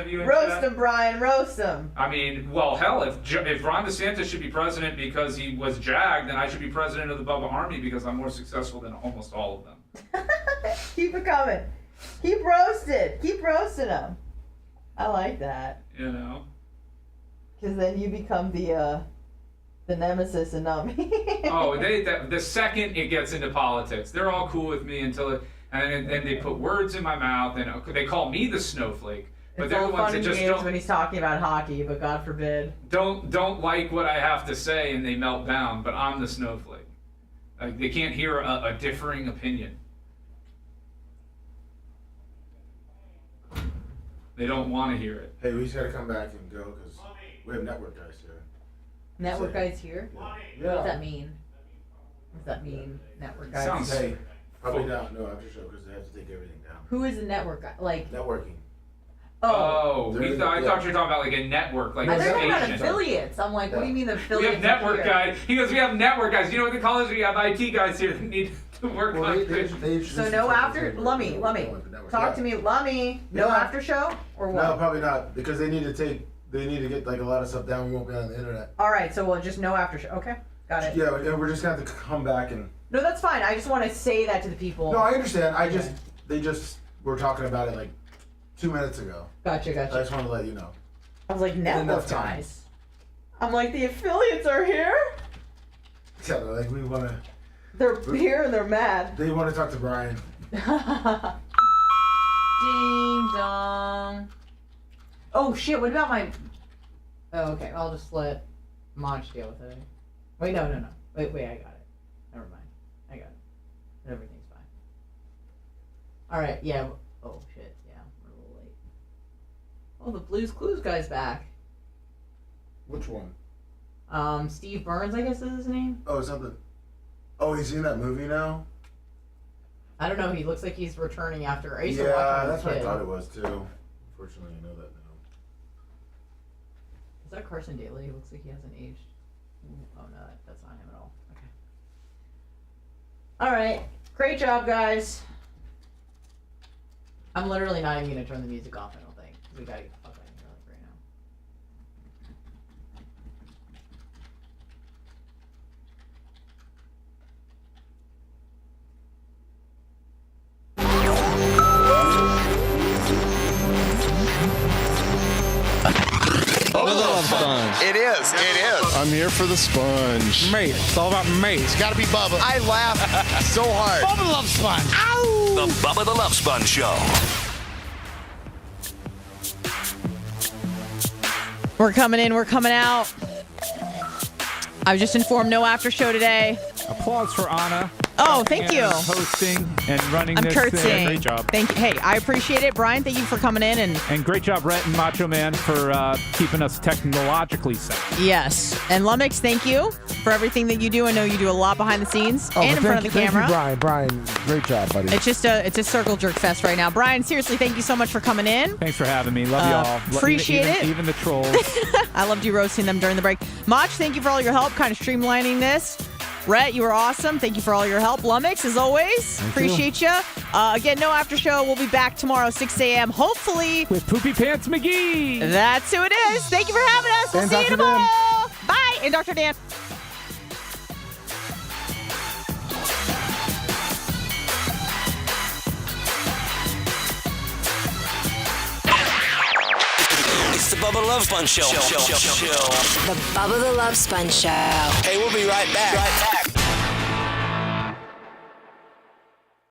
of you in chat. Roast him, Brian. Roast him. I mean, well, hell, if Ron DeSantis should be president because he was jagged, then I should be president of the Bubba Army because I'm more successful than almost all of them. Keep it coming. Keep roasted. Keep roasting him. I like that. Because then you become the nemesis and not me. The second it gets into politics, they're all cool with me until and then they put words in my mouth and they call me the snowflake. But It's they're all the ones fun that and just games don't when he's talking about hockey, but God forbid. don't like what I have to say and they melt down. But I'm the snowflake. Like, they can't hear a differing opinion. They don't want to hear it. Hey, we just got to come back and go because we have network guys here. Network guys here? Yeah. What does that mean? What does that mean, network guys? Sounds Hey, probably no after show because they have to take everything down. Who is a network guy? Like Networking. I thought you were talking about like a network, like I a thought about station. affiliates. I'm like, what do you mean the We affiliates? have network here? guys. He goes, we have network guys. You know what they call us? We have IT guys here that need to work on things. So no after, Lummy, talk to me, Lummy. No after show or what? No, probably not because they need to get like a lot of stuff down. We won't be on the internet. All right, so we'll just no after show. Okay, got it. Yeah, we're just gonna have to come back and. No, that's fine. I just want to say that to the people. No, I understand. They just were talking about it like 2 minutes ago. Gotcha. I just want to let you know. I was like, network enough time. guys. I'm like, the affiliates are here. Yeah, like we want to. They're here and they're mad. They want to talk to Brian. Ding dong. Oh shit! What about my? Oh, okay. I'll just let Maj deal with it. Wait, no. Wait, I got it. Never mind. I got it. Everything's fine. All right. Yeah. Oh shit. Yeah. We're a little late. Oh, the Blue's Clues guy's back. Which one? Steve Burns, I guess is his name. Oh, something. Oh, he's in that movie now. I don't know. He looks like he's returning after. I used to watch Yeah, him as that's a what I kid. thought it was too. Unfortunately, I know that now. Is that Carson Daly? He looks like he hasn't aged. Oh no, that's not him at all. Okay. All right, great job, guys. I'm literally not even gonna turn the music off. I don't think we gotta get the fuck out of here like right now. Bubba the Love Sponge. It is. I'm here for the sponge. Mate, it's all about mate. It's got to be Bubba. I laugh so hard. Bubba the Love Sponge. Ow! The Bubba the Love Sponge Show. We're coming in, we're coming out. I was just informed no after show today. Applause for Anna. Oh, thank you. Hosting and running I'm this curtsying. thing. Great job. Thank you. Hey, I appreciate it. Brian, thank you for coming in. And great job, Rhett and Macho Man, for keeping us technologically sound. Yes. And Lumix, thank you for everything that you do. I know you do a lot behind the scenes and in front of the camera. Thank you, Brian, great job, buddy. It's just a circle jerk fest right now. Brian, seriously, thank you so much for coming in. Thanks for having me. Love y'all. Appreciate it. Even the trolls. I loved you roasting them during the break. Mach, thank you for all your help, kind of streamlining this. Rhett, you were awesome. Thank you for all your help. Lumix, as always, appreciate you. Again, no after show. We'll be back tomorrow, 6 a.m. Hopefully with Poopy Pants McGee. That's who it is. Thank you for having us. We'll And see you Dr. tomorrow. Dan. Bye. And Dr. Dan. It's the Bubba the Love Sponge Show. The Bubba the Love Sponge Show. Hey, we'll be right back.